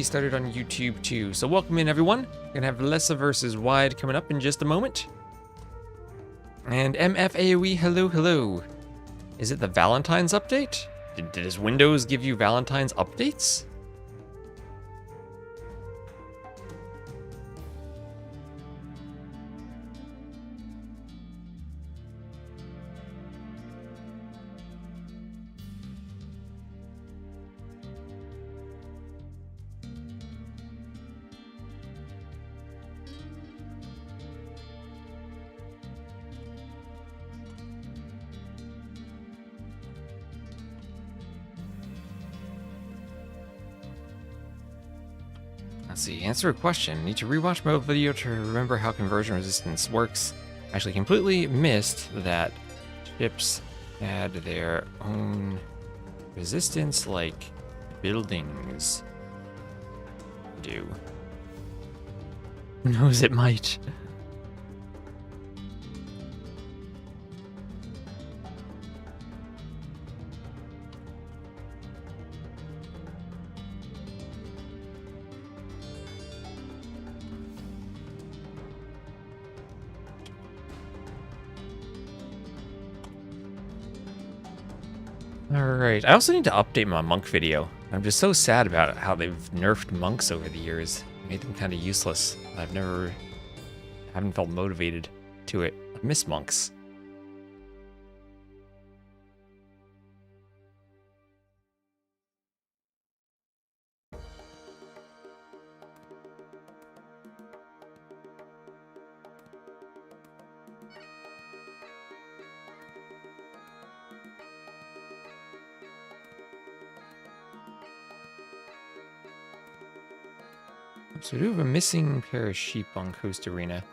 Started on YouTube too. So welcome in everyone. We're gonna have Villese versus Wide coming up in just a moment. And MFAOE, hello. Is it the Valentine's update? Does Windows give you Valentine's updates? Let's see, answer a question. Need to rewatch my old video to remember how conversion resistance works. Actually completely missed that chips had their own resistance like buildings do. Who knows, it might. Alright, I also need to update my monk video. I'm just so sad about how they've nerfed monks over the years. Made them kind of useless. Haven't felt motivated to it. I miss monks. So we do have a missing pair of sheep on Coast Arena.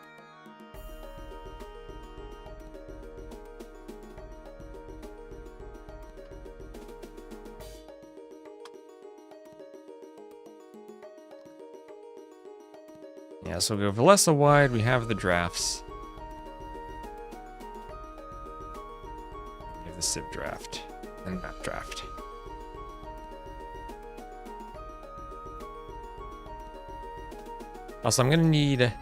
Yeah, so we'll go Villese Wide, we have the drafts. We have the SIP draft and map draft. Also, I'm gonna need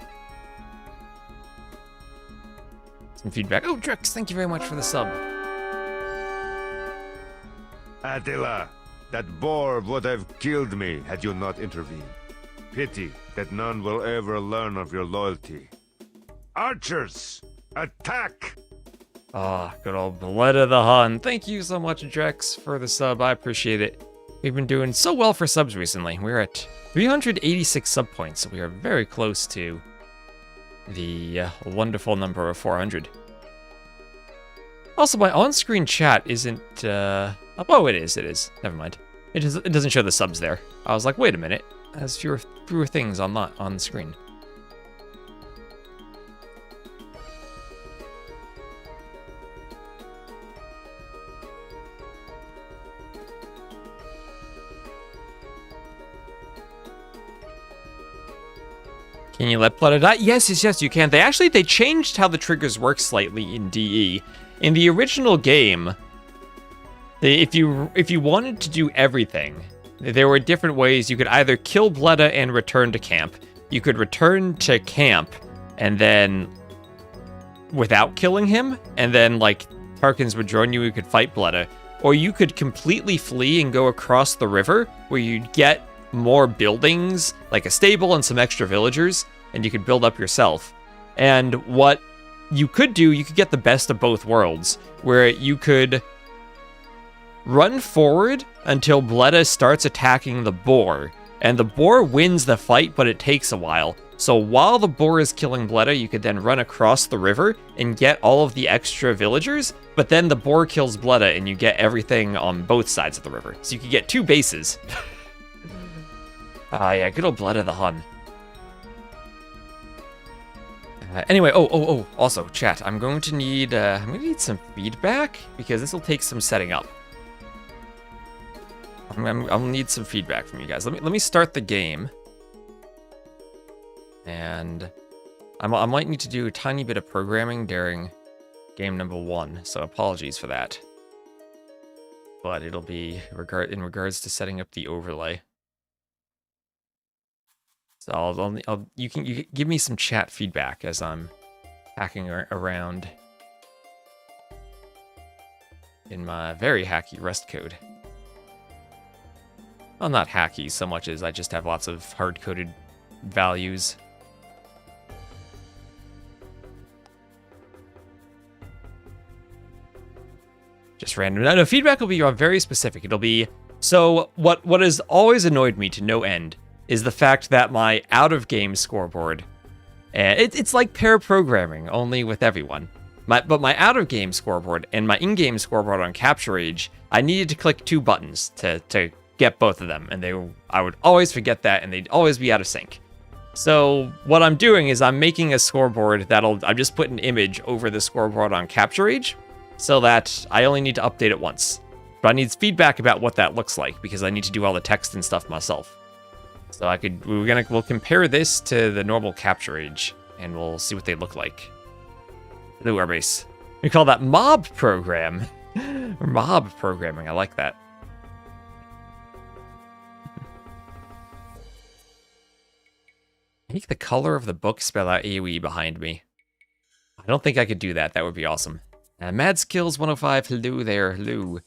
some feedback. Oh, Drex, thank you very much for the sub. Attila, that boar would have killed me had you not intervened. Pity that none will ever learn of your loyalty. Archers, attack! Ah, good old Villese the Hun. Thank you so much, Drex, for the sub. I appreciate it. We've been doing so well for subs recently. We're at 386 sub points, so we are very close to the wonderful number of 400. Also, my on-screen chat isn't, oh, it is. Never mind. It doesn't show the subs there. I was like, wait a minute. It has fewer things on the screen. Can you let Blood die? Yes, you can. They changed how the triggers work slightly in DE. In the original game, if you wanted to do everything, there were different ways. You could either kill Bleda and return to camp. You could return to camp and then without killing him, and then like Tarkins would join you, you could fight Bleda. Or you could completely flee and go across the river where you'd get more buildings, like a stable and some extra villagers, and you could build up yourself. And what you could do, you could get the best of both worlds, where you could run forward until Bleda starts attacking the boar, and the boar wins the fight, but it takes a while. So while the boar is killing Bleda, you could then run across the river and get all of the extra villagers, but then the boar kills Bleda and you get everything on both sides of the river. So you could get two bases. Yeah, good old Bleda the Hun. Anyway, also, chat, I'm going to need some feedback, because this will take some setting up. I'll need some feedback from you guys. Let me start the game. And I might need to do a tiny bit of programming during game number 1, so apologies for that. But it'll be in regards to setting up the overlay. So you can give me some chat feedback as I'm hacking around in my very hacky Rust code. Well, not hacky so much as I just have lots of hard-coded values. Just random. No, feedback will be very specific. It'll be, so what has always annoyed me to no end is the fact that my out-of-game scoreboard, it's like pair programming, only with everyone. But my out-of-game scoreboard and my in-game scoreboard on Capture Age, I needed to click 2 buttons to get both of them, and I would always forget that, and they'd always be out of sync. So what I'm doing is I'm making a scoreboard I just put an image over the scoreboard on Capture Age, so that I only need to update it once. But I need feedback about what that looks like, because I need to do all the text and stuff myself. So we'll compare this to the normal Capture Age, and we'll see what they look like. Hello, Airbase. We call that mob program. Or mob programming, I like that. Make the color of the book spell out AoE behind me. I don't think I could do that. That would be awesome. Mad Skills 105, hello there, hello.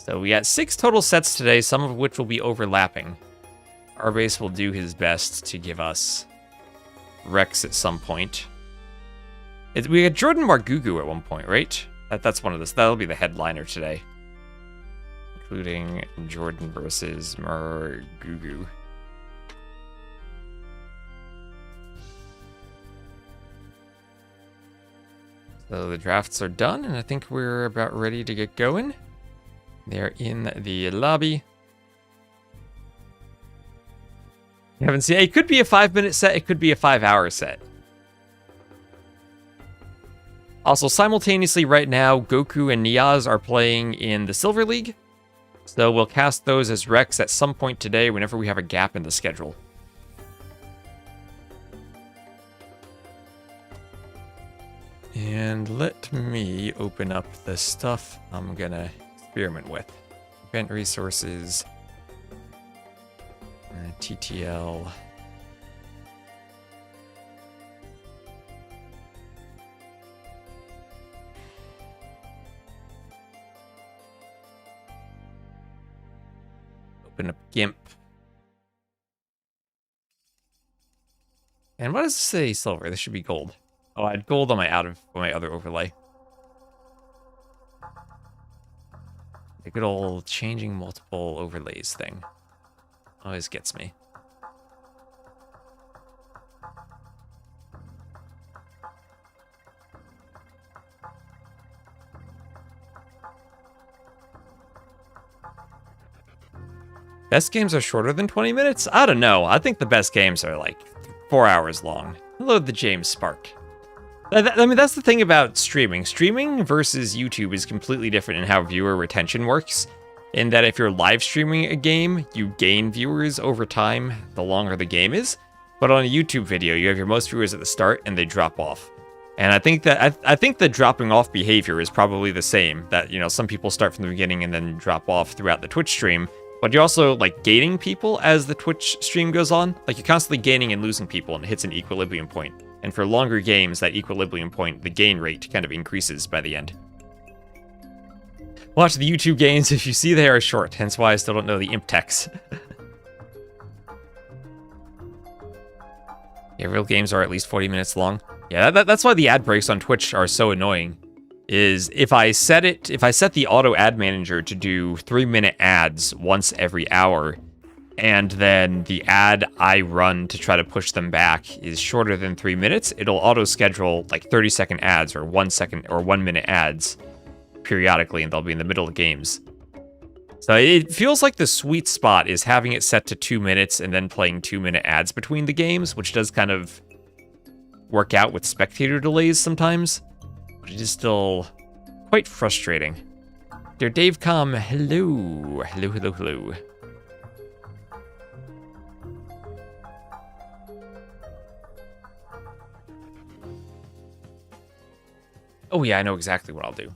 So we got 6 total sets today, some of which will be overlapping. Our base will do his best to give us Rex at some point. We got JorDan Margougou at one point, right? That's one of this. That'll be the headliner today. Including JorDan versus Margougou. So the drafts are done, and I think we're about ready to get going. They're in the lobby. You haven't seen it. Could be a 5-minute set. It could be a 5-hour set. Also, simultaneously right now, GoKu and NeoZz are playing in the Silver League. So we'll cast those as Rex at some point today whenever we have a gap in the schedule. And let me open up the stuff I'm gonna experiment with. Event resources, TTL. Open up GIMP. And what does it say silver? This should be gold. Oh, I had gold on my other overlay. The good old changing multiple overlays thing always gets me. Best games are shorter than 20 minutes? I don't know. I think the best games are like 4 hours long. Hello, the James Spark. I mean, that's the thing about streaming. Streaming versus YouTube is completely different in how viewer retention works. In that if you're live streaming a game, you gain viewers over time the longer the game is. But on a YouTube video, you have your most viewers at the start and they drop off. And I think that I think the dropping off behavior is probably the same. That, you know, some people start from the beginning and then drop off throughout the Twitch stream. But you're also, like, gaining people as the Twitch stream goes on. Like, you're constantly gaining and losing people, and it hits an equilibrium point. And for longer games, that equilibrium point, the gain rate kind of increases by the end. Watch the YouTube games if you see they are short, hence why I still don't know the imp techs. Yeah, real games are at least 40 minutes long. Yeah, that's why the ad breaks on Twitch are so annoying. Is if I set the auto ad manager to do 3-minute ads once every hour, and then the ad I run to try to push them back is shorter than 3 minutes, it'll auto schedule like 30-second ads or 1-second or 1-minute ads periodically, and they'll be in the middle of games. So it feels like the sweet spot is having it set to 2 minutes and then playing 2-minute ads between the games, which does kind of work out with spectator delays sometimes. But it is still quite frustrating. Dear Dave Com, hello. Hello, hello, hello. Oh yeah, I know exactly what I'll do.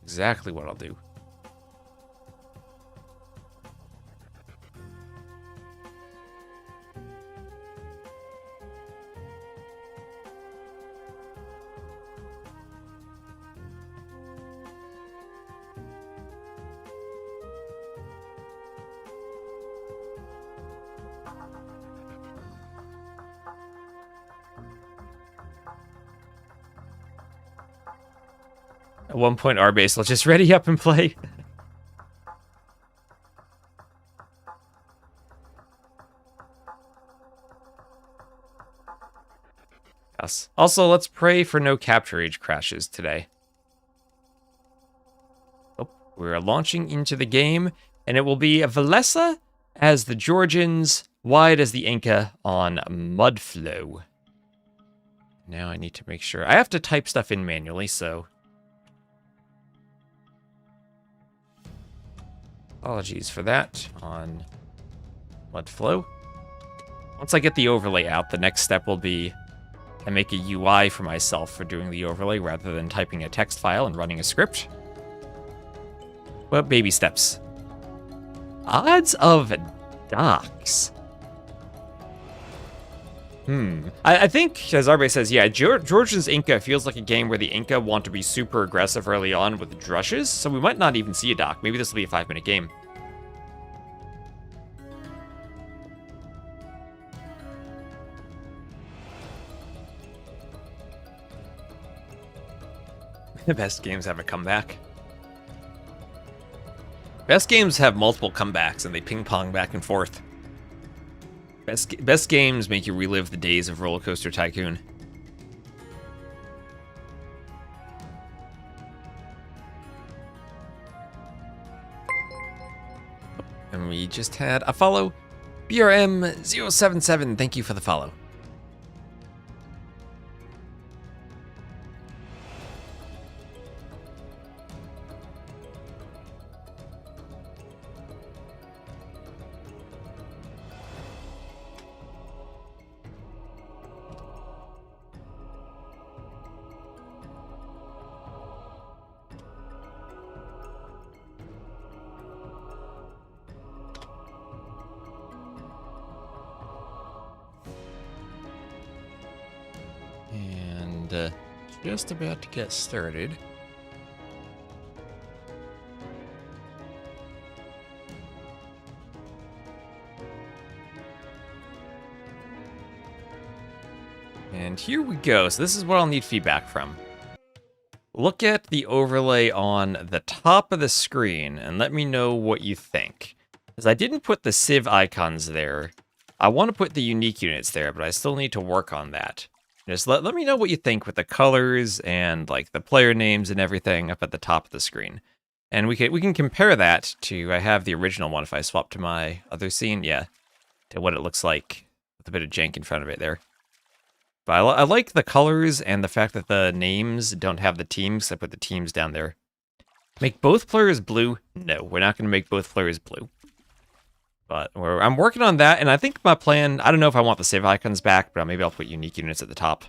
Exactly what I'll do. At one point, our base will just ready up and play. Yes. Also, let's pray for no capture age crashes today. Oh, we're launching into the game, and it will be a Villese as the Georgians, wide as the Inca on Mudflow. Now I need to make sure. I have to type stuff in manually, so... Apologies for that on Mudflow. Once I get the overlay out, the next step will be I make a UI for myself for doing the overlay rather than typing a text file and running a script. Well, baby steps. Odds of docks. I think, as Arbe says, yeah, Georgian's Inca feels like a game where the Inca want to be super aggressive early on with the drushes, so we might not even see a dock. Maybe this will be a 5-minute game. The best games have a comeback. Best games have multiple comebacks, and they ping-pong back and forth. Best games make you relive the days of Roller Coaster Tycoon. And we just had a follow. BRM077, thank you for the follow. Just about to get started. And here we go. So this is what I'll need feedback from. Look at the overlay on the top of the screen and let me know what you think. Because I didn't put the Civ icons there. I want to put the unique units there, but I still need to work on that. Just let me know what you think with the colors and like the player names and everything up at the top of the screen. And we can compare that to, I have the original one if I swap to my other scene, yeah, to what it looks like with a bit of jank in front of it there. But I like the colors and the fact that the names don't have the teams. I put the teams down there. Make both players blue? No, we're not going to make both players blue. But I'm working on that, and I think my plan, I don't know if I want the save icons back, but maybe I'll put unique units at the top.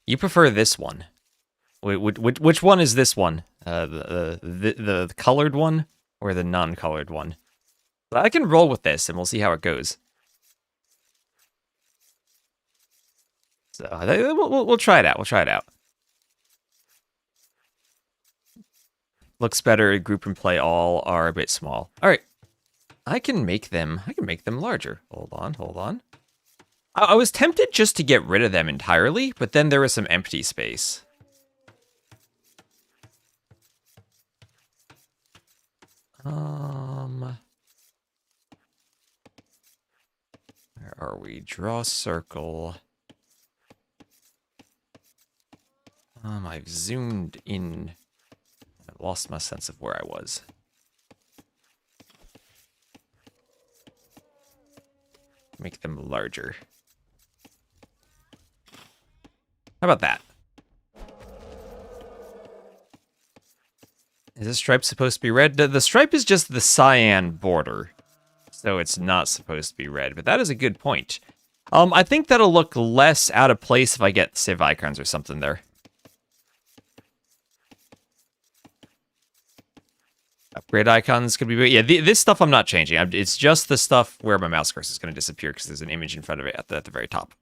You prefer this one. Which one is this one? The colored one or the non-colored one? But I can roll with this, and we'll see how it goes. So we'll try it out. We'll try it out. Looks better. Group and play all are a bit small. All right. I can make them larger. Hold on. I was tempted just to get rid of them entirely, but then there was some empty space. Where are we? Draw circle. I've zoomed in. I lost my sense of where I was. Make them larger. How about that? Is this stripe supposed to be red? The stripe is just the cyan border, so it's not supposed to be red, but that is a good point. I think that'll look less out of place if I get Civ icons or something there. Upgrade icons could be... Yeah, this stuff I'm not changing. It's just the stuff where my mouse cursor is going to disappear because there's an image in front of it at the very top.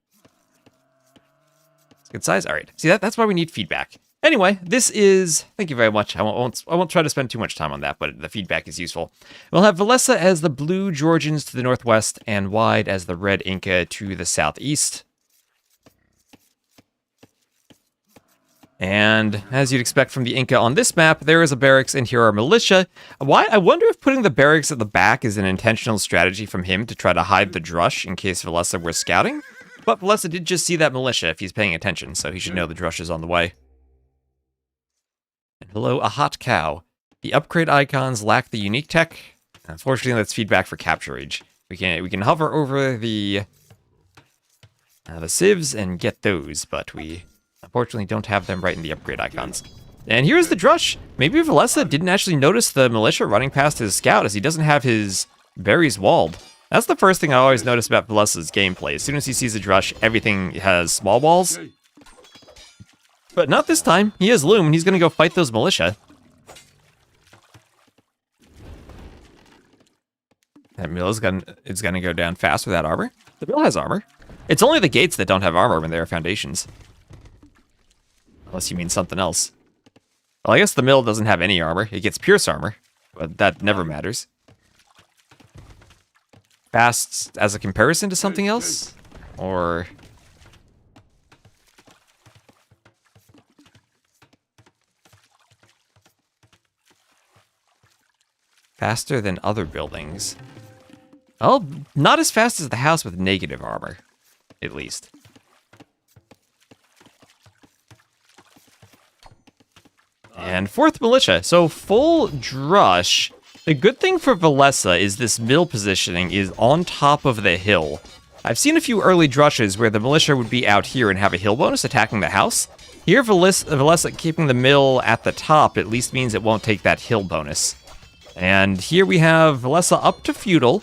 It's a good size. All right. See, that's why we need feedback. Anyway, this is... Thank you very much. I won't try to spend too much time on that, but the feedback is useful. We'll have Villese as the blue Georgians to the northwest and Wide as the red Inca to the southeast. And as you'd expect from the Inca on this map, there is a barracks and here are militia. Why? I wonder if putting the barracks at the back is an intentional strategy from him to try to hide the drush in case Villese were scouting. But Villese did just see that militia if he's paying attention, so he should know the drush is on the way. And hello, a hot cow. The upgrade icons lack the unique tech. Unfortunately, that's feedback for capture age. We can hover over the civs and get those, but we unfortunately don't have them right in the upgrade icons. And here's the drush. Maybe Villese didn't actually notice the militia running past his scout as he doesn't have his berries walled. That's the first thing I always notice about Villese's gameplay. As soon as he sees a drush, everything has small walls. But not this time. He has loom, and he's going to go fight those militia. That mill is going to go down fast without armor. The mill has armor. It's only the gates that don't have armor when they are foundations. Unless you mean something else. Well, I guess the mill doesn't have any armor. It gets pierce armor, but that never matters. Fast as a comparison to something else? Or... faster than other buildings. Well, not as fast as the house with negative armor, at least. And fourth militia, so full drush. The good thing for Villese is this mill positioning is on top of the hill. I've seen a few early drushes where the militia would be out here and have a hill bonus attacking the house. Here, Villese keeping the mill at the top at least means it won't take that hill bonus. And here we have Villese up to feudal,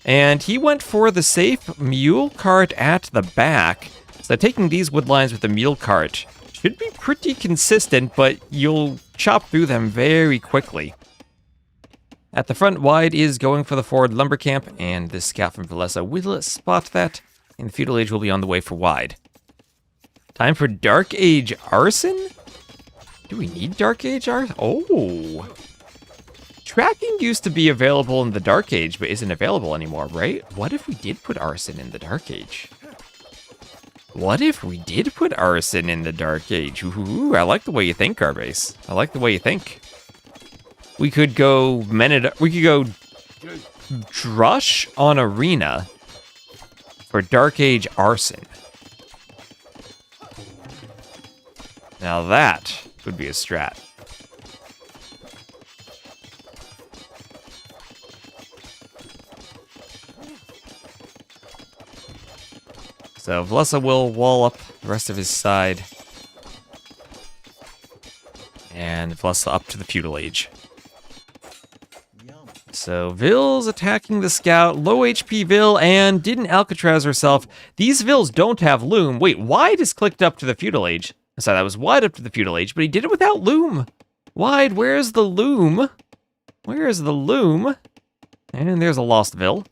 and he went for the safe mule cart at the back. So taking these wood lines with the mule cart should be pretty consistent, but you'll chop through them very quickly. At the front, Wide is going for the forward lumber camp, and this scout from Villese will spot that, and the feudal age will be on the way for Wide. Time for Dark Age Arson? Do we need Dark Age Arson? Oh! Tracking used to be available in the Dark Age, but isn't available anymore, right? What if we did put Arson in the Dark Age? What if we did put Arson in the Dark Age? Ooh, I like the way you think, Garbase. I like the way you think. We could go Drush on Arena for Dark Age Arson. Now that would be a strat. So Villese will wall up the rest of his side. And Villese up to the feudal age. So Ville's attacking the scout, low HP Ville, and didn't Alcatraz herself. These Villes don't have loom. Wait, Wide is clicked up to the feudal age. Sorry, that was Wide up to the feudal age, but he did it without loom. Wide, where's the loom? Where's the loom? And there's a lost Ville.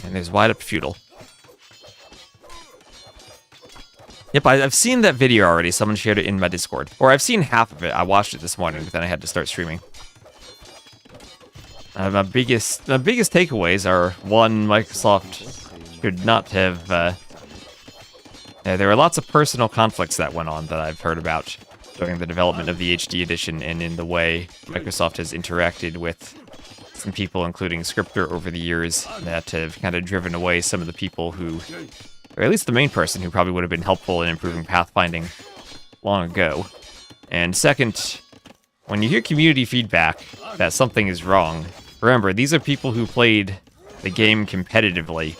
And there's Wide up to feudal. Yep, I've seen that video already. Someone shared it in my Discord. Or I've seen half of it. I watched it this morning, but then I had to start streaming. My biggest takeaways are, one, Microsoft should not have... there were lots of personal conflicts that went on that I've heard about during the development of the HD edition and in the way Microsoft has interacted with some people, including Scripter, over the years that have kind of driven away some of the people who... or at least the main person who probably would have been helpful in improving pathfinding long ago. And second, when you hear community feedback that something is wrong, remember, these are people who played the game competitively.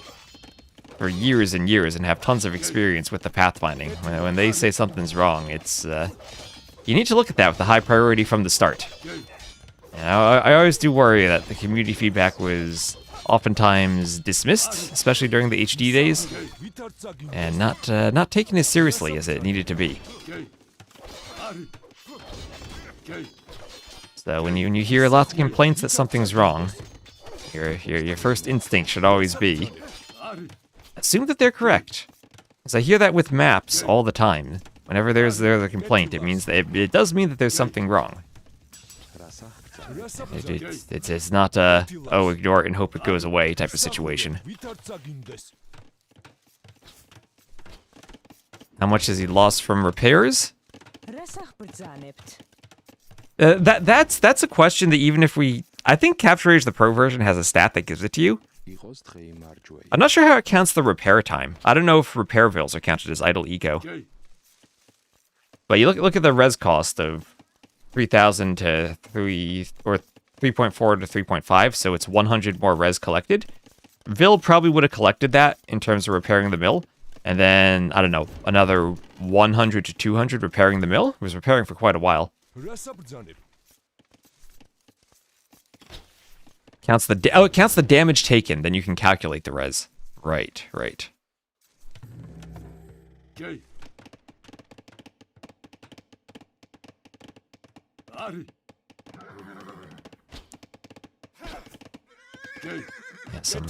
for years and years and have tons of experience with the pathfinding. When they say something's wrong, it's you need to look at that with a high priority from the start. I always do worry that the community feedback was oftentimes dismissed, especially during the HD days, and not taken as seriously as it needed to be. So when you hear lots of complaints that something's wrong, your first instinct should always be assume that they're correct. Because I hear that with maps all the time. Whenever there's a complaint, it means that it does mean that there's something wrong. It's not a, oh, ignore it and hope it goes away type of situation. How much has he lost from repairs? That's a question that even if we... I think Capture Age, the Pro version, has a stat that gives it to you. I'm not sure how it counts the repair time. I don't know if repair vills are counted as idle eco. But you look at the res cost of 3,000 to 3 or 3.4 to 3.5, so it's 100 more res collected. Vill probably would have collected that in terms of repairing the mill, and then I don't know, another 100 to 200 repairing the mill. It was repairing for quite a while. It counts the damage taken, then you can calculate the res. Right. Yeah, some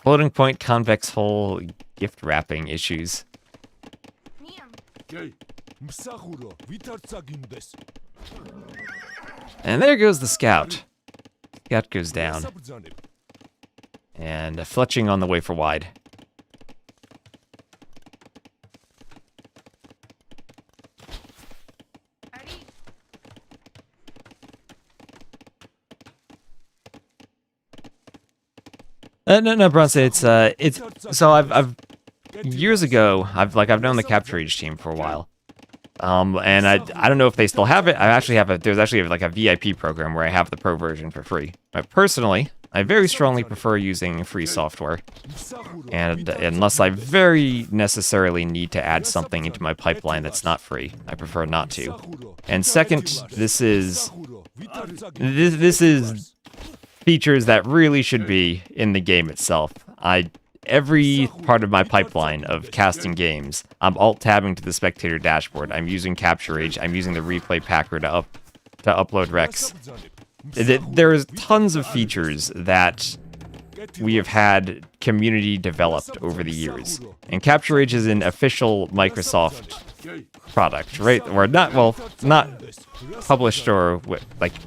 floating point convex hull gift wrapping issues. And there goes the scout. Scout goes down. And fletching on the way for wide. No, Bronson. It's so I've years ago I've known the Capture Age team for a while, and I don't know if they still have it. There's actually like a VIP program where I have the Pro version for free. But personally, I very strongly prefer using free software, and unless I very necessarily need to add something into my pipeline that's not free, I prefer not to. And second, this is features that really should be in the game itself. Every part of my pipeline of casting games, I'm alt-tabbing to the spectator dashboard. I'm using Capture Age. I'm using the replay packer to upload recs. There's tons of features that we have had community developed over the years. And Capture Age is an official Microsoft product, right? Or not published or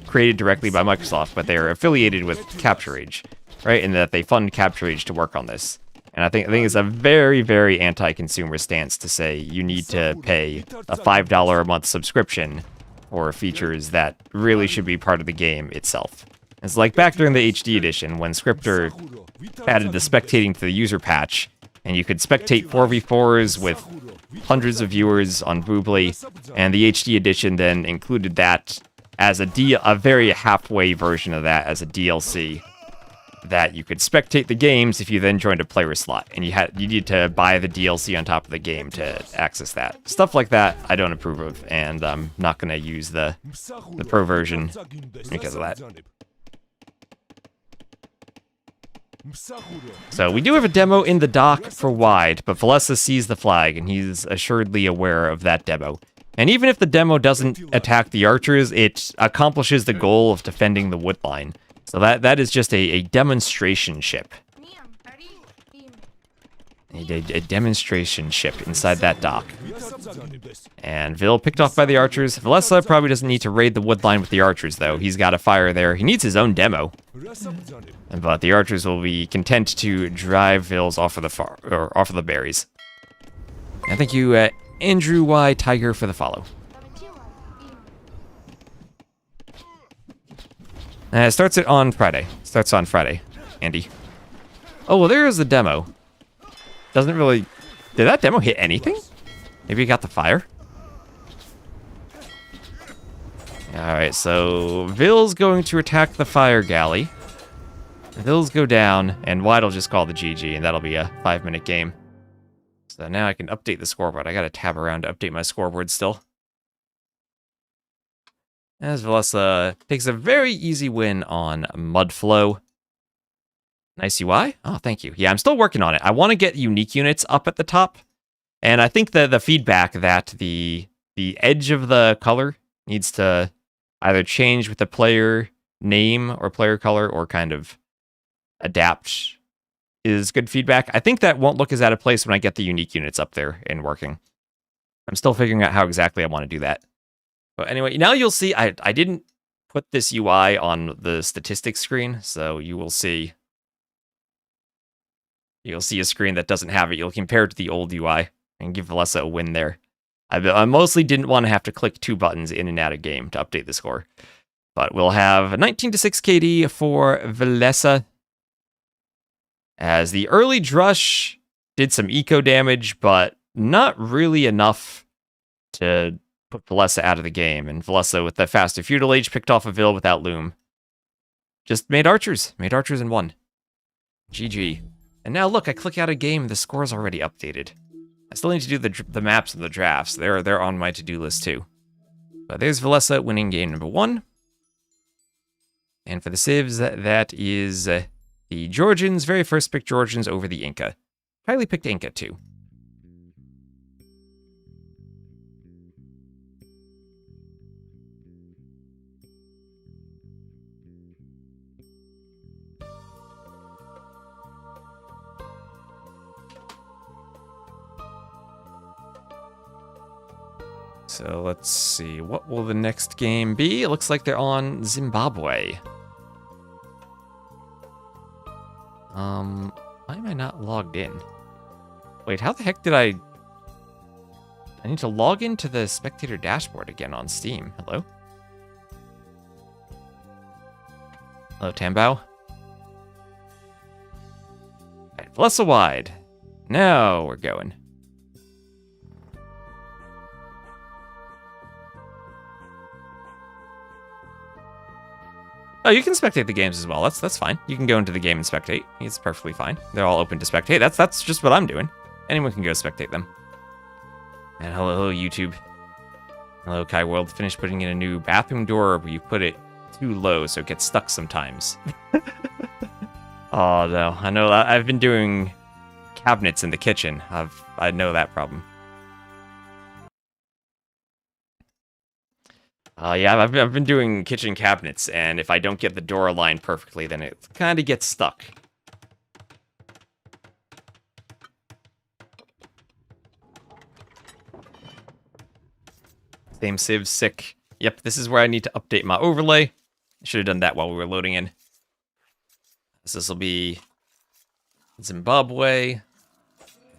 created directly by Microsoft, but they're affiliated with Capture Age, right? And that they fund Capture Age to work on this. And I think it's a very, very anti-consumer stance to say you need to pay a $5 a month subscription for features that really should be part of the game itself. It's like back during the HD edition when Scripter added the spectating to the user patch, and you could spectate 4v4s with hundreds of viewers on Boobly, and the HD edition then included that as a very halfway version of that as a DLC, that you could spectate the games if you then joined a player slot, and you need to buy the DLC on top of the game to access that. Stuff like that I don't approve of, and I'm not going to use the Pro version because of that. So we do have a demo in the dock for wide, but Villese sees the flag, and he's assuredly aware of that demo. And even if the demo doesn't attack the archers, it accomplishes the goal of defending the wood line. So that is just a demonstration ship. A demonstration ship inside that dock. And Vill picked off by the archers. Villese probably doesn't need to raid the wood line with the archers, though. He's got a fire there. He needs his own demo. But the archers will be content to drive Vills off of the berries. And thank you, Andrew Y. Tiger, for the follow. It starts it on Friday. Starts on Friday, Andy. Oh, well, there is the demo. Doesn't really... Did that demo hit anything? Maybe it got the fire? Alright, so Vill's going to attack the fire galley. Hills go down, and White will just call the GG, and that'll be a 5-minute game. So now I can update the scoreboard. I gotta tab around to update my scoreboard still. As Villese takes a very easy win on Mudflow. Nice UI. Oh, thank you. Yeah, I'm still working on it. I want to get unique units up at the top. And I think the feedback that the edge of the color needs to either change with the player name or player color or kind of adapt is good feedback. I think that won't look as out of place when I get the unique units up there and working. I'm still figuring out how exactly I want to do that. But anyway, now you'll see I didn't put this UI on the statistics screen, so you will see. You'll see a screen that doesn't have it. You'll compare it to the old UI and give Villese a win there. I mostly didn't want to have to click 2 buttons in and out of game to update the score. But we'll have 19-6 KD for Villese. As the early Drush did some eco damage, but not really enough to put Villese out of the game. And Villese, with the faster feudal age, picked off a Vill without Loom. Just made archers and won. GG. And now look, I click out a game, the score's already updated. I still need to do the maps and the drafts. They're on my to-do list too. But there's Villese winning game number 1. And for the civs, that is the Georgians. Very first pick Georgians over the Inca. Highly picked Inca too. So let's see, what will the next game be? It looks like they're on Zimbabwe. Why am I not logged in? Wait, how the heck did I need to log into the spectator dashboard again on Steam. Hello? Hello, Tambao? Alright, Villese wide. Now we're going. Oh, you can spectate the games as well. That's fine. You can go into the game and spectate. It's perfectly fine. They're all open to spectate. That's just what I'm doing. Anyone can go spectate them. And hello, YouTube. Hello, Kai World. Finished putting in a new bathroom door, but you put it too low, so it gets stuck sometimes. Oh no, I know. I've been doing cabinets in the kitchen. I know that problem. Yeah, I've been doing kitchen cabinets, and if I don't get the door aligned perfectly, then it kind of gets stuck. Same Civ, sick. Yep, this is where I need to update my overlay. I should have done that while we were loading in. So this will be Zimbabwe,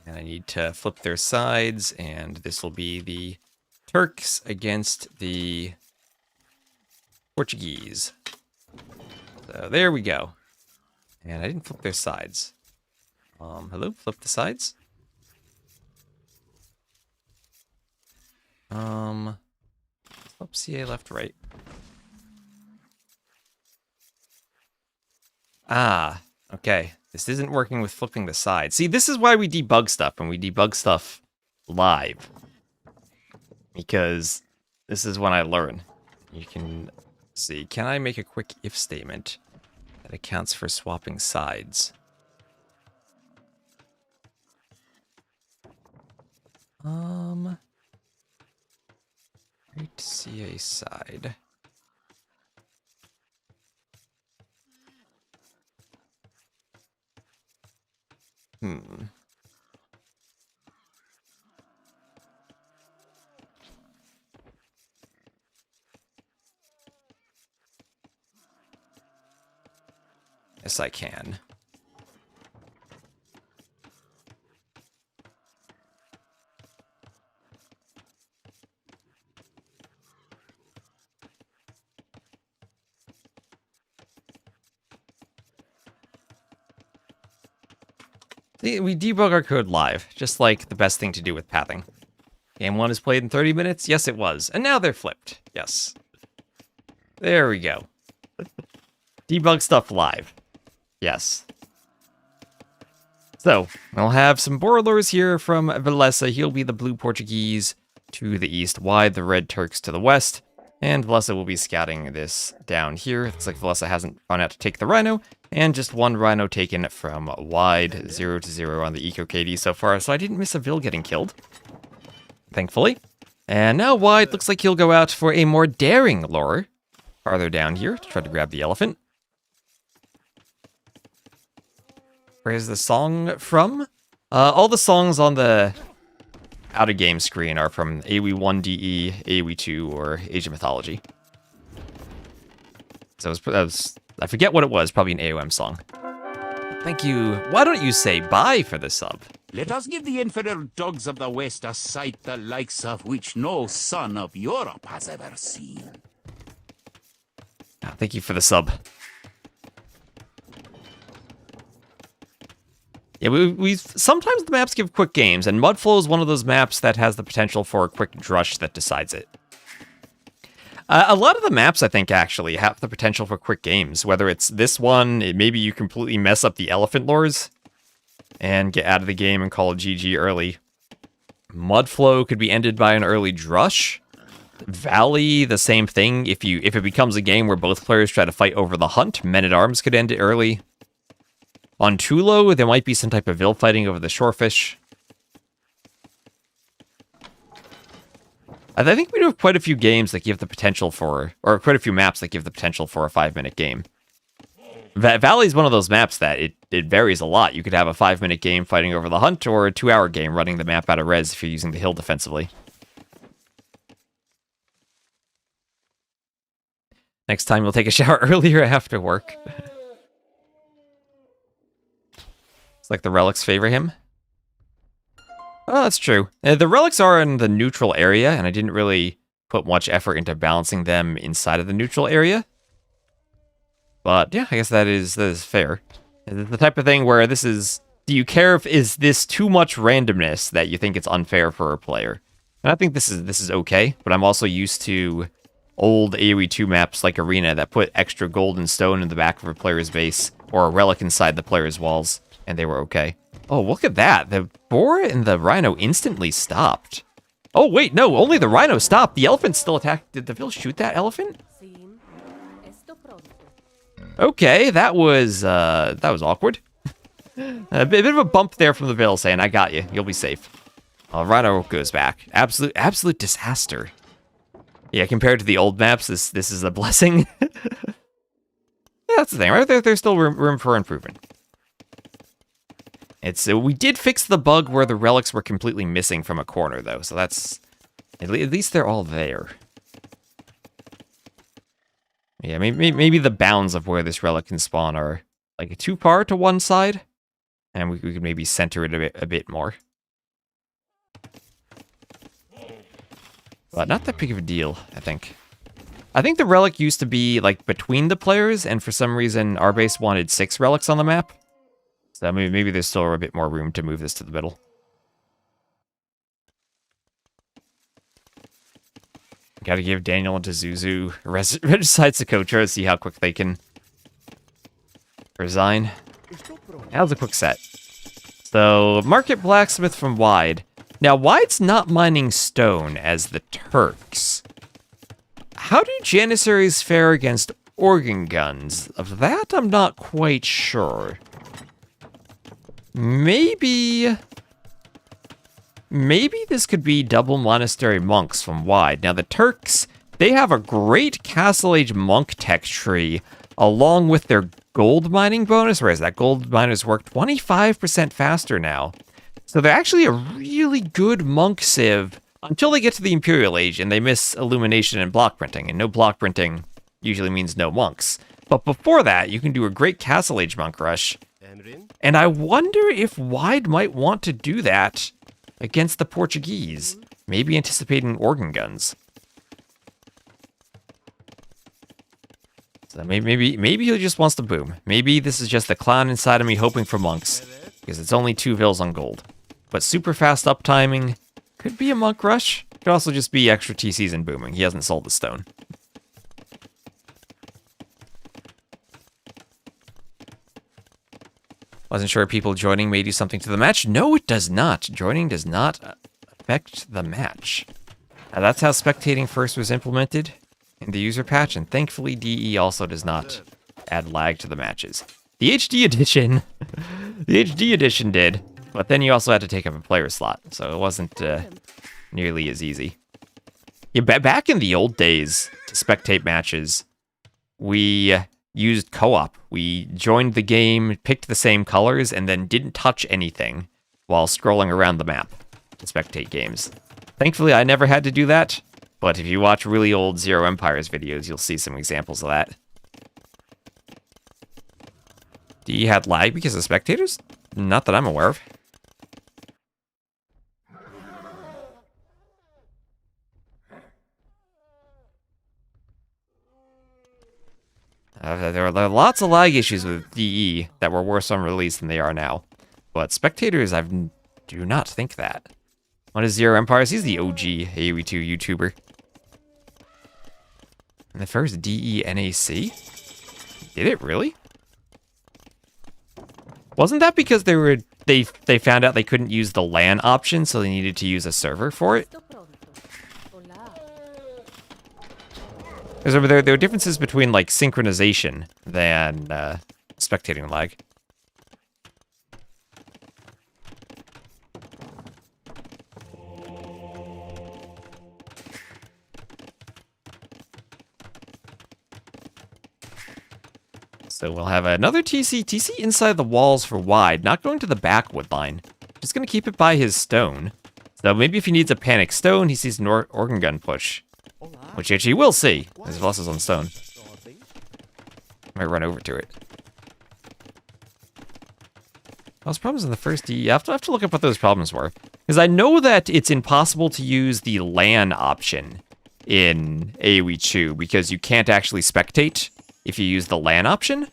and I need to flip their sides, and this will be the Turks against the Portuguese. So there we go. And I didn't flip their sides. Hello? Flip the sides? Flip CA left, right. Ah, okay. This isn't working with flipping the sides. See, this is why we debug stuff, and we debug stuff live. Because this is when I learn. You can see, can I make a quick if statement that accounts for swapping sides? Right CA side. Yes, I can. See, we debug our code live, just like the best thing to do with pathing. Game 1 is played in 30 minutes? Yes, it was. And now they're flipped. Yes. There we go. Debug stuff live. Yes. So, we'll have some Borlors here from Villese. He'll be the blue Portuguese to the east, Wide the red Turks to the west. And Villese will be scouting this down here. Looks like Villese hasn't gone out to take the Rhino. And just one Rhino taken from Wide, 0 to 0 on the Eco KD so far. So I didn't miss a Vil getting killed, thankfully. And now Wide looks like he'll go out for a more daring lure farther down here to try to grab the elephant. Where's the song from? All the songs on the out-of-game screen are from AoE1DE, AoE2, or Age of Mythology. So that was, I forget what it was, probably an AOM song. Thank you. Why don't you say bye for the sub? Let us give the infidel dogs of the West a sight the likes of which no son of Europe has ever seen. Oh, thank you for the sub. Yeah, we sometimes the maps give quick games, and Mudflow is one of those maps that has the potential for a quick drush that decides it. A lot of the maps, I think, actually have the potential for quick games. Whether it's this one, maybe you completely mess up the elephant lures and get out of the game and call it GG early. Mudflow could be ended by an early drush. Valley, the same thing. If it becomes a game where both players try to fight over the hunt, Men-at-Arms could end it early. On Tulo, there might be some type of Vil fighting over the shorefish. I think we do have quite a few games that give the potential for, or quite a few maps that give the potential for a 5-minute game. Valley is one of those maps that it varies a lot. You could have a 5-minute game fighting over the hunt, or a 2-hour game running the map out of res if you're using the hill defensively. Next time you'll take a shower earlier after work. It's like the relics favor him. Oh, that's true. The relics are in the neutral area, and I didn't really put much effort into balancing them inside of the neutral area. But yeah, I guess that is fair. It's the type of thing where this is, do you care if is this too much randomness that you think it's unfair for a player? And I think this is okay, but I'm also used to old AoE2 maps like Arena that put extra gold and stone in the back of a player's base, or a relic inside the player's walls, and they were okay. Oh, look at that. The boar and the rhino instantly stopped. Oh, wait, no, only the rhino stopped. The elephant still attacked. Did the Vil shoot that elephant? Okay, that was awkward. A bit of a bump there from the Vil saying, I got you. You'll be safe. Rhino goes back. Absolute disaster. Yeah, compared to the old maps, this is a blessing. Yeah, that's the thing, right? There's still room for improvement. We did fix the bug where the relics were completely missing from a corner, though, so that's... At least they're all there. Yeah, maybe the bounds of where this relic can spawn are like too far to one side, and we could maybe center it a bit more. But not that big of a deal, I think. I think the relic used to be like between the players, and for some reason our base wanted 6 relics on the map. So maybe there's still a bit more room to move this to the middle. Gotta give Daniel and Zuzu Regicide Socotra to see how quick they can resign. That was a quick set. So, Market Blacksmith from Wide. Now, Wide's not mining stone as the Turks. How do Janissaries fare against organ guns? Of that, I'm not quite sure. Maybe this could be double monastery monks from Wide. Now the Turks, they have a great Castle Age monk tech tree along with their gold mining bonus, whereas that gold miners work 25% faster now. So they're actually a really good monk civ until they get to the Imperial Age and they miss illumination and block printing, and no block printing usually means no monks. But before that, you can do a great Castle Age monk rush. And I wonder if Wide might want to do that against the Portuguese, maybe anticipating organ guns. So maybe he just wants to boom. Maybe this is just the clown inside of me hoping for monks, because it's only 2 Vils on gold. But super fast uptiming could be a monk rush. Could also just be extra TCs and booming. He hasn't sold the stone. Wasn't sure if people joining may do something to the match. No, it does not. Joining does not affect the match. Now, that's how spectating first was implemented in the user patch, and thankfully DE also does not add lag to the matches. The HD edition, the HD edition did, but then you also had to take up a player slot, so it wasn't nearly as easy. Yeah, back in the old days, to spectate matches, we used co-op. We joined the game, picked the same colors, and then didn't touch anything while scrolling around the map to spectate games. Thankfully, I never had to do that, but if you watch really old Zero Empires videos, you'll see some examples of that. DE had lag because of spectators? Not that I'm aware of. There are lots of lag issues with DE that were worse on release than they are now. But spectators, I do not think that. What is Zero Empires? He's the OG AoE2 YouTuber. And the first DE NAC? Did it really? Wasn't that because they found out they couldn't use the LAN option, so they needed to use a server for it? Because there are differences between, like, synchronization than spectating lag. So we'll have another TC. TC inside the walls for wide, not going to the back wood line. Just going to keep it by his stone. So maybe if he needs a panic stone, he sees an organ gun push. Which he will see, as Villese is on stone. Might run over to it. Those problems in the first DE, I have to look up what those problems were. Because I know that it's impossible to use the LAN option in AoE 2, because you can't actually spectate if you use the LAN option.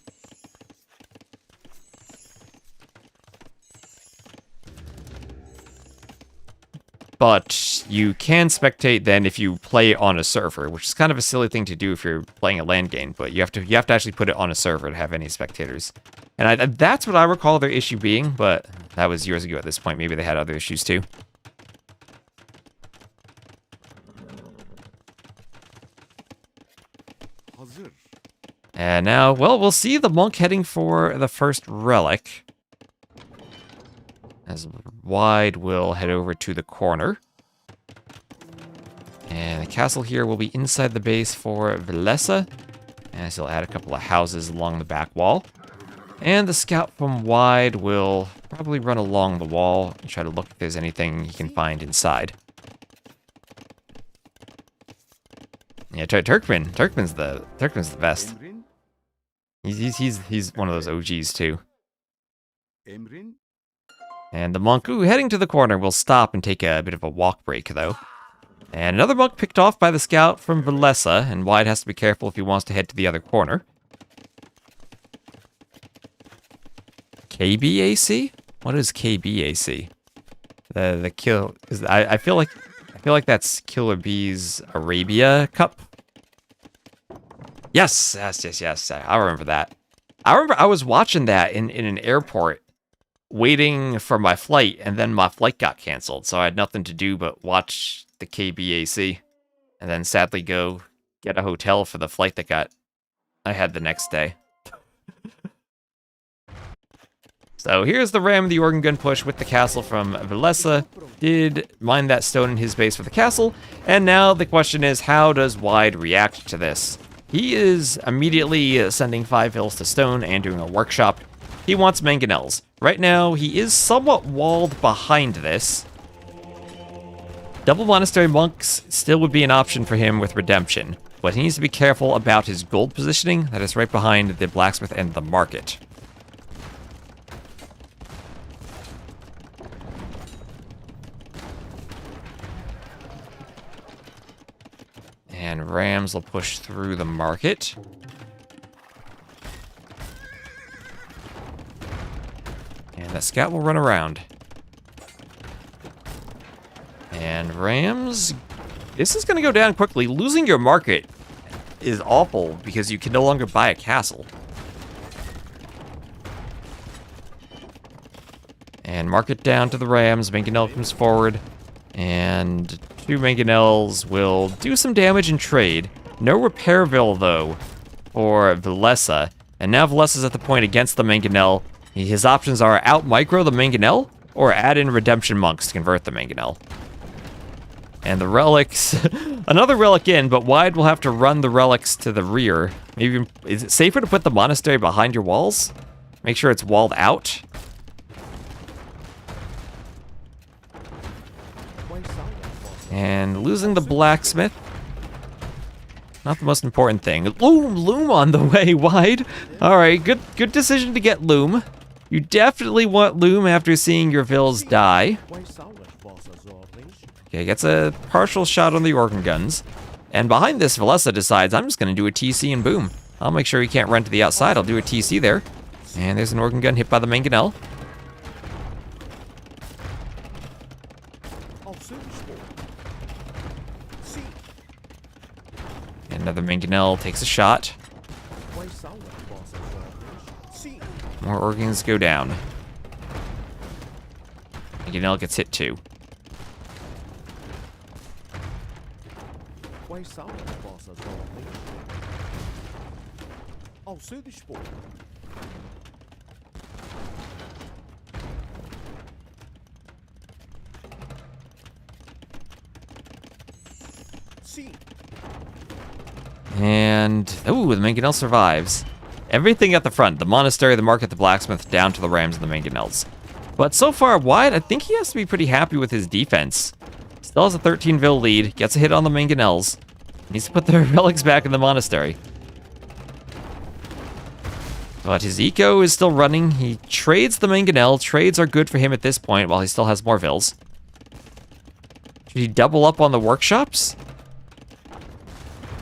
But you can spectate then if you play on a server, which is kind of a silly thing to do if you're playing a LAN game, but you have to actually put it on a server to have any spectators. And that's what I recall their issue being, but that was years ago at this point. Maybe they had other issues too. And now, well, we'll see the monk heading for the first relic. As wide will head over to the corner. And the castle here will be inside the base for Villese, as he'll add a couple of houses along the back wall. And the scout from wide will probably run along the wall and try to look if there's anything he can find inside. Yeah, Turkmen's the best. He's one of those OGs too. And the monk, heading to the corner, will stop and take a bit of a walk break, though. And another monk picked off by the scout from Villese, and Wide has to be careful if he wants to head to the other corner. KBAC? What is KBAC? The kill is I feel like that's Killer Bee's Arabia Cup. Yes. I remember that. I remember I was watching that in an airport, waiting for my flight, and then my flight got canceled, so I had nothing to do but watch the KBAC, and then sadly go get a hotel for the flight that I had the next day. So here's the ram, the organ gun push with the castle from Villese. Did mine that stone in his base for the castle, and now the question is, how does Wide react to this? He is immediately sending 5 hills to stone and doing a workshop. He wants mangonels. Right now, he is somewhat walled behind this. Double monastery monks still would be an option for him with redemption, but he needs to be careful about his gold positioning that is right behind the blacksmith and the market. And rams will push through the market. And the scout will run around. And rams, this is going to go down quickly. Losing your market is awful because you can no longer buy a castle. mark it down to the Rams. Mangonel comes forward. And 2 Mangonels will do some damage and trade. No Repairville, though, for Villese. And now Villese's at the point against the Mangonel. His options are out micro the Mangonel or add in Redemption Monks to convert the Mangonel. And the relics, another relic in, but Wide will have to run the relics to the rear. Maybe, is it safer to put the monastery behind your walls? Make sure it's walled out. And losing the blacksmith. Not the most important thing. Loom on the way, Wide. All right, good decision to get Loom. You definitely want Loom after seeing your Vills die. Okay, gets a partial shot on the organ guns. And behind this, Villese decides, I'm just going to do a TC and boom. I'll make sure he can't run to the outside. I'll do a TC there. And there's an organ gun hit by the Mangonel. And another Mangonel takes a shot. More organs go down. Mangonel gets hit too. And, ooh, the Mangonel survives. Everything at the front, the monastery, the market, the blacksmith, down to the Rams and the Mangonels. But so far, Wide, I think he has to be pretty happy with his defense. Still has a 13 Vil lead, gets a hit on the Mangonels. Needs to put the relics back in the monastery. But his eco is still running. He trades the Mangonel. Trades are good for him at this point while he still has more Vils. Should he double up on the workshops?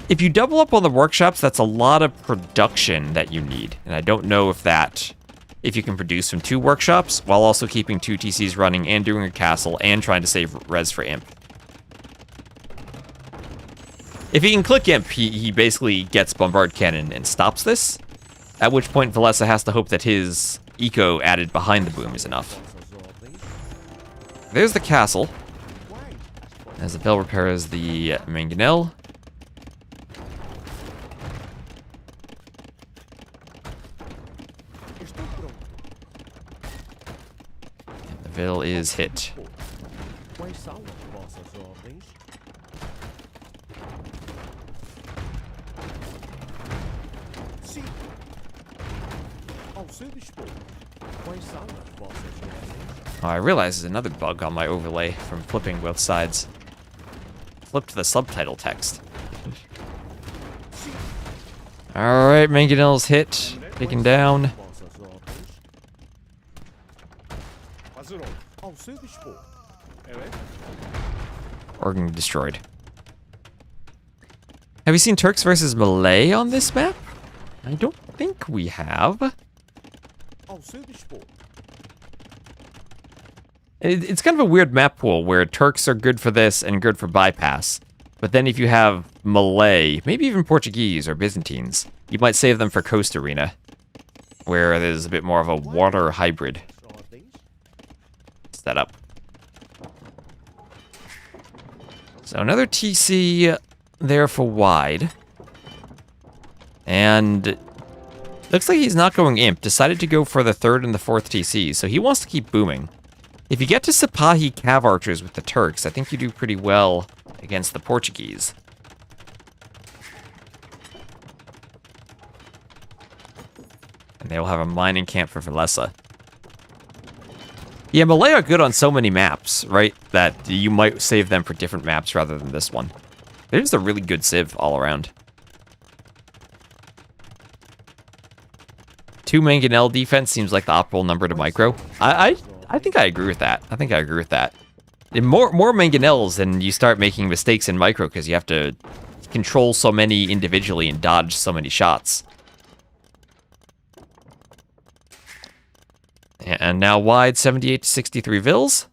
If you double up on the workshops, that's a lot of production that you need. And I don't know if you can produce from 2 workshops while also keeping 2 TCs running and doing a castle and trying to save res for Imp. If he can click Imp, he basically gets Bombard Cannon and stops this. At which point, Villese has to hope that his eco added behind the boom is enough. There's the castle. As the Vil repairs the Mangonel. And the Vil is hit. Oh, I realize there's another bug on my overlay from flipping both sides. Flipped the subtitle text. Alright, Mangonel's hit. Taken down. Organ destroyed. Have you seen Turks versus Malay on this map? I don't think we have. It's kind of a weird map pool where Turks are good for this and good for bypass. But then if you have Malay, maybe even Portuguese or Byzantines, you might save them for Coast Arena, where there's a bit more of a water hybrid setup. So another TC there for Wide. And looks like he's not going Imp. Decided to go for the 3rd and the 4th TC, so he wants to keep booming. If you get to Sipahi Cav Archers with the Turks, I think you do pretty well against the Portuguese. And they will have a mining camp for Villese. Yeah, Malay are good on so many maps, right? That you might save them for different maps rather than this one. They're just a really good civ all around. 2 Mangonel defense seems like the optimal number to micro. I think I agree with that. I think I agree with that. And more Mangonels, and you start making mistakes in micro because you have to control so many individually and dodge so many shots. And now Wide 78 to 63 Vils.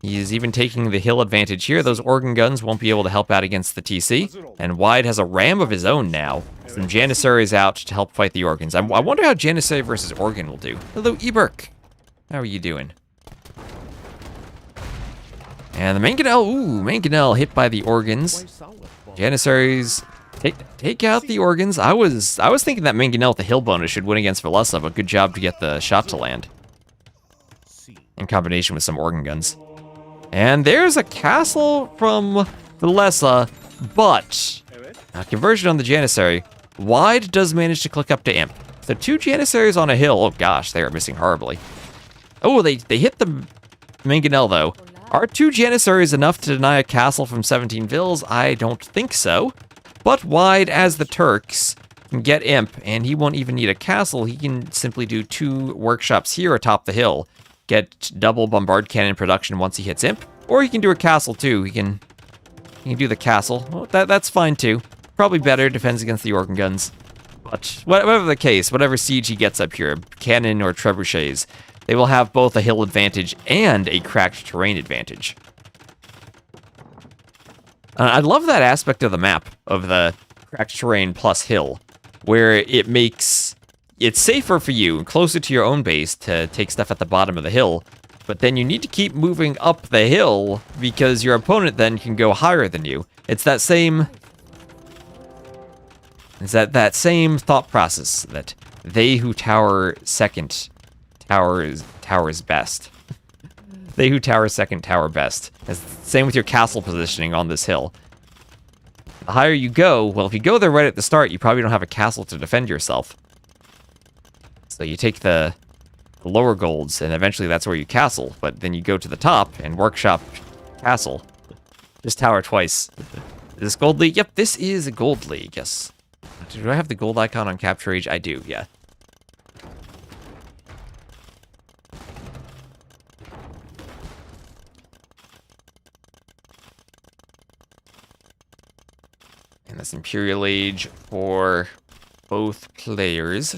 He's even taking the hill advantage here. Those organ guns won't be able to help out against the TC. And Wide has a ram of his own now. Some Janissaries out to help fight the organs. I wonder how Janissary versus organ will do. Hello, Eberk. How are you doing? And the Mangonel hit by the organs. Janissaries take out the organs. I was thinking that Mangonel with the hill bonus should win against Villese, but good job to get the shot to land. In combination with some organ guns. And there's a castle from Villese, but a conversion on the Janissary. Wide does manage to click up to imp. So 2 Janissaries on a hill. Oh gosh, they are missing horribly. Oh, they hit the Mangonel though. Are 2 Janissaries enough to deny a castle from 17 vills? I don't think so. But Wide, as the Turks, can get imp, and he won't even need a castle. He can simply do 2 workshops here atop the hill. Get double bombard cannon production once he hits imp. Or he can do a castle too. He can do the castle. Well, that's fine too. Probably better, defends against the organ guns. But whatever the case, whatever siege he gets up here, cannon or trebuchets, they will have both a hill advantage and a cracked terrain advantage. I love that aspect of the map, of the cracked terrain plus hill, where it makes it safer for you, closer to your own base, to take stuff at the bottom of the hill, but then you need to keep moving up the hill, because your opponent then can go higher than you. It's that same... It's that same thought process, that they who tower second towers best. They who tower second tower best. It's the same with your castle positioning on this hill. The higher you go, well, if you go there right at the start, you probably don't have a castle to defend yourself. So you take the lower golds, and eventually that's where you castle. But then you go to the top and workshop castle. Just tower twice. Is this gold league? Yep, this is a gold league, yes. Do I have the gold icon on Capture Age? I do, yeah. And that's Imperial Age for both players.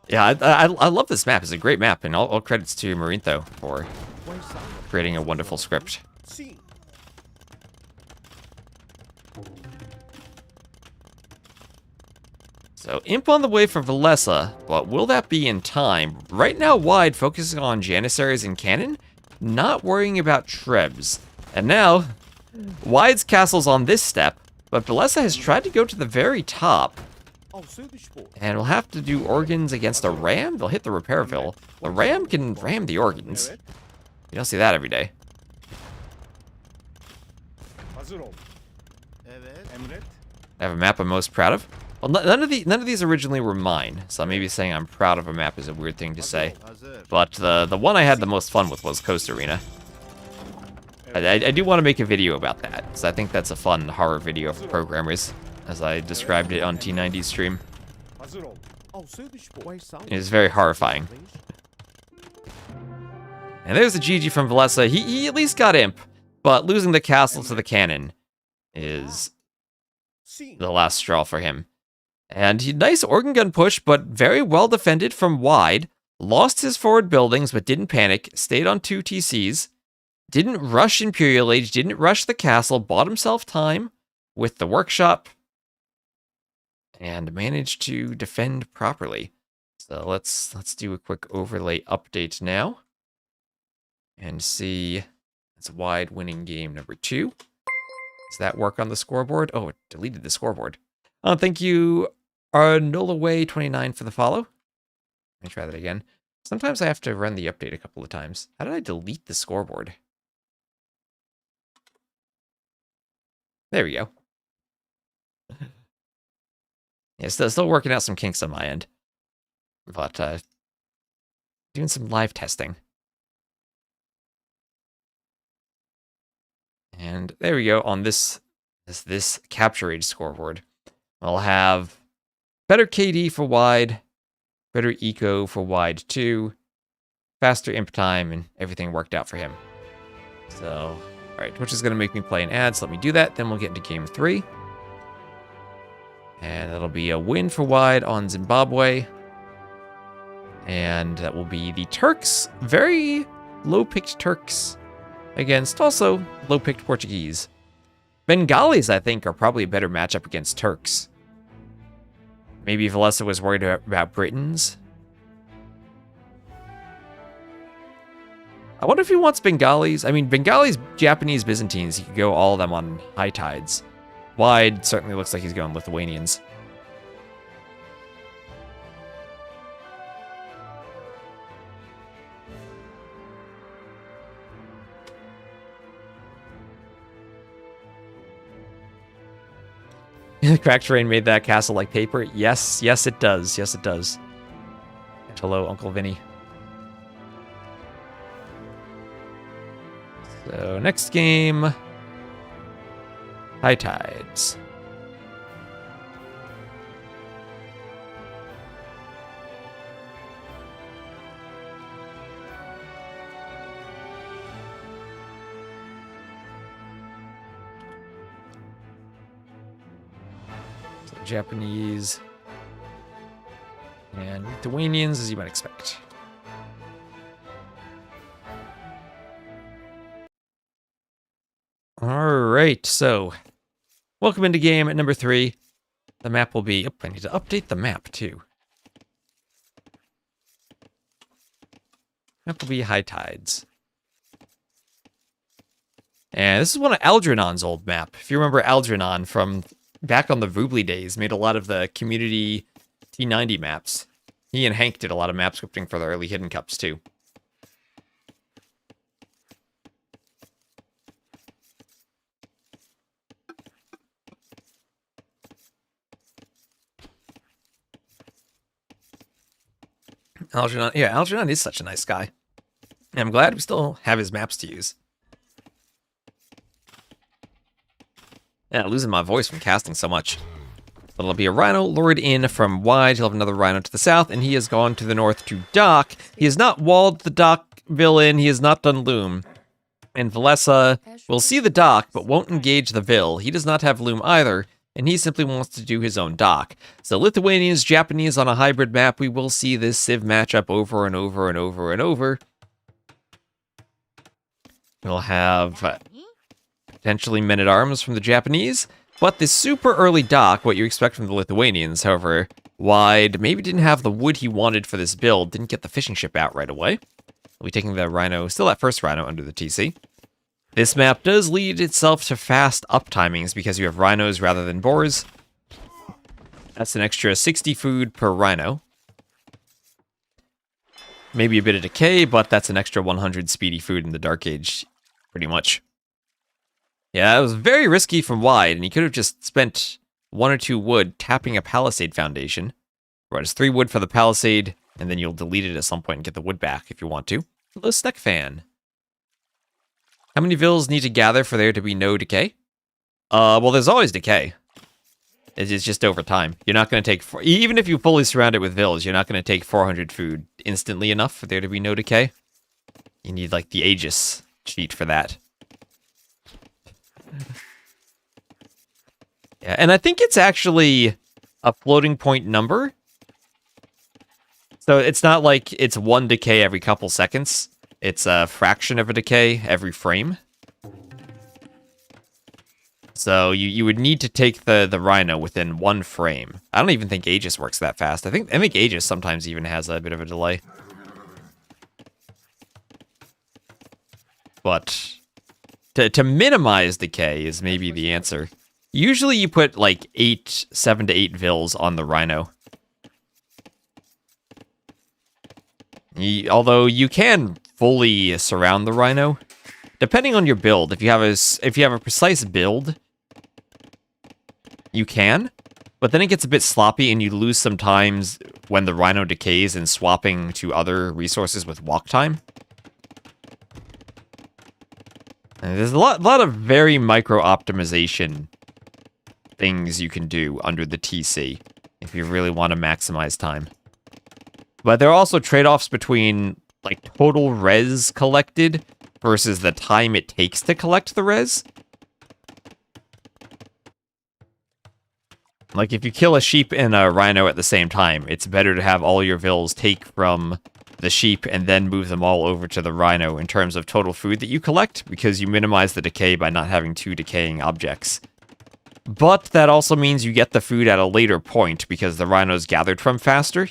Yeah, I love this map. It's a great map, and all credits to Marintho for creating a wonderful script. So, imp on the way for Villese, but will that be in time? Right now, Wide focusing on Janissaries and cannon, not worrying about Trebs. And now, Wide's castle's on this step, but Villese has tried to go to the very top. And we'll have to do organs against a ram? They'll hit the Repairville. The ram can ram the organs. You don't see that every day. I have a map I'm most proud of. Well, none of these originally were mine, so maybe saying I'm proud of a map is a weird thing to say. But the one I had the most fun with was Coast Arena. I do want to make a video about that, because I think that's a fun horror video for programmers, as I described it on T90's stream. It is very horrifying. And there's the GG from Villese. He at least got imp, but losing the castle to the cannon is the last straw for him. And nice organ gun push, but very well defended from Wide. Lost his forward buildings, but didn't panic. Stayed on 2 TCs. Didn't rush Imperial Age. Didn't rush the castle. Bought himself time with the workshop. And managed to defend properly. So let's do a quick overlay update now. And see. It's Wide winning game number 2. Does that work on the scoreboard? Oh, it deleted the scoreboard. Thank you, Arnolaway29 for the follow. Let me try that again. Sometimes I have to run the update a couple of times. How did I delete the scoreboard? There we go. Yeah, still working out some kinks on my end. But, doing some live testing. And there we go on this Capture Age scoreboard. I'll have better KD for Wide, better eco for Wide 2, faster imp time, and everything worked out for him. So, alright, Twitch is going to make me play an ad, so let me do that, then we'll get into game 3. And that'll be a win for Wide on Zimbabwe. And that will be the Turks, very low-picked Turks, against also low-picked Portuguese. Bengalis, I think, are probably a better matchup against Turks. Maybe Villese was worried about Britons. I wonder if he wants Bengalis. I mean, Bengalis, Japanese, Byzantines, he could go all of them on high tides. Wide certainly looks like he's going Lithuanians. The crack terrain made that castle like paper. Yes, yes it does. Yes it does. Hello, Uncle Vinny. So, next game. High Tides. So, Japanese and Lithuanians, as you might expect. Alright, so welcome into game at number 3. The map will be... Oh, I need to update the map, too. Map will be High Tides. And this is one of Algernon's old map. If you remember Algernon from back on the Voobly days, made a lot of the community T90 maps. He and Hank did a lot of map scripting for the early Hidden Cups, too. Algernon, yeah, Algernon is such a nice guy. And I'm glad we still have his maps to use. Yeah, losing my voice from casting so much. But it'll be a Rhino lured in from wide. He'll have another Rhino to the south, and he has gone to the north to dock. He has not walled the dock villain. He has not done loom. And Villese will see the dock, but won't engage the Vill. He does not have loom either, and he simply wants to do his own dock. So Lithuanians, Japanese on a hybrid map, we will see this Civ matchup over and over and over and over. We'll have potentially men-at-arms from the Japanese, but this super early dock, what you expect from the Lithuanians, however, wide, maybe didn't have the wood he wanted for this build, didn't get the fishing ship out right away. We'll be taking the Rhino, still that first Rhino under the TC. This map does lead itself to fast up timings because you have Rhinos rather than boars. That's an extra 60 food per Rhino. Maybe a bit of decay, but that's an extra 100 speedy food in the Dark Age, pretty much. Yeah, it was very risky from wide, and he could have just spent 1 or 2 wood tapping a palisade foundation. Right, it's 3 wood for the palisade, and then you'll delete it at some point and get the wood back if you want to. Hello, Steck Fan. How many vills need to gather for there to be no decay? Well, there's always decay. It's just over time. You're not going to take... Even if you fully surround it with vills, you're not going to take 400 food instantly enough for there to be no decay. You need, like, the Aegis cheat for that. Yeah, and I think it's actually a floating point number. So it's not like it's 1 decay every couple seconds. It's a fraction of a decay every frame. So you would need to take the Rhino within 1 frame. I don't even think Aegis works that fast. I think Aegis sometimes even has a bit of a delay. But to minimize decay is maybe the answer. Usually you put like 7 to 8 vills on the Rhino. Although you can fully surround the Rhino, depending on your build. If you have a precise build, you can, but then it gets a bit sloppy and you lose some times when the Rhino decays and swapping to other resources with walk time. And there's a lot of very micro optimization things you can do under the TC if you really want to maximize time. But there are also trade-offs between, like, total res collected versus the time it takes to collect the res. Like, if you kill a sheep and a Rhino at the same time, it's better to have all your vills take from the sheep and then move them all over to the Rhino in terms of total food that you collect, because you minimize the decay by not having 2 decaying objects. But that also means you get the food at a later point, because the Rhino's gathered from faster.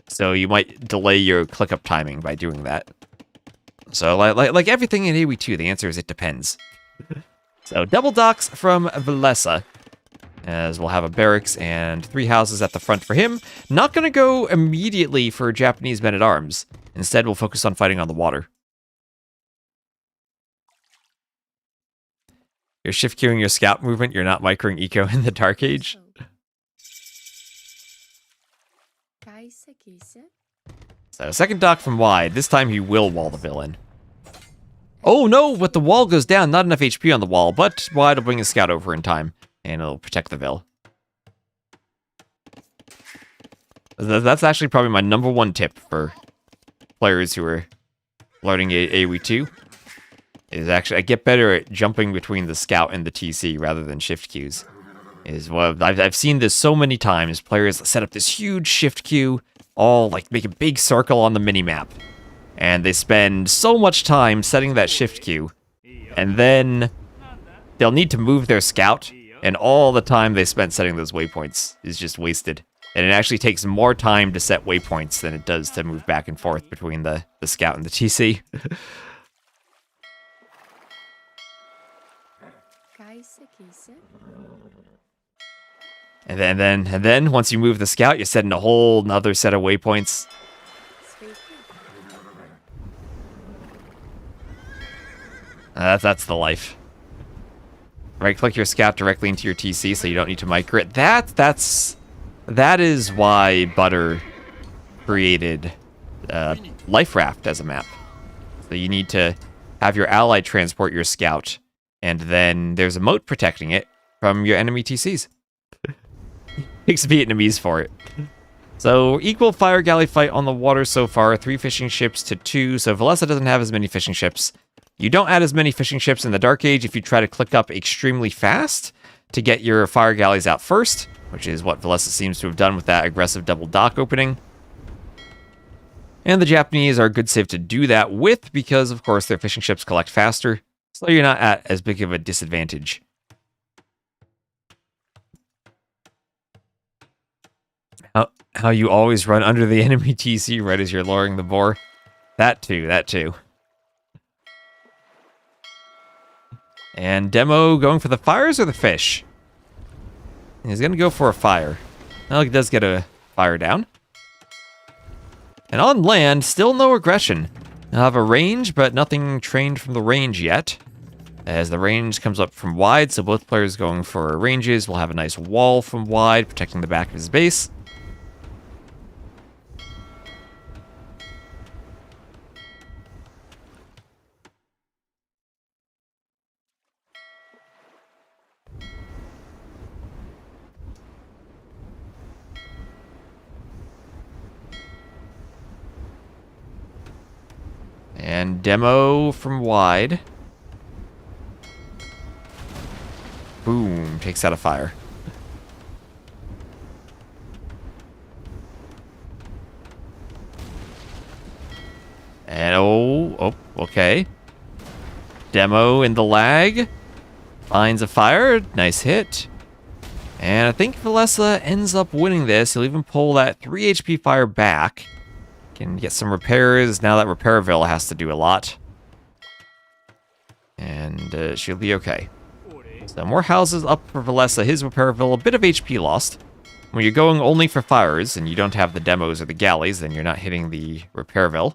So you might delay your click-up timing by doing that. So, like everything in AoE2, the answer is it depends. So, double docks from Villese, as we'll have a barracks and 3 houses at the front for him. Not going to go immediately for Japanese men-at-arms. Instead, we'll focus on fighting on the water. You're shift queuing your scout movement, you're not microing eco in the Dark Age. So, second dock from wide. This time he will wall the villain. Oh no, but the wall goes down. Not enough HP on the wall, but wide will bring his scout over in time, and it'll protect the Vill. That's actually probably my #1 tip for players who are learning AoE2. Is actually, I get better at jumping between the scout and the TC rather than shift queues. I've seen this so many times. Players set up this huge shift queue, all like make a big circle on the minimap. And they spend so much time setting that shift queue, and then they'll need to move their scout, and all the time they spent setting those waypoints is just wasted. And it actually takes more time to set waypoints than it does to move back and forth between the scout and the TC. And then once you move the scout, you're setting a whole nother set of waypoints. That's the life. Right-click your scout directly into your TC so you don't need to micro it. That is why Butter created Life Raft as a map. So you need to have your ally transport your scout, and then there's a moat protecting it from your enemy TCs. Takes Vietnamese for it. So, equal fire galley fight on the water so far. 3 fishing ships to 2. So, Villese doesn't have as many fishing ships. You don't add as many fishing ships in the Dark Age if you try to click up extremely fast to get your fire galleys out first, which is what Villese seems to have done with that aggressive double dock opening. And the Japanese are a good save to do that with because, of course, their fishing ships collect faster, so you're not at as big of a disadvantage. How you always run under the enemy TC right as you're lowering the boar. That too. And Demo going for the fires or the fish? He's going to go for a fire. Well, he does get a fire down. And on land, still no aggression. I'll have a range, but nothing trained from the range yet. As the range comes up from wide, so both players going for ranges will have a nice wall from wide, protecting the back of his base. And Demo from wide. Boom, takes out a fire. And oh, okay. Demo in the lag. Finds a fire, nice hit. And I think Villese ends up winning this. He'll even pull that 3 HP fire back. Can get some repairs. Now that Repairville has to do a lot. And she'll be okay. So more houses up for Villese. His Repairville, a bit of HP lost. When you're going only for fires and you don't have the demos or the galleys, then you're not hitting the Repairville.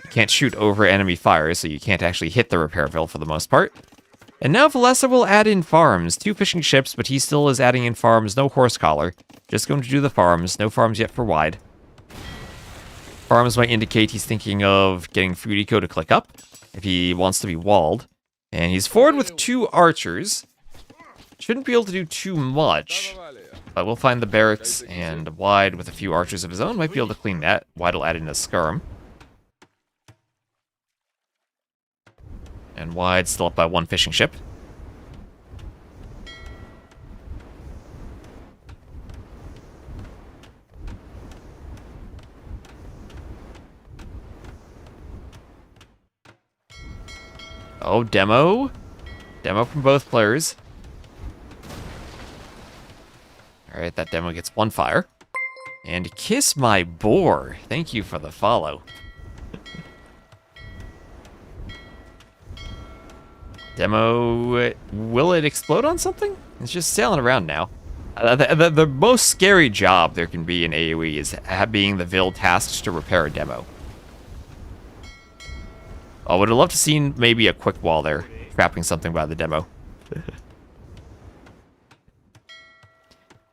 You can't shoot over enemy fires, so you can't actually hit the Repairville for the most part. And now Villese will add in farms. 2 fishing ships, but he still is adding in farms. No horse collar. Just going to do the farms. No farms yet for wide. Farms might indicate he's thinking of getting food eco to click up if he wants to be walled. And he's forward with 2 archers. Shouldn't be able to do too much. But we'll find the barracks, and wide with a few archers of his own might be able to clean that. Wide will add in a skirm. And wide still up by 1 fishing ship. Oh, Demo. Demo from both players. Alright, that Demo gets 1 fire. And Kiss My Boar. Thank you for the follow. Demo, will it explode on something? It's just sailing around now. The most scary job there can be in AoE is being the Vil tasked to repair a demo. I would have loved to seen maybe a quick wall there, trapping something by the demo. You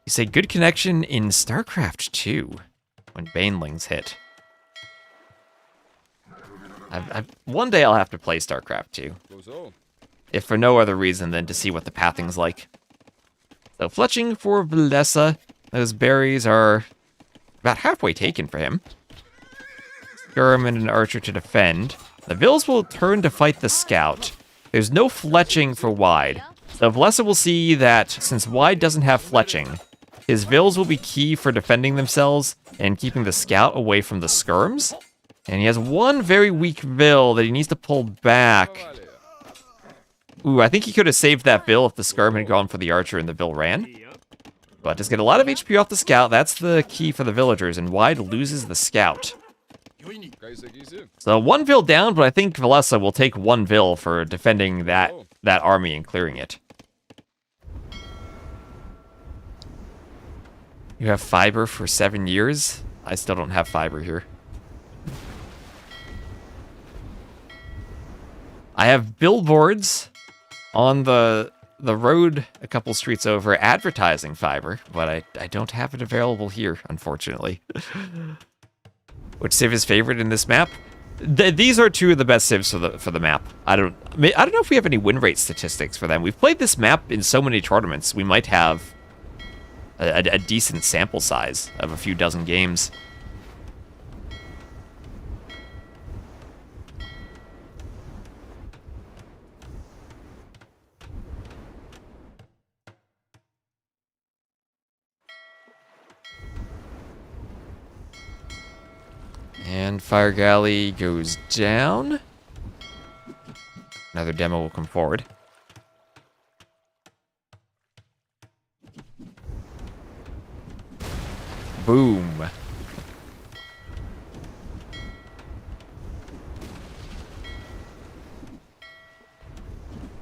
say good connection in StarCraft 2 when Banelings hit. One day I'll have to play StarCraft 2. If for no other reason than to see what the pathing's like. So fletching for Villese. Those berries are about halfway taken for him. Skirm and an archer to defend. The Vils will turn to fight the scout. There's no fletching for wide. So Villese will see that since wide doesn't have fletching, his Vils will be key for defending themselves and keeping the scout away from the skirms. And he has one very weak Vil that he needs to pull back. Ooh, I think he could have saved that Vil if the skirm had gone for the archer and the Vil ran. But just get a lot of HP off the scout. That's the key for the villagers, and wide loses the scout. So one Vil down, but I think Villese will take one Vil for defending that army and clearing it. You have fiber for 7 years? I still don't have fiber here. I have billboards on the road a couple streets over advertising fiber, but I don't have it available here, unfortunately. Which civ is favorite in this map? These are two of the best civs for the map. I don't know if we have any win rate statistics for them. We've played this map in so many tournaments, we might have a decent sample size of a few dozen games. And Fire Galley goes down. Another demo will come forward. Boom.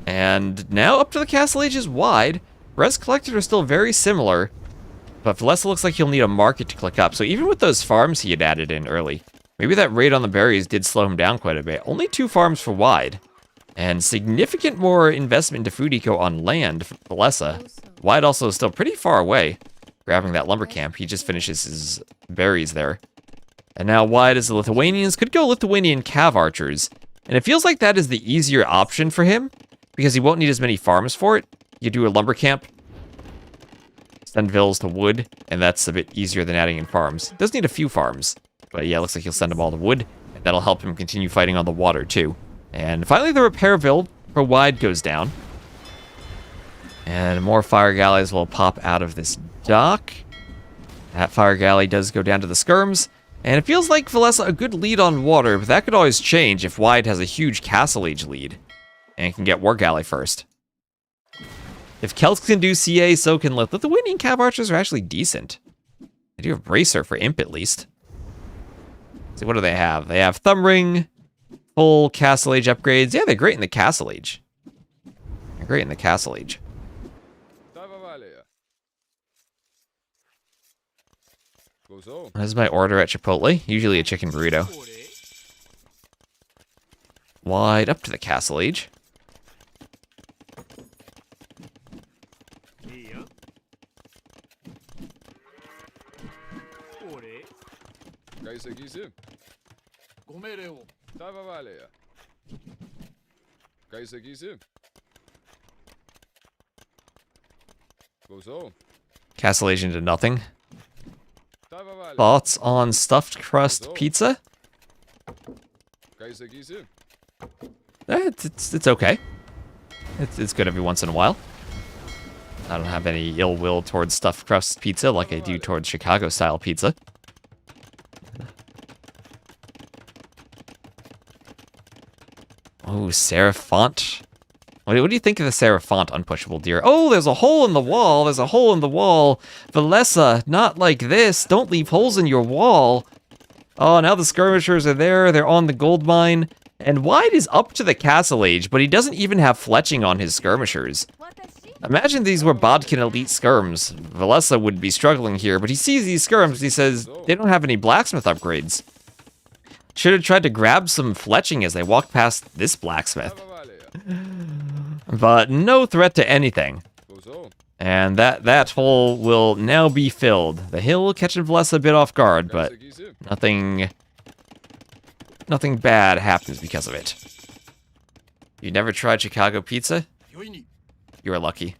And now up to the Castle Age is wide. Res Collected are still very similar, but Villese looks like he'll need a market to click up. So even with those farms he had added in early, maybe that raid on the berries did slow him down quite a bit. Only 2 farms for wide. And significant more investment into food eco on land for Villese. Wide also is still pretty far away. Grabbing that lumber camp, he just finishes his berries there. And now wide as the Lithuanians could go Lithuanian cav archers. And it feels like that is the easier option for him, because he won't need as many farms for it. You do a lumber camp, send Vils to wood, and that's a bit easier than adding in farms. Does need a few farms, but yeah, looks like he'll send them all to wood, and that'll help him continue fighting on the water too. And finally the repair Vil for wide goes down. And more fire galleys will pop out of this dock. That fire galley does go down to the skirms, and it feels like Villese a good lead on water, but that could always change if wide has a huge Castle Age lead, and can get war galley first. If Celts can do CA, so can Lithuanian cav archers are actually decent. They do have Bracer for imp at least. So what do they have? They have Thumb Ring, full Castle Age upgrades. Yeah, they're great in the Castle Age. They're great in the Castle Age. This is my order at Chipotle. Usually a chicken burrito. Wide up to the Castle Age. Castle Age into nothing. Thoughts on stuffed crust pizza? It's okay. It's good every once in a while. I don't have any ill will towards stuffed crust pizza like I do towards Chicago style pizza. Oh, Seraph Font. What do you think of the Seraph Font unpushable deer? Oh, there's a hole in the wall. There's a hole in the wall. Villese, not like this. Don't leave holes in your wall. Oh, now the skirmishers are there. They're on the gold mine. And Wide is up to the castle age, but he doesn't even have fletching on his skirmishers. Imagine these were Bodkin elite skirms. Villese would be struggling here, but he sees these skirms and he says, they don't have any blacksmith upgrades. Should have tried to grab some fletching as they walked past this blacksmith. But no threat to anything. And that hole will now be filled. The hill catching Villese a bit off guard, but nothing bad happens because of it. You never tried Chicago pizza? You are lucky.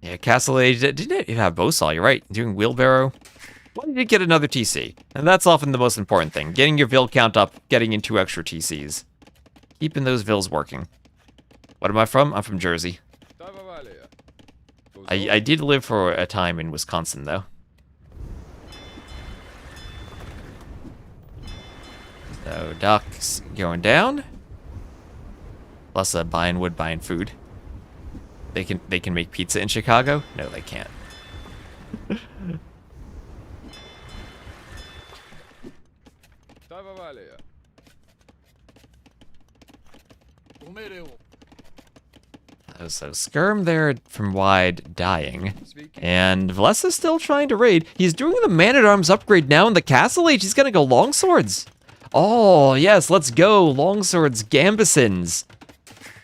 Yeah, Castle Age, didn't it have Bosaw, you're right, doing wheelbarrow. Why did it get another TC? And that's often the most important thing, getting your Vil count up, getting in 2 extra TCs. Keeping those Vils working. What am I from? I'm from Jersey. I did live for a time in Wisconsin, though. So, Doc's going down. Plus, buying wood, buying food. They can make pizza in Chicago? No, they can't. So Skirm there from Wide dying. And Villese's still trying to raid. He's doing the Man-at-Arms upgrade now in the Castle Age. He's gonna go Longswords. Oh, yes, let's go. Longswords, Gambesons.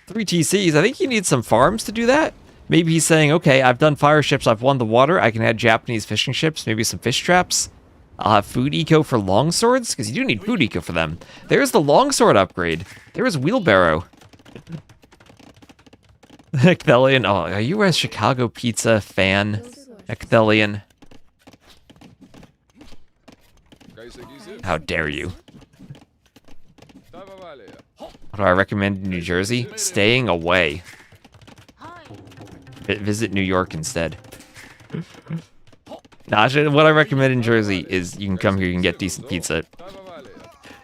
3 TCs. I think he needs some farms to do that. Maybe he's saying, okay, I've done fire ships, I've won the water, I can add Japanese fishing ships, maybe some fish traps. I'll have food eco for longswords, because you do need food eco for them. There's the longsword upgrade. There's wheelbarrow. Ecthelion, oh, are you a Chicago pizza fan, Ecthelion? How dare you? What do I recommend in New Jersey? Staying away. Visit New York instead. Nah, what I recommend in Jersey is you can come here, you can get decent pizza.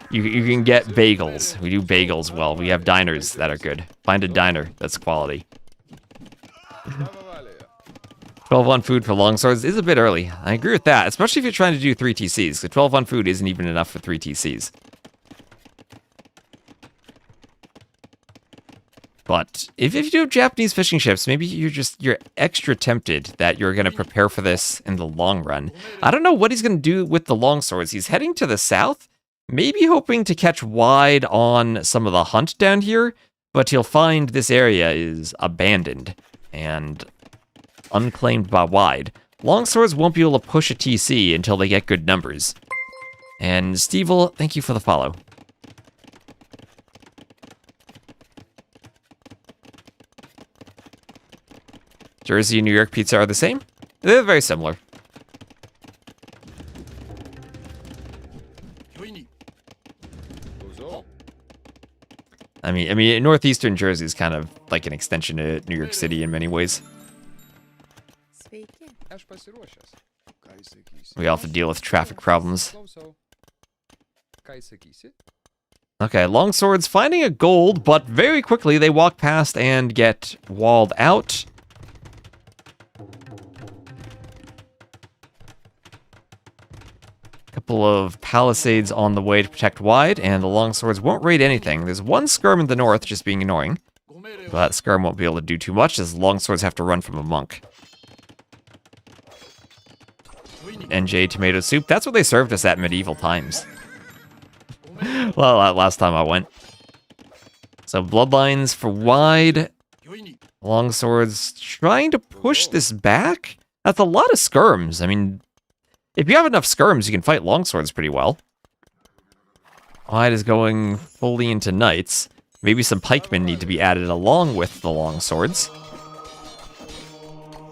You can get bagels. We do bagels well. We have diners that are good. Find a diner that's quality. 12 on food for longswords is a bit early. I agree with that, especially if you're trying to do 3 TCs. The 12 on food isn't even enough for 3 TCs. But if you do have Japanese fishing ships, maybe you're extra tempted that you're going to prepare for this in the long run. I don't know what he's going to do with the longswords. He's heading to the south, maybe hoping to catch Wide on some of the hunt down here, but he'll find this area is abandoned and unclaimed by Wide. Longswords won't be able to push a TC until they get good numbers. And Stevel, thank you for the follow. Jersey and New York pizza are the same? They're very similar. I mean, northeastern Jersey is kind of like an extension of New York City in many ways. We all have to deal with traffic problems. Okay, longswords finding a gold, but very quickly they walk past and get walled out. Couple of palisades on the way to protect Wide, and the longswords won't raid anything. There's one skirm in the north just being annoying, but skirm won't be able to do too much as longswords have to run from a monk. NJ tomato soup, that's what they served us at medieval times. Well, last time I went. So bloodlines for Wide. Longswords trying to push this back. That's a lot of skirms. I mean, if you have enough skirms, you can fight longswords pretty well. Wide is going fully into knights. Maybe some pikemen need to be added along with the longswords.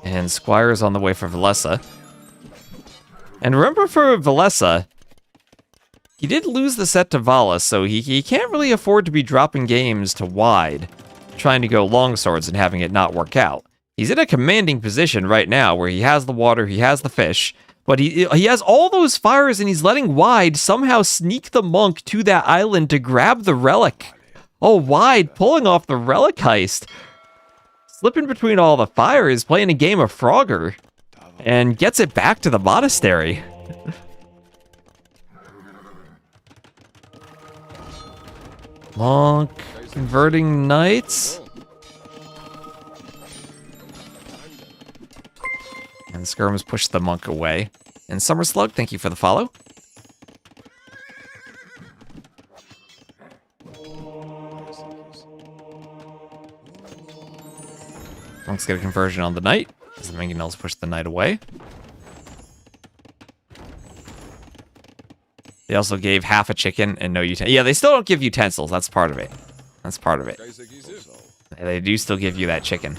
And squires on the way for Villese. And remember for Villese, he did lose the set to Vala, so he can't really afford to be dropping games to Wide, trying to go longswords and having it not work out. He's in a commanding position right now where he has the water, he has the fish, but he has all those fires and he's letting Wide somehow sneak the monk to that island to grab the relic. Oh, Wide pulling off the relic heist. Slipping between all the fires, playing a game of Frogger, and gets it back to the monastery. Monk converting knights. And Skirms pushed the monk away. And Summer Slug, thank you for the follow. Monk's get a conversion on the knight, as the mangonels push the knight away. They also gave half a chicken and no utensils. Yeah, they still don't give utensils. That's part of it. That's part of it. They do still give you that chicken.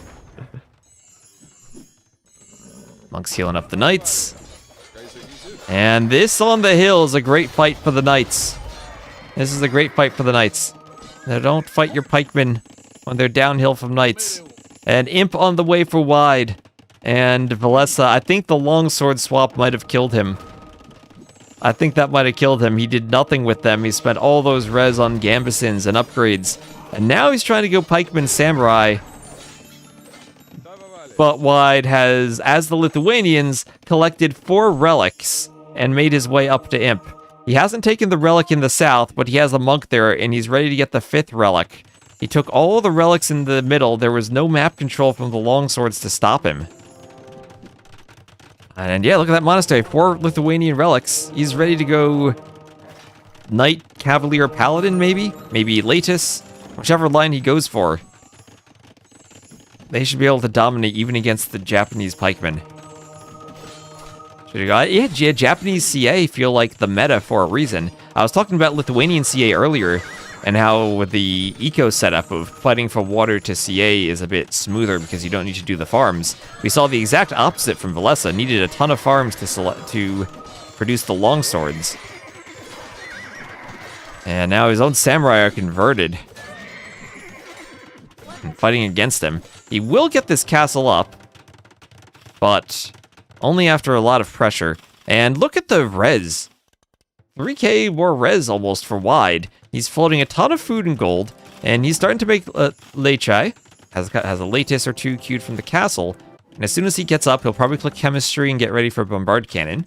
Monk's healing up the knights. And this on the hill is a great fight for the knights. This is a great fight for the knights. Now don't fight your pikemen when they're downhill from knights. And Imp on the way for wide. And Villese, I think the longsword swap might have killed him. I think that might have killed him. He did nothing with them. He spent all those res on Gambesons and upgrades. And now he's trying to go pikeman samurai. But Wide has, as the Lithuanians, collected 4 relics and made his way up to Imp. He hasn't taken the relic in the south, but he has a monk there, and he's ready to get the 5th relic. He took all the relics in the middle. There was no map control from the longswords to stop him. And yeah, look at that monastery. 4 Lithuanian relics. He's ready to go Knight, Cavalier, Paladin, maybe? Maybe Latus? Whichever line he goes for. They should be able to dominate even against the Japanese pikemen. Yeah, Japanese CA feel like the meta for a reason. I was talking about Lithuanian CA earlier, and how the eco setup of fighting for water to CA is a bit smoother because you don't need to do the farms. We saw the exact opposite from Villese. Needed a ton of farms to produce the longswords. And now his own samurai are converted. And fighting against him. He will get this castle up, but only after a lot of pressure. And look at the res. 3k more res almost for Wide. He's floating a ton of food and gold, and he's starting to make Lechai. Has a Latus or 2 queued from the castle. And as soon as he gets up, he'll probably click Chemistry and get ready for Bombard Cannon.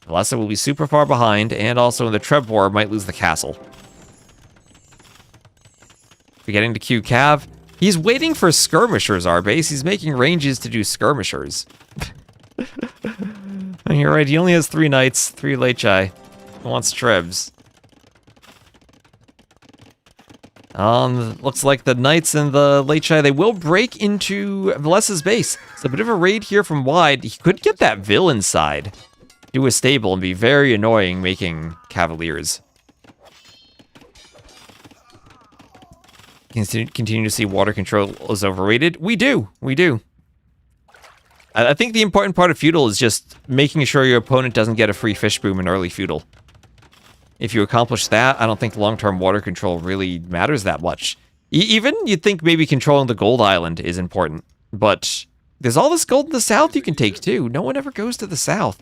Villese will be super far behind, and also in the Treb War might lose the castle. Forgetting to queue Cav. He's waiting for skirmishers, our base. He's making ranges to do skirmishers. And you're right, he only has 3 knights, 3 Lechai. He wants Trebs. Looks like the knights and the Lechai, they will break into Villese's base. It's a bit of a raid here from Wide. He could get that Vil inside, do a stable, and be very annoying making Cavaliers. Continue to see water control is overrated. We do. I think the important part of Feudal is just making sure your opponent doesn't get a free fish boom in early Feudal. If you accomplish that, I don't think long-term water control really matters that much. Even you'd think maybe controlling the gold island is important, but there's all this gold in the south you can take too. No one ever goes to the south.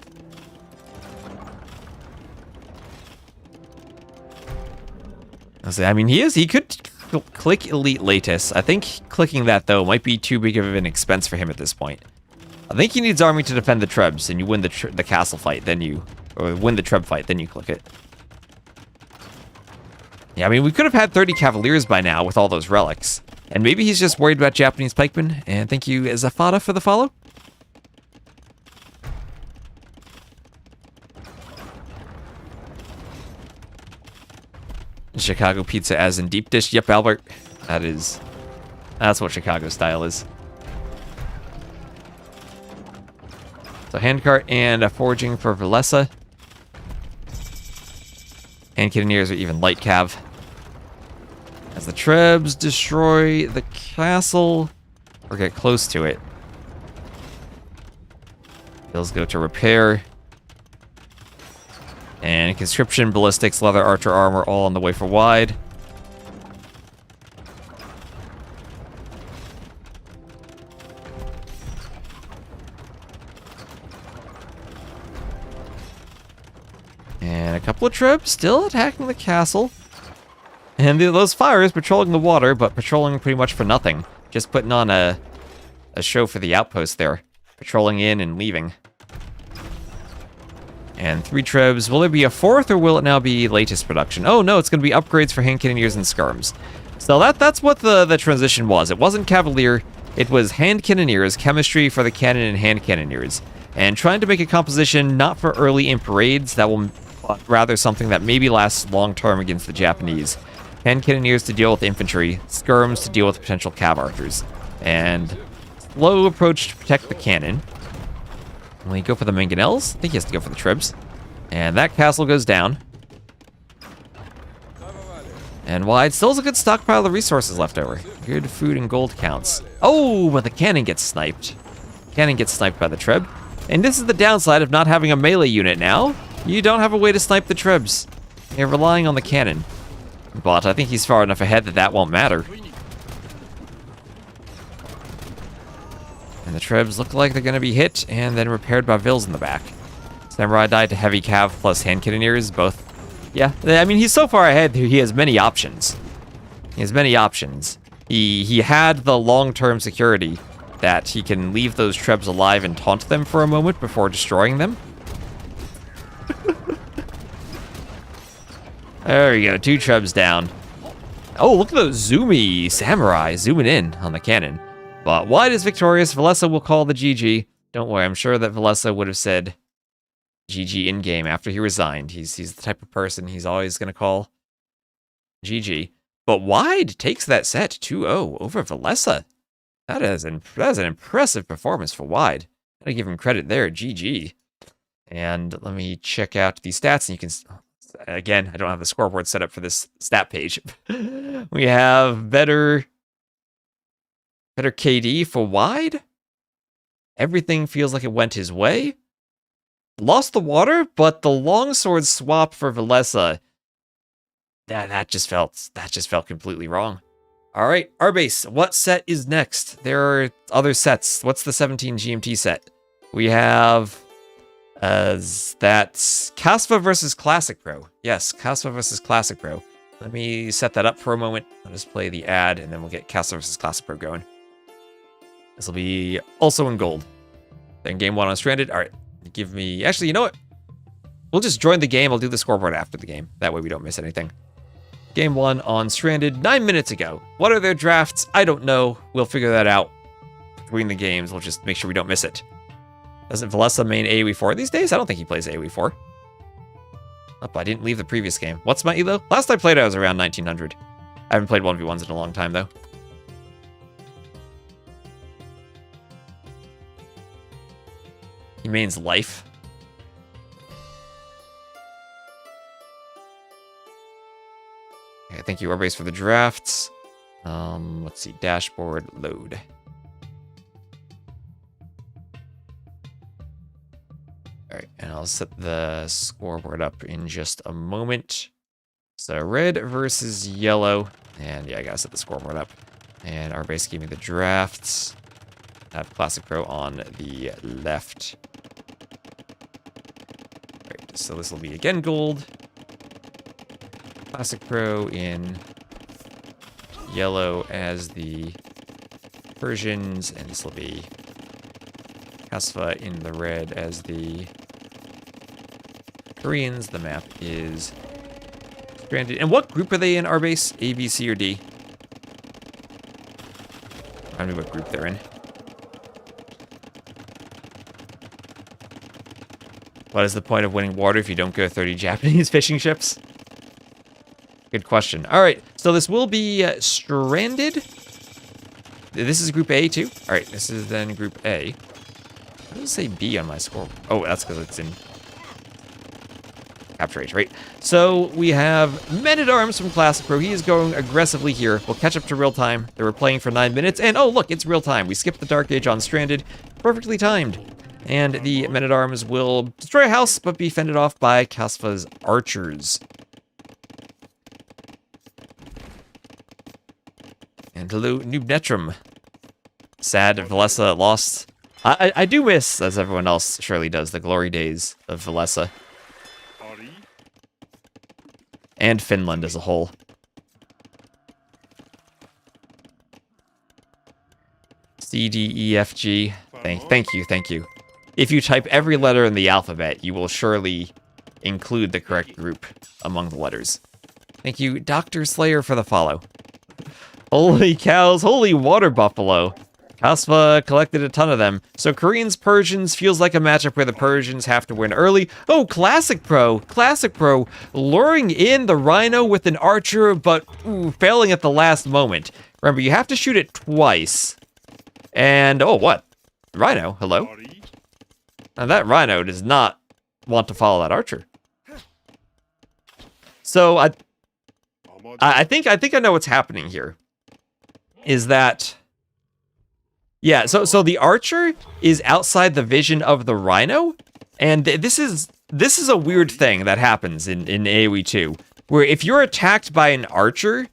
I mean, he could click Elite Latus. I think clicking that, though, might be too big of an expense for him at this point. I think he needs army to defend the Trebs, and you win the castle fight, or win the Treb fight, then you click it. Yeah, I mean, we could have had 30 Cavaliers by now with all those relics. And maybe he's just worried about Japanese pikemen. And thank you, Zafada, for the follow. Chicago pizza as in deep dish. Yep, Albert. That's what Chicago style is. So handcart and a foraging for Villese. And cannoneers are even light cav. As the Trebs destroy the castle, or get close to it. Bills go to repair. And conscription, ballistics, leather, archer armor, all on the way for Wide. And a couple of Trebs still attacking the castle. And those fires patrolling the water, but patrolling pretty much for nothing. Just putting on a show for the outpost there. Patrolling in and leaving. And 3 trebs. Will there be a 4th, or will it now be latest production? Oh, no, it's going to be upgrades for hand cannoneers and skirms. So that's what the transition was. It wasn't Cavalier. It was hand cannoneers, chemistry for the cannon and hand cannoneers. And trying to make a composition not for early in parades, that will rather something that maybe lasts long-term against the Japanese. Hand cannoneers to deal with infantry, skirms to deal with potential cav archers. And slow approach to protect the cannon. Will he go for the mangonels? I think he has to go for the tribs. And that castle goes down. And wide, still has a good stockpile of resources left over. Good food and gold counts. Oh, but the cannon gets sniped. Cannon gets sniped by the trib. And this is the downside of not having a melee unit now. You don't have a way to snipe the tribs. You're relying on the cannon. But I think he's far enough ahead that that won't matter. And the trebs look like they're going to be hit and then repaired by Villese in the back. Samurai died to heavy cav plus hand cannoneers, both. Yeah, I mean, he's so far ahead, he has many options. He has many options. He had the long-term security that he can leave those trebs alive and taunt them for a moment before destroying them. There we go, 2 trebs down. Oh, look at those zoomy samurai zooming in on the cannon. But wide is victorious. Villese will call the GG. Don't worry, I'm sure that Villese would have said GG in-game after he resigned. He's the type of person he's always going to call GG. But wide takes that set 2-0 over Villese. That is an impressive performance for wide. Gotta give him credit there, GG. And let me check out the stats, and you can... Again, I don't have the scoreboard set up for this stat page. We have better KD for wide. Everything feels like it went his way. Lost the water, but the longsword swap for Villese, that just felt completely wrong. All right, Arbase, what set is next? There are other sets. What's the 17 GMT set? We have that's Kasva versus Classic Pro. Yes, Kasva versus Classic Pro. Let me set that up for a moment. I'll just play the ad, and then we'll get Kasva versus Classic Pro going. This will be also in gold. Then game 1 on Stranded. All right, give me... Actually, you know what? We'll just join the game. I'll do the scoreboard after the game. That way we don't miss anything. Game 1 on Stranded 9 minutes ago. What are their drafts? I don't know. We'll figure that out between the games. We'll just make sure we don't miss it. Doesn't Villese main AoE 4 these days? I don't think he plays AoE 4. Oh, I didn't leave the previous game. What's my elo? Last I played, I was around 1900. I haven't played 1v1s in a long time, though. He mains life. Okay, thank you, Arbase, for the drafts. Let's see, dashboard load. All right, and I'll set the scoreboard up in just a moment. So red versus yellow. And yeah, I gotta set the scoreboard up. And Arbase gave me the drafts. I have Classic Pro on the left. All right, so this will be again gold. Classic Pro in yellow as the Persians, and this will be Kasva in the red as the Koreans. The map is Stranded. And what group are they in, Arbase? A, B, C, or D? I don't know what group they're in. What is the point of winning water if you don't go 30 Japanese fishing ships? Good question. All right, so this will be Stranded. This is Group A too. All right, this is then Group A. Why does it say B on my score? Oh, that's because it's in Capture Age, right? So we have Men-at-Arms from Classic Pro. He is going aggressively here. We'll catch up to real time. They were playing for 9 minutes, and oh, look, it's real time. We skipped the Dark Age on Stranded. Perfectly timed. And the Men-at-Arms will destroy a house, but be fended off by Kasva's archers. And hello, Noob Netrum. Sad Villese lost. I do miss, as everyone else surely does, the glory days of Villese. And Finland as a whole. C, D, E, F, G. Thank you. if you type every letter in the alphabet, you will surely include the correct group among the letters. Thank you, Dr. Slayer, for the follow. Holy cows, holy water buffalo. Kasva collected a ton of them. So Koreans, Persians feels like a matchup where the Persians have to win early. Oh, classicpro, luring in the rhino with an archer, but failing at the last moment. Remember, you have to shoot it twice. And, oh, what? Rhino, hello? Now that rhino does not want to follow that archer. So I think I know what's happening here. Is that... Yeah, so the archer is outside the vision of the rhino, and this is a weird thing that happens in AoE 2, where if you're attacked by an archer,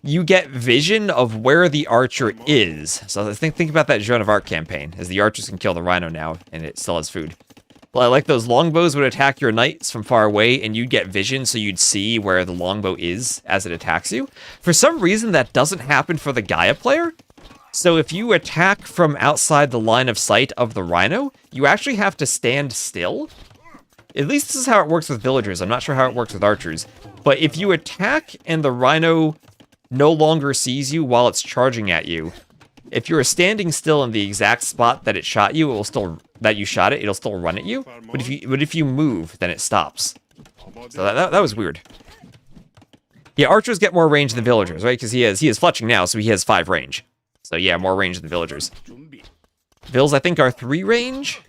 you get vision of where the archer is. So think about that Joan of Arc campaign, as the archers can kill the rhino now, and it still has food. Well, like those longbows would attack your knights from far away, and you'd get vision, so you'd see where the longbow is as it attacks you. For some reason, that doesn't happen for the Gaia player. So if you attack from outside the line of sight of the rhino, you actually have to stand still. At least this is how it works with villagers. I'm not sure how it works with archers. But if you attack and the rhino no longer sees you while it's charging at you, if you're standing still in the exact spot that it shot you, it'll still it'll still run at you. But if you move, then it stops. So that was weird. Yeah, archers get more range than villagers, right? Because he is fletching now, so he has 5 range. So yeah, more range than villagers. Vills, I think, are 3 range.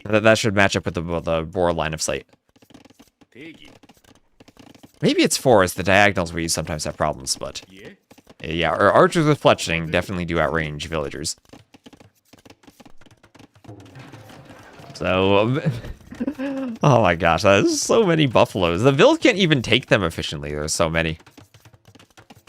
That should match up with the boar line of sight. Maybe it's 4, as the diagonals where you sometimes have problems, but... Yeah, archers with fletching definitely do outrange villagers. So... oh my gosh, there's so many buffaloes. The vills can't even take them efficiently, there's so many.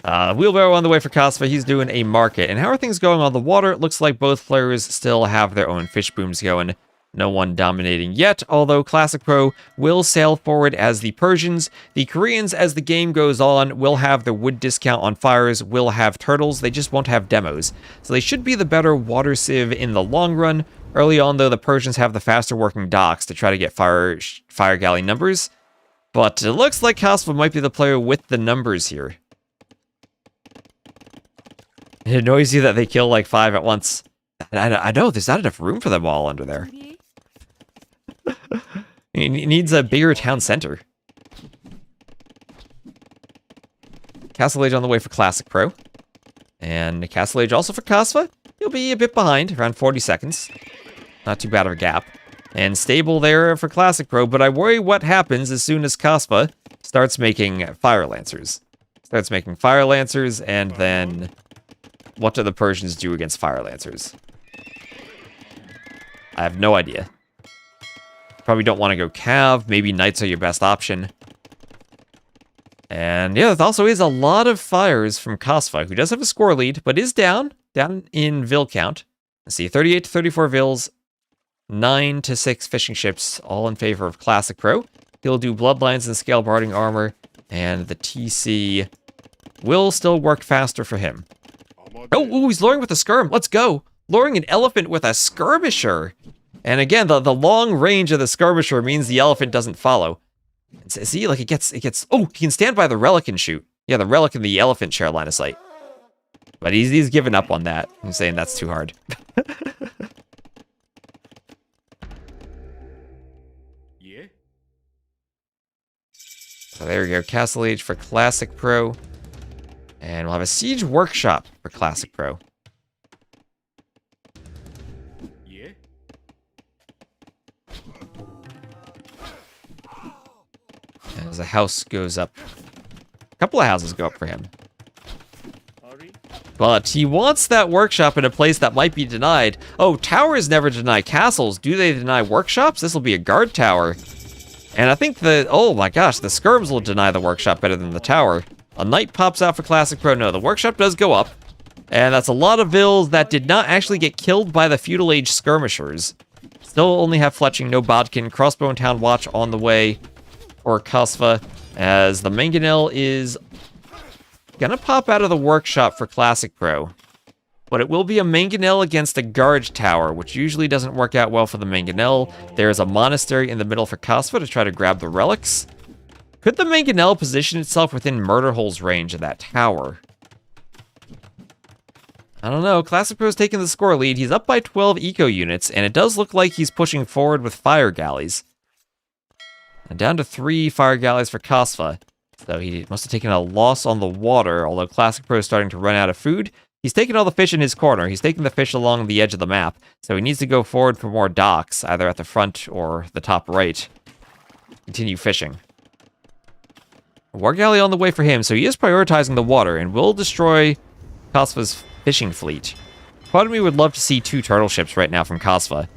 Wheelbarrow on the way for Kasva. He's doing a market. And how are things going on the water? It looks like both players still have their own fish booms going. No one dominating yet, although classicpro will sail forward as the Persians. The Koreans, as the game goes on, will have the wood discount on fires, will have turtles. They just won't have demos. So they should be the better water sieve in the long run. Early on, though, the Persians have the faster working docks to try to get fire galley numbers. But it looks like Kasva might be the player with the numbers here. It annoys you that they kill like 5 at once. I know, there's not enough room for them all under there. He needs a bigger town center. Castle Age on the way for classicpro. And Castle Age also for Kasva. He'll be a bit behind, around 40 seconds. Not too bad of a gap. And stable there for classicpro, but I worry what happens as soon as Kasva starts making fire lancers. And then... what do the Persians do against fire lancers? I have no idea. Probably don't want to go cav. Maybe knights are your best option. And yeah, there also is a lot of fires from Kasva, who does have a score lead, but is down in Vill count. Let's see, 38 to 34 Vills, 9 to 6 fishing ships, all in favor of classicpro. He'll do bloodlines and scale barding armor, and the TC will still work faster for him. Oh, he's luring with a skirm. Let's go. Luring an elephant with a skirmisher. And again, the long range of the skirmisher means the elephant doesn't follow. See, like it gets. Oh, he can stand by the relic and shoot. Yeah, the relic and the elephant share line of sight. But he's given up on that. I'm saying that's too hard. Yeah. So there we go. Castle Age for classicpro. And we'll have a siege workshop for classicpro. Yeah. As a house goes up. A couple of houses go up for him. But he wants that workshop in a place that might be denied. Oh, towers never deny castles. Do they deny workshops? This will be a guard tower. And I think oh my gosh, the skirms will deny the workshop better than the tower. A knight pops out for classicpro. No, the workshop does go up. And that's a lot of vills that did not actually get killed by the feudal age skirmishers. Still only have fletching, no bodkin. Crossbow and town watch on the way for Kasva, as the mangonel is gonna pop out of the workshop for classicpro. but it will be a mangonel against a guard tower, which usually doesn't work out well for the mangonel. There is a monastery in the middle for Kasva to try to grab the relics. Could the mangonel position itself within Murderhole's range of that tower? I don't know. classicpro's taking the score lead. He's up by 12 eco units, and it does look like he's pushing forward with fire galleys. And down to 3 fire galleys for Kasva. So he must have taken a loss on the water, although classicpro is starting to run out of food. He's taking all the fish in his corner. He's taking the fish along the edge of the map, so he needs to go forward for more docks, either at the front or the top right. Continue fishing. War galley on the way for him, so he is prioritizing the water and will destroy Kasva's fishing fleet. Part of me would love to see 2 turtle ships right now from Kasva,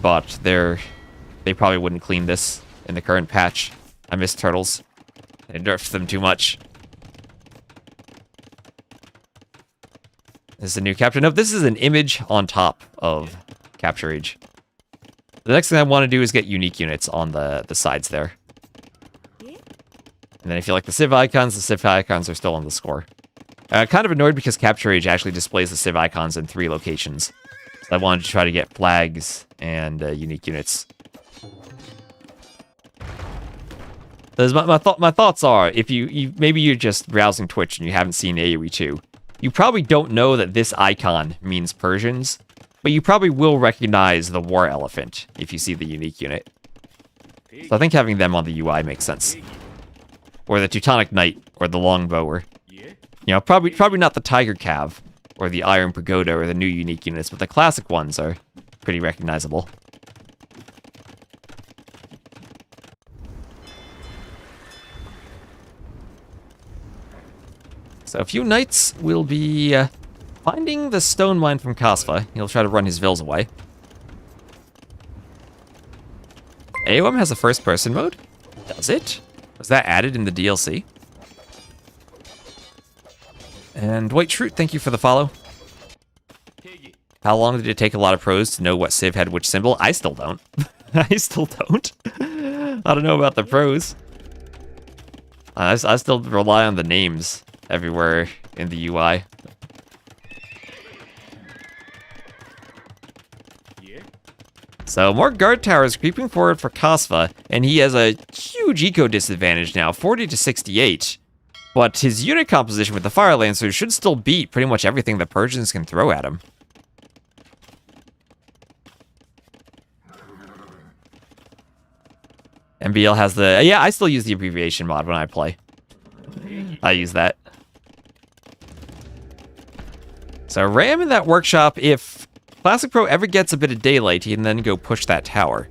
but they probably wouldn't clean this in the current patch. I miss turtles. They nerfed them too much. This is a new capture. Nope, this is an image on top of Capture Age. The next thing I want to do is get unique units on the sides there. And then if you like the Civ icons are still on the score. Kind of annoyed because Capture Age actually displays the Civ icons in 3 locations. So I wanted to try to get flags and unique units. My thoughts are, if maybe you're just browsing Twitch and you haven't seen AoE 2, you probably don't know that this icon means Persians, but you probably will recognize the War Elephant if you see the unique unit. So I think having them on the UI makes sense. Or the Teutonic Knight, or the Longbower. You know, probably not the Tiger Cav, or the Iron Pagoda, or the new unique units, but the classic ones are pretty recognizable. So a few knights will be finding the stone mine from Kasva. He'll try to run his vills away. AOM has a first-person mode? Does it? Was that added in the DLC? And White Shroot, thank you for the follow. How long did it take a lot of pros to know what Civ had which symbol? I still don't. I still don't. I don't know about the pros. I still rely on the names everywhere in the UI. So more guard towers creeping forward for Kasva, and he has a huge eco disadvantage now, 40 to 68. But his unit composition with the Fire Lancers should still beat pretty much everything the Persians can throw at him. MBL has the... Yeah, I still use the abbreviation mod when I play. I use that. So ram in that workshop. If classicpro ever gets a bit of daylight, he can then go push that tower.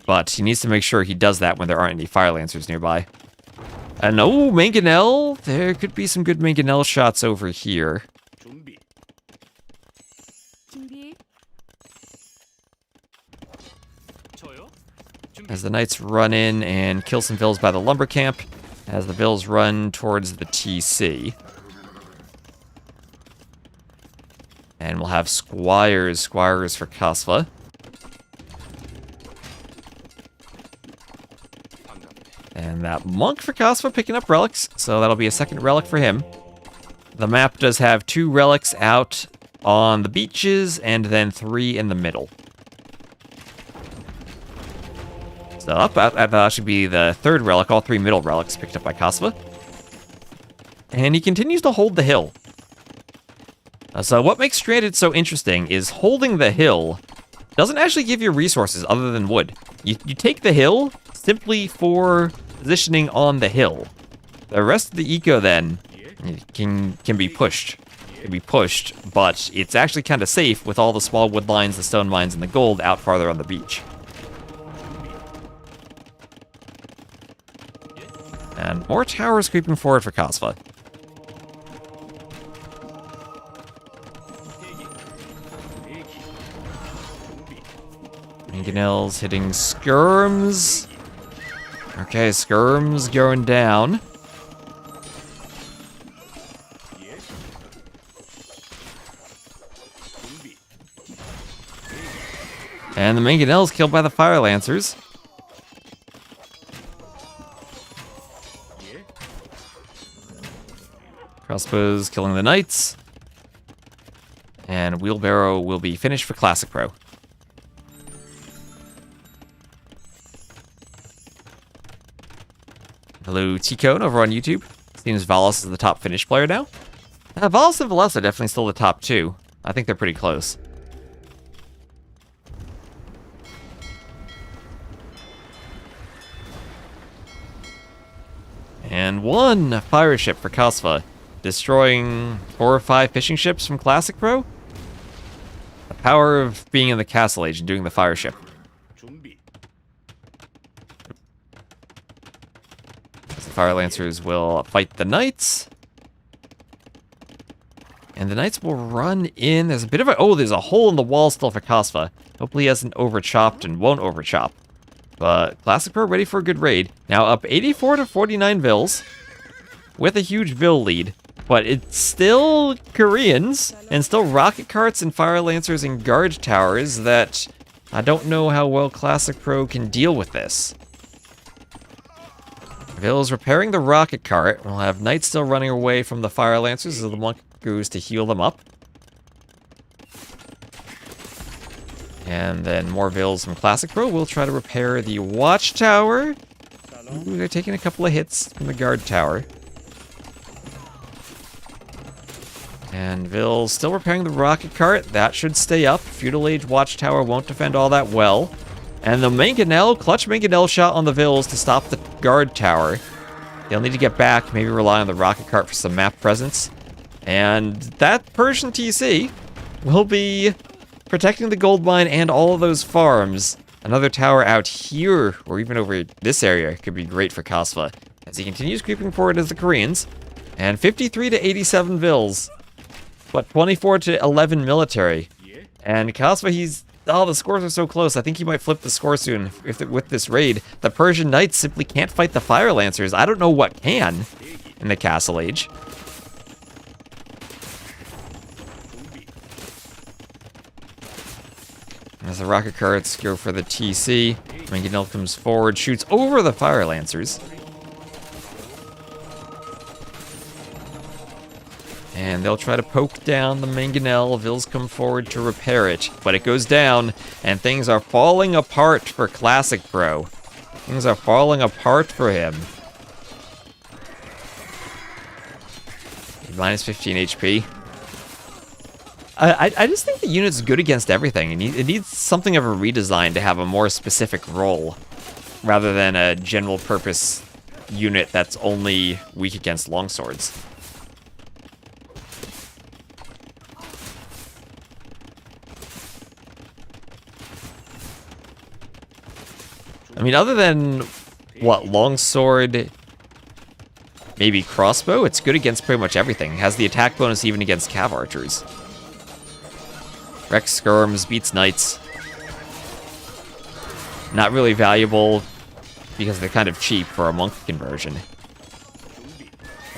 But he needs to make sure he does that when there aren't any Fire Lancers nearby. And oh, Mangonel! There could be some good Mangonel shots over here. As the knights run in and kill some vills by the lumber camp, as the vills run towards the TC. And we'll have squires for Kasva. And that monk for Kasva picking up relics, so that'll be a second relic for him. The map does have 2 relics out on the beaches and then 3 in the middle. So that should be the 3rd relic, all 3 middle relics picked up by Kasva. And he continues to hold the hill. So what makes Stranded so interesting is holding the hill doesn't actually give you resources other than wood. You take the hill simply for positioning on the hill. The rest of the eco then can be pushed. But it's actually kind of safe with all the small wood lines, the stone mines, and the gold out farther on the beach. And more towers creeping forward for Kasva. Mangonel's hitting skirms. Okay, skirms going down. And the Mangonel's killed by the Fire Lancers. Crossbows killing the knights. And Wheelbarrow will be finished for Classic Pro. Hello, T-Cone over on YouTube. Seems Villese is the top Finnish player now. Villese and Villese are definitely still the top two. I think they're pretty close. And one fire ship for Kasva, destroying 4 or 5 fishing ships from Classic Pro. The power of being in the Castle Age and doing the fire ship. The Fire Lancers will fight the Knights. And the Knights will run in. There's a bit of a... Oh, there's a hole in the wall still for Kasva. Hopefully he hasn't overchopped and won't overchop. But Classic Pro ready for a good raid. Now up 84 to 49 Villes. With a huge Ville lead. But it's still Koreans. And still rocket carts and Fire Lancers and guard towers that... I don't know how well Classic Pro can deal with this. Ville's repairing the rocket cart. We'll have Knights still running away from the Fire Lancers as the monk goes to heal them up. And then more Villes from Classic Pro. We'll try to repair the watchtower. Ooh, they're taking a couple of hits from the guard tower. And Ville's still repairing the rocket cart. That should stay up. Feudal Age watchtower won't defend all that well. And the Mangonel, clutch Mangonel shot on the Villes to stop the guard tower. They'll need to get back, maybe rely on the rocket cart for some map presence. And that Persian TC will be protecting the gold mine and all of those farms. Another tower out here, or even over this area, could be great for Kasva as he continues creeping forward as the Koreans. And 53 to 87 Villes, but 24 to 11 military. And Kasva, he's... Oh, the scores are so close. I think he might flip the score soon with this raid. The Persian Knights simply can't fight the Fire Lancers. I don't know what can in the Castle Age. As the rocket carts go for the TC, Mangonel comes forward, shoots over the Fire Lancers. And they'll try to poke down the Mangonel. Villes come forward to repair it, but it goes down, and things are falling apart for Classic Pro. Things are falling apart for him. Minus 15 HP. I just think the unit's good against everything. It needs something of a redesign to have a more specific role, rather than a general purpose unit that's only weak against longswords. I mean, other than, what, longsword, maybe crossbow, it's good against pretty much everything. It has the attack bonus even against cav archers. Rex skirms, beats knights. Not really valuable because they're kind of cheap for a monk conversion.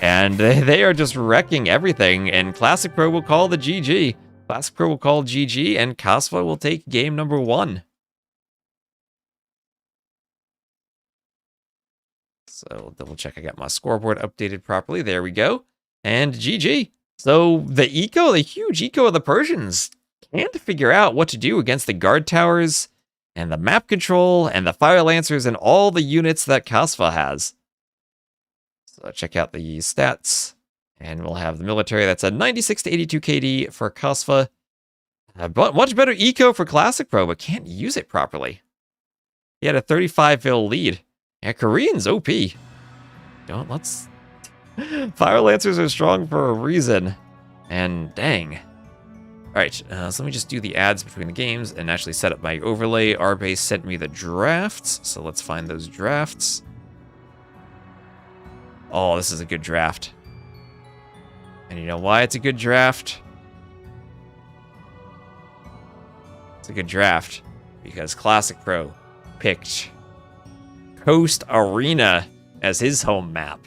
And they are just wrecking everything, and Classic Pro will call the GG. Classic Pro will call GG, and Kasva will take game number 1. So double check I got my scoreboard updated properly. There we go. And GG. So the huge eco of the Persians can't figure out what to do against the guard towers and the map control and the Fire Lancers and all the units that Kasva has. So check out the stats. And we'll have the military that's a 96 to 82 KD for Kasva. But much better eco for Classic Pro, but can't use it properly. He had a 35 Ville lead. Yeah, Korean's OP. Let's... Fire Lancers are strong for a reason. And dang. Alright, so let me just do the ads between the games and actually set up my overlay. Rbase sent me the drafts, so let's find those drafts. Oh, this is a good draft. And you know why it's a good draft? It's a good draft because Classic Pro picked Coast Arena as his home map.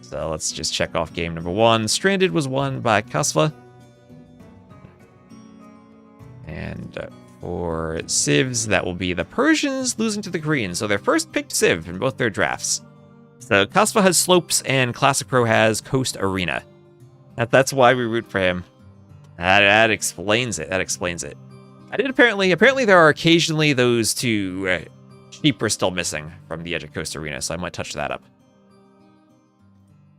So let's just check off game number 1. Stranded was won by Kasva. And for Civs, that will be the Persians losing to the Koreans. So their first picked Civ in both their drafts. So Kasva has slopes and Classic Pro has Coast Arena. That's why we root for him. That explains it. That explains it. I did apparently there are occasionally those two sheep are still missing from the edge of Coast Arena, so I might touch that up.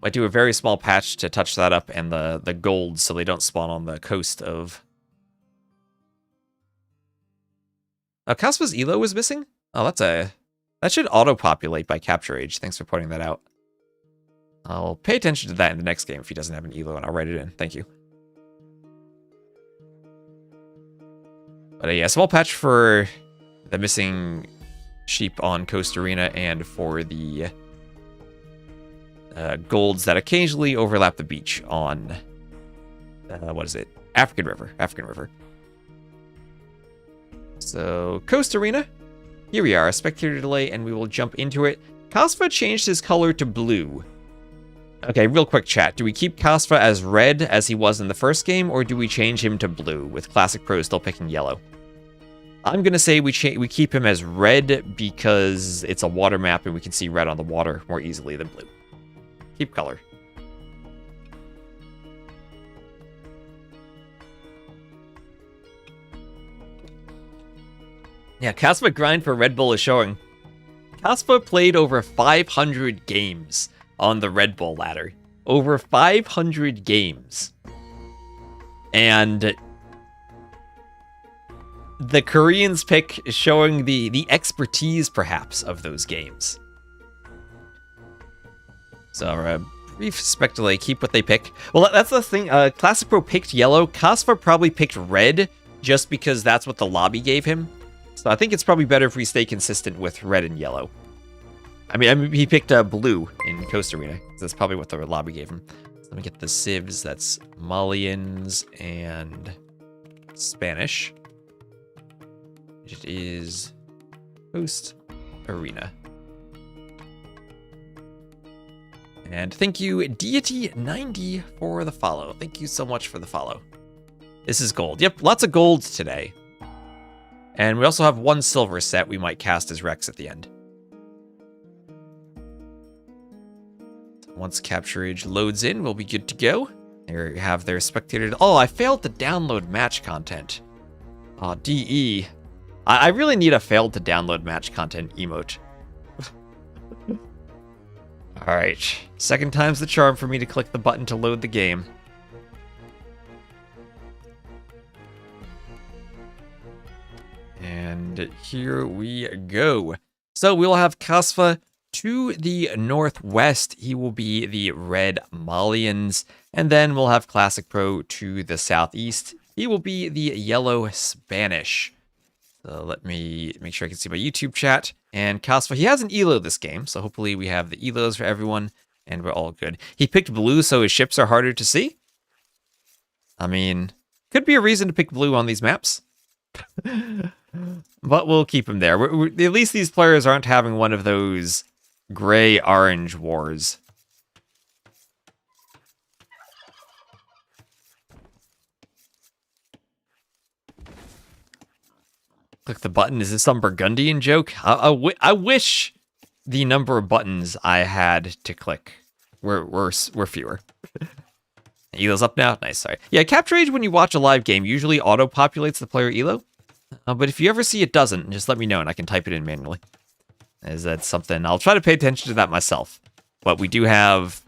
Might do a very small patch to touch that up and the gold so they don't spawn on the coast of... Oh, Kasva's Elo was missing? Oh, that should auto-populate by capture age. Thanks for pointing that out. I'll pay attention to that in the next game if he doesn't have an Elo, and I'll write it in. Thank you. But yeah, small patch for the missing sheep on Coast Arena and for the golds that occasionally overlap the beach on, what is it? African River. So, Coast Arena. Here we are, spectator delay, and we will jump into it. Kasva changed his color to blue. Okay, real quick chat. Do we keep Kasva as red as he was in the first game, or do we change him to blue, with Classic Pro still picking yellow? I'm going to say we keep him as red because it's a water map and we can see red on the water more easily than blue. Keep color. Yeah, Kasva grind for Red Bull is showing. Kasva played over 500 games on the Red Bull ladder. Over 500 games. And the Koreans pick is showing the expertise, perhaps, of those games. So, brief spec delay, keep what they pick. Well, that's the thing. Classic Pro picked yellow. Kasva probably picked red, just because that's what the lobby gave him. So I think it's probably better if we stay consistent with red and yellow. I mean he picked blue in Coast Arena. That's probably what the lobby gave him. So let me get the civs. That's Malians and Spanish. It is Coast Arena. And thank you, Deity90, for the follow. Thank you so much for the follow. This is gold. Yep, lots of golds today. And we also have one silver set we might cast as Rex at the end. Once capture age loads in, we'll be good to go. There you have their spectator. Oh, I failed to download match content. Oh, DE. I really need a failed to download match content emote. Alright. Second time's the charm for me to click the button to load the game. And here we go. So we'll have Kasva to the northwest. He will be the red Malians. And then we'll have Classic Pro to the southeast. He will be the yellow Spanish. So let me make sure I can see my YouTube chat. And Kasva, he has an Elo this game. So hopefully we have the Elos for everyone. And we're all good. He picked blue so his ships are harder to see. I mean, could be a reason to pick blue on these maps. But we'll keep him there. At least these players aren't having one of those gray-orange wars. Click the button. Is this some Burgundian joke? I wish the number of buttons I had to click were fewer. Elo's up now? Nice, sorry. Yeah, capture age when you watch a live game usually auto-populates the player Elo. But if you ever see it doesn't, just let me know and I can type it in manually. Is that something? I'll try to pay attention to that myself. But we do have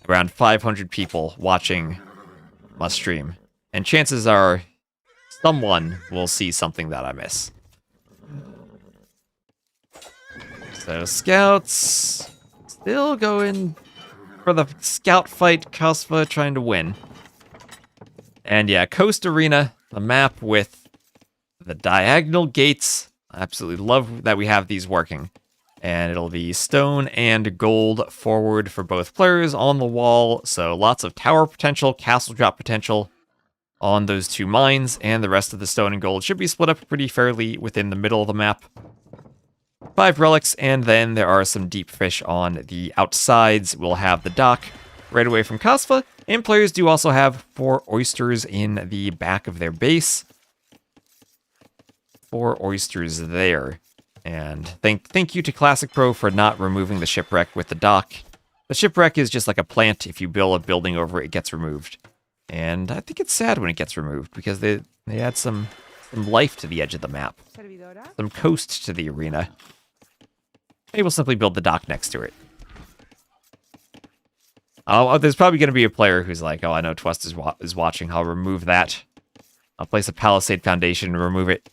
around 500 people watching my stream. And chances are someone will see something that I miss. So scouts still going for the scout fight. Kasva trying to win. And yeah, Coast Arena, the map with the diagonal gates. I absolutely love that we have these working. And it'll be stone and gold forward for both players on the wall. So lots of tower potential, castle drop potential on those two mines. And the rest of the stone and gold should be split up pretty fairly within the middle of the map. 5 relics, and then there are some deep fish on the outsides. We'll have the dock right away from Kasva. And players do also have 4 oysters in the back of their base. 4 oysters there. And thank you to Classic Pro for not removing the shipwreck with the dock. The shipwreck is just like a plant. If you build a building over it, it gets removed. And I think it's sad when it gets removed because they add some life to the edge of the map. Some coast to the arena. Maybe we'll simply build the dock next to it. Oh, there's probably going to be a player who's like, oh, I know Twist is watching. I'll remove that. I'll place a palisade foundation and remove it.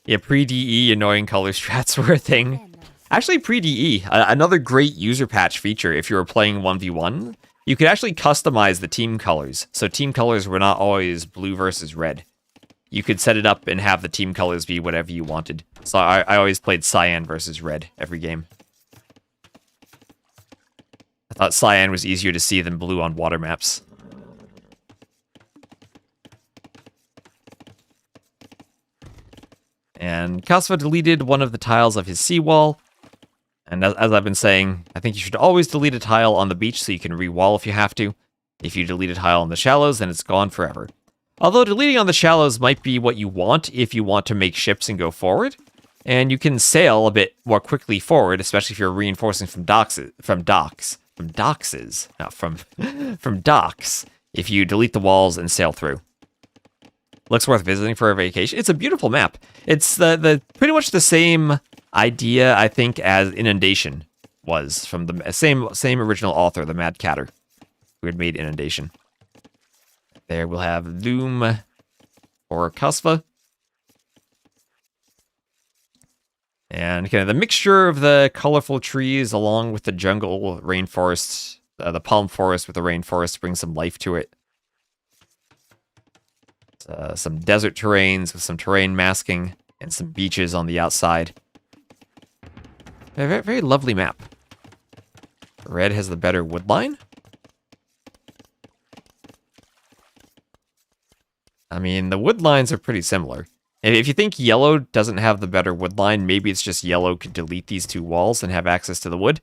Yeah, pre-DE annoying color strats were a thing. Actually, pre-DE, another great user patch feature if you were playing 1v1, you could actually customize the team colors. So team colors were not always blue versus red. You could set it up and have the team colors be whatever you wanted. So I always played cyan versus red every game. I thought cyan was easier to see than blue on water maps. And Kasva deleted one of the tiles of his seawall. And as I've been saying, I think you should always delete a tile on the beach so you can re-wall if you have to. If you delete a tile in the shallows, then it's gone forever. Although deleting on the shallows might be what you want if you want to make ships and go forward. And you can sail a bit more quickly forward, especially if you're reinforcing from docks, if you delete the walls and sail through. Looks worth visiting for a vacation. It's a beautiful map. It's the pretty much the same idea, I think, as Inundation was from the same original author, the Mad Catter, who had made Inundation. There we'll have Loom or Kasva. And kind of the mixture of the colorful trees along with the jungle rainforest, the palm forest with the rainforest brings some life to it. Some desert terrains with some terrain masking and some beaches on the outside. A very, very lovely map. Red has the better wood line. I mean, the wood lines are pretty similar. If you think yellow doesn't have the better wood line, maybe it's just yellow could delete these two walls and have access to the wood.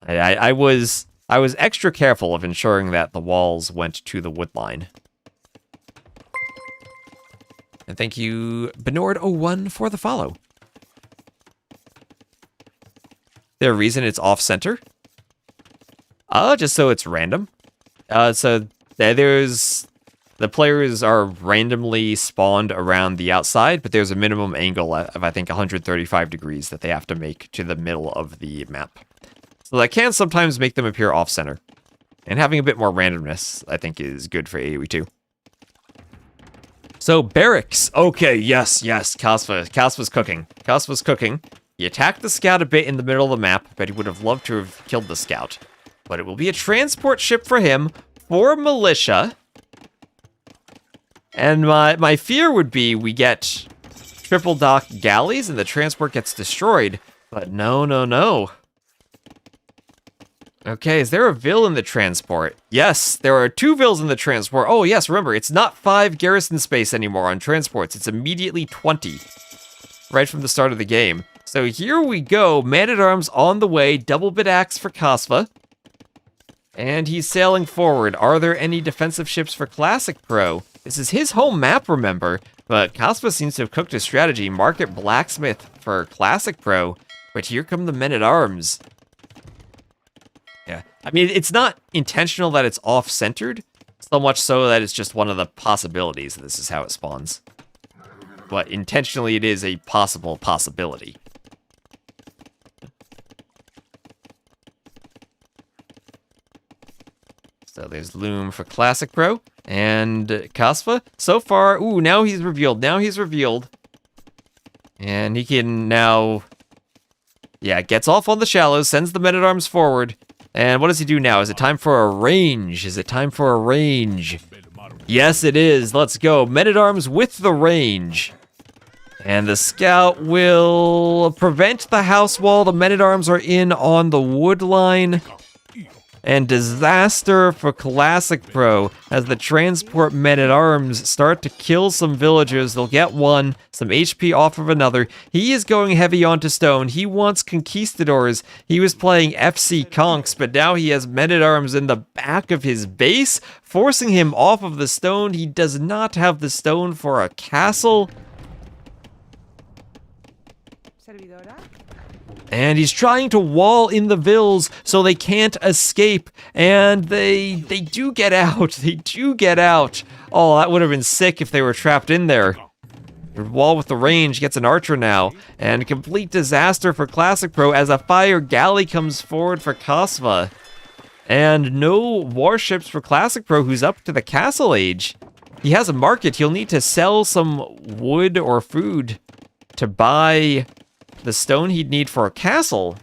I was extra careful of ensuring that the walls went to the wood line. And thank you, Benord01, for the follow. There a reason it's off-center? Just so it's random. So there's... The players are randomly spawned around the outside, but there's a minimum angle of, I think, 135 degrees that they have to make to the middle of the map. So that can sometimes make them appear off-center. And having a bit more randomness, I think, is good for AoE too. So, barracks. Okay, yes, Kasva's cooking. Kasva's cooking. He attacked the scout a bit in the middle of the map, but he would have loved to have killed the scout. But it will be a transport ship for him, for militia. And my fear would be we get triple dock galleys and the transport gets destroyed. But no. Okay, is there a Vill in the transport? Yes, there are 2 Vills in the transport. Oh yes, remember, it's not 5 garrison space anymore on transports. It's immediately 20. Right from the start of the game. So here we go, man-at-arms on the way, double bit axe for Kasva. And he's sailing forward. Are there any defensive ships for Classic Pro? This is his home map, remember, but Kasva seems to have cooked a strategy. Market Blacksmith for Classic Pro, but here come the men-at-arms. Yeah, I mean, it's not intentional that it's off-centered, so much so that it's just one of the possibilities that this is how it spawns. But intentionally, it is a possible possibility. So there's Loom for Classic Pro. And Kasva, so far, ooh, now he's revealed. And he can now, yeah, gets off on the shallows, sends the men-at-arms forward. And what does he do now? Is it time for a range? Yes, it is. Let's go. Men-at-arms with the range. And the scout will prevent the house wall. The men-at-arms are in on the wood line. And disaster for Classic Pro as the transport men-at-arms start to kill some villagers. They'll get one, some HP off of another. He is going heavy onto stone. He wants conquistadors. He was playing FC Conks, but now he has men-at-arms in the back of his base, forcing him off of the stone. He does not have the stone for a castle. And he's trying to wall in the Villes so they can't escape. And they do get out. They do get out. Oh, that would have been sick if they were trapped in there. Your wall with the range gets an archer now. And complete disaster for Classic Pro as a fire galley comes forward for Kasva. And no warships for Classic Pro, who's up to the castle age. He has a market. He'll need to sell some wood or food to buy the stone he'd need for a castle.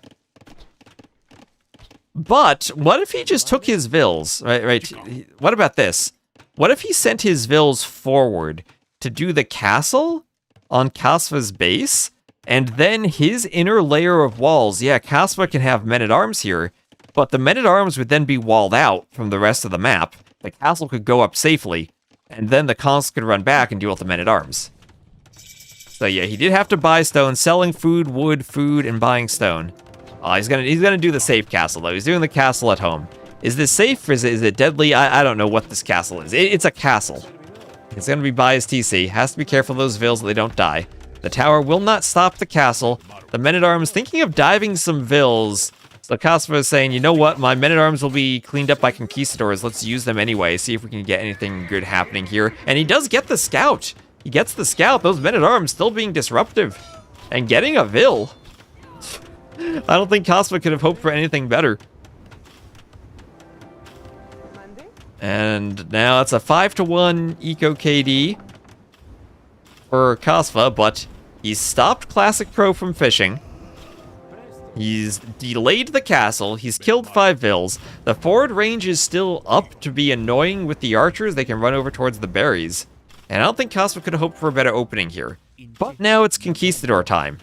But what if he just took his Villes? Right. What about this? What if he sent his Villes forward to do the castle on Kasva's base? And then his inner layer of walls. Yeah, Kasva can have men-at-arms here. But the men-at-arms would then be walled out from the rest of the map. The castle could go up safely. And then the cons could run back and deal with the men-at-arms. So yeah, he did have to buy stone, selling food, wood, food, and buying stone. He's gonna do the safe castle though. He's doing the castle at home. Is this safe or is it deadly? I don't know what this castle is. It's a castle. It's gonna be by his TC. Has to be careful of those Villes that they don't die. The tower will not stop the castle. The men-at-arms thinking of diving some Villes. So Kasva is saying, you know what, my men-at-arms will be cleaned up by conquistadors. Let's use them anyway, see if we can get anything good happening here. And he does get the scout. He gets the scout. Those men-at-arms still being disruptive. And getting a Ville. I don't think Kasva could have hoped for anything better. And now it's a 5-to-1 eco KD for Kasva, but he's stopped Classic Pro from fishing. He's delayed the castle. He's killed 5 Villes. The forward range is still up to be annoying with the archers. They can run over towards the berries. And I don't think Kasva could have hoped for a better opening here. But now it's Conquistador time.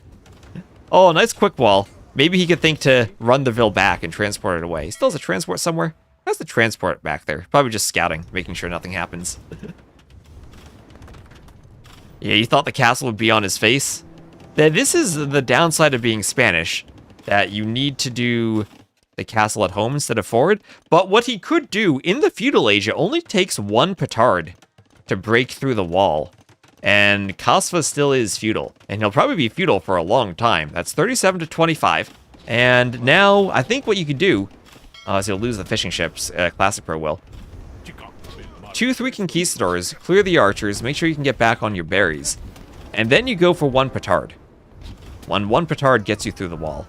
Oh, nice quick wall. Maybe he could think to run the Ville back and transport it away. He still has a transport somewhere. How's the transport back there? Probably just scouting, making sure nothing happens. Yeah, you thought the castle would be on his face? This is the downside of being Spanish. That you need to do the castle at home instead of forward. But what he could do in the feudal age, it only takes 1 petard to break through the wall. And Kasva still is feudal. And he'll probably be feudal for a long time. That's 37 to 25. And now, I think what you could do is he'll lose the fishing ships. Classic Pro will. 2-3 conquistadors, clear the archers, make sure you can get back on your berries. And then you go for 1 petard. One petard gets you through the wall.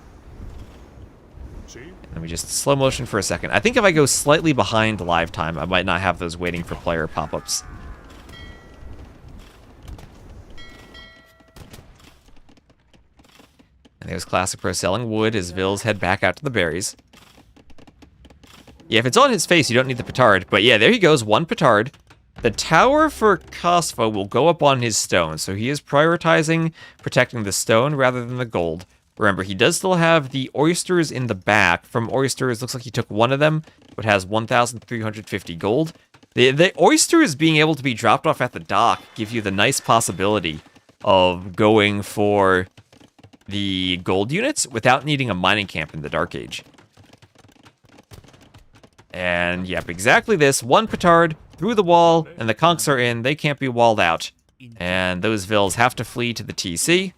Let me just slow motion for a second. I think if I go slightly behind live time, I might not have those waiting for player pop-ups. And there's Classic Pro selling wood as Villes head back out to the berries. Yeah, if it's on his face, you don't need the petard. But yeah, there he goes, 1 petard. The tower for Kasva will go up on his stone, so he is prioritizing protecting the stone rather than the gold. Remember, he does still have the oysters in the back. From oysters, looks like he took 1 of them, but has 1,350 gold. The oysters being able to be dropped off at the dock give you the nice possibility of going for the gold units without needing a mining camp in the Dark Age. And yep, exactly this. 1 petard through the wall, and the conks are in. They can't be walled out. And those Villes have to flee to the TC.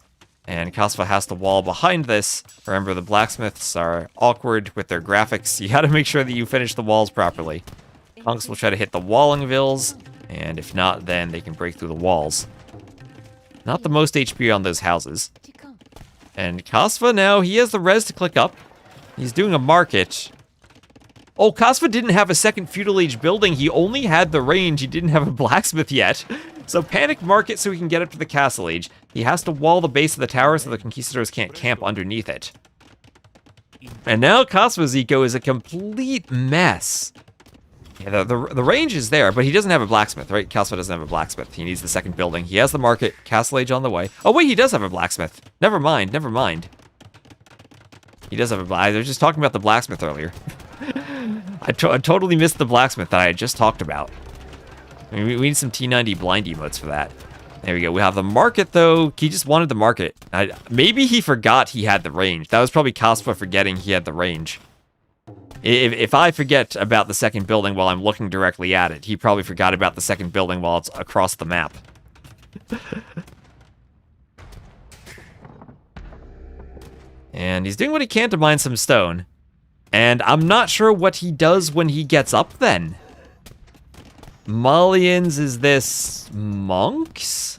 And Kasva has to wall behind this. Remember, the blacksmiths are awkward with their graphics. You gotta make sure that you finish the walls properly. Conks will try to hit the walling Villes, and if not, then they can break through the walls. Not the most HP on those houses. And Kasva now, he has the res to click up. He's doing a market. Oh, Kasva didn't have a second feudal age building. He only had the range. He didn't have a blacksmith yet. So panic market so he can get up to the castle age. He has to wall the base of the tower so the conquistadors can't camp underneath it. And now Kasva's eco is a complete mess. Yeah, the range is there, but he doesn't have a blacksmith, right? Kasva doesn't have a blacksmith. He needs the second building. He has the market, castle age on the way. Oh wait, he does have a blacksmith. Never mind, never mind. He does have a blacksmith. I was just talking about the blacksmith earlier. I totally missed the blacksmith that I had just talked about. I mean, we need some T90 blind emotes for that. There we go. We have the market, though. He just wanted the market. Maybe he forgot he had the range. That was probably Kasva forgetting he had the range. If I forget about the second building while I'm looking directly at it, he probably forgot about the second building while it's across the map. And he's doing what he can to mine some stone. And I'm not sure what he does when he gets up then. Malians, is this monks?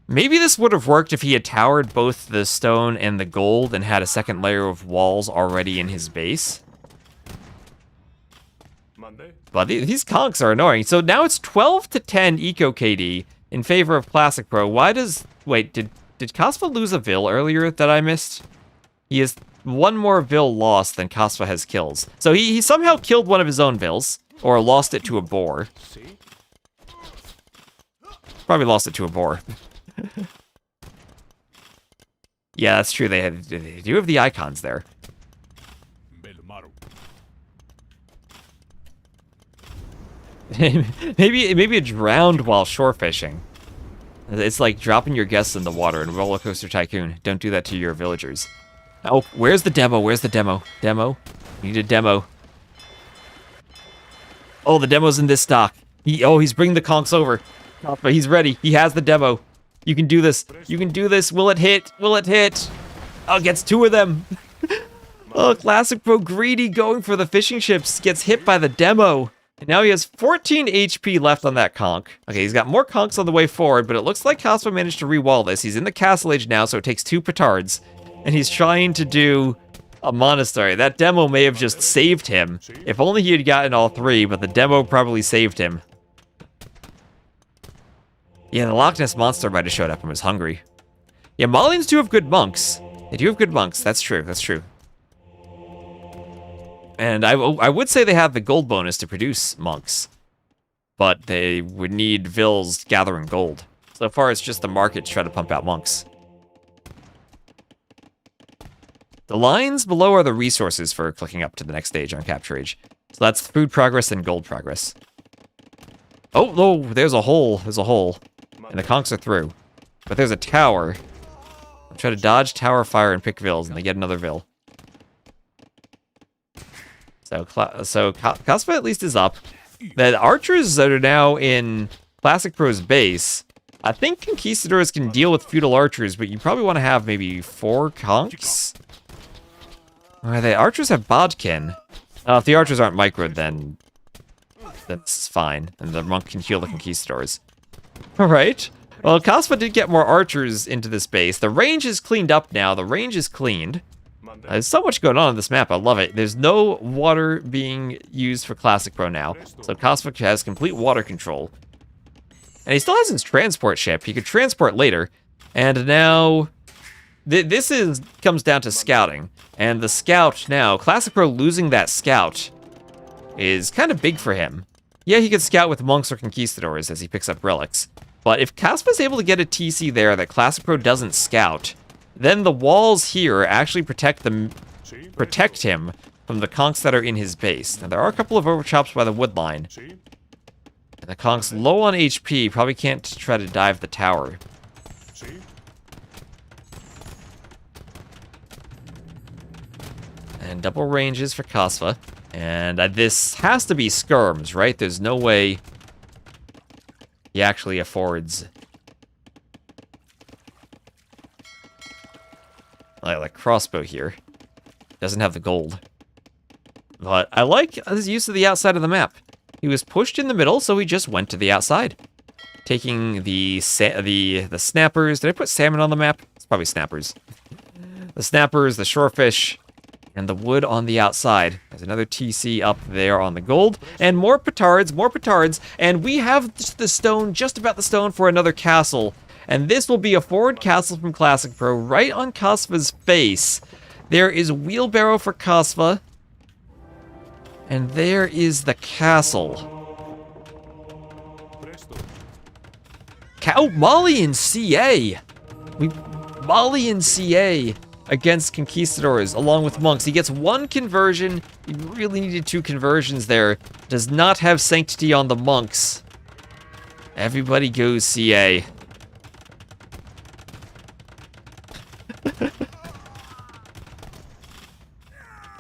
Maybe this would have worked if he had towered both the stone and the gold and had a second layer of walls already in his base. But these conks are annoying. So now it's 12 to 10 Eco KD in favor of Classic Pro. Why does... Wait, did Kasva lose a Vill earlier that I missed? He has one more Vill lost than Kasva has kills. So he somehow killed one of his own Vills, or lost it to a boar. Probably lost it to a boar. Yeah, that's true. They do have the icons there. maybe it drowned while shore fishing. It's like dropping your guests in the water in Roller Coaster Tycoon. Don't do that to your villagers. Oh, where's the demo? Where's the demo? Demo? Need a demo. Oh, the demo's in this stock. He's bringing the conks over. But he's ready. He has the demo. You can do this. You can do this. Will it hit? Will it hit? Oh, gets two of them. Oh, Classic Pro greedy going for the fishing ships. Gets hit by the demo. And now he has 14 HP left on that conch. Okay, he's got more conchs on the way forward, but it looks like Kasva managed to re-wall this. He's in the castle age now, so it takes 2 petards. And he's trying to do a monastery. That demo may have just saved him. If only he had gotten all 3, but the demo probably saved him. Yeah, the Loch Ness Monster might have showed up and was hungry. Yeah, Malians do have good monks. They do have good monks. That's true. That's true. And I would say they have the gold bonus to produce monks. But they would need Vills gathering gold. So far, it's just the market to try to pump out monks. The lines below are the resources for clicking up to the next stage on Capture Age. So that's food progress and gold progress. Oh, there's a hole. There's a hole. And the conchs are through. But there's a tower. I'll try to dodge tower fire and pick Vills, and they get another Vill. So Kasva at least is up. The archers that are now in Classic Pro's base, I think Conquistadors can deal with feudal archers, but you probably want to have maybe 4 conchs? The archers have Bodkin. If the archers aren't microed, then that's fine. And the monk can heal the Conquistadors. Alright. Well, Kasva did get more archers into this base. The range is cleaned up now. The range is cleaned. There's so much going on this map. I love it. There's no water being used for Classic Pro now. So Kasva has complete water control. And he still has his transport ship. He could transport later. And now... This comes down to scouting. And the scout now, Classic Pro losing that scout is kind of big for him. Yeah, he could scout with monks or conquistadors as he picks up relics. But if Kasva's able to get a TC there that Classic Pro doesn't scout, then the walls here actually protect him from the conchs that are in his base. Now, there are a couple of overchops by the wood line. And the conchs low on HP probably can't try to dive the tower. And double ranges for Kasva. And this has to be skirms, right? There's no way he actually affords... like crossbow here. Doesn't have the gold. But I like his use of the outside of the map. He was pushed in the middle, so he just went to the outside. Taking the snappers. Did I put salmon on the map? It's probably snappers. The snappers, the shorefish, and the wood on the outside. There's another TC up there on the gold. And more petards, and we have the stone, just about the stone for another castle. And this will be a forward castle from Classic Pro, right on Kasva's face. There is wheelbarrow for Kasva. And there is the castle. Mali and CA! Mali and CA against Conquistadors, along with monks. He gets 1 conversion. He really needed 2 conversions there. Does not have Sanctity on the monks. Everybody goes CA.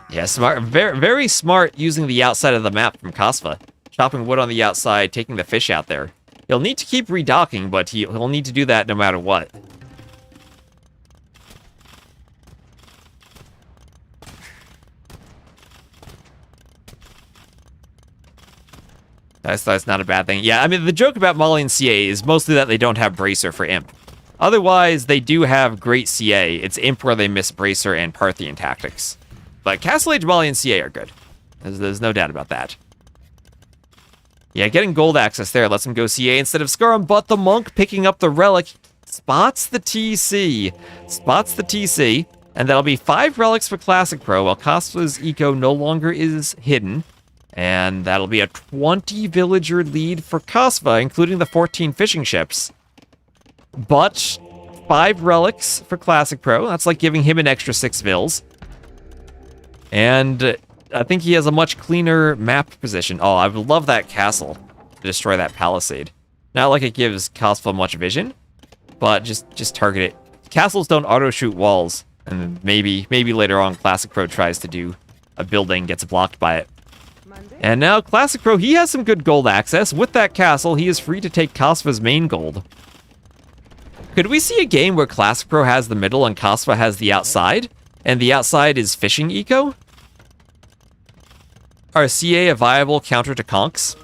Yeah, smart. Very, very smart using the outside of the map from Kasva. Chopping wood on the outside, taking the fish out there. He'll need to keep redocking, but he'll need to do that no matter what. That's not a bad thing. Yeah, I mean, the joke about Mali and CA is mostly that they don't have Bracer for Imp. Otherwise, they do have great CA. It's Imp where they miss Bracer and Parthian tactics. But Castle Age, Mali, and CA are good. There's no doubt about that. Yeah, getting gold access there lets him go CA instead of Scarum, but the Monk picking up the Relic spots the TC. Spots the TC, and that'll be 5 relics for Classic Pro, while Kasva's Eco no longer is hidden. And that'll be a 20 villager lead for Kasva, including the 14 fishing ships. But 5 relics for Classic Pro. That's like giving him an extra 6 vills. And I think he has a much cleaner map position. Oh, I would love that castle to destroy that palisade. Not like it gives Kasva much vision, but just target it. Castles don't auto-shoot walls. And maybe later on Classic Pro tries to do a building, gets blocked by it. And now Classic Pro, he has some good gold access. With that castle, he is free to take Kasva's main gold. Could we see a game where Classic Pro has the middle and Kasva has the outside? And the outside is fishing eco? Are CA a viable counter to conks?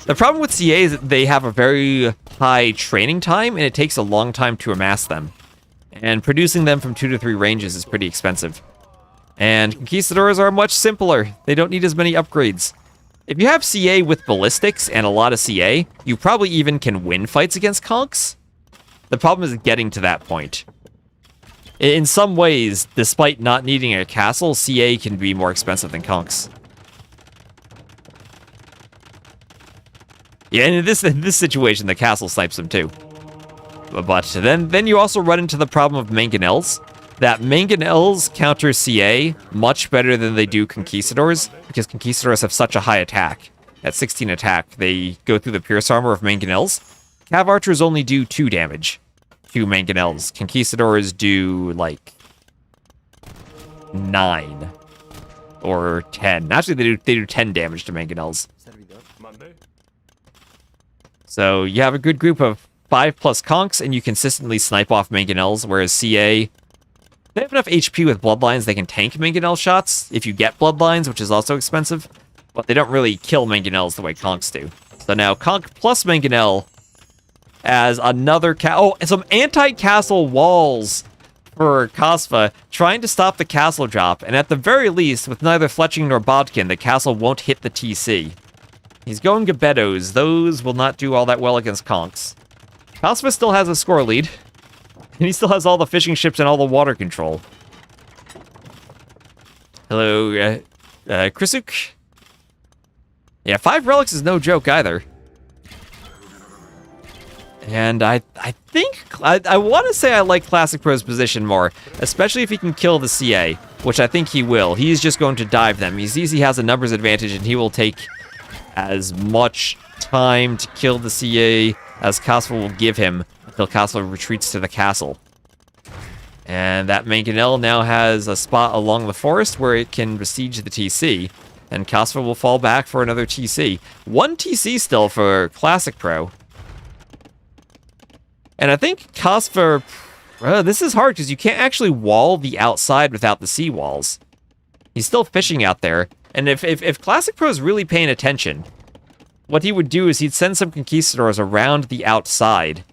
The problem with CA is that they have a very high training time, and it takes a long time to amass them. And producing them from 2 to 3 ranges is pretty expensive. And Conquistadors are much simpler. They don't need as many upgrades. If you have CA with ballistics and a lot of CA, you probably even can win fights against conks. The problem is getting to that point. In some ways, despite not needing a castle, CA can be more expensive than conks. Yeah, and in this situation, the castle snipes them too. But then you also run into the problem of mangonels. That mangonels counter CA much better than they do Conquistadors, because Conquistadors have such a high attack. At 16 attack, they go through the pierce armor of mangonels. Cav archers only do 2 damage to mangonels. Conquistadors do, like, 9 or 10. Actually, they do 10 damage to mangonels. So you have a good group of 5+ conks, and you consistently snipe off mangonels, whereas CA, they have enough HP with bloodlines they can tank mangonel shots if you get bloodlines, which is also expensive, but they don't really kill mangonels the way conks do. So now conk plus mangonel as another some anti-castle walls for Kasva, trying to stop the castle drop, and at the very least, with neither Fletching nor Bodkin, the castle won't hit the TC. He's going Gebettos. Those will not do all that well against conks. Kasva still has a score lead. And he still has all the fishing ships and all the water control. Hello, Krisuk? Yeah, 5 relics is no joke either. And I think... I want to say I like Classic Pro's position more, especially if he can kill the CA, which I think he will. He's just going to dive them. He sees he has a numbers advantage, and he will take as much time to kill the CA as Kasva will give him until Kasva retreats to the castle. And that mangonel now has a spot along the forest where it can besiege the TC, and Kasva will fall back for another TC. 1 TC still for Classic Pro. And I think Kasva... this is hard because you can't actually wall the outside without the seawalls. He's still fishing out there, and if Classic Pro is really paying attention, what he would do is he'd send some Conquistadors around the outside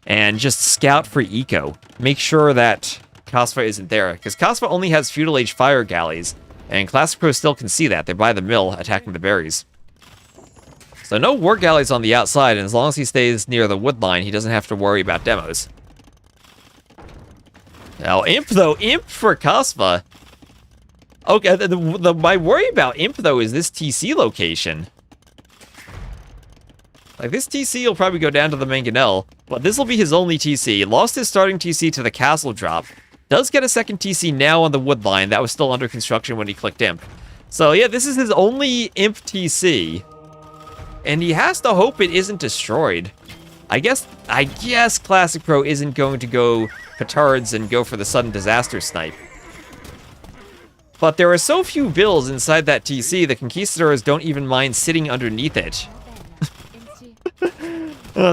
and just scout for eco. Make sure that Kasva isn't there, because Kasva only has Feudal Age fire galleys, and Classic Pro still can see that. They're by the mill attacking the berries. So no war galleys on the outside, and as long as he stays near the wood line, he doesn't have to worry about demos. Now, Imp, though. Imp for Kasva. Okay, my worry about Imp, though, is this TC location. Like, this TC will probably go down to the mangonel, but this will be his only TC. Lost his starting TC to the castle drop. Does get a second TC now on the wood line. That was still under construction when he clicked Imp. So, yeah, this is his only Imp TC. And he has to hope it isn't destroyed. I guess Classic Pro isn't going to go petards and go for the sudden disaster snipe. But there are so few bills inside that TC, the Conquistadors don't even mind sitting underneath it.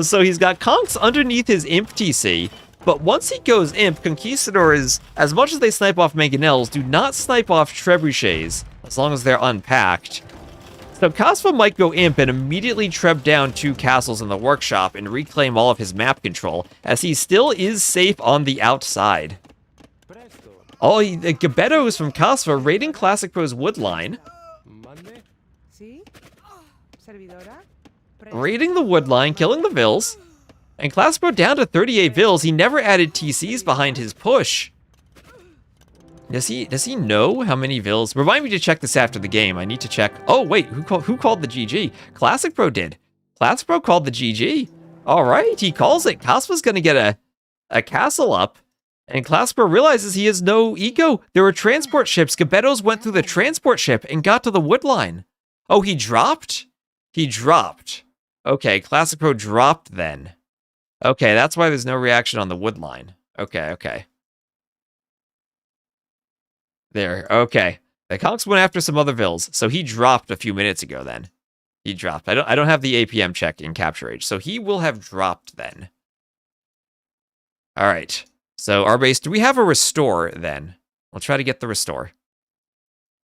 So he's got conks underneath his Imp TC, but once he goes Imp, Conquistadors, as much as they snipe off mangonels, do not snipe off trebuchets, as long as they're unpacked. So Kasva might go imp and immediately treb down 2 castles in the workshop and reclaim all of his map control, as he still is safe on the outside. Oh, the Gebettos from Kasva raiding Classic Pro's woodline. Raiding the woodline, killing the Vills. And Classic Pro down to 38 Vills. He never added TCs behind his push. Does he know how many Vills? Remind me to check this after the game. I need to check. Oh, wait, who called the GG? Classic Pro did. Classic Pro called the GG. All right, he calls it. Kasva's going to get a castle up. And Classic Pro realizes he has no eco. There were transport ships. Gebettos went through the transport ship and got to the woodline. Oh, he dropped? He dropped. Okay, Classic Pro dropped then. Okay, that's why there's no reaction on the woodline. Okay. There, okay. The Conks went after some other Vills, so he dropped a few minutes ago then. He dropped. I don't have the APM check in Capture Age, so he will have dropped then. All right. So our base, do we have a restore then? We'll try to get the restore.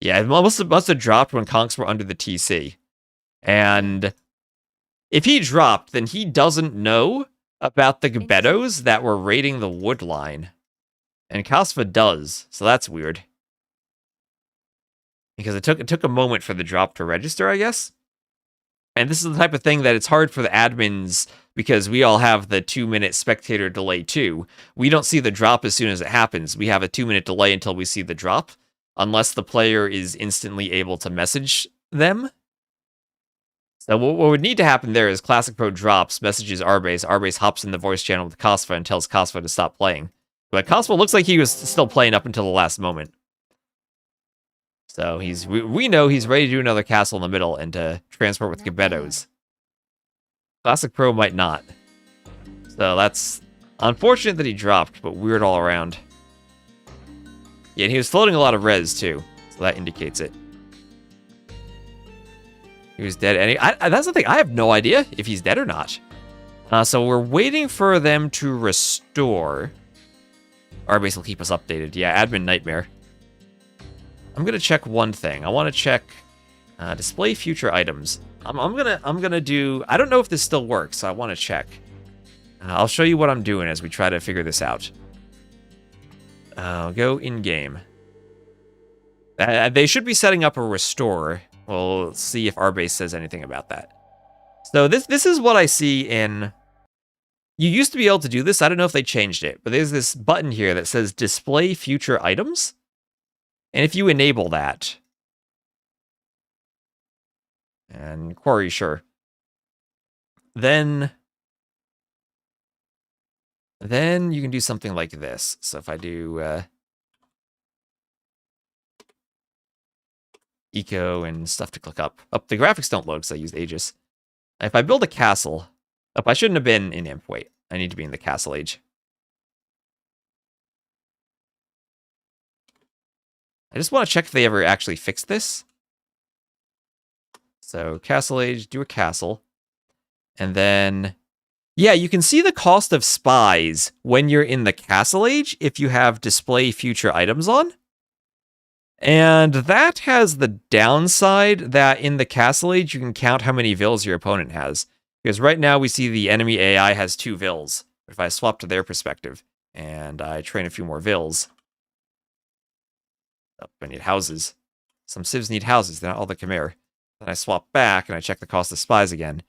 Yeah, it must have dropped when Conks were under the TC. And if he dropped, then he doesn't know about the Gebettos that were raiding the woodline. And Kasva does, so that's weird. Because it took a moment for the drop to register, I guess. And this is the type of thing that it's hard for the admins, because we all have the 2-minute spectator delay too. We don't see the drop as soon as it happens. We have a 2-minute delay until we see the drop, unless the player is instantly able to message them. So what would need to happen there is Classic Pro drops, messages Arbase. Arbase hops in the voice channel with Kasva and tells Kasva to stop playing. But Kasva looks like he was still playing up until the last moment. So we know he's ready to do another castle in the middle and to transport with Gebettos. Classic Pro might not. So that's unfortunate that he dropped, but weird all around. Yeah, and he was floating a lot of res too, so that indicates it. He was dead. That's the thing, I have no idea if he's dead or not. So we're waiting for them to restore. Arbase will keep us updated. Yeah, admin nightmare. I'm gonna check one thing. I want to check display future items. I'm gonna do. I don't know if this still works, so I want to check. I'll show you what I'm doing as we try to figure this out. I'll go in game. They should be setting up a restore. We'll see if Arbase says anything about that. So this is what I see in. You used to be able to do this. I don't know if they changed it, but there's this button here that says display future items. And if you enable that, and Quarry, sure, then you can do something like this. So if I do eco and stuff to click up. The graphics don't load because I used Aegis. If I build a castle, I shouldn't have been in imp. Wait, I need to be in the castle age. I just want to check if they ever actually fixed this. So castle age, do a castle. And then, yeah, you can see the cost of spies when you're in the castle age if you have display future items on. And that has the downside that in the castle age, you can count how many vills your opponent has. Because right now we see the enemy AI has 2 vills. If I swap to their perspective and I train a few more vills, I need houses. Some civs need houses. They're not all the Khmer. Then I swap back and I check the cost of spies again.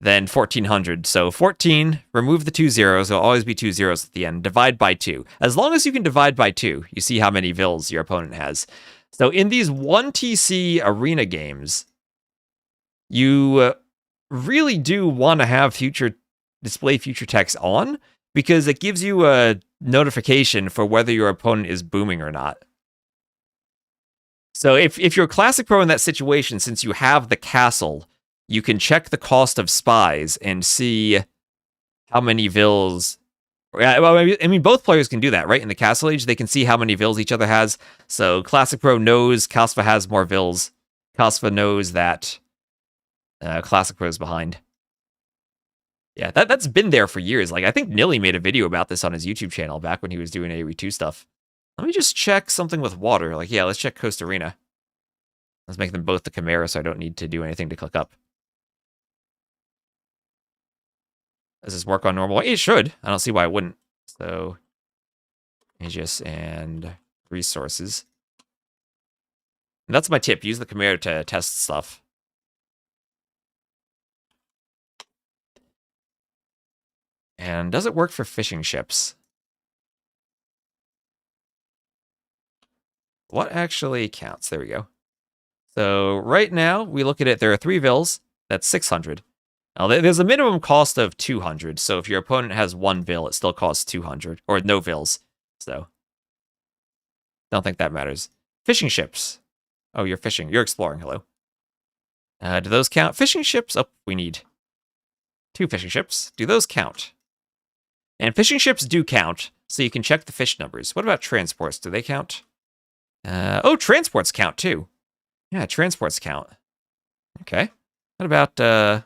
Then 1400. So 14, remove the 2 zeros. There'll always be 2 zeros at the end. Divide by 2. As long as you can divide by 2, you see how many vills your opponent has. So in these 1TC arena games, you really do want to have display future text on, because it gives you a notification for whether your opponent is booming or not. So if you're Classic Pro in that situation, since you have the castle, you can check the cost of spies and see how many vills. Well, I mean, both players can do that, right? In the castle age, they can see how many vills each other has. So Classic Pro knows Kasva has more vills. Kasva knows that Classic Pro is behind. Yeah, that's been there for years. Like, I think Nilly made a video about this on his YouTube channel back when he was doing AoE2 stuff. Let me just check something with water. Like, yeah, let's check Coast Arena. Let's make them both the Chimera so I don't need to do anything to click up. Does this work on normal? It should. I don't see why it wouldn't. So, Aegis and resources. And that's my tip. Use the Chimera to test stuff. And does it work for fishing ships? What actually counts? There we go. So right now, we look at it, there are 3 vills, that's 600. Now, there's a minimum cost of 200, so if your opponent has 1 vill, it still costs 200, or no vills, so. Don't think that matters. Fishing ships. Oh, you're fishing. You're exploring, hello. Do those count? Fishing ships? Oh, we need 2 fishing ships. Do those count? And fishing ships do count, so you can check the fish numbers. What about transports? Do they count? Oh, transports count too. Yeah, transports count. Okay. What about, oh,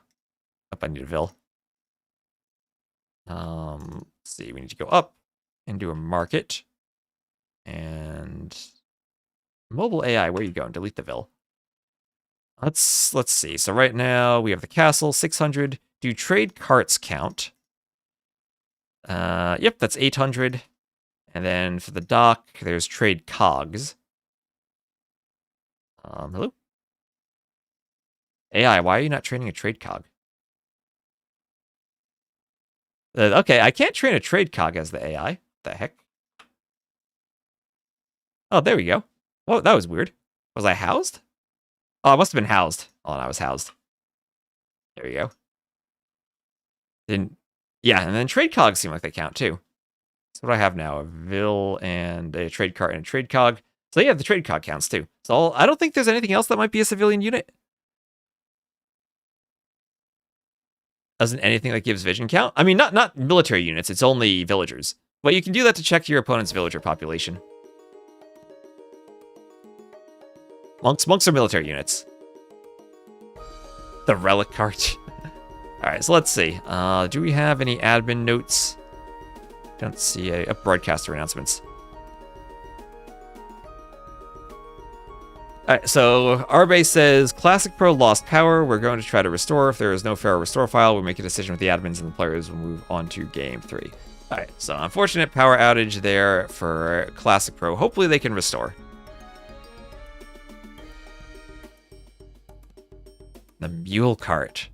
I need a vill. Let's see, we need to go up and do a market. And mobile AI, where are you going? Delete the vill. Let's see. So right now we have the castle, 600. Do trade carts count? Yep, that's 800. And then for the dock, there's trade cogs. Hello? AI, why are you not training a trade cog? Okay, I can't train a trade cog as the AI. What the heck? Oh, there we go. Oh, that was weird. Was I housed? Oh, I must have been housed. Oh, and I was housed. There we go. Yeah, and then trade cogs seem like they count too. So what do I have now? A vill and a trade cart and a trade cog. So yeah, the trade cog counts too. So I don't think there's anything else that might be a civilian unit. Doesn't anything that gives vision count? I mean, not military units, it's only villagers. But you can do that to check your opponent's villager population. Monks are military units. The relic cart. Alright, so let's see. Do we have any admin notes? Don't see a broadcaster announcements. Alright, so Arbe says, Classic Pro lost power. We're going to try to restore. If there is no fair restore file, we'll make a decision with the admins and the players. We'll move on to game 3. Alright, so unfortunate power outage there for Classic Pro. Hopefully they can restore. The mule cart.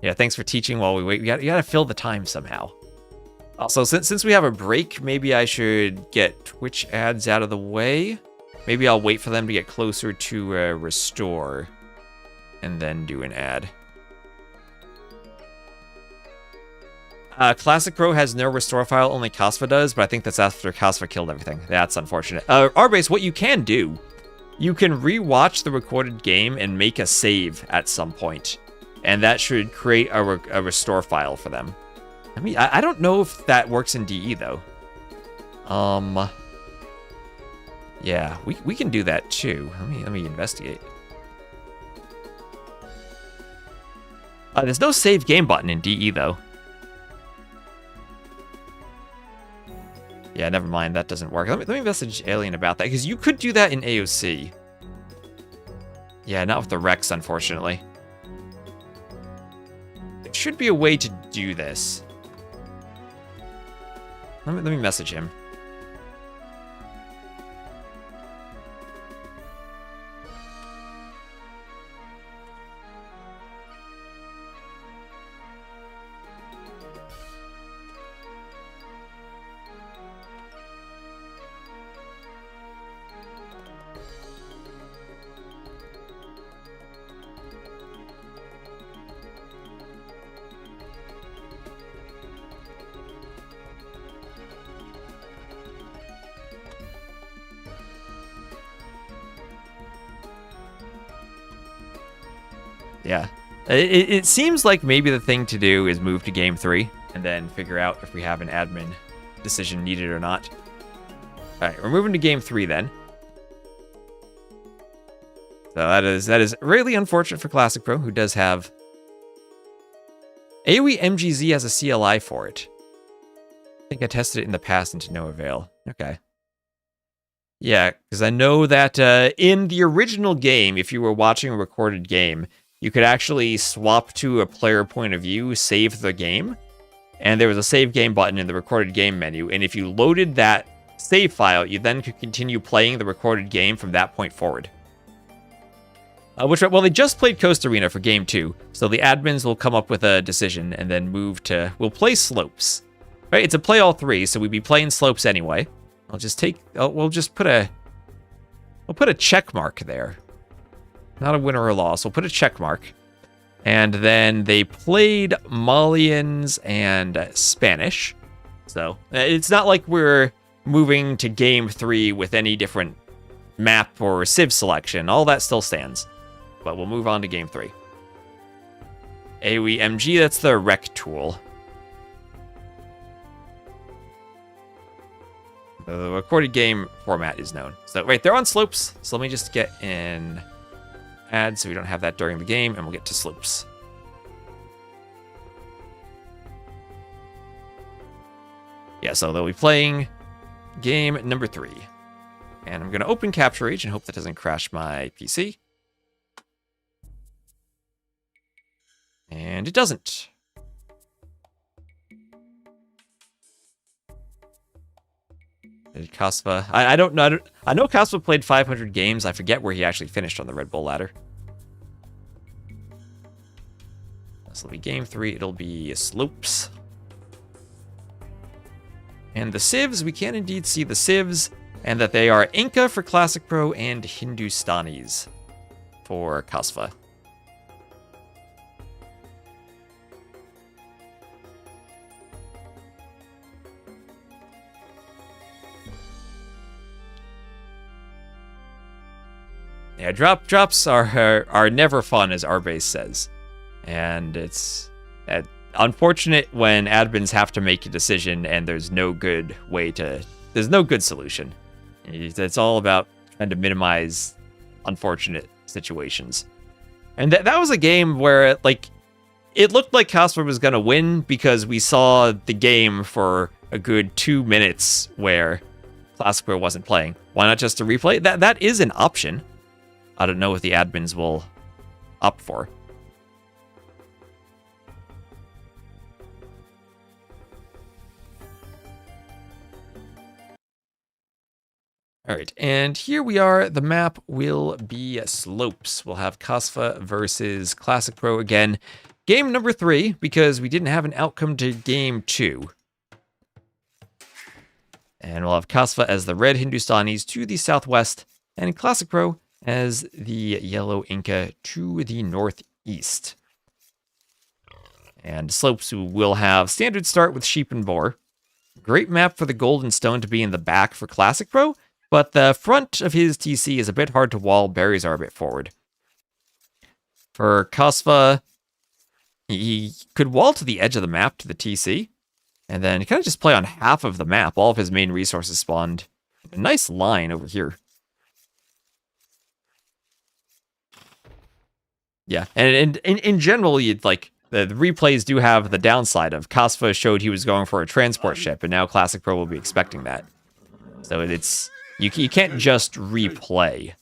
Yeah, thanks for teaching while we wait. You gotta fill the time somehow. Also, since we have a break, maybe I should get Twitch ads out of the way. Maybe I'll wait for them to get closer to restore and then do an ad. Classic Pro has no restore file, only Kasva does, but I think that's after Kasva killed everything. That's unfortunate. Arbase, what you can do, you can rewatch the recorded game and make a save at some point. And that should create a restore file for them. I mean, I don't know if that works in DE, though. Yeah, we can do that, too. Let me investigate. There's no save game button in DE, though. Yeah, never mind. That doesn't work. Let me message Alien about that, because you could do that in AOC. Yeah, not with the Rex, unfortunately. There should be a way to do this. Let me message him. Yeah. It seems like maybe the thing to do is move to game 3 and then figure out if we have an admin decision needed or not. Alright, we're moving to game 3 then. So that is really unfortunate for Classic Pro, who does have... AoE MGZ has a CLI for it. I think I tested it in the past and to no avail. Okay. Yeah, because I know that in the original game, if you were watching a recorded game, you could actually swap to a player point of view, save the game, and there was a save game button in the recorded game menu, and if you loaded that save file, you then could continue playing the recorded game from that point forward. Well, they just played Coast Arena for Game 2, so the admins will come up with a decision and then we'll play Slopes. Right, it's a play all three, so we'd be playing Slopes anyway. We'll put a check mark there. Not a winner or loss, we'll put a check mark. And then they played Malians and Spanish. So, it's not like we're moving to Game 3 with any different map or civ selection. All that still stands. But we'll move on to Game 3. AoE MG, that's the rec tool. The recorded game format is known. So, wait, they're on Slopes. So let me just get an ad so we don't have that during the game, and we'll get to Slopes. Yeah, so they'll be playing game number 3. And I'm going to open Capture Age and hope that doesn't crash my PC. And it doesn't. Kasva. I don't know. I know Kasva played 500 games. I forget where he actually finished on the Red Bull ladder. This will be game 3. It'll be Slopes. And the civs, we can indeed see the civs, and that they are Inca for Classic Pro and Hindustanis for Kasva. Yeah, drops are never fun, as Arbase says. And it's unfortunate when admins have to make a decision and there's no good solution. It's all about trying to minimize unfortunate situations. And that was a game where, like, it looked like Kasva was going to win because we saw the game for a good 2 minutes where Classic Pro wasn't playing. Why not just a replay? That is an option. I don't know what the admins will opt for. All right, and here we are. The map will be Slopes. We'll have Kasva versus Classic Pro again. Game number 3, because we didn't have an outcome to game 2. And we'll have Kasva as the red Hindustanis to the southwest, and Classic Pro as the yellow Inca to the northeast. And Slopes will have standard start with Sheep and Boar. Great map for the Golden Stone to be in the back for Classic Pro, but the front of his TC is a bit hard to wall. Berries are a bit forward. For Kasva, he could wall to the edge of the map to the TC, and then kind of just play on half of the map. All of his main resources spawned. A nice line over here. Yeah, and in general, you'd like the replays do have the downside of Kasva showed he was going for a transport ship, and now Classic Pro will be expecting that. So it's you can't just replay.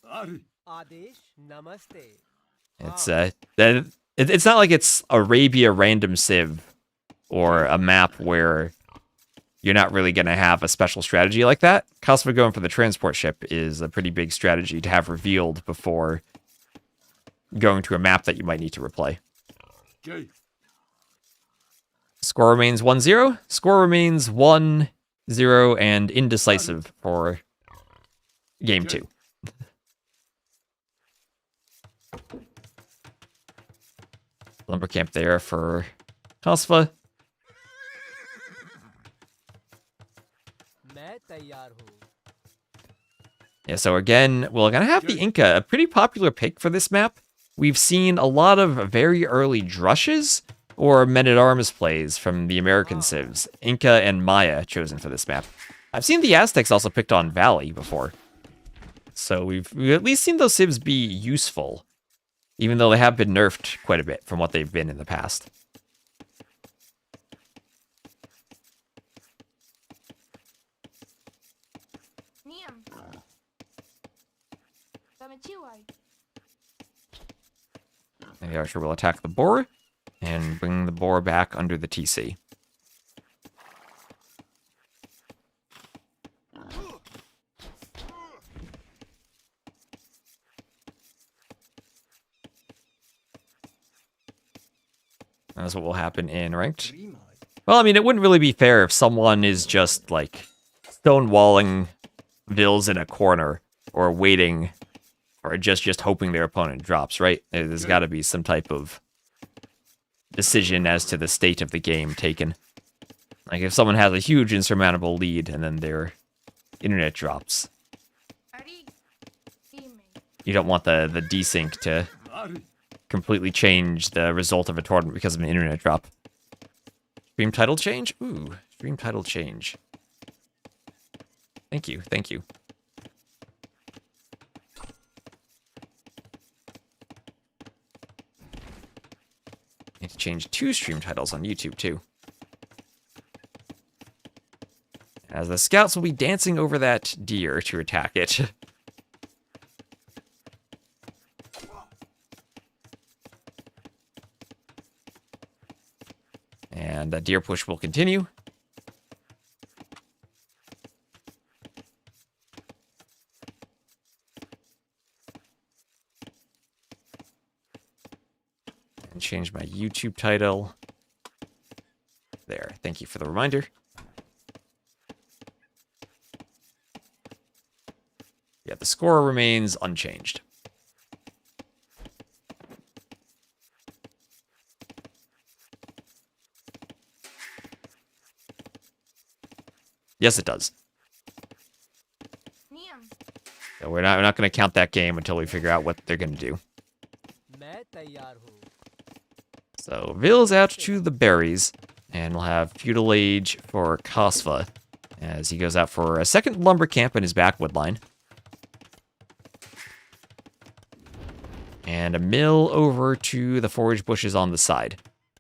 It's not like it's Arabia random civ or a map where you're not really going to have a special strategy like that. Kasva going for the transport ship is a pretty big strategy to have revealed before going to a map that you might need to replay. Score remains 1-0. Score remains 1-0 and indecisive for game 2. Lumber camp there for Kasva. Yeah, so again, we're going to have the Inca, a pretty popular pick for this map. We've seen a lot of very early Drushes or Men-at-Arms plays from the American civs. Inca and Maya chosen for this map. I've seen the Aztecs also picked on Valley before. So we've at least seen those civs be useful, even though they have been nerfed quite a bit from what they've been in the past. And the archer will attack the boar and bring the boar back under the TC. That's what will happen in ranked. Well, I mean, it wouldn't really be fair if someone is just, like, stonewalling Villese in a corner, or waiting, or just hoping their opponent drops, right? There's got to be some type of decision as to the state of the game taken. Like, if someone has a huge insurmountable lead, and then their internet drops, you don't want the desync to completely change the result of a tournament because of an internet drop. Stream title change? Ooh, stream title change. Thank you, thank you. Need to change 2 stream titles on YouTube, too. As the scouts will be dancing over that deer to attack it. And that deer push will continue. And change my YouTube title. There. Thank you for the reminder. Yeah, the score remains unchanged. Yes, it does. So we're not going to count that game until we figure out what they're going to do. So Villese out to the berries, and we'll have Feudal Age for Kasva as he goes out for a second lumber camp in his backwood line. And a mill over to the forage bushes on the side.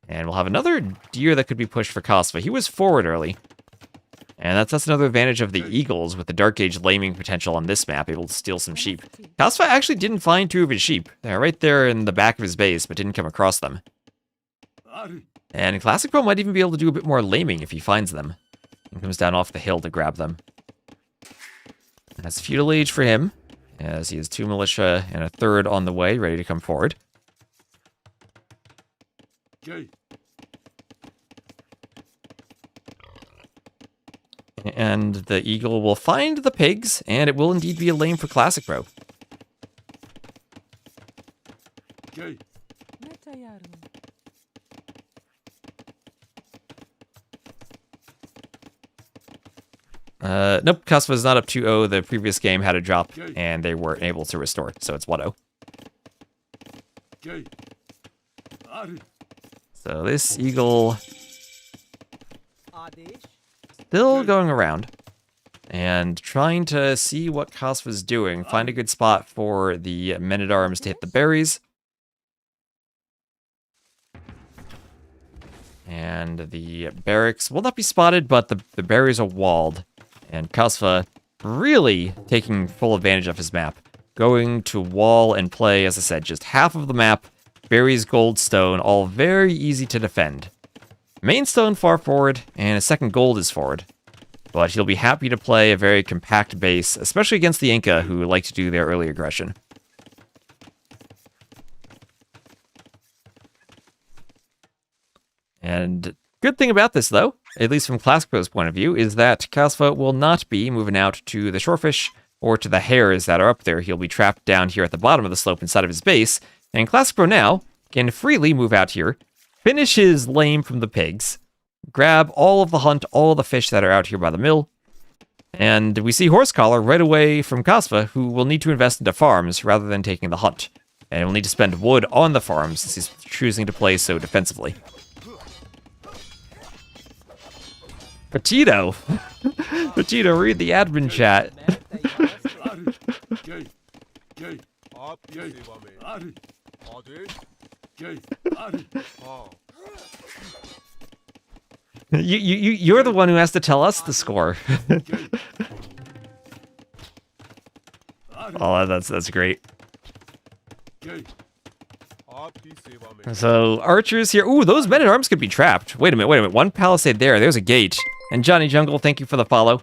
And we'll have another deer that could be pushed for Kasva. He was forward early. And that's another advantage of the Eagles with the Dark Age laming potential on this map, able to steal some sheep. Kasva actually didn't find 2 of his sheep. They're right there in the back of his base, but didn't come across them. And Classic Pro might even be able to do a bit more laming if he finds them. And comes down off the hill to grab them. And that's Feudal Age for him, as he has 2 militia and a 3rd on the way, ready to come forward. And the eagle will find the pigs, and it will indeed be a lame for Classic Pro. Nope, Kasva is not up 2-0. The previous game had a drop, and they weren't able to restore, so it's 1-0. So this eagle still going around and trying to see what Kasva's doing. Find a good spot for the men-at-arms to hit the berries. And the barracks will not be spotted, but the berries are walled. And Kasva really taking full advantage of his map. Going to wall and play, as I said, just half of the map. Berries, gold, stone, all very easy to defend. Main stone far forward, and a second gold is forward. But he'll be happy to play a very compact base, especially against the Inca, who like to do their early aggression. And good thing about this, though, at least from Classic Pro's point of view, is that Kasva will not be moving out to the shorefish or to the hares that are up there. He'll be trapped down here at the bottom of the slope inside of his base, and Classic Pro now can freely move out here, finish his lame from the pigs, grab all of the hunt, all of the fish that are out here by the mill, and we see Horsecollar right away from Kasva, who will need to invest into farms rather than taking the hunt, and will need to spend wood on the farms since he's choosing to play so defensively. Petito! Petito, read the admin chat. You're the one who has to tell us the score. Oh, that's great. So, archers here. Ooh, those men-at-arms could be trapped. Wait a minute. One palisade there. There's a gate. And Johnny Jungle, thank you for the follow.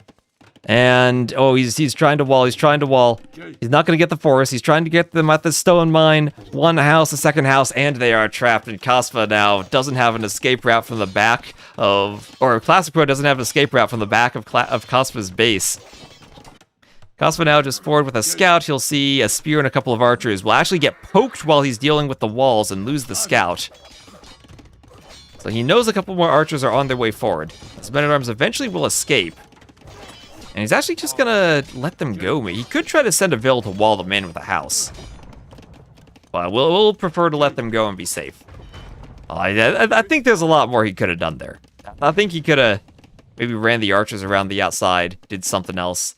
And, oh, he's trying to wall. He's not going to get the forest. He's trying to get them at the stone mine. One house, a second house, and they are trapped. And Kasva now doesn't have an escape route from the back of... Or classicpro doesn't have an escape route from the back of Kasva's base. Kasva now just forward with a scout. He'll see a spear and a couple of archers. Will actually get poked while he's dealing with the walls and lose the scout. So he knows a couple more archers are on their way forward. His men-at-arms eventually will escape. And he's actually just gonna let them go. He could try to send a Vill to wall them in with a house. But we'll prefer to let them go and be safe. I think there's a lot more he could have done there. I think he could have maybe ran the archers around the outside, did something else.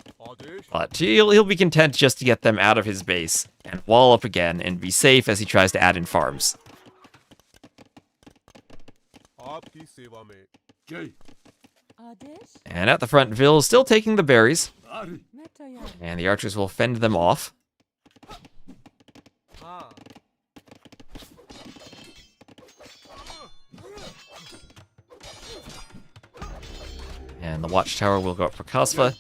But he'll be content just to get them out of his base and wall up again and be safe as he tries to add in farms. And at the front, Vill is still taking the berries. And the archers will fend them off. And the watchtower will go up for Kasva.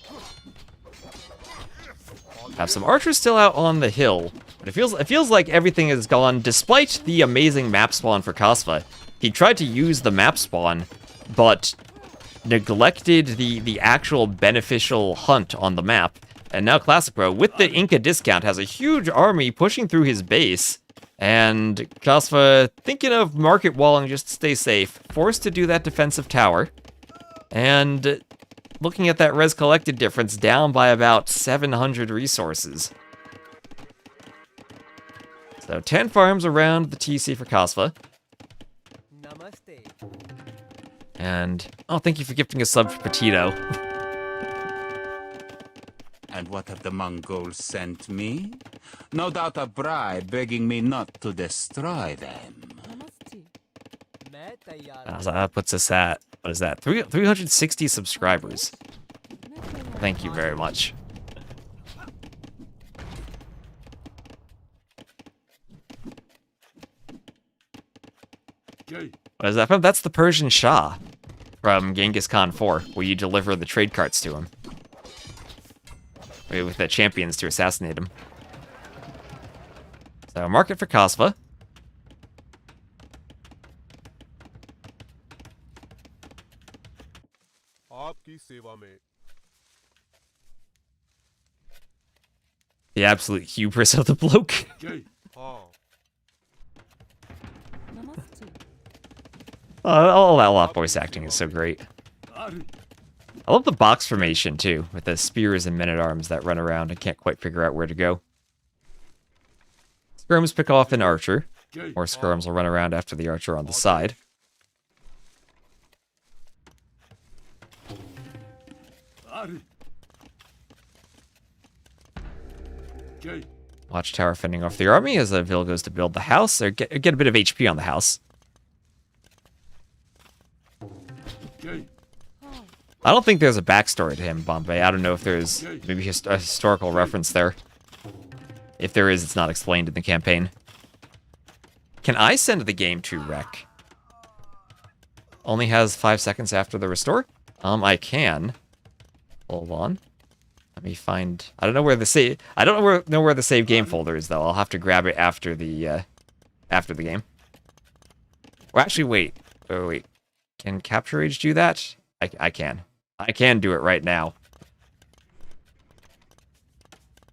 Have some archers still out on the hill. But it feels like everything has gone, despite the amazing map spawn for Kasva. He tried to use the map spawn, but neglected the actual beneficial hunt on the map. And now classicpro, with the Inca discount, has a huge army pushing through his base. And Kasva, thinking of market walling just to stay safe, forced to do that defensive tower. And looking at that res collected difference, down by about 700 resources. So 10 farms around the TC for Kasva. And, oh, thank you for gifting a sub for Petito. And what have the Mongols sent me? No doubt a bribe begging me not to destroy them. So that puts us at, what is that, 360 subscribers. Thank you very much. What is that from? That's the Persian Shah from Genghis Khan 4, where you deliver the trade carts to him. With the champions to assassinate him. So, market for Kasva. The absolute hubris of the bloke. All that lot voice acting is so great. I love the box formation, too, with the spears and men-at-arms that run around and can't quite figure out where to go. Skirms pick off an archer, or skirms will run around after the archer on the side. Watchtower fending off the army as the Vill goes to build the house, or get a bit of HP on the house. I don't think there's a backstory to him, Bombay. I don't know if there's maybe a historical reference there. If there is, it's not explained in the campaign. Can I send the game to wreck? Only has 5 seconds after the restore? I can. Hold on. Let me find... I don't know where the save... I don't know where the save game folder is, though. I'll have to grab it after the game. Well, actually, wait. Oh, wait. Can Capture Age do that? I can. I can do it right now.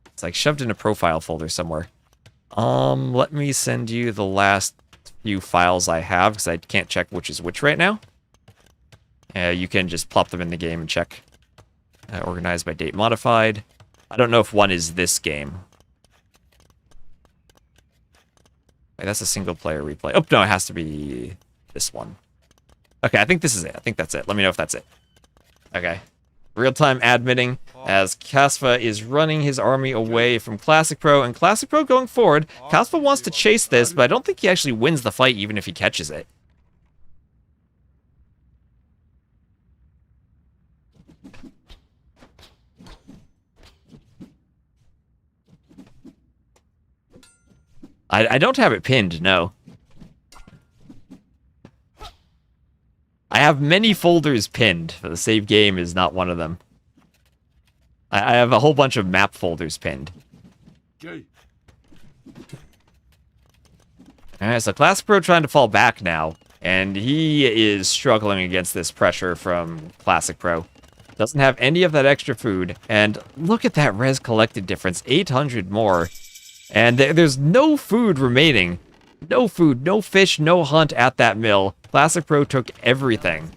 It's like shoved in a profile folder somewhere. Let me send you the last few files I have, because I can't check which is which right now. You can just plop them in the game and check. Organized by date modified. I don't know if one is this game. Wait, that's a single player replay. Oh, no, it has to be this one. Okay, I think this is it. I think that's it. Let me know if that's it. Okay. Real-time admitting as Kasva is running his army away from classicpro, and classicpro going forward. Kasva wants to chase this, but I don't think he actually wins the fight even if he catches it. I don't have it pinned, no. have many folders pinned, but the save game is not one of them. I have a whole bunch of map folders pinned. Alright, so classicpro trying to fall back now, and he is struggling against this pressure from classicpro. Doesn't have any of that extra food, and look at that res collected difference, 800 more. And there's no food remaining. No food, no fish, no hunt at that mill. classicpro took everything.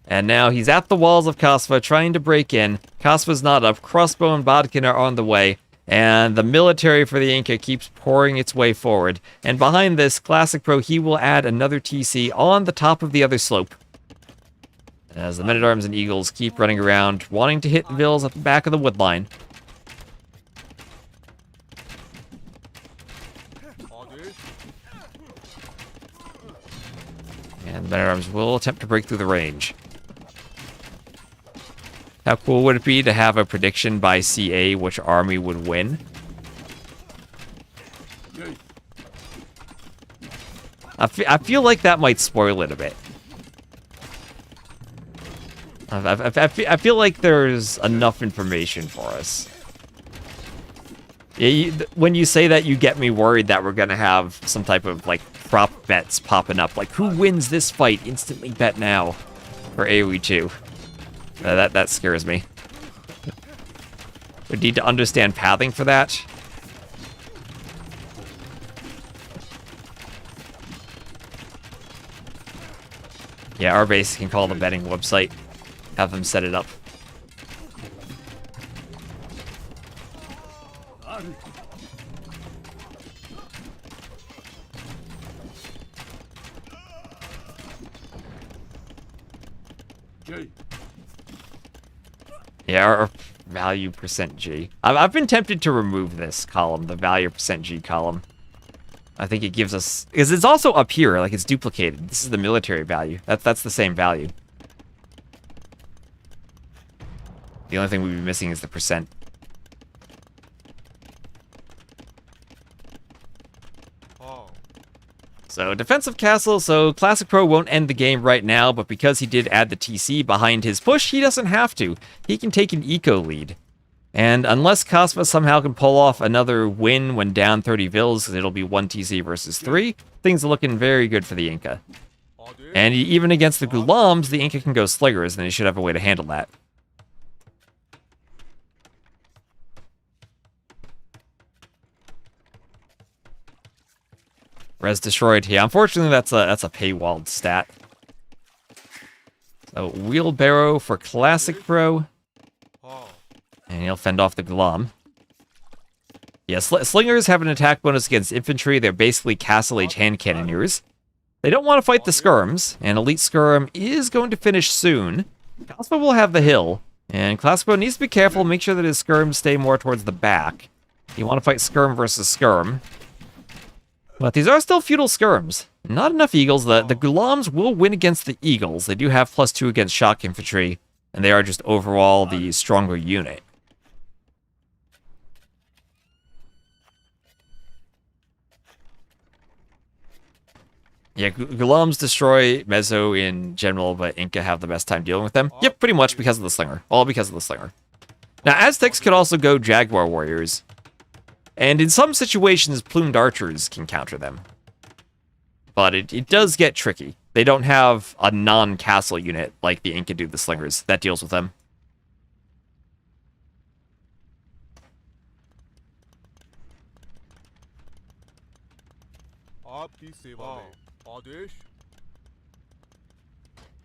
And now he's at the walls of Kasva, trying to break in. Kasva's not up, Crossbow and Bodkin are on the way, and the military for the Inca keeps pouring its way forward. And behind this, classicpro, he will add another TC on the top of the other slope. As the men-at-arms and eagles keep running around, wanting to hit the vills at the back of the wood line. And the men-at-arms will attempt to break through the range. How cool would it be to have a prediction by CA which army would win? I feel like that might spoil it a bit. I feel like there's enough information for us. Yeah, when you say that, you get me worried that we're going to have some type of, like, prop bets popping up. Like, who wins this fight? Instantly bet now. For AoE 2. That scares me. We need to understand pathing for that. Yeah, our base can call the betting website. Have them set it up. Yeah, our value %G. I've been tempted to remove this column, the value %G column. I think it gives us... Because it's also up here, like it's duplicated. This is the military value. That's the same value. The only thing we'd be missing is the %. So, defensive castle, so classicpro won't end the game right now, but because he did add the TC behind his push, he doesn't have to. He can take an eco lead. And unless Kasva somehow can pull off another win when down 30 vills, it'll be 1 TC versus 3, things are looking very good for the Inca. And even against the Gulams, the Inca can go slingers, and he should have a way to handle that. Res destroyed here. Unfortunately, that's a paywalled stat. So wheelbarrow for classicpro, and he'll fend off the Gulam. Yeah, slingers have an attack bonus against infantry. They're basically castle age hand cannoneers. They don't want to fight the skirms, and elite skirm is going to finish soon. Kasva will have the hill, and classicpro needs to be careful. Make sure that his skirms stay more towards the back. You want to fight skirm versus skirm. But these are still feudal skirms. Not enough eagles. The Gulams will win against the eagles. They do have +2 against shock infantry, and they are just overall the stronger unit. Yeah, Gulams destroy Mezzo in general, but Inca have the best time dealing with them. Yep, pretty much because of the slinger. All because of the slinger. Now, Aztecs could also go Jaguar warriors. And in some situations, plumed archers can counter them. But it does get tricky. They don't have a non-castle unit like the Inca do the slingers. That deals with them.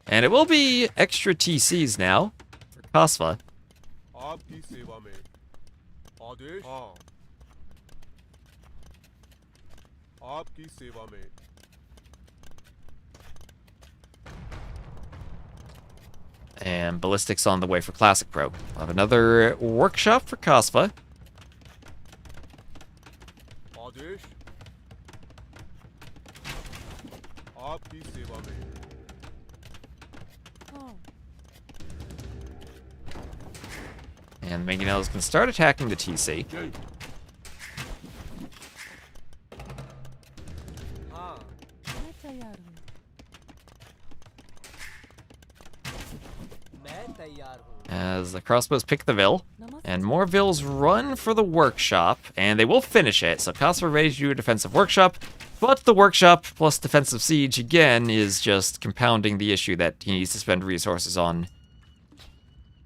And it will be extra TCs now for Kasva. And ballistics on the way for classicpro. We'll have another workshop for Kasva. And the mangonels can start attacking the TC. As the crossbows pick the Vill, and more Vills run for the workshop, and they will finish it. So Kasva ready to do a defensive workshop, but the workshop plus defensive siege again is just compounding the issue that he needs to spend resources on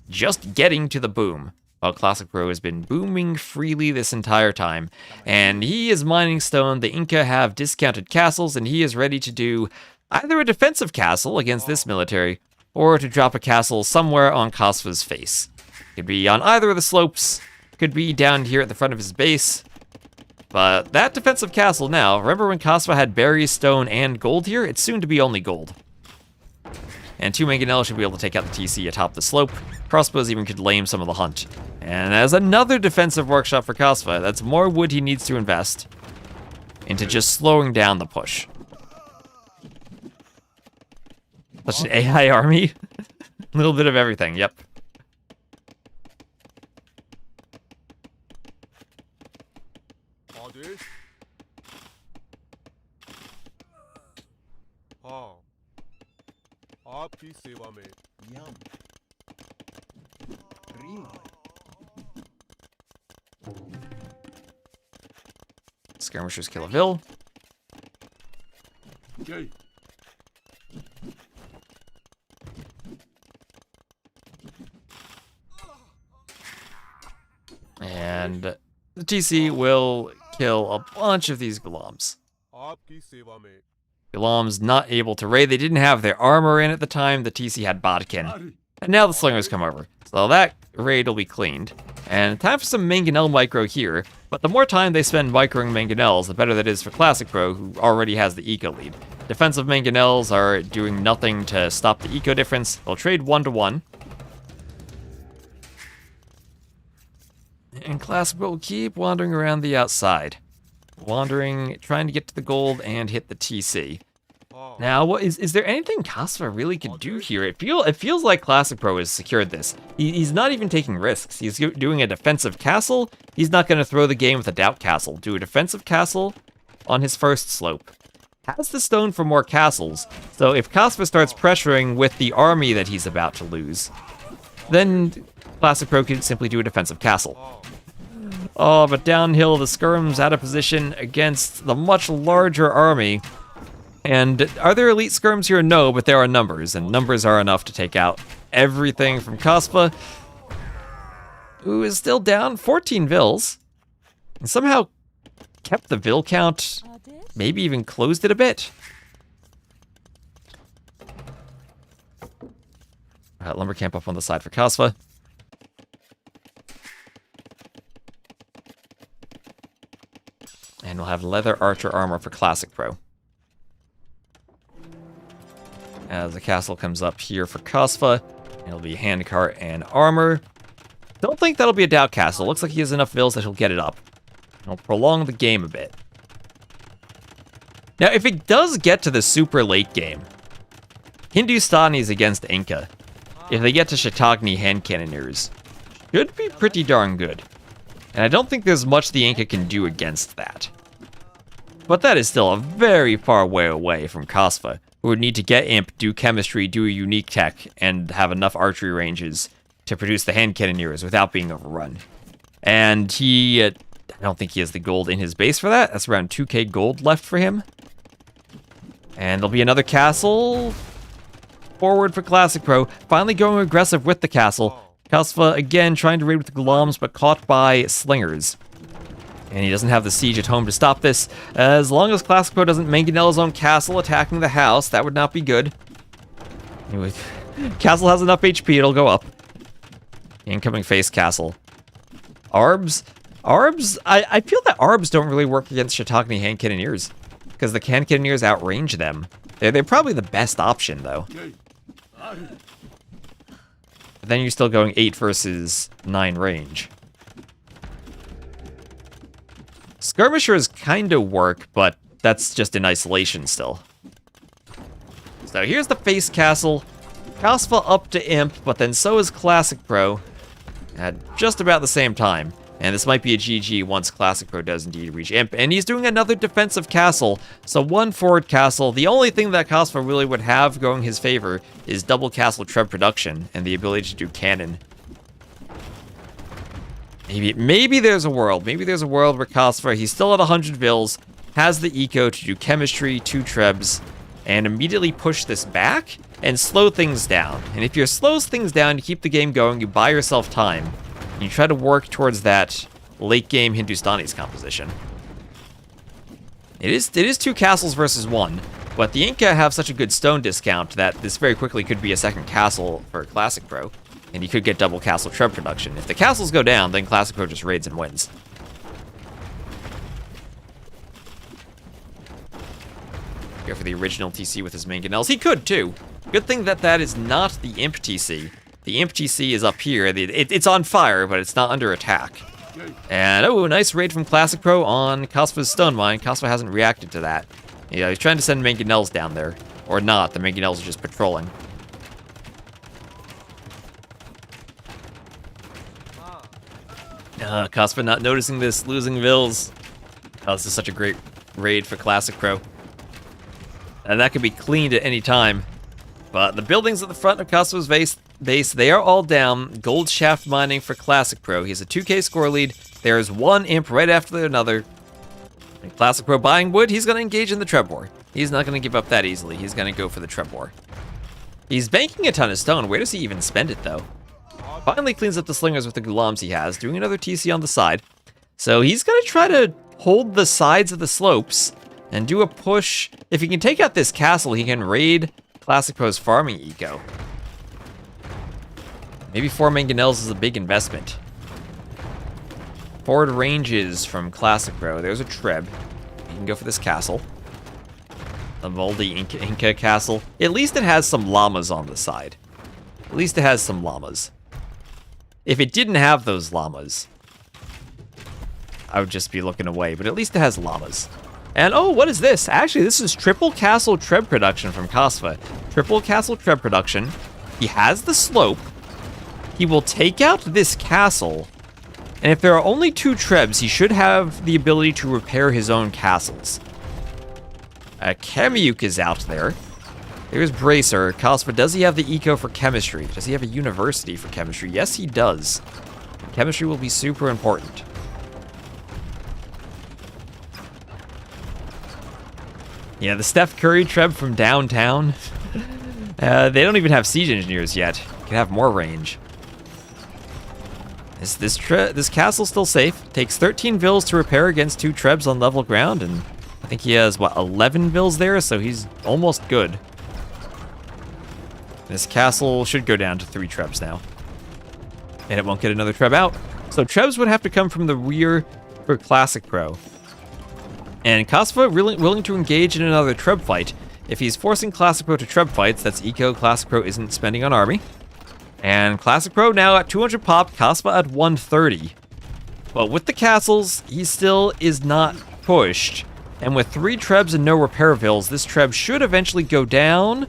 just getting to the boom. While Classic Pro has been booming freely this entire time, and he is mining stone. The Inca have discounted castles, and he is ready to do either a defensive castle against this military, or to drop a castle somewhere on Kasva's face. Could be on either of the slopes, could be down here at the front of his base. But that defensive castle now, remember when Kasva had berries, stone, and gold here? It's soon to be only gold. And 2 Mangonels should be able to take out the TC atop the slope. Crossbows even could lame some of the hunt. And as another defensive workshop for Kasva, that's more wood he needs to invest into just slowing down the push. Such an AI army. A little bit of everything, yep. Skirmishers kill a Vill. And the TC will kill a bunch of these Gulams. Ghulam's not able to raid. They didn't have their armor in at the time. The TC had Bodkin. And now the Slingers come over. So that raid will be cleaned. And time for some Mangonel micro here. But the more time they spend microing Mangonels, the better that is for Classic Pro, who already has the eco lead. Defensive Mangonels are doing nothing to stop the eco difference. They'll trade 1-to-1. And Classic Pro will keep wandering around the outside. Wandering, trying to get to the gold and hit the TC. Now, what is there anything Kasva really could do here? It feels like Classic Pro has secured this. He's not even taking risks. He's doing a defensive castle. He's not going to throw the game with a doubt castle. Do a defensive castle on his first slope. Has the stone for more castles, so if Kasva starts pressuring with the army that he's about to lose, then Classic Pro can simply do a defensive castle. Oh, but downhill, the Skirm's out of position against the much larger army. And are there elite Skirms here? No, but there are numbers, and numbers are enough to take out everything from Kasva, who is still down 14 Vills, and somehow kept the Vill count, maybe even closed it a bit. Lumber camp up on the side for Kasva. And we'll have leather archer armor for Classic Pro. As the castle comes up here for Kasva, it'll be handcart and armor. Don't think that'll be a doubt castle. Looks like he has enough Vills that he'll get it up. It'll prolong the game a bit. Now, if it does get to the super late game, Hindustanis against Inca, if they get to Chattagni hand cannoneers, should be pretty darn good. And I don't think there's much the Inca can do against that. But that is still a very far way away from Kasva, who would need to get Imp, do chemistry, do a unique tech, and have enough archery ranges to produce the hand cannoneers without being overrun. And I don't think he has the gold in his base for that. That's around 2k gold left for him. And there'll be another castle forward for Classic Pro, finally going aggressive with the castle. Kasva, again, trying to raid with the Gulams, but caught by Slingers. And he doesn't have the siege at home to stop this. As long as Classic Pro doesn't mangonel his own castle attacking the house, that would not be good. Anyway, castle has enough HP, it'll go up. Incoming face castle. Arbs? I feel that Arbs don't really work against Chattagni hand cannoneers, because the hand cannoneers outrange them. They're probably the best option, though. But then you're still going 8 versus 9 range. Skirmishers kind of work, but that's just in isolation still. So here's the face castle. Kasva up to Imp, but then so is Classic Pro at just about the same time. And this might be a GG once Classic Pro does indeed reach Imp. And he's doing another defensive castle. So 1 forward castle. The only thing that Kasva really would have going his favor is double castle Treb production and the ability to do cannon. Maybe there's a world. Maybe there's a world where Kasva, he's still at 100 Vils, has the eco to do chemistry, 2 Trebs, and immediately push this back and slow things down. And if you slow things down, you keep the game going, you buy yourself time. And you try to work towards that late game Hindustani's composition. It is 2 castles versus 1, but the Inca have such a good stone discount that this very quickly could be a second castle for Classic Pro, and you could get double castle Treb production. If the castles go down, then Classic Pro just raids and wins. Go for the original TC with his mangonels. He could too. Good thing that that is not the Imp TC. The Imp TC is up here. It's on fire, but it's not under attack. And, oh, nice raid from Classic Pro on Kasva's Stone Mine. Kasva hasn't reacted to that. Yeah, he's trying to send mangonels down there. Or not, the mangonels are just patrolling. Kasva not noticing this, losing Vils. Oh, this is such a great raid for Classic Pro. And that could be cleaned at any time. But the buildings at the front of Kasva's base, they are all down. Gold shaft mining for Classic Pro. He has a 2k score lead. There's 1 imp right after another. And Classic Pro buying wood, he's going to engage in the Treb War. He's not going to give up that easily. He's going to go for the Treb War. He's banking a ton of stone. Where does he even spend it, though? Finally cleans up the slingers with the gulams he has, doing another TC on the side. So he's going to try to hold the sides of the slopes and do a push. If he can take out this castle, he can raid Classic Pro's farming eco. Maybe 4 mangonels is a big investment. Forward ranges from Classic Pro. There's a Treb. You can go for this castle. The moldy Inca castle. At least it has some llamas on the side. At least it has some llamas. If it didn't have those llamas, I would just be looking away, but at least it has llamas. And oh, what is this? Actually, this is triple castle Treb production from Kasva. Triple castle Treb production. He has the slope. He will take out this castle. And if there are only 2 Trebs, he should have the ability to repair his own castles. Kamyuk is out there. There's Bracer. Kasva, does he have the eco for chemistry? Does he have a university for chemistry? Yes, he does. Chemistry will be super important. Yeah, the Steph Curry Treb from downtown. They don't even have siege engineers yet. Could have more range. This castle's still safe. Takes 13 Vils to repair against 2 Trebs on level ground, and I think he has, what, 11 Vils there, so he's almost good. This castle should go down to 3 Trebs now. And it won't get another Treb out. So Trebs would have to come from the rear for Classic Pro. And Kasva really willing to engage in another Treb fight. If he's forcing Classic Pro to Treb fights, that's eco Classic Pro isn't spending on army. And Classic Pro now at 200 pop, Kasva at 130. But with the castles, he still is not pushed. And with 3 Trebs and no repair Vils, this Treb should eventually go down.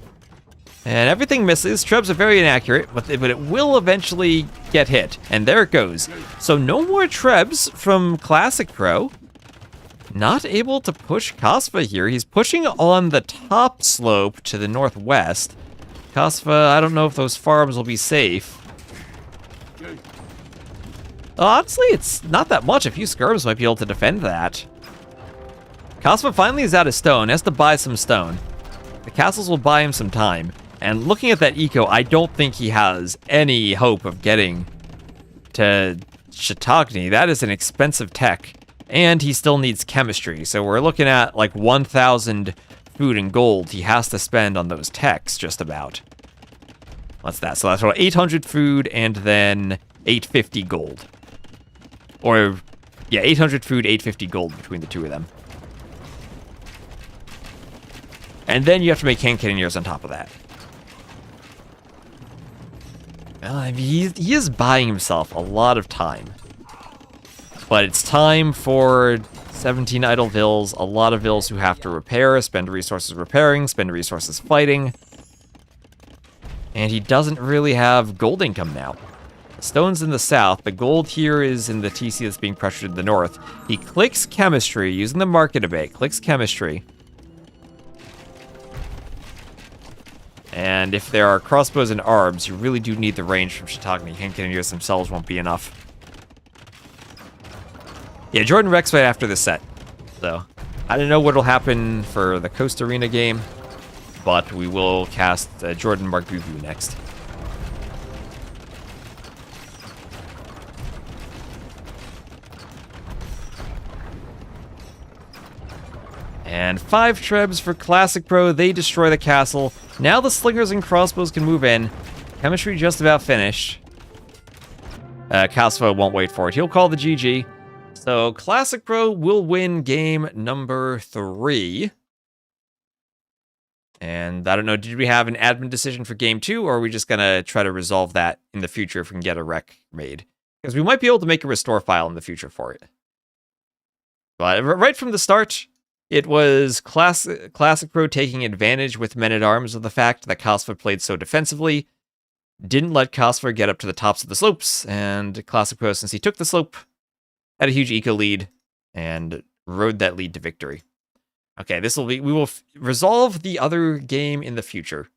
And everything misses. Trebs are very inaccurate, but it will eventually get hit. And there it goes. So no more Trebs from Classic Pro. Not able to push Kasva here. He's pushing on the top slope to the northwest. Kasva, I don't know if those farms will be safe. Honestly, it's not that much. A few skirms might be able to defend that. Kasva finally is out of stone. Has to buy some stone. The castles will buy him some time. And looking at that eco, I don't think he has any hope of getting to Chautauqua. That is an expensive tech. And he still needs chemistry. So we're looking at like 1,000 food and gold he has to spend on those techs, just about. What's that? So that's about 800 food and then 850 gold. Or, yeah, 800 food, 850 gold between the 2 of them. And then you have to make hand cannoneers on top of that. I mean, he is buying himself a lot of time. But it's time for 17 idle Vils, a lot of Vils who have to repair, spend resources repairing, spend resources fighting. And he doesn't really have gold income now. Stone's in the south. The gold here is in the TC that's being pressured in the north. He clicks chemistry using the market debate. Clicks chemistry. And if there are crossbows and arbs, you really do need the range from Shiitake. Cannoneers themselves won't be enough. Yeah, JorDan Rex right after the set. So, I don't know what'll happen for the Coast Arena game, but we will cast JorDan Margougou next. And 5 trebs for Classic Pro. They destroy the castle. Now the slingers and crossbows can move in. Chemistry just about finished. Kasva won't wait for it. He'll call the GG. So Classic Pro will win game number 3. And I don't know, did we have an admin decision for game 2, or are we just going to try to resolve that in the future if we can get a rec made? Because we might be able to make a restore file in the future for it. But right from the start, it was Classic Pro taking advantage with Men-at-Arms of the fact that Kasva played so defensively, didn't let Kasva get up to the tops of the slopes, and Classic Pro, since he took the slope, had a huge eco lead, and rode that lead to victory. Okay, we will resolve the other game in the future.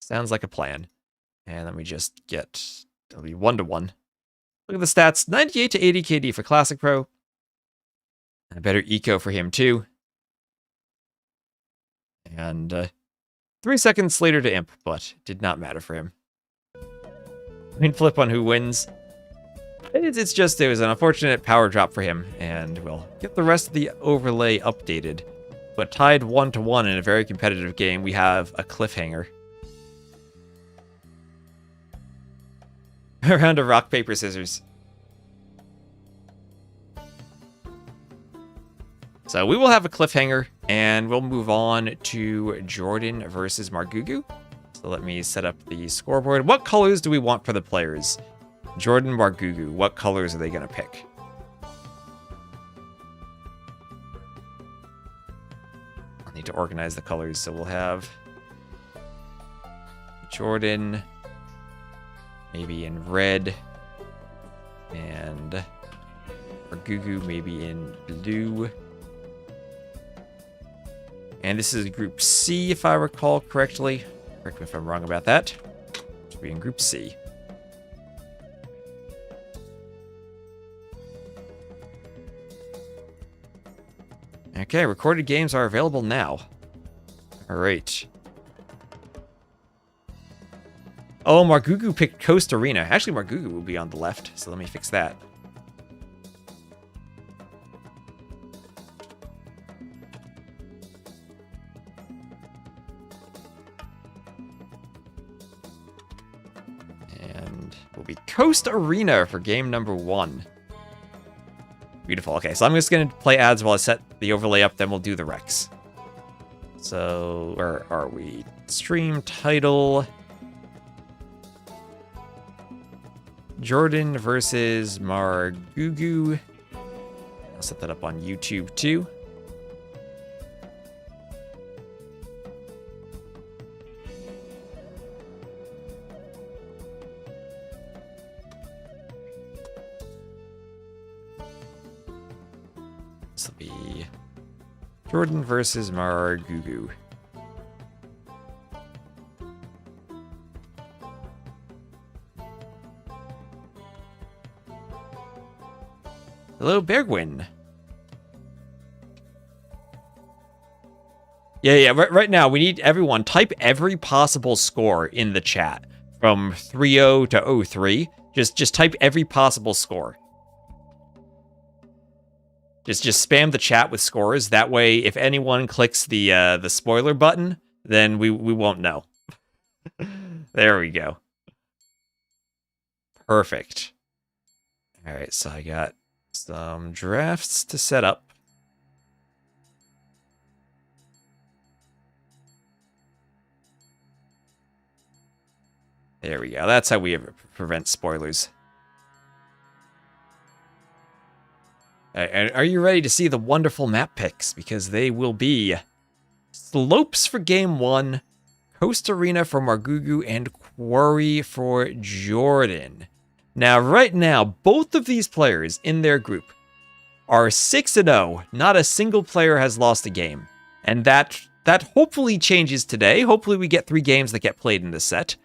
Sounds like a plan. And let me just it'll be 1-1. Look at the stats, 98 to 80 KD for Classic Pro. And a better eco for him too. And 3 seconds later to imp, but did not matter for him. I mean, flip on who wins. It was an unfortunate power drop for him, and we'll get the rest of the overlay updated. But tied 1-1 in a very competitive game, we have a cliffhanger. A round of rock, paper, scissors. So we will have a cliffhanger, and we'll move on to JorDan versus Margougou. So let me set up the scoreboard. What colors do we want for the players? JorDan, Margougou, what colors are they going to pick? I'll need to organize the colors, so we'll have JorDan maybe in red, and Margougou maybe in blue. And this is Group C, if I recall correctly. Correct me if I'm wrong about that. Should be in Group C. Okay, recorded games are available now. All right. Oh, Margougou picked Coast Arena. Actually, Margougou will be on the left, so let me fix that. And will be Coast Arena for game number 1. Beautiful. Okay, so I'm just going to play ads while I set the overlay up, then we'll do the recs. So, where are we? Stream title. JorDan versus Margougou. I'll set that up on YouTube too. This will be JorDan versus Margougou. Hello, Bergwin. Yeah. Right now, we need everyone type every possible score in the chat from 3-0 to 0-3. Just type every possible score. Just spam the chat with scores. That way, if anyone clicks the spoiler button, then we won't know. There we go. Perfect. All right, so I got some drafts to set up. There we go. That's how we prevent spoilers. And are you ready to see the wonderful map picks? Because they will be Slopes for Game 1, Coast Arena for Margougou, and Quarry for JorDan. Now, right now, both of these players in their group are 6-0. Not a single player has lost a game. And that hopefully changes today. Hopefully we get 3 games that get played in this set.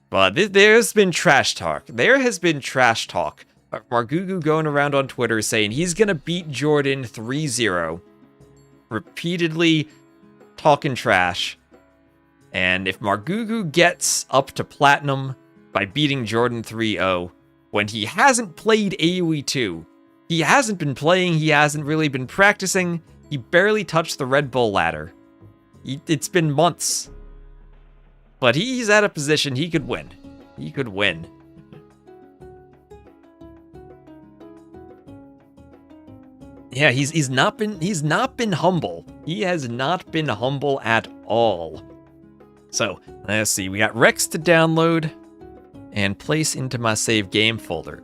But there's been trash talk. There has been trash talk. Margougou going around on Twitter saying he's going to beat JorDan 3-0. Repeatedly talking trash. And if Margougou gets up to platinum by beating JorDan 3-0, when he hasn't played AoE 2, he hasn't been playing, he hasn't really been practicing, he barely touched the Red Bull ladder. It's been months. But he's at a position he could win. He could win. Yeah, he's not been humble. He has not been humble at all. So, let's see. We got Rex to download and place into my save game folder.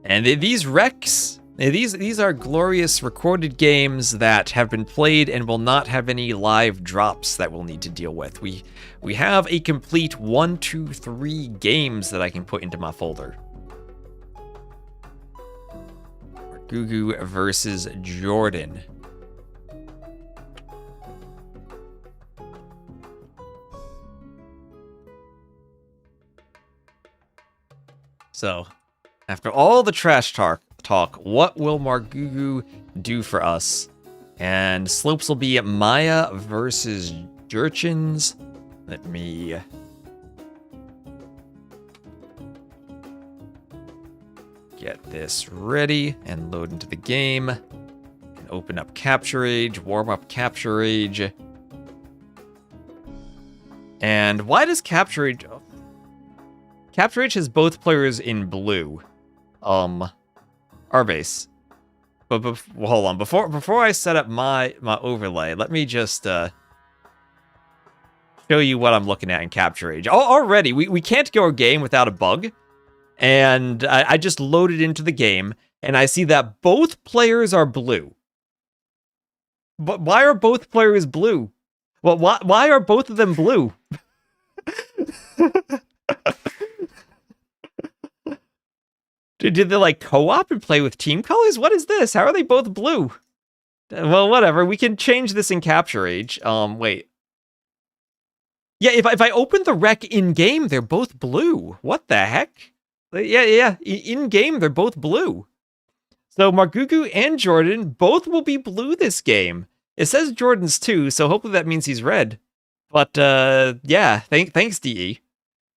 And these Rex, these are glorious recorded games that have been played and will not have any live drops that we'll need to deal with. We have a complete 1, 2, 3 games that I can put into my folder. Margougou versus JorDan. So, after all the trash talk, what will Margougou do for us? And slopes will be Maya versus Jerchins. Let me get this ready and load into the game. And open up Capture Age, warm up Capture Age. And why does Capture Age... Capture Age has both players in blue. Arbase. But well, hold on. Before I set up my overlay, let me just show you what I'm looking at in Capture Age. Already, we can't go a game without a bug. And I just loaded into the game, and I see that both players are blue. But why are both players blue? Well, why are both of them blue? Did they like co-op and play with team colors? What is this? How are they both blue? Well, whatever. We can change this in Capture Age. Wait. Yeah, if I open the rec in-game, they're both blue. What the heck? Yeah. In-game, they're both blue. So Margougou and JorDan both will be blue this game. It says JorDan's too, so hopefully that means he's red. But, yeah, thanks, DE.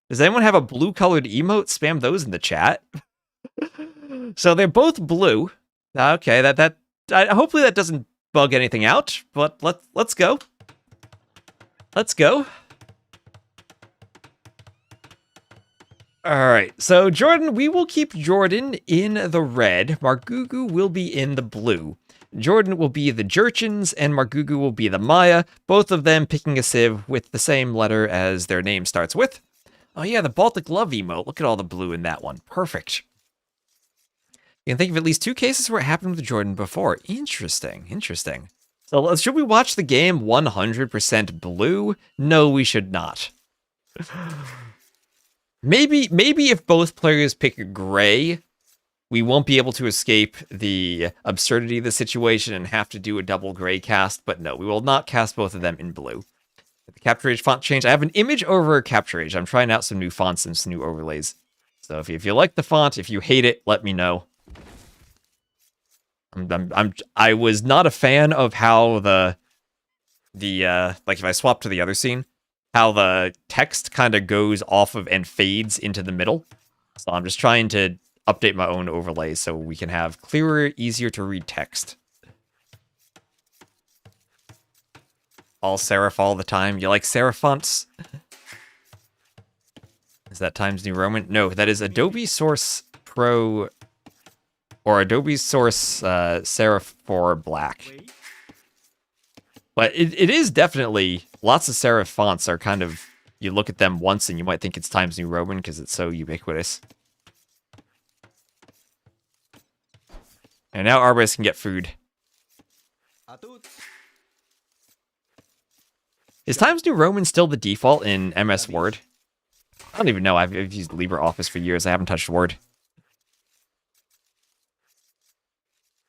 Does anyone have a blue-colored emote? Spam those in the chat. So they're both blue. Okay, hopefully that doesn't bug anything out, but let's go. Let's go. Alright, so JorDan, we will keep JorDan in the red. Margougou will be in the blue. JorDan will be the Jerchins, and Margougou will be the Maya, both of them picking a civ with the same letter as their name starts with. Oh yeah, the Baltic Love emote. Look at all the blue in that one. Perfect. You can think of at least 2 cases where it happened with JorDan before. Interesting. So should we watch the game 100% blue? No, we should not. Maybe if both players pick gray, we won't be able to escape the absurdity of the situation and have to do a double gray cast, but no, we will not cast both of them in blue. The Capture Age font change. I have an image over Capture Age. I'm trying out some new fonts and some new overlays. So if you like the font, if you hate it, let me know. I was not a fan of how the like if I swap to the other scene, how the text kind of goes off of and fades into the middle. So I'm just trying to update my own overlays so we can have clearer, easier to read text. All serif all the time. You like serif fonts? Is that Times New Roman? No, that is Adobe Source Pro or Adobe Source serif for black. But it is definitely, lots of serif fonts are kind of, you look at them once and you might think it's Times New Roman because it's so ubiquitous. And now Arbis can get food. Is Times New Roman still the default in MS Word? I don't even know. I've used LibreOffice for years. I haven't touched Word.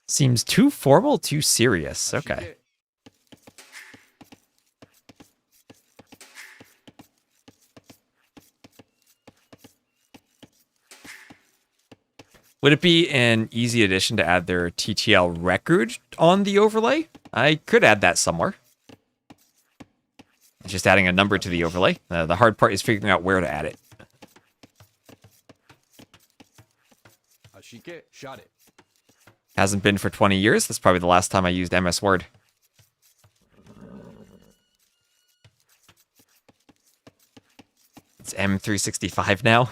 Seems too formal, too serious. Okay. Would it be an easy addition to add their TTL record on the overlay? I could add that somewhere. Just adding a number to the overlay. The hard part is figuring out where to add it. Hasn't been for 20 years. That's probably the last time I used MS Word. It's M365 now.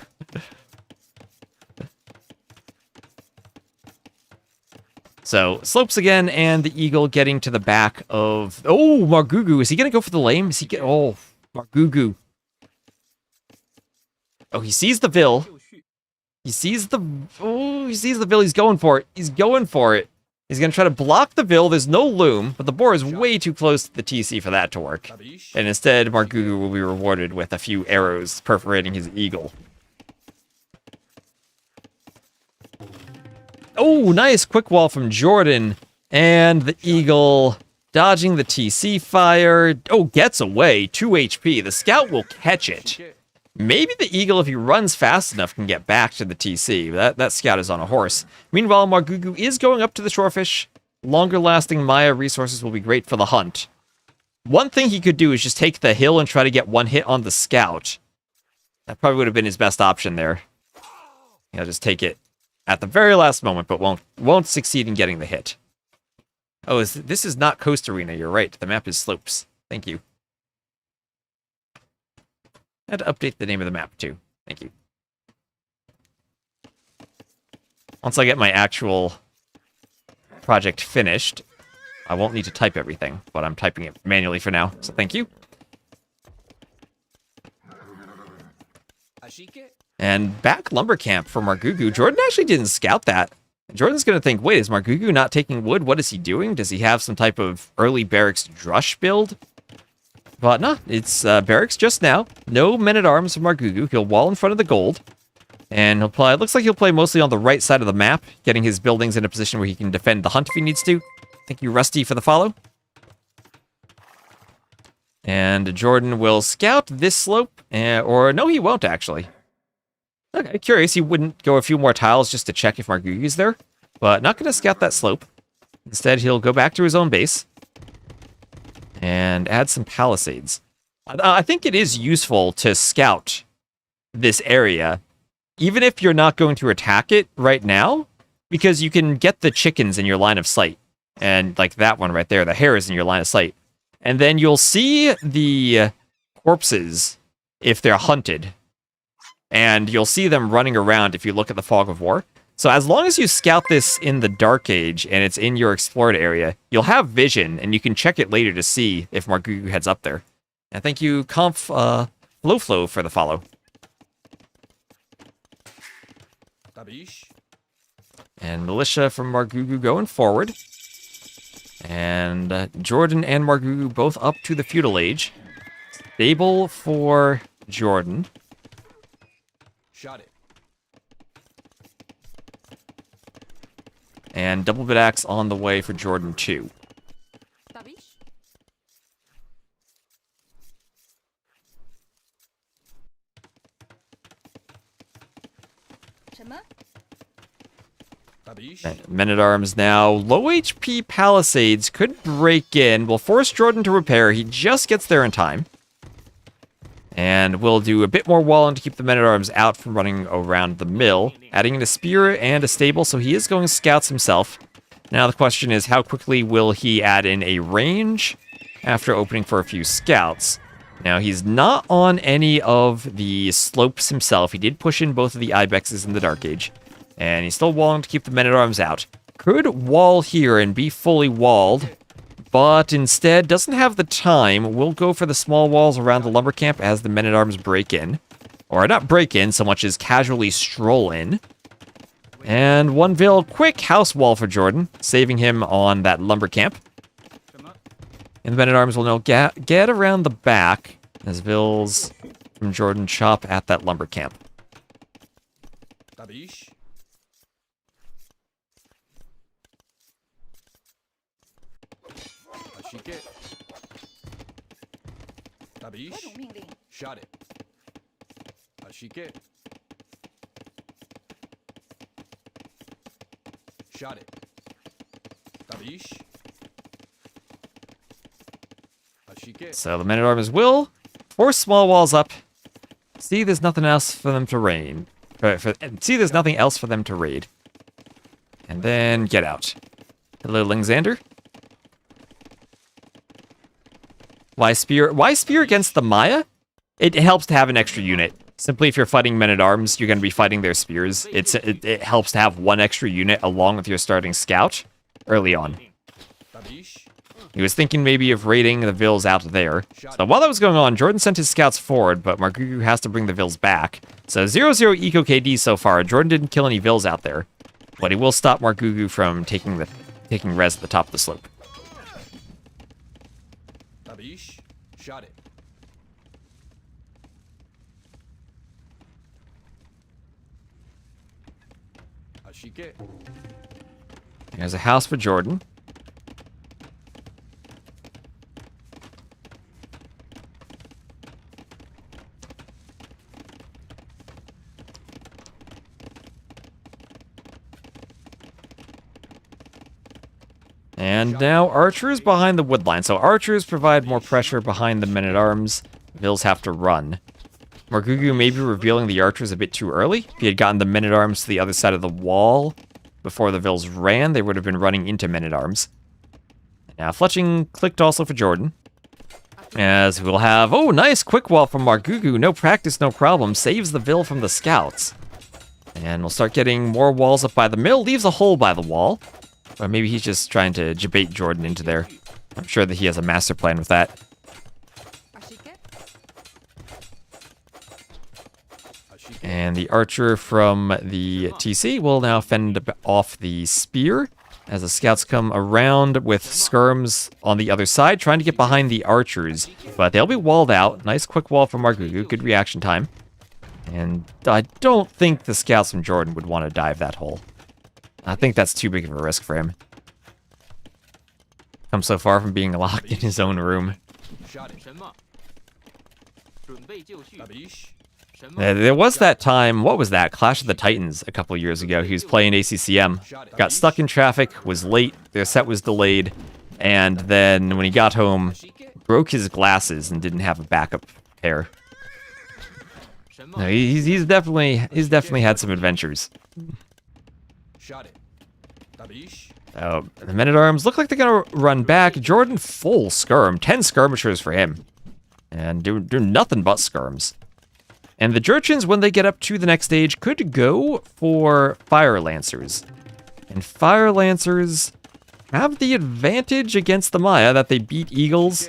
So, slopes again, and the eagle getting to the back of... Oh, Margougou. Is he going to go for the lame? Is he get? Oh, Margougou. Oh, he sees the Vill. He sees the... Oh, he sees the Vill. He's going for it. He's going for it. He's going to try to block the Vill. There's no loom, but the boar is way too close to the TC for that to work. And instead, Margougou will be rewarded with a few arrows perforating his eagle. Oh, nice quick wall from JorDan. And the eagle dodging the TC fire. Oh, gets away. 2 HP. The scout will catch it. Maybe the eagle, if he runs fast enough, can get back to the TC. That scout is on a horse. Meanwhile, Margougou is going up to the shorefish. Longer-lasting Maya resources will be great for the hunt. One thing he could do is just take the hill and try to get one hit on the scout. That probably would have been his best option there. He'll just take it at the very last moment, but won't succeed in getting the hit. Oh, this is not Coast Arena, you're right. The map is slopes. Thank you. I had to update the name of the map, too. Thank you. Once I get my actual project finished, I won't need to type everything, but I'm typing it manually for now, so thank you. And back lumber camp for Margougou. JorDan actually didn't scout that. JorDan's going to think, wait, is Margougou not taking wood? What is he doing? Does he have some type of early barracks drush build? But no, it's barracks just now. No men-at-arms for Margougou. He'll wall in front of the gold. And he'll play, it looks like he'll play mostly on the right side of the map, getting his buildings in a position where he can defend the hunt if he needs to. Thank you, Rusty, for the follow. And JorDan will scout this slope. Or no, he won't, actually. Okay, curious. He wouldn't go a few more tiles just to check if Margougou's there. But not going to scout that slope. Instead, he'll go back to his own base. And add some palisades. I think it is useful to scout this area, even if you're not going to attack it right now, because you can get the chickens in your line of sight. And like that one right there, the hare is in your line of sight. And then you'll see the corpses if they're hunted. And you'll see them running around if you look at the Fog of War. So as long as you scout this in the Dark Age and it's in your explored area, you'll have vision, and you can check it later to see if Margougou heads up there. And thank you, Flow for the follow. And Militia from Margougou going forward. And JorDan and Margougou both up to the Feudal Age. Stable for JorDan. Shot it. And double bit axe on the way for JorDan 2. Men-at-arms now. Low HP palisades could break in. Will force JorDan to repair. He just gets there in time. And we'll do a bit more walling to keep the men-at-arms out from running around the mill. Adding in a spear and a stable, so he is going scouts himself. Now the question is, how quickly will he add in a range after opening for a few scouts? Now, he's not on any of the slopes himself. He did push in both of the ibexes in the Dark Age. And he's still walling to keep the men-at-arms out. Could wall here and be fully walled, but instead doesn't have the time. We'll go for the small walls around the lumber camp as the men-at-arms break in. Or not break in so much as casually stroll in. And one Vill, quick house wall for JorDan, saving him on that lumber camp. And the men-at-arms will now get around the back as Vill's from Jordan Chop at that lumber camp. Tabish. Ashike. Tabish. Shot it. Ashike. Shot it. Tabish. Ashike. So the men-at-arms will force small walls up. See, there's nothing else for them to raid. See, there's nothing else for them to raid. And then get out. Hello, Lingxander. Why spear? Why spear against the Maya? It helps to have an extra unit. Simply, if you're fighting men-at-arms, you're going to be fighting their spears. It helps to have one extra unit along with your starting scout early on. He was thinking maybe of raiding the Villese out there. So while that was going on, Jordan sent his scouts forward, but Margougou has to bring the Villese back. So 0-0 eco KD so far. Jordan didn't kill any Villese out there, but he will stop Margougou from taking res at the top of the slope. Tabish. Shot it. Ashike. There's a house for Jordan. And now archers behind the wood line. So archers provide more pressure behind the men-at-arms. Villese have to run. Margougou may be revealing the archers a bit too early. If he had gotten the men-at-arms to the other side of the wall before the Villese ran, they would have been running into men-at-arms. Now fletching clicked also for Jordan. As we'll have, oh nice, quick wall from Margougou. No practice, no problem. Saves the Ville from the scouts. And we'll start getting more walls up by the mill. Leaves a hole by the wall. Or maybe he's just trying to debate Jordan into there. I'm sure that he has a master plan with that. And the archer from the TC will now fend off the spear as the scouts come around with skirms on the other side, trying to get behind the archers. But they'll be walled out. Nice quick wall from Margougou. Good reaction time. And I don't think the scouts from Jordan would want to dive that hole. I think that's too big of a risk for him. Come so far from being locked in his own room. There was that time, what was that? Clash of the Titans a couple years ago. He was playing ACCM, got stuck in traffic, was late, their set was delayed, and then when he got home, broke his glasses and didn't have a backup pair. No, he's definitely had some adventures. Oh, the men-at-arms look like they're gonna run back. Jordan full skirm, 10 skirmishers for him, and do nothing but skirms. And the Jurchens, when they get up to the next stage, could go for Fire Lancers. And Fire Lancers have the advantage against the Maya that they beat Eagles.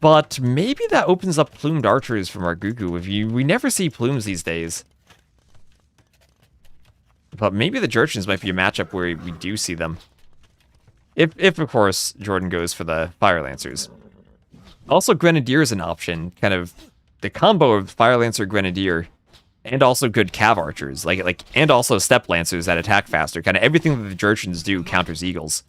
But maybe that opens up plumed archers from Margougou. We never see plumes these days. But maybe the Jurchens might be a matchup where we do see them. If of course, Jordan goes for the Fire Lancers. Also, Grenadier is an option. Kind of the combo of Fire Lancer, Grenadier, and also good Cav Archers. And also Step Lancers that attack faster. Kind of everything that the Jurchens do counters Eagles.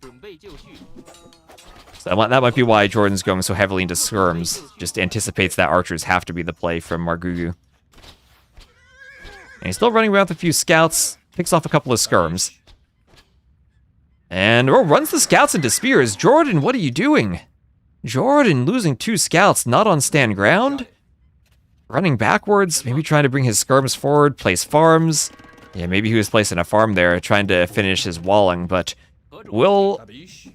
So that might be why Jordan's going so heavily into skirms. Just anticipates that archers have to be the play from Margougou. And he's still running around with a few scouts. Picks off a couple of skirms. And runs the scouts into spears. Jordan, what are you doing? Jordan losing 2 scouts, not on stand ground. Running backwards, maybe trying to bring his skirms forward, place farms. Yeah, maybe he was placing a farm there, trying to finish his walling, but will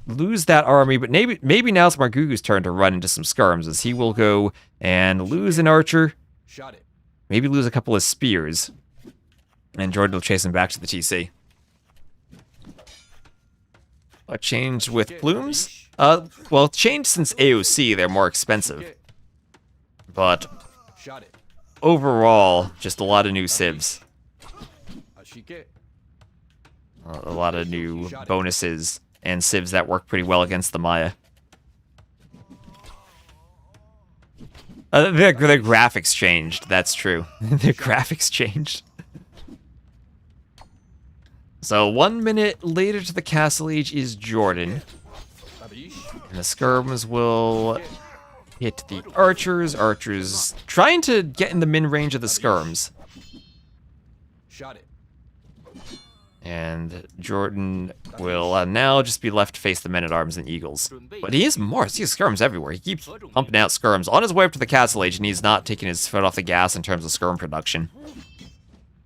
lose that army. But maybe now it's Margougou's turn to run into some skirms, as he will go and lose an archer. Maybe lose a couple of spears. And Jordan will chase him back to the TC. A change with plumes? Well, changed since AOC, they're more expensive. But overall, just a lot of new civs. A lot of new bonuses and civs that work pretty well against the Maya. The graphics changed. That's true. The graphics changed. So 1 minute later to the castle age is JorDan. And the skirms will hit the archers. Archers trying to get in the min range of the skirms. Shot it. And JorDan will now just be left to face the men-at-arms and eagles. But he is Mars. He has skirms everywhere. He keeps pumping out skirms on his way up to the castle age, and he's not taking his foot off the gas in terms of skirm production.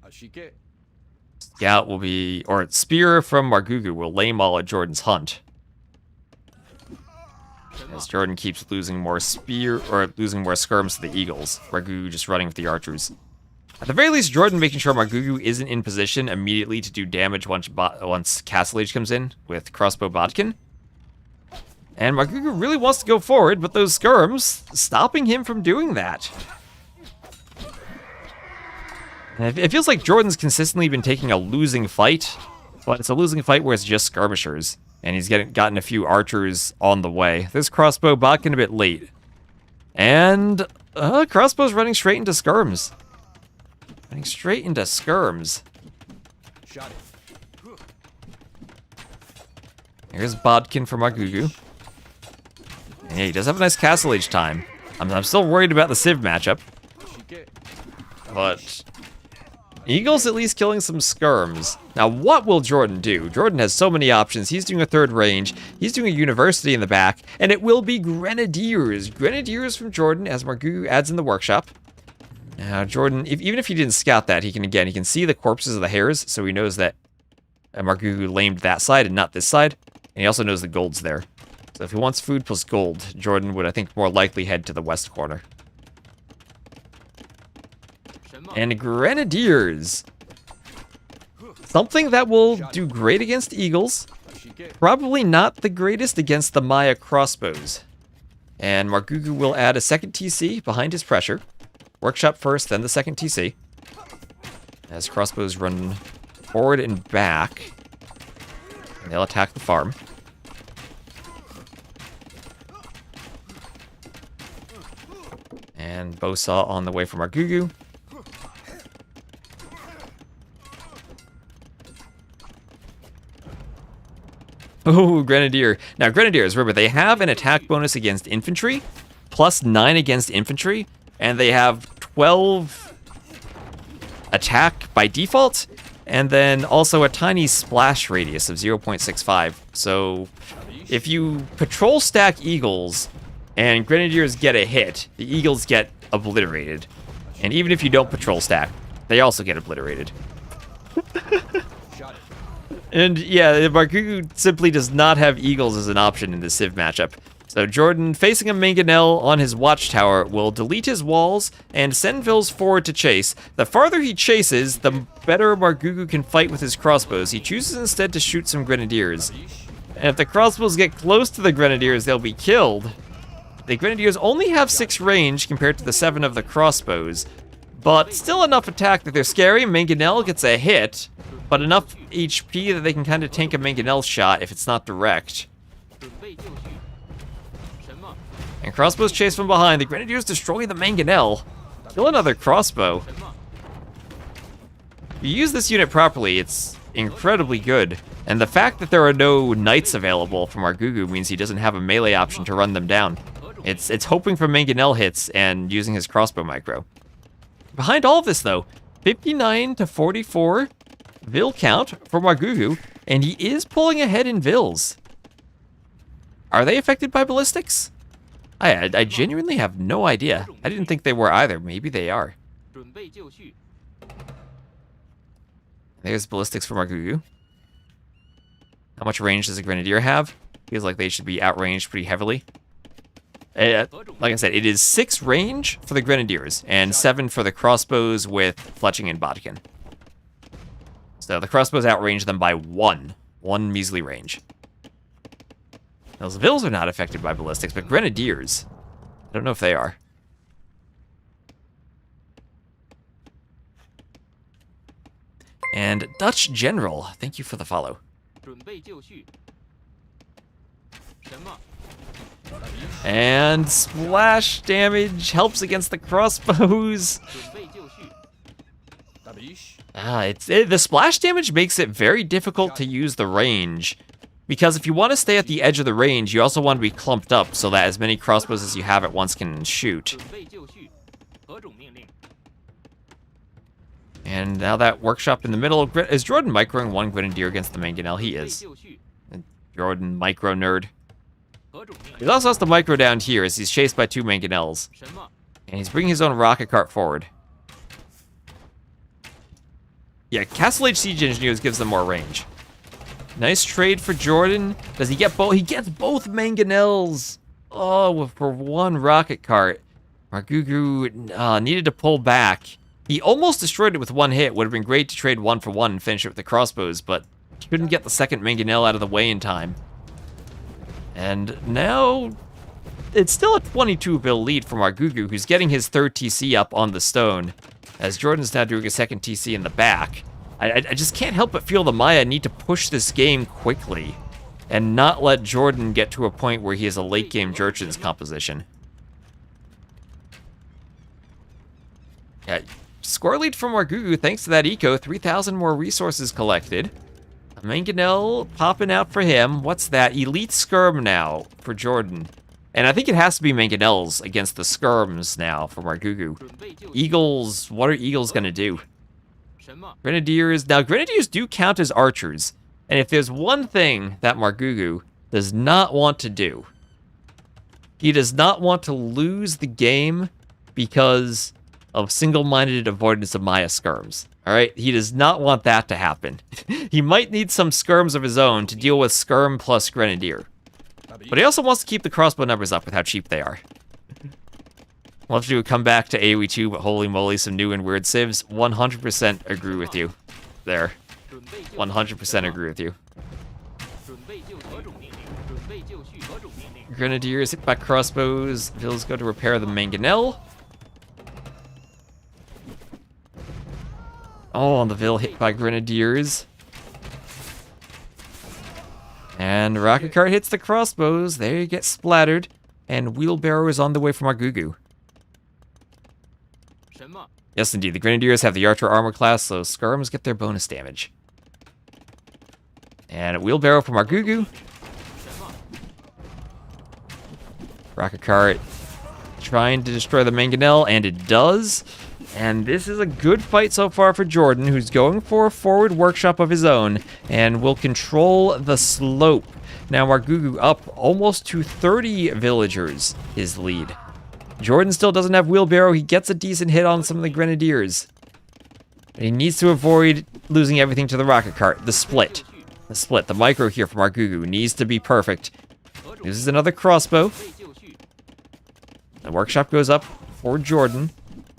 Ashike. Scout will be, or Spear from Margougou will lay maul at JorDan's hunt. As JorDan keeps losing more skirms to the eagles. Margougou just running with the archers. At the very least, JorDan making sure Margougou isn't in position immediately to do damage once Castle Age comes in with Crossbow Bodkin. And Margougou really wants to go forward, but those skirms stopping him from doing that. And it feels like JorDan's consistently been taking a losing fight, but it's a losing fight where it's just skirmishers. And he's gotten a few archers on the way. This Crossbow Bodkin a bit late. And Crossbow's running straight into skirms. Running straight into skirms. Shot it. Here's Bodkin for Margougou. And yeah, he does have a nice Castle Age time. I'm still worried about the Civ matchup. But Eagle's at least killing some skirms. Now, what will JorDan do? JorDan has so many options. He's doing a third range. He's doing a university in the back. And it will be Grenadiers. Grenadiers from JorDan as Margougou adds in the workshop. Now, JorDan, even if he didn't scout that, he can see the corpses of the hares, so he knows that Margougou lamed that side and not this side. And he also knows the gold's there. So if he wants food plus gold, JorDan would, I think, more likely head to the west corner. And Grenadiers. Something that will do great against eagles. Probably not the greatest against the Maya crossbows. And Margougou will add a second TC behind his pressure. Workshop first, then the second TC. As crossbows run forward and back. And they'll attack the farm. And bowsaw on the way from Margougou. Oh, Grenadier. Now, Grenadiers, remember, they have an attack bonus against infantry, plus 9 against infantry, and they have 12 attack by default, and then also a tiny splash radius of 0.65. So, if you patrol stack eagles and Grenadiers get a hit, the eagles get obliterated. And even if you don't patrol stack, they also get obliterated. And yeah, Margougou simply does not have eagles as an option in the Civ matchup. So JorDan, facing a mangonel on his watchtower, will delete his walls and send Villese forward to chase. The farther he chases, the better Margougou can fight with his crossbows. He chooses instead to shoot some Grenadiers. And if the crossbows get close to the Grenadiers, they'll be killed. The Grenadiers only have 6 range compared to the 7 of the crossbows, but still enough attack that they're scary. Mangonel gets a hit, but enough HP that they can kind of tank a Mangonel shot if it's not direct. And crossbows chase from behind. The Grenadiers destroy the Mangonel. Kill another crossbow. If you use this unit properly, it's incredibly good. And the fact that there are no knights available from Margougou means he doesn't have a melee option to run them down. It's hoping for Mangonel hits and using his crossbow micro. Behind all of this, though, 59 to 44 Vil count for Margougou, and he is pulling ahead in Vils. Are they affected by ballistics? I genuinely have no idea. I didn't think they were either. Maybe they are. There's ballistics for Margougou. How much range does a Grenadier have? Feels like they should be outranged pretty heavily. Like I said, it is 6 range for the Grenadiers, and 7 for the crossbows with fletching and bodkin. So the crossbows outrange them by 1 measly range. Those Vils are not affected by ballistics, but Grenadiers, I don't know if they are. And Dutch General, thank you for the follow. And splash damage helps against the crossbows. The splash damage makes it very difficult to use the range. Because if you want to stay at the edge of the range, you also want to be clumped up so that as many crossbows as you have at once can shoot. And now that workshop in the middle, is JorDan microing one Grenadier against the Mangonel? He is. JorDan micro nerd. He also has to micro down here as he's chased by two Mangonels. And he's bringing his own rocket cart forward. Yeah, Castle Age Siege Engineers gives them more range. Nice trade for JorDan. Does he get both? He gets both Mangonels. Oh, for one rocket cart. Margougou needed to pull back. He almost destroyed it with one hit. Would have been great to trade 1 for 1 and finish it with the crossbows, but couldn't get the second Mangonel out of the way in time. And now it's still a 22 bill lead for Margougou, who's getting his third TC up on the stone, as JorDan's now doing a second TC in the back. I just can't help but feel the Maya need to push this game quickly and not let JorDan get to a point where he has a late game Jurchen's composition. Yeah, score lead from Margougou thanks to that eco. 3,000 more resources collected. A Mangonel popping out for him. What's that? Elite Skirm now for JorDan. And I think it has to be Mangonels against the Skirms now for Margougou. Eagles, what are Eagles going to do? Grenadiers. Now, Grenadiers do count as archers. And if there's one thing that Margougou does not want to do, he does not want to lose the game because of single-minded avoidance of Maya Skirms. Alright? He does not want that to happen. He might need some Skirms of his own to deal with Skirm plus Grenadier. But he also wants to keep the crossbow numbers up with how cheap they are. We'll have to do a comeback to AoE 2, but holy moly, some new and weird civs. 100% agree with you. There. 100% agree with you. Grenadiers hit by crossbows. Villese go to repair the Mangonel. Oh, and the Ville hit by Grenadiers. And rocket cart hits the crossbows. There you get splattered. And wheelbarrow is on the way from Margougou. Yes, indeed. The Grenadiers have the Archer armor class, so Skirms get their bonus damage. And a wheelbarrow from Margougou. Rocket cart trying to destroy the Mangonel, and it does. And this is a good fight so far for JorDan, who's going for a forward workshop of his own, and will control the slope. Now Margougou up almost to 30 villagers, his lead. JorDan still doesn't have wheelbarrow. He gets a decent hit on some of the Grenadiers. But he needs to avoid losing everything to the rocket cart. The split. The micro here from Margougou needs to be perfect. Uses another crossbow. The workshop goes up for JorDan.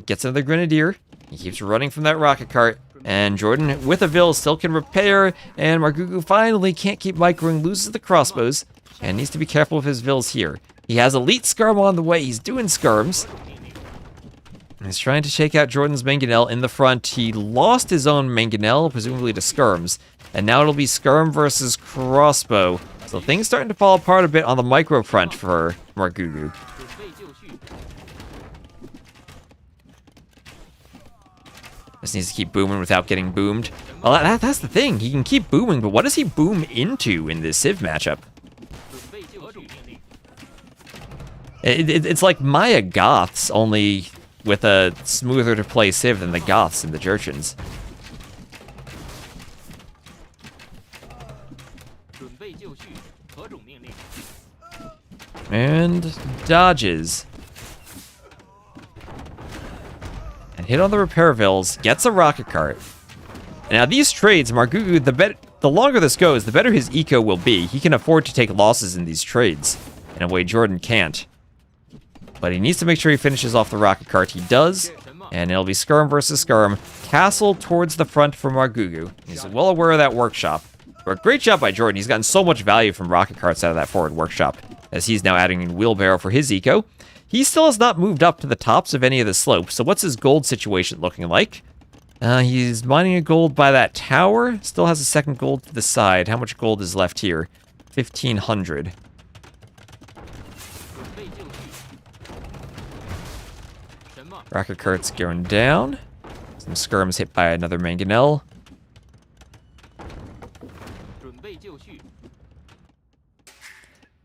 Gets another Grenadier. He keeps running from that rocket cart. And JorDan, with a Ville, still can repair. And Margougou finally can't keep microing, loses the crossbows. And needs to be careful with his Villes here. He has Elite Skirm on the way. He's doing Skirms. He's trying to shake out JorDan's Mangonel in the front. He lost his own Mangonel, presumably to Skirms. And now it'll be Skirm versus crossbow. So things starting to fall apart a bit on the micro front for Margougou. Just needs to keep booming without getting boomed. Well, that's the thing. He can keep booming, but what does he boom into in this Civ matchup? It's like Maya Goths, only with a smoother to play Civ than the Goths in the Jurchens. And dodges. And hit on the repair vills, gets a rocket cart. Now these trades, Margougou, the longer this goes, the better his eco will be. He can afford to take losses in these trades, in a way JorDan can't. But he needs to make sure he finishes off the rocket cart. He does, and it'll be Skirm versus Skirm. Castle towards the front for Margougou. He's well aware of that workshop. But great job by JorDan. He's gotten so much value from rocket carts out of that forward workshop, as he's now adding in wheelbarrow for his eco. He still has not moved up to the tops of any of the slopes, so what's his gold situation looking like? He's mining a gold by that tower. Still has a second gold to the side. How much gold is left here? 1,500. Rocket cart's going down. Some skirms hit by another mangonel. 准备就绪。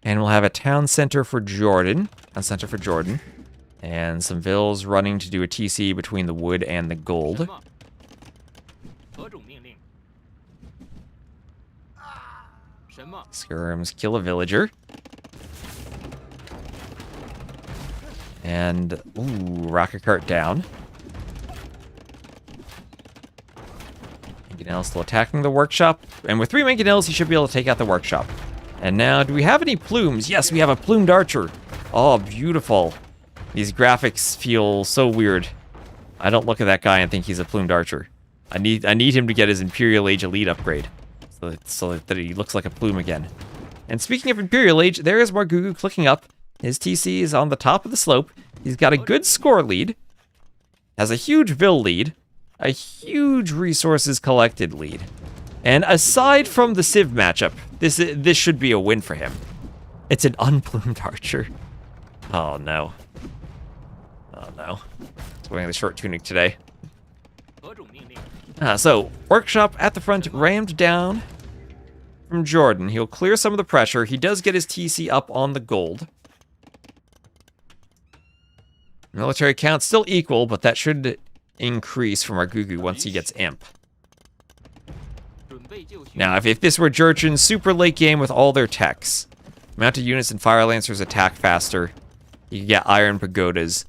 And we'll have a town center for JorDan. Town center for JorDan. And some vills running to do a TC between the wood and the gold. 什么？何种命令？什么？ Skirms kill a villager. And, ooh, rocket cart down. Mangonel still attacking the workshop. And with 3 mangonels, he should be able to take out the workshop. And now, do we have any plumes? Yes, we have a plumed archer. Oh, beautiful. These graphics feel so weird. I don't look at that guy and think he's a plumed archer. I need him to get his Imperial Age Elite upgrade. So that he looks like a plume again. And speaking of Imperial Age, there is Margougou clicking up. His TC is on the top of the slope. He's got a good score lead. Has a huge Vill lead. A huge resources collected lead. And aside from the Civ matchup, this should be a win for him. It's an unplumed archer. Oh no. Oh no. He's wearing the short tunic today. 何种命令？ So, workshop at the front rammed down from JorDan. He'll clear some of the pressure. He does get his TC up on the gold. Military count still equal, but that should increase for Margougou once he gets imp. 准备就绪。 Now, if this were Jurchen's super late game with all their techs, mounted units and fire lancers attack faster. You could get iron pagodas.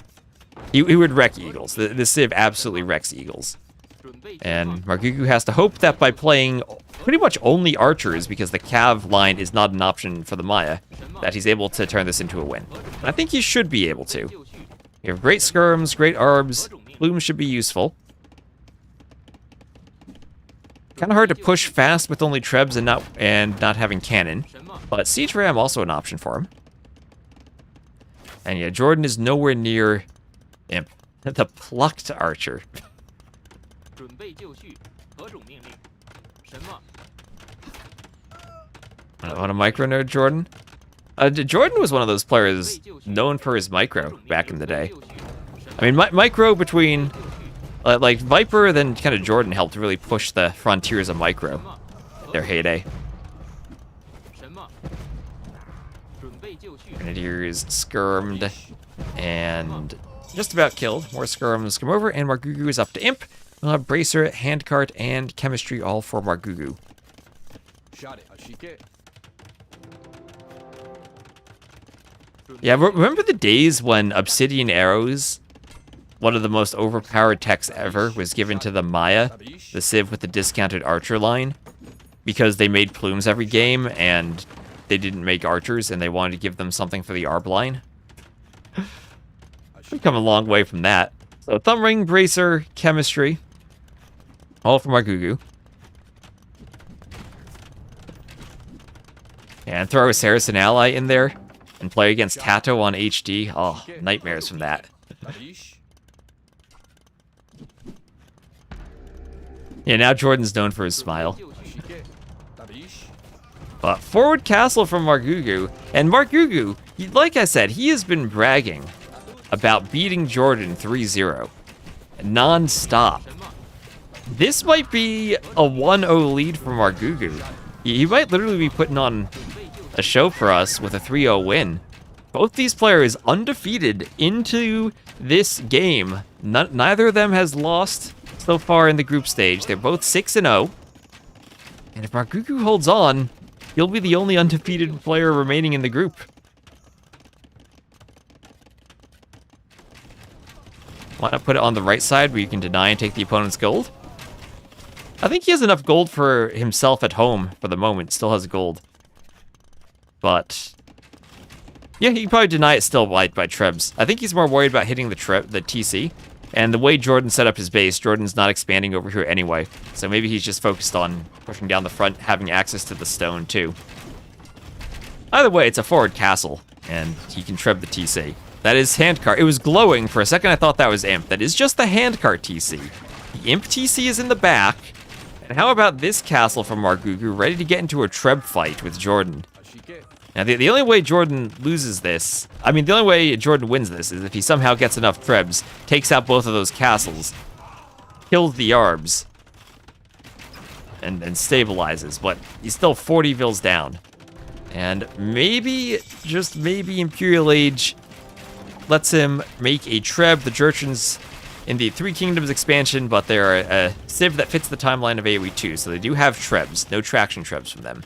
He would wreck eagles. The Civ absolutely wrecks eagles. 准备就绪。 And Margougou has to hope that by playing pretty much only archers, because the cav line is not an option for the Maya, that he's able to turn this into a win. And I think he should be able to. 就绪。 You have great skirms, great arbs. Plumes should be useful. Kind of hard to push fast with only trebs and not having cannon. 什么？ But siege ram also an option for him. And yeah, JorDan is nowhere near imp. The plucked archer. 准备就绪。何种命令？什么？ On a micro node, JorDan? JorDan was one of those players known for his micro back in the day. I mean, micro between, like, Viper, then kind of JorDan helped really push the frontiers of micro, their heyday. 什么？准备就绪。 Grenadiers skirmed and just about killed. More skirms come over, and Margougou is up to imp. We'll have bracer, handcart, and chemistry all for Margougou. Shot it. しけ。 Yeah, remember the days when Obsidian Arrows, one of the most overpowered techs ever, was given to the Maya, the Civ with the discounted archer line, because they made plumes every game and they didn't make archers and they wanted to give them something for the arb line? We've come a long way from that. So thumb ring, bracer, chemistry, all from Margougou. And throw a Saracen ally in there. And play against Tato on HD. Oh, nightmares from that. Yeah, now JorDan's known for his smile. But forward castle from Margougou. And Margougou, like I said, he has been bragging about beating JorDan 3-0. Non-stop. This might be a 1-0 lead for Margougou. He might literally be putting on a show for us with a 3-0 win. Both these players undefeated into this game. Neither of them has lost so far in the group stage. They're both 6-0. And if Margougou holds on, he'll be the only undefeated player remaining in the group. Why not put it on the right side where you can deny and take the opponent's gold? I think he has enough gold for himself at home for the moment. Still has gold. But yeah, he can probably deny it still by trebs. I think he's more worried about hitting the TC. And the way JorDan set up his base, JorDan's not expanding over here anyway. So maybe he's just focused on pushing down the front, having access to the stone too. Either way, it's a forward castle, and he can treb the TC. That is handcart. It was glowing. For a second, I thought that was imp. That is just the handcart TC. The imp TC is in the back. And how about this castle from Margougou, ready to get into a treb fight with JorDan? Now, the only way JorDan loses this, I mean, the only way JorDan wins this is if he somehow gets enough trebs, takes out both of those castles, kills the Arbs, and stabilizes, but he's still 40 vills down. And maybe, just maybe, Imperial Age lets him make a treb. The Jurchens in the Three Kingdoms expansion, but they're a civ that fits the timeline of AoE 2, so they do have trebs. No traction trebs from them.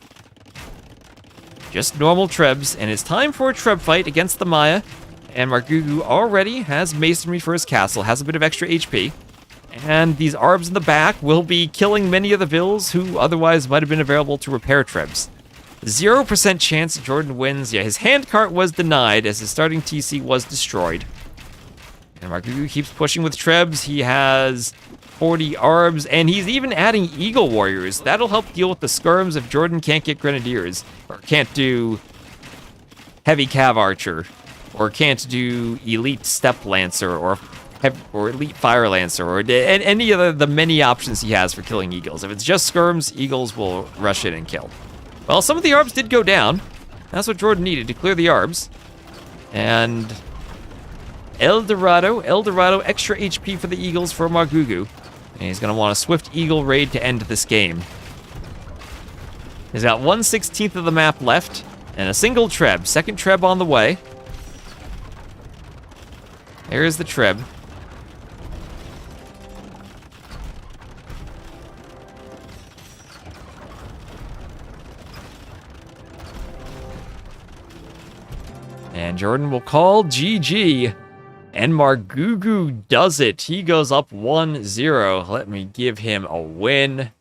Just normal trebs, and it's time for a treb fight against the Maya. And Margougou already has masonry for his castle, has a bit of extra HP. And these Arbs in the back will be killing many of the vills who otherwise might have been available to repair trebs. 0% chance JorDan wins. Yeah, his handcart was denied as his starting TC was destroyed. And Margougou keeps pushing with trebs. He has 40 Arbs, and he's even adding Eagle Warriors. That'll help deal with the skirms if JorDan can't get Grenadiers, or can't do Heavy Cav Archer, or can't do Elite Step Lancer, or Elite Fire Lancer, or any of the many options he has for killing Eagles. If it's just skirms, Eagles will rush in and kill. Well, some of the Arbs did go down. That's what JorDan needed to clear the Arbs. And El Dorado, extra HP for the Eagles for Margougou. And he's going to want a swift Eagle raid to end this game. He's got 1/16 of the map left, and a single treb. Second treb on the way. There's the treb. And JorDan will call GG. And Margougou does it. He goes up 1-0. Let me give him a win.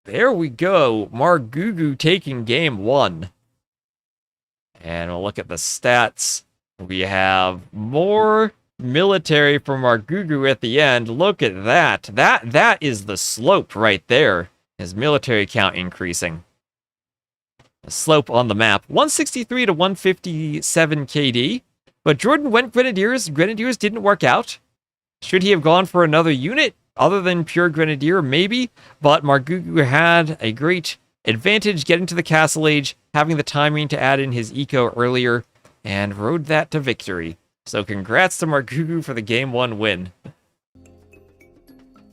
There we go. Margougou taking game 1. And we'll look at the stats. We have more military from Margougou at the end. Look at that. That is the slope right there. His military count increasing. A slope on the map. 163 to 157 KD. But JorDan went Grenadiers. Grenadiers didn't work out. Should he have gone for another unit other than pure Grenadier? Maybe. But Margougou had a great advantage getting to the Castle Age, having the timing to add in his eco earlier, and rode that to victory. So congrats to Margougou for the Game 1 win.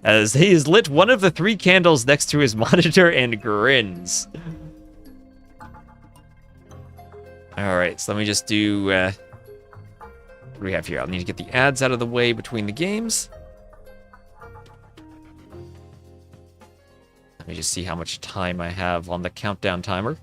As he has lit one of the 3 candles next to his monitor and grins. Alright, so let me just do... what do we have here? I'll need to get the ads out of the way between the games. Let me just see how much time I have on the countdown timer.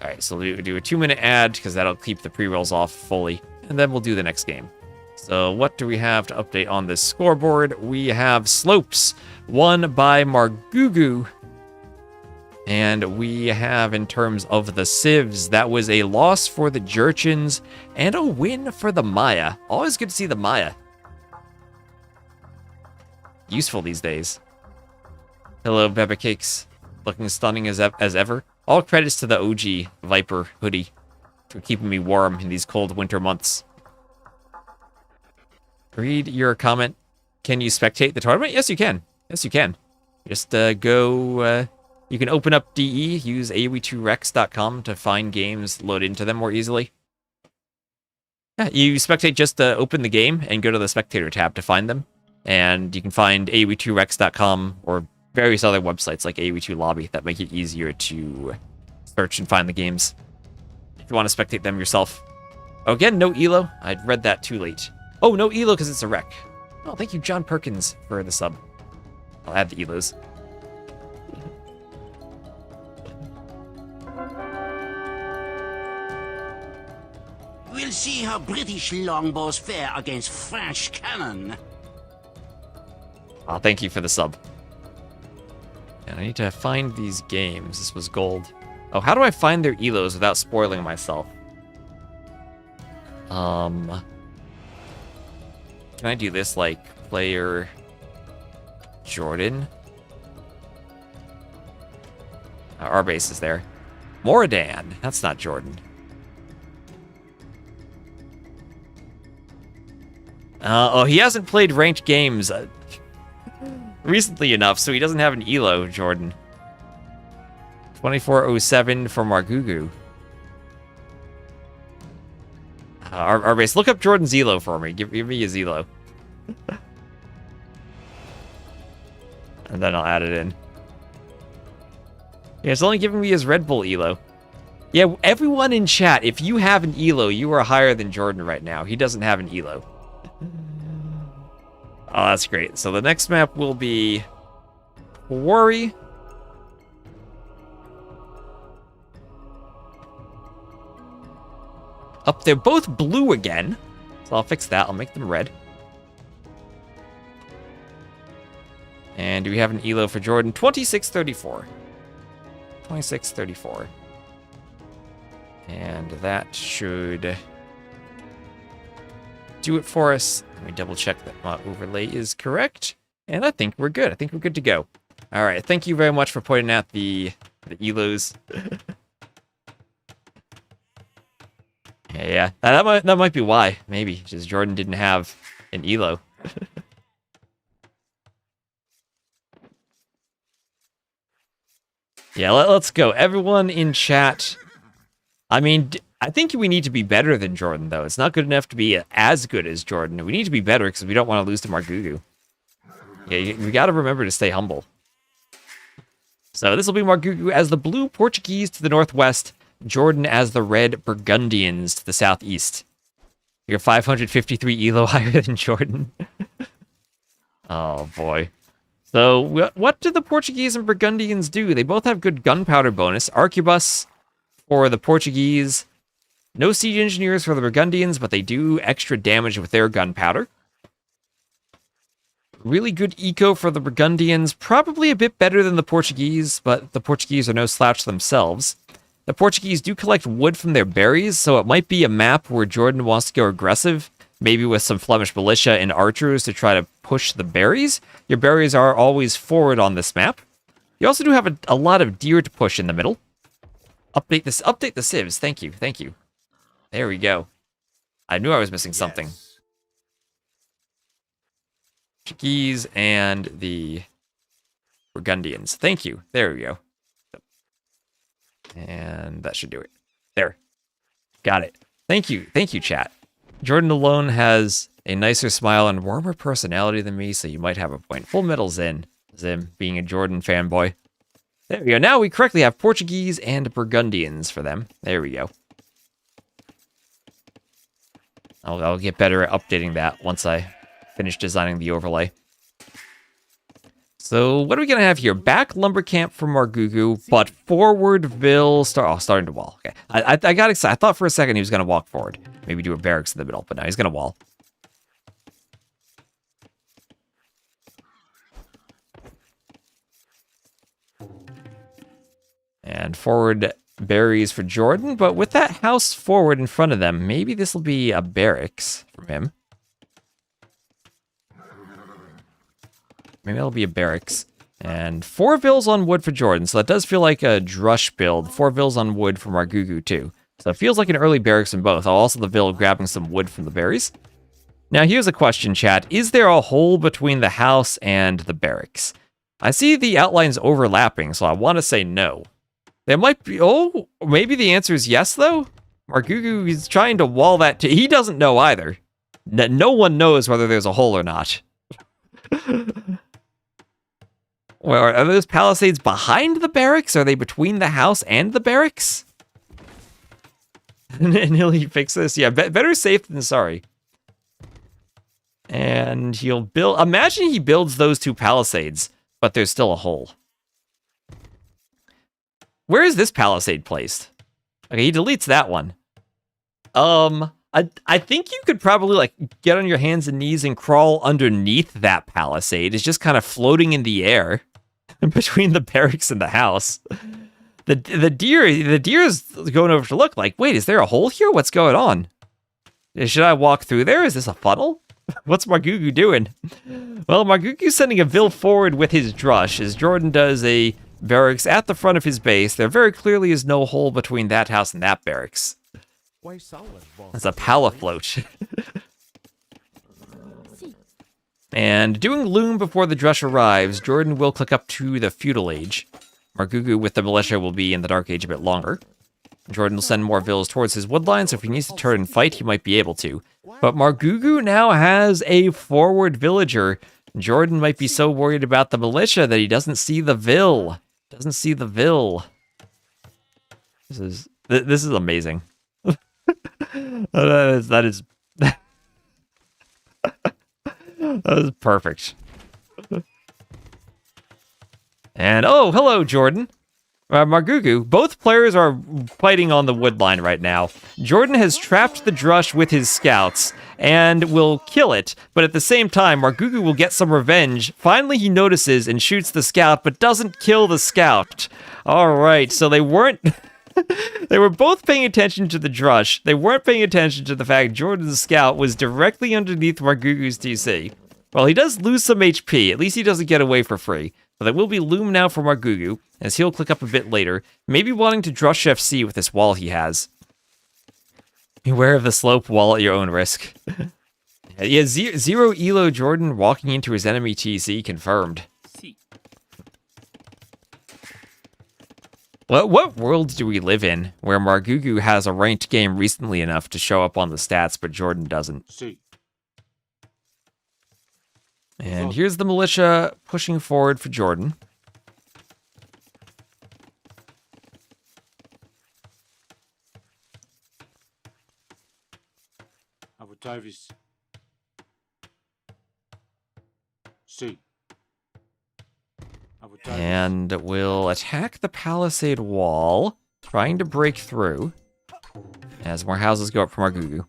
Alright, so we'll do a 2-minute ad, because that'll keep the pre-rolls off fully. And then we'll do the next game. So what do we have to update on this scoreboard? We have Slopes, won by Margougou. And we have, in terms of the civs, that was a loss for the Jurchens and a win for the Maya. Always good to see the Maya. Useful these days. Hello, Beba Cakes. Looking stunning as ever. All credits to the OG Viper hoodie for keeping me warm in these cold winter months. Read your comment. Can you spectate the tournament? Yes, you can. Yes, you can. Just go... you can open up DE, use AoE2rex.com to find games, load into them more easily. Yeah, you spectate, just open the game and go to the spectator tab to find them. And you can find AoE2rex.com or various other websites like AoE2 Lobby that make it easier to search and find the games if you want to spectate them yourself. Oh, again, no ELO. I'd read that too late. Oh, no ELO because it's a rec. Oh, thank you, John Perkins, for the sub. I'll add the ELOs. We'll see how British longbows fare against French cannon. Oh, thank you for the sub. And I need to find these games. This was gold. Oh, how do I find their ELOs without spoiling myself? Can I do this like player JorDan? Our base is there. Mordan. That's not JorDan. Oh, he hasn't played ranked games. recently enough, so he doesn't have an elo, JorDan. 2407 for Margougou. Our base, look up JorDan's elo for me. Give me his elo. And then I'll add it in. Yeah, it's only giving me his Red Bull elo. Yeah, everyone in chat, if you have an elo, you are higher than JorDan right now. He doesn't have an elo. Oh, that's great. So the next map will be Quarry. Up, they're both blue again. So I'll fix that. I'll make them red. And do we have an elo for JorDan? 2634. 2634. And that should do it for us. Let me double check that my overlay is correct. And I think we're good. I think we're good to go. All right. Thank you very much for pointing out the elos. Yeah, that might be why. Maybe just JorDan didn't have an elo. Yeah, let's go. Everyone in chat. I mean, I think we need to be better than JorDan, though. It's not good enough to be as good as JorDan. We need to be better because we don't want to lose to Margougou. Yeah, we got to remember to stay humble. So this will be Margougou as the blue Portuguese to the northwest. JorDan as the red Burgundians to the southeast. You're 553 elo higher than JorDan. Oh, boy. So, what do the Portuguese and Burgundians do? They both have good gunpowder bonus. Arquebus for the Portuguese. No siege engineers for the Burgundians, but they do extra damage with their gunpowder. Really good eco for the Burgundians. Probably a bit better than the Portuguese, but the Portuguese are no slouch themselves. The Portuguese do collect wood from their berries, so it might be a map where JorDan wants to go aggressive, maybe with some Flemish militia and archers to try to push the berries. Your berries are always forward on this map. You also do have a lot of deer to push in the middle. Update the civs. Thank you. There we go. I knew I was missing something. Portuguese and the Burgundians. Thank you. There we go. And that should do it. There. Got it. Thank you, chat. JorDan alone has a nicer smile and warmer personality than me, so you might have a point. Full metal Zim, being a JorDan fanboy. There we go. Now we correctly have Portuguese and Burgundians for them. There we go. I'll get better at updating that once I finish designing the overlay. So what are we going to have here? Back lumber camp for Margougou, but forward starting to wall. Okay, I got excited. I thought for a second he was going to walk forward. Maybe do a barracks in the middle, but no, he's going to wall. And forward berries for JorDan, but with that house forward in front of them, maybe this will be a barracks from him. Maybe it'll be a barracks. And 4 vills on wood for JorDan, so that does feel like a drush build. 4 vills on wood for Margougou too. So it feels like an early barracks in both. Also the vill grabbing some wood from the berries. Now here's a question, chat. Is there a hole between the house and the barracks? I see the outlines overlapping, so I want to say no. There might be... Oh, maybe the answer is yes, though? Margougou is trying to wall that... He doesn't know either. No one knows whether there's a hole or not. Well, are those palisades behind the barracks? Are they between the house and the barracks? And he'll fix this. Yeah, better safe than sorry. And he'll build... Imagine he builds those 2 palisades, but there's still a hole. Where is this palisade placed? Okay, he deletes that one. I think you could probably, like, get on your hands and knees and crawl underneath that palisade. It's just kind of floating in the air between the barracks and the house. The deer is going over to look like, wait, is there a hole here? What's going on? Should I walk through there? Is this a funnel? What's Margougou doing? Well, Margougou's sending a vill forward with his drush, as JorDan does a barracks at the front of his base. There very clearly is no hole between that house and that barracks. It's a pala float. And doing Loom before the Drush arrives, JorDan will click up to the Feudal Age. Margougou with the Militia will be in the Dark Age a bit longer. JorDan will send more villas towards his woodline, so if he needs to turn and fight, he might be able to. But Margougou now has a forward villager. JorDan might be so worried about the Militia that he doesn't see the Vill. Doesn't see the Vill. This is amazing. that is that is perfect. And oh, hello, JorDan. Margougou, both players are fighting on the woodline right now. JorDan has trapped the Drush with his scouts and will kill it, but at the same time, Margougou will get some revenge. Finally, he notices and shoots the scout, but doesn't kill the scout. All right, so they weren't... They were both paying attention to the Drush. They weren't paying attention to the fact JorDan's scout was directly underneath Margougou's TC. Well, he does lose some HP. At least he doesn't get away for free. But there will be Loom now for Margougou, as he'll click up a bit later, maybe wanting to Drush FC with this wall he has. Beware of the slope wall at your own risk. Yeah, zero elo JorDan walking into his enemy TC confirmed. What world do we live in where Margougou has a ranked game recently enough to show up on the stats, but JorDan doesn't? And here's the Militia pushing forward for JorDan. And we'll attack the palisade wall, trying to break through, as more houses go up for Margougou.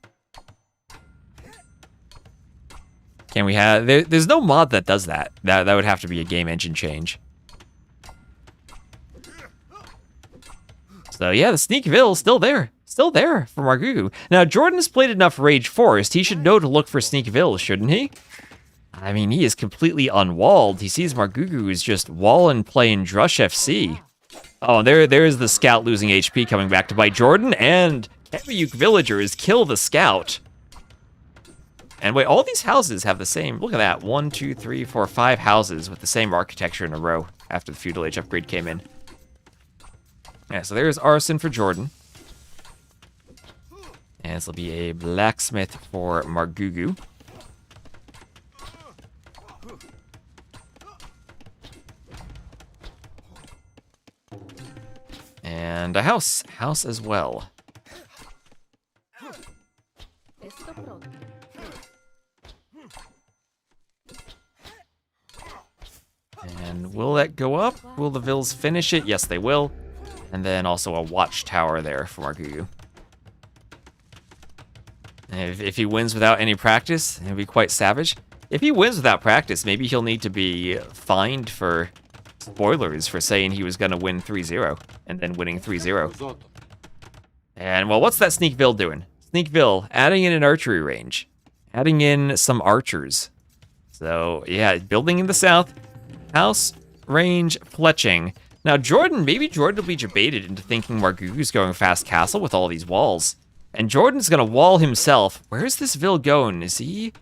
Can we have... There's no mod that does that. That would have to be a game engine change. So yeah, the Sneakville still there. Still there for Margougou. Now, JorDan has played enough Rage Forest. He should know to look for Sneakville, shouldn't he? I mean, he is completely unwalled. He sees Margougou is just wall and playing Drush FC. Oh, there's the scout losing HP coming back to bite JorDan, and Kamayuk Villagers kill the scout. And wait, all these houses have the same... Look at that. 1, 2, 3, 4, 5 houses with the same architecture in a row after the Feudal Age upgrade came in. Yeah, so there's Arson for JorDan. And this will be a blacksmith for Margougou. And a house as well. And will that go up? Will the Vills finish it? Yes, they will. And then also a watchtower there for Margougou. If he wins without any practice, he'll be quite savage. If he wins without practice, maybe he'll need to be fined for spoilers for saying he was going to win 3-0 and then winning 3-0. And, well, what's that Sneakville doing? Sneakville, adding in an archery range. Adding in some archers. So, yeah, building in the south. House, range, fletching. Now, maybe JorDan will be debated into thinking Margougou's going fast castle with all these walls. And JorDan's gonna wall himself. Where's this Vill going? Is he...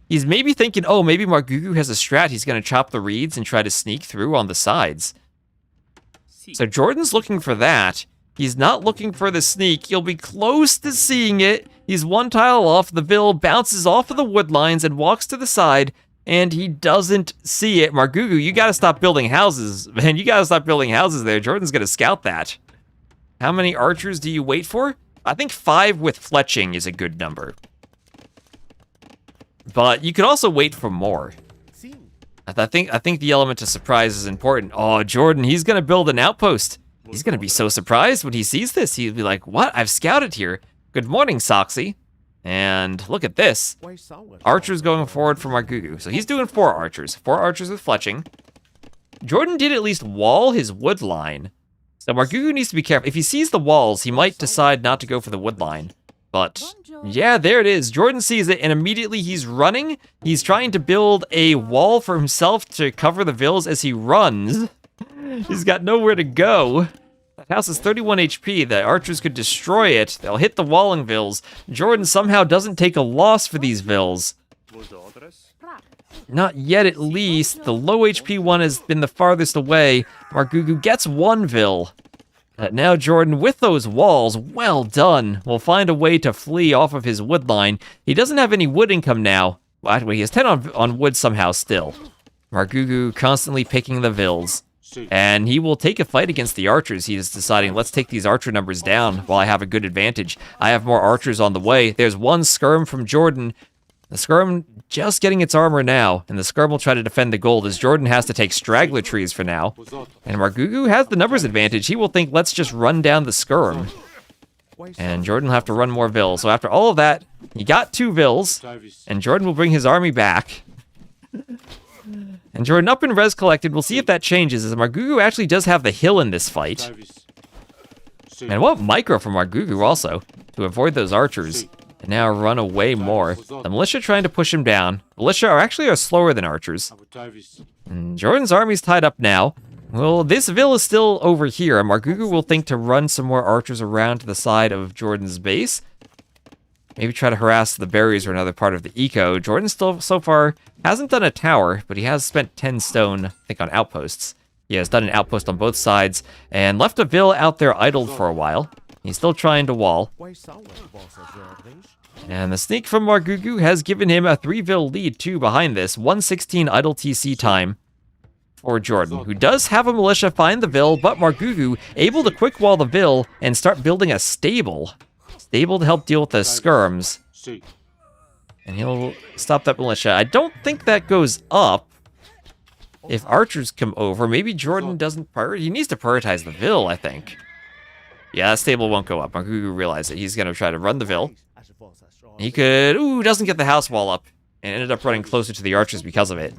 He's maybe thinking, oh, maybe Margougou has a strat. He's gonna chop the reeds and try to sneak through on the sides. So JorDan's looking for that. He's not looking for the sneak. He'll be close to seeing it. He's one tile off. The Vill bounces off of the wood lines and walks to the side. And he doesn't see it. Margougou, you gotta stop building houses. Man, you gotta stop building houses there. JorDan's gonna scout that. How many archers do you wait for? I think 5 with fletching is a good number. But you could also wait for more. I think the element of surprise is important. Oh, JorDan, he's gonna build an outpost. He's gonna be so surprised when he sees this. He'll be like, what? I've scouted here. Good morning, Soxy. And look at this. Archers going forward for Margougou. So he's doing 4 archers. 4 archers with fletching. JorDan did at least wall his wood line. So Margougou needs to be careful. If he sees the walls, he might decide not to go for the wood line. But yeah, there it is. JorDan sees it, and immediately he's running. He's trying to build a wall for himself to cover the Vills as he runs. He's got nowhere to go. That house is 31 HP. The archers could destroy it. They'll hit the walling Vills. JorDan somehow doesn't take a loss for these Vills. Not yet, at least. The low HP one has been the farthest away. Margougou gets one Vill. Now JorDan, with those walls, well done, will find a way to flee off of his wood line. He doesn't have any wood income now. Well, he has 10 on wood somehow still. Margougou constantly picking the Vills. And he will take a fight against the archers. He is deciding, let's take these archer numbers down while I have a good advantage. I have more archers on the way. There's one skirm from JorDan. The skirm just getting its armor now, and the skirm will try to defend the gold as JorDan has to take straggler trees for now. And Margougou has the numbers advantage. He will think, let's just run down the skirm. And JorDan will have to run more Vills. So after all of that, he got 2 Vills, and JorDan will bring his army back. And JorDan up in res collected. We'll see if that changes, as Margougou actually does have the hill in this fight. And what micro from Margougou also, to avoid those archers. And now run away more. The militia trying to push him down. Militia are slower than archers. And JorDan's army's tied up now. Well, this Vill is still over here, and Margougou will think to run some more archers around to the side of JorDan's base. Maybe try to harass the berries or another part of the eco. JorDan still, so far, hasn't done a tower, but he has spent 10 stone, I think, on outposts. He has done an outpost on both sides, and left a Vill out there idled for a while. He's still trying to wall. And the sneak from Margougou has given him a 3 Vill lead, too, behind this. 1:16 idle TC time for JorDan, who does have a militia find the Vill, but Margougou able to quick wall the Vill and start building a stable. Stable to help deal with the skirms. And he'll stop that militia. I don't think that goes up. If archers come over, maybe JorDan doesn't prioritize. He needs to prioritize the Vill, I think. Yeah, that stable won't go up. Margougou realized it. He's going to try to run the Vill. He could... Ooh, doesn't get the house wall up. And ended up running closer to the archers because of it.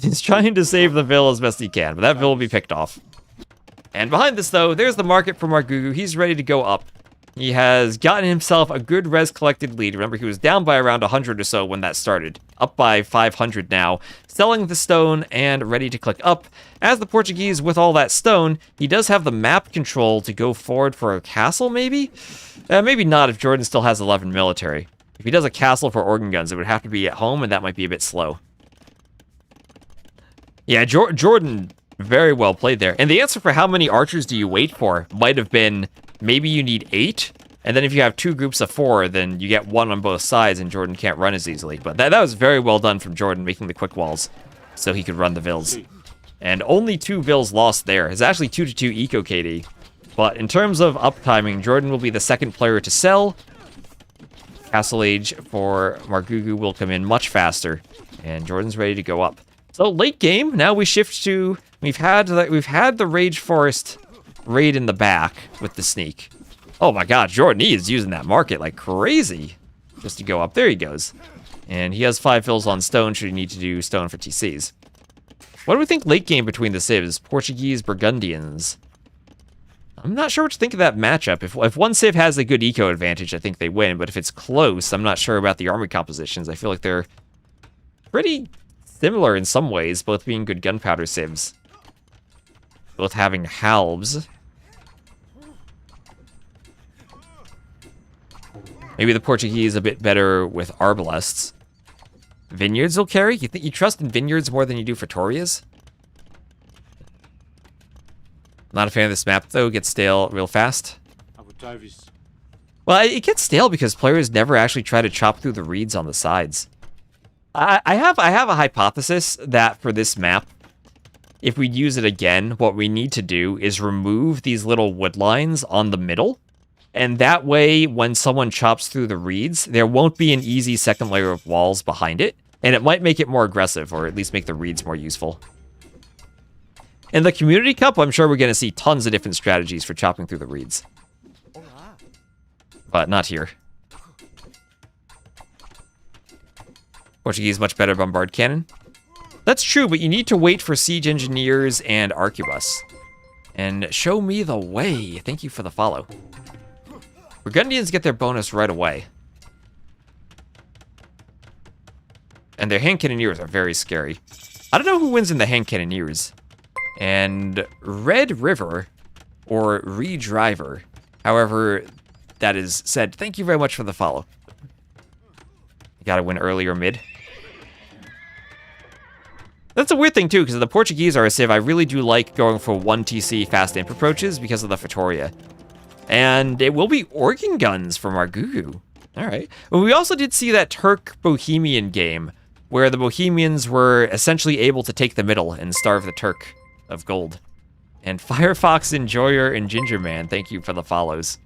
He's trying to save the Vill as best he can, but that Vill will be picked off. And behind this, though, there's the market for Margougou. He's ready to go up. He has gotten himself a good res collected lead. Remember, he was down by around 100 or so when that started. Up by 500 now. Selling the stone and ready to click up. As the Portuguese, with all that stone, he does have the map control to go forward for a castle, maybe? Maybe not if JorDan still has 11 military. If he does a castle for organ guns, it would have to be at home, and that might be a bit slow. Yeah, JorDan very well played there. And the answer for how many archers do you wait for might have been... Maybe you need 8, and then if you have 2 groups of 4, then you get 1 on both sides, and JorDan can't run as easily. But that was very well done from JorDan, making the quick walls, so he could run the Vills. And only 2 Vills lost there. It's actually 2-2 eco KD. But in terms of uptiming, JorDan will be the second player to sell. Castle Age for Margougou will come in much faster, and JorDan's ready to go up. So late game, now we shift to... We've had the Rage Forest... raid in the back with the sneak. Oh my god, JorDan is using that market like crazy just to go up. There he goes. And he has 5 fills on stone should he need to do stone for TCs. What do we think late game between the civs? Portuguese, Burgundians. I'm not sure what to think of that matchup. If one civ has a good eco advantage, I think they win. But if it's close, I'm not sure about the army compositions. I feel like they're pretty similar in some ways, both being good gunpowder civs. Both having halves. Maybe the Portuguese a bit better with arbalests. Vineyards will carry? You think you trust in vineyards more than you do Fetorias? Not a fan of this map, though. It gets stale real fast. Well, it gets stale because players never actually try to chop through the reeds on the sides. I have a hypothesis that for this map, if we use it again, what we need to do is remove these little wood lines on the middle. And that way, when someone chops through the reeds, there won't be an easy second layer of walls behind it. And it might make it more aggressive, or at least make the reeds more useful. In the Community Cup, I'm sure we're going to see tons of different strategies for chopping through the reeds. But not here. Portuguese much better bombard cannon. That's true, but you need to wait for siege engineers and arquebus. And show me the way. Thank you for the follow. Burgundians get their bonus right away. And their hand cannoneers are very scary. I don't know who wins in the hand cannoneers. And Red River or Redriver, however that is said. Thank you very much for the follow. You gotta win early or mid. That's a weird thing, too, because the Portuguese are a civ I really do like going for 1 TC fast imp approaches because of the Fatoria. And it will be organ guns from Margougou. All right. Well, we also did see that Turk-Bohemian game where the Bohemians were essentially able to take the middle and starve the Turk of gold. And Firefox, Enjoyer, and Gingerman, thank you for the follows.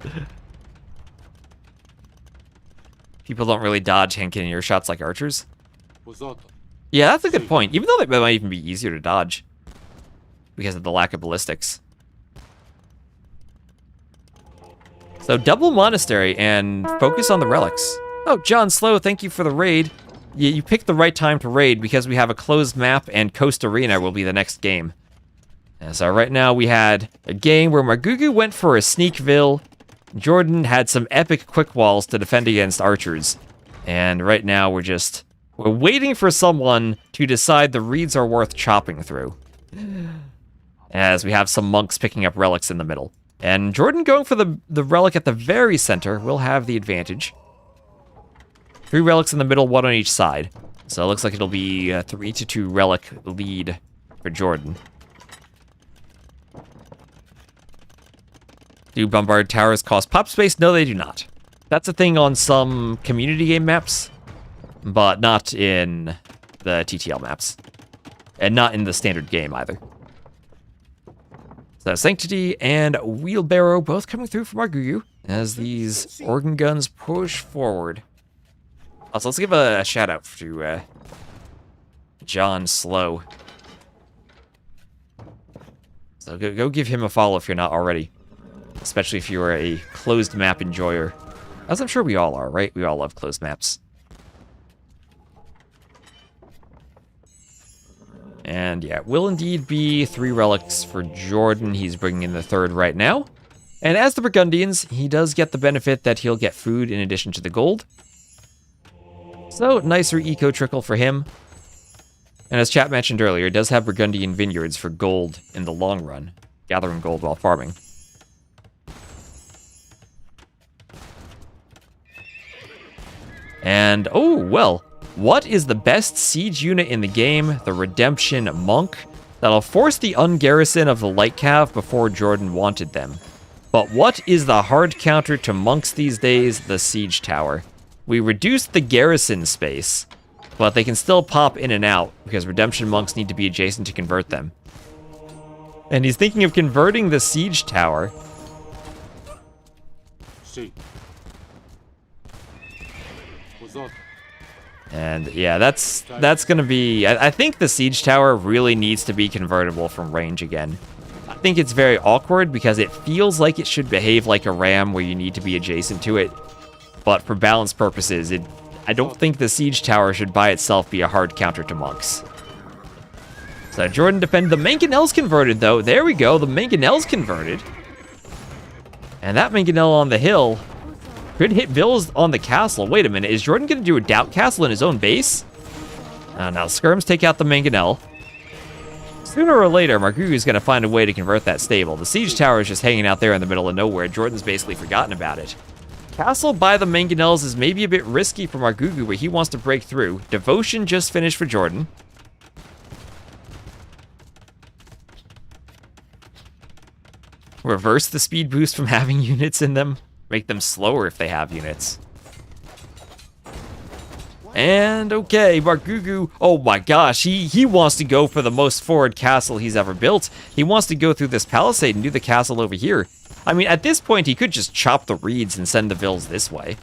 People don't really dodge hand cannoneer shots like archers. Yeah, that's a good point. Even though they might even be easier to dodge because of the lack of ballistics. So double monastery and focus on the relics. Oh, John Slow, thank you for the raid. You picked the right time to raid because we have a closed map and Coast Arena will be the next game. And so right now we had a game where Margougou went for a sneakville. JorDan had some epic quick walls to defend against archers. And right now we're waiting for someone to decide the reeds are worth chopping through. As we have some monks picking up relics in the middle. And JorDan going for the relic at the very center will have the advantage. 3 relics in the middle, 1 on each side. So it looks like it'll be a 3-2 relic lead for JorDan. Do bombard towers cost pop space? No, they do not. That's a thing on some community game maps, but not in the TTL maps. And not in the standard game either. So Sanctity and Wheelbarrow both coming through from Margougou as these organ guns push forward. Also, let's give a shout out to John Slow. So go give him a follow if you're not already. Especially if you're a closed map enjoyer. As I'm sure we all are, right? We all love closed maps. And yeah, it will indeed be 3 relics for JorDan. He's bringing in the 3rd right now. And as the Burgundians, he does get the benefit that he'll get food in addition to the gold. So, nicer eco trickle for him. And as chat mentioned earlier, it does have Burgundian vineyards for gold in the long run. Gathering gold while farming. And, oh, well, what is the best siege unit in the game? The Redemption Monk. That'll force the ungarrison of the Light Cav before JorDan wanted them. But what is the hard counter to monks these days? The Siege Tower. We reduced the garrison space, but they can still pop in and out because Redemption Monks need to be adjacent to convert them. And he's thinking of converting the Siege Tower. And yeah, that's gonna be... I think the Siege Tower really needs to be convertible from range again. I think it's very awkward because it feels like it should behave like a ram where you need to be adjacent to it. But for balance purposes, I don't think the Siege Tower should by itself be a hard counter to monks. So JorDan defended. The Mangonel's converted though. There we go, the Mangonel's converted. And that Mangonel on the hill could hit Villese on the castle. Wait a minute, is JorDan going to do a doubt castle in his own base? Now skirms take out the Mangonel. Sooner or later, Margougou's going to find a way to convert that stable. The Siege Tower is just hanging out there in the middle of nowhere. JorDan's basically forgotten about it. Castle by the Mangonels is maybe a bit risky for Margougou, but he wants to break through. Devotion just finished for JorDan. Reverse the speed boost from having units in them. Make them slower if they have units. And okay, Margougou, oh my gosh, he wants to go for the most forward castle he's ever built. He wants to go through this palisade and do the castle over here. I mean, at this point, he could just chop the reeds and send the Vils this way.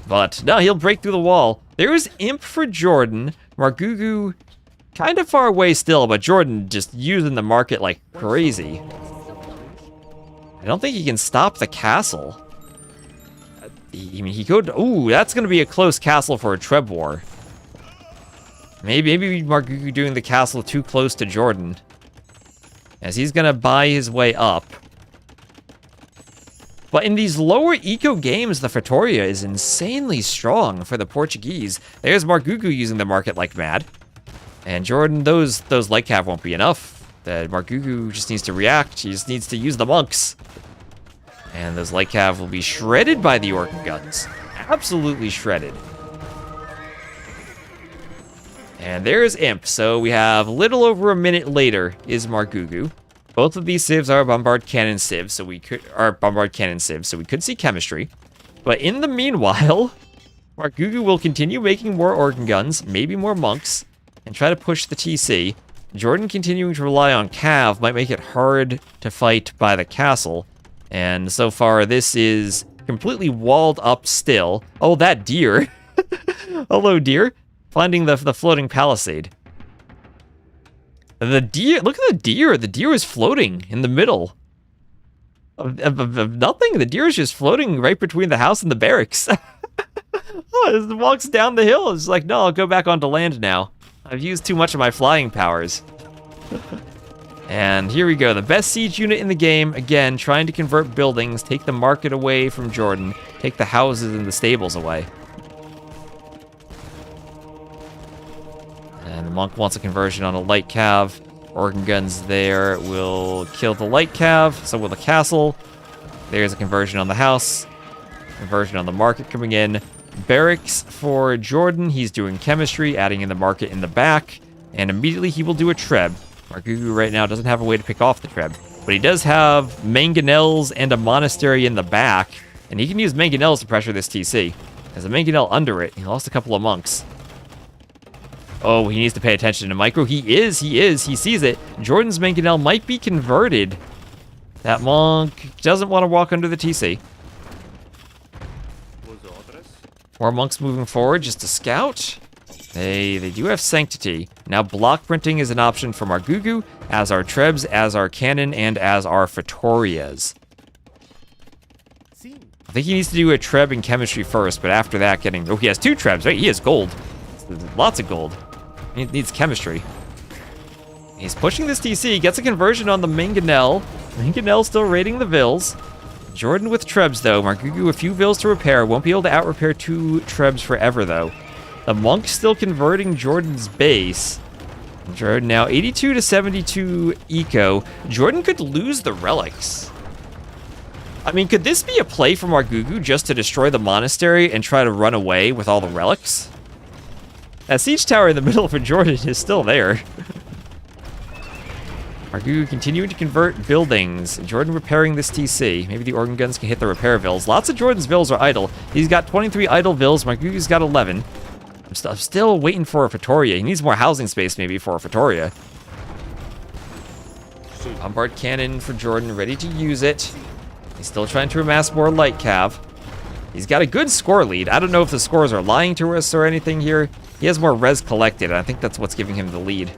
But no, he'll break through the wall. There's Imp for JorDan. Margougou kind of far away still, but JorDan just using the market like crazy. I don't think he can stop the castle. I mean, he could... Ooh, that's going to be a close castle for a Treb War. Maybe Margougou doing the castle too close to JorDan. As he's going to buy his way up. But in these lower eco games, the Fatoria is insanely strong for the Portuguese. There's Margougou using the market like mad. And JorDan, those light cav won't be enough. That Margougou just needs to react. He just needs to use the monks. And those light cav will be shredded by the orc guns. Absolutely shredded. And there's Imp. So we have a little over a minute later is Margougou. Both of these civs are bombard cannon civs, so we could see chemistry. But in the meanwhile, Margougou will continue making more organ guns, maybe more monks, and try to push the TC. JorDan continuing to rely on Cav might make it hard to fight by the castle. And so far, this is completely walled up still. Oh, that deer. Hello, deer. Finding the floating palisade. The deer, look at the deer. The deer is floating in the middle of nothing. The deer is just floating right between the house and the barracks. Oh, it walks down the hill. It's like, no, I'll go back onto land now. I've used too much of my flying powers. And here we go. The best siege unit in the game. Again, trying to convert buildings, take the market away from JorDan, take the houses and the stables away. And the monk wants a conversion on a light cav. Organ guns there will kill the light cav, so will the castle. There's a conversion on the house. Conversion on the market coming in. Barracks for JorDan. He's doing chemistry, adding in the market in the back. And immediately he will do a treb. Margougou right now doesn't have a way to pick off the treb. But he does have mangonels and a monastery in the back. And he can use mangonels to pressure this TC. There's a mangonel under it. He lost a couple of monks. Oh, he needs to pay attention to micro. He sees it. JorDan's mangonel might be converted. That monk doesn't want to walk under the TC. More monks moving forward just to scout. They do have sanctity. Now block printing is an option for Margougou, as are trebs, as are cannon, and as are Fetorias. I think he needs to do a treb in chemistry first, but after that getting... Oh, he has 2 trebs, right? He has gold. Lots of gold. He needs chemistry. He's pushing this TC, gets a conversion on the mangonel. Mangonel still raiding the vills. JorDan with trebs, though. Margougou a few vills to repair. Won't be able to out-repair 2 trebs forever, though. The monk still converting JorDan's base. JorDan now 82 to 72 eco. JorDan could lose the relics. I mean, could this be a play for Margougou just to destroy the monastery and try to run away with all the relics? That siege tower in the middle for JorDan is still there. Margougou continuing to convert buildings. JorDan repairing this TC. Maybe the organ guns can hit the repair vills. Lots of JorDan's vills are idle. He's got 23 idle vills. Margougou's got 11. I'm still waiting for a Fetoria. He needs more housing space maybe for a Fetoria. Bombard cannon for JorDan, ready to use it. He's still trying to amass more light cav. He's got a good score lead. I don't know if the scores are lying to us or anything here. He has more res collected, and I think that's what's giving him the lead.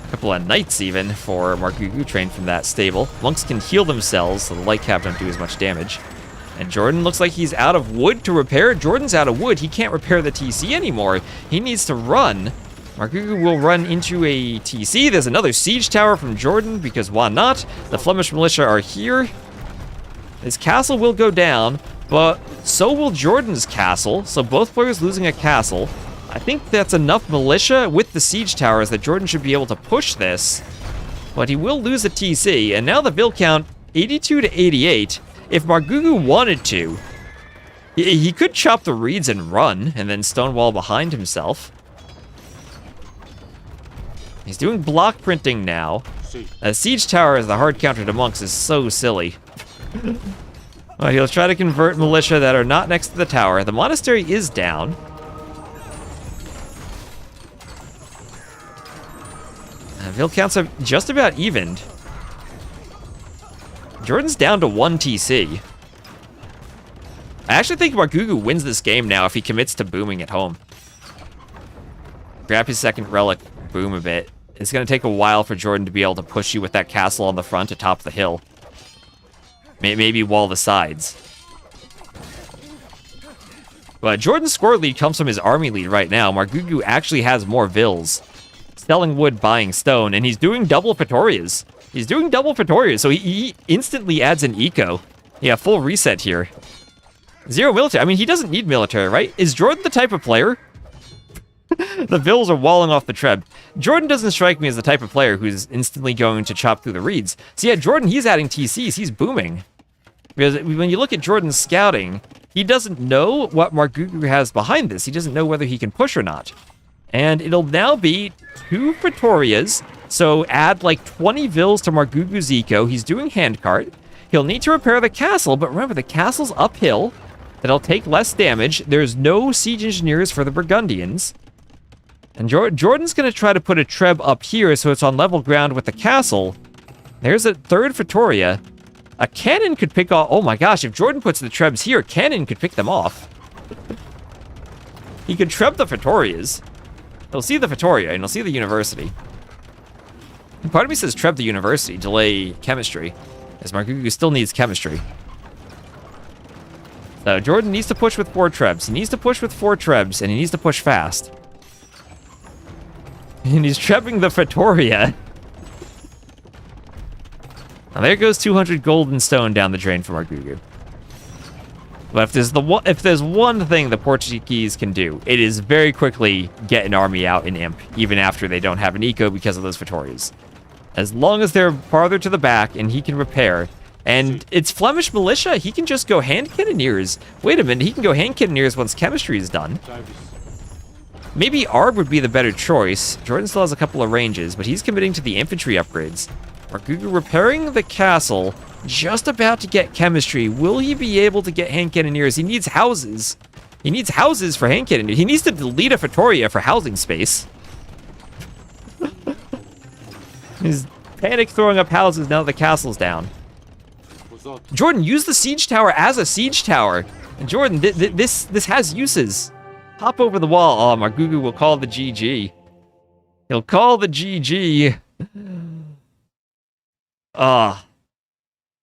A couple of knights even for Margougou trained from that stable. Monks can heal themselves, so the light cav don't do as much damage. And JorDan looks like he's out of wood to repair. JorDan's out of wood. He can't repair the TC anymore. He needs to run. Margougou will run into a TC. There's another siege tower from JorDan, because why not? The Flemish militia are here. His castle will go down, but so will JorDan's castle. So both players losing a castle. I think that's enough militia with the siege towers that JorDan should be able to push this. But he will lose a TC, and now the Vill count 82 to 88. If Margougou wanted to, he could chop the reeds and run, and then stonewall behind himself. He's doing block printing now. A siege tower as the hard counter to monks is so silly. Well, he'll try to convert militia that are not next to the tower. The monastery is down. Vill counts have just about evened. JorDan's down to 1 TC. I actually think Margougou wins this game now if he commits to booming at home. Grab his second relic, boom a bit. It's going to take a while for JorDan to be able to push you with that castle on the front atop the hill. Maybe wall the sides. But JorDan's score lead comes from his army lead right now. Margougou actually has more vills. Selling wood, buying stone, and he's doing double Fetorias. He's doing double Fetorias, so he instantly adds an eco. Yeah, full reset here. 0 military. I mean, he doesn't need military, right? Is JorDan the type of player? The vills are walling off the treb. JorDan doesn't strike me as the type of player who's instantly going to chop through the reeds. So yeah, JorDan, he's adding TCs. He's booming. Because when you look at JorDan's scouting, he doesn't know what Margougou has behind this. He doesn't know whether he can push or not. And it'll now be 2 Praetorias. So add like 20 Villes to Margougou's eco. He's doing handcart. He'll need to repair the castle, but remember, the castle's uphill. That'll take less damage. There's no siege engineers for the Burgundians. And JorDan's going to try to put a Treb up here so it's on level ground with the castle. There's a 3rd Pretoria. A cannon could pick off... Oh my gosh, if JorDan puts the Trebs here, cannon could pick them off. He could Treb the Pretorias. He'll see the Pretoria, and he'll see the University. And part of me says Treb the University, delay chemistry, as Margougou still needs chemistry. So JorDan needs to push with 4 Trebs. He needs to push with 4 Trebs, and he needs to push fast. And he's Trebbing the Pretoria. Now there goes 200 golden stone down the drain from Margougou. But if there's one thing the Portuguese can do, it is very quickly get an army out in Imp, even after they don't have an eco because of those Pretorias. As long as they're farther to the back and he can repair. And it's Flemish militia, he can just go hand cannoneers. Wait a minute, he can go hand cannoneers once chemistry is done. Maybe Arb would be the better choice. JorDan still has a couple of ranges, but he's committing to the infantry upgrades. Margougou repairing the castle, just about to get chemistry. Will he be able to get hand cannoneers? He needs houses. He needs houses for hand cannoneers. He needs to delete a Pretoria for housing space. He's panic throwing up houses now that the castle's down. JorDan, use the siege tower as a siege tower. And JorDan, this has uses. Hop over the wall. Oh, Margougou will call the GG. He'll call the GG.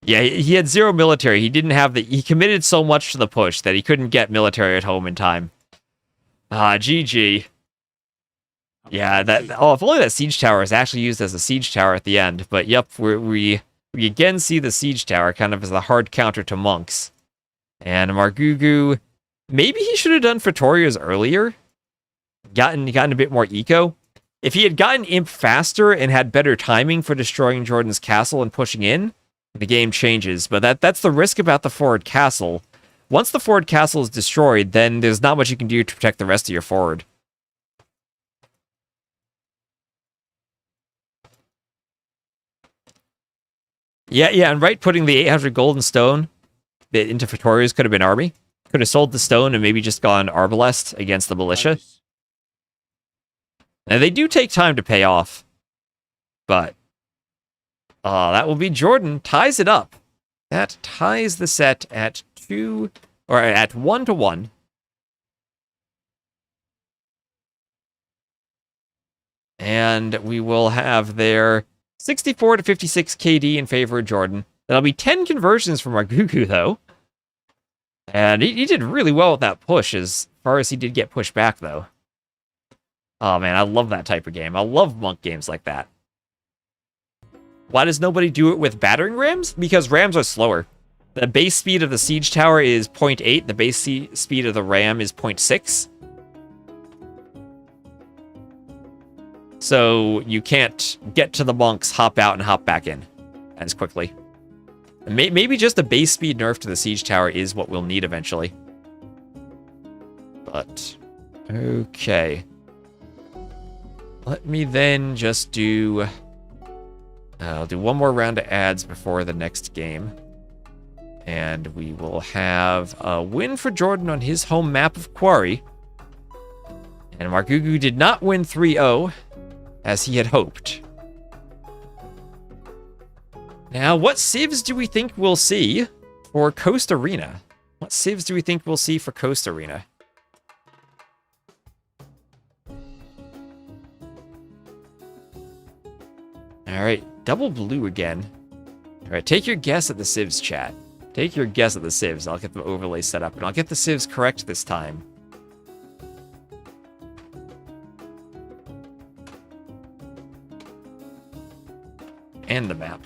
Yeah, he had 0 military. He didn't have he committed so much to the push that he couldn't get military at home in time. GG. Yeah, if only that siege tower is actually used as a siege tower at the end. But yep, we again see the siege tower kind of as a hard counter to monks. And Margougou, maybe he should have done Pretorias earlier. Gotten a bit more eco. If he had gotten Imp faster and had better timing for destroying JorDan's castle and pushing in, the game changes. But that's the risk about the forward castle. Once the forward castle is destroyed, then there's not much you can do to protect the rest of your forward. Yeah, and right, putting the 800 golden stone into Pretorias could have been army. Could have sold the stone and maybe just gone Arbalest against the militia. Now, they do take time to pay off. But that will be JorDan. Ties it up. That ties the set at 1-1. And we will have their 64 to 56 KD in favor of JorDan. That'll be 10 conversions from Margougou, though. And he did really well with that push, as far as he did get pushed back, though. Oh, man, I love that type of game. I love monk games like that. Why does nobody do it with battering rams? Because rams are slower. The base speed of the siege tower is 0.8. The base speed of the ram is 0.6. So you can't get to the monks, hop out, and hop back in as quickly. Maybe just a base speed nerf to the siege tower is what we'll need eventually. But, okay. Let me then just do... I'll do one more round of ads before the next game. And we will have a win for JorDan on his home map of Quarry. And Margougou did not win 3-0, as he had hoped. Now, what civs do we think we'll see for Coast Arena? What civs do we think we'll see for Coast Arena? Alright, double blue again. Alright, take your guess at the civs, chat. Take your guess at the civs. I'll get the overlay set up, and I'll get the civs correct this time. And the map.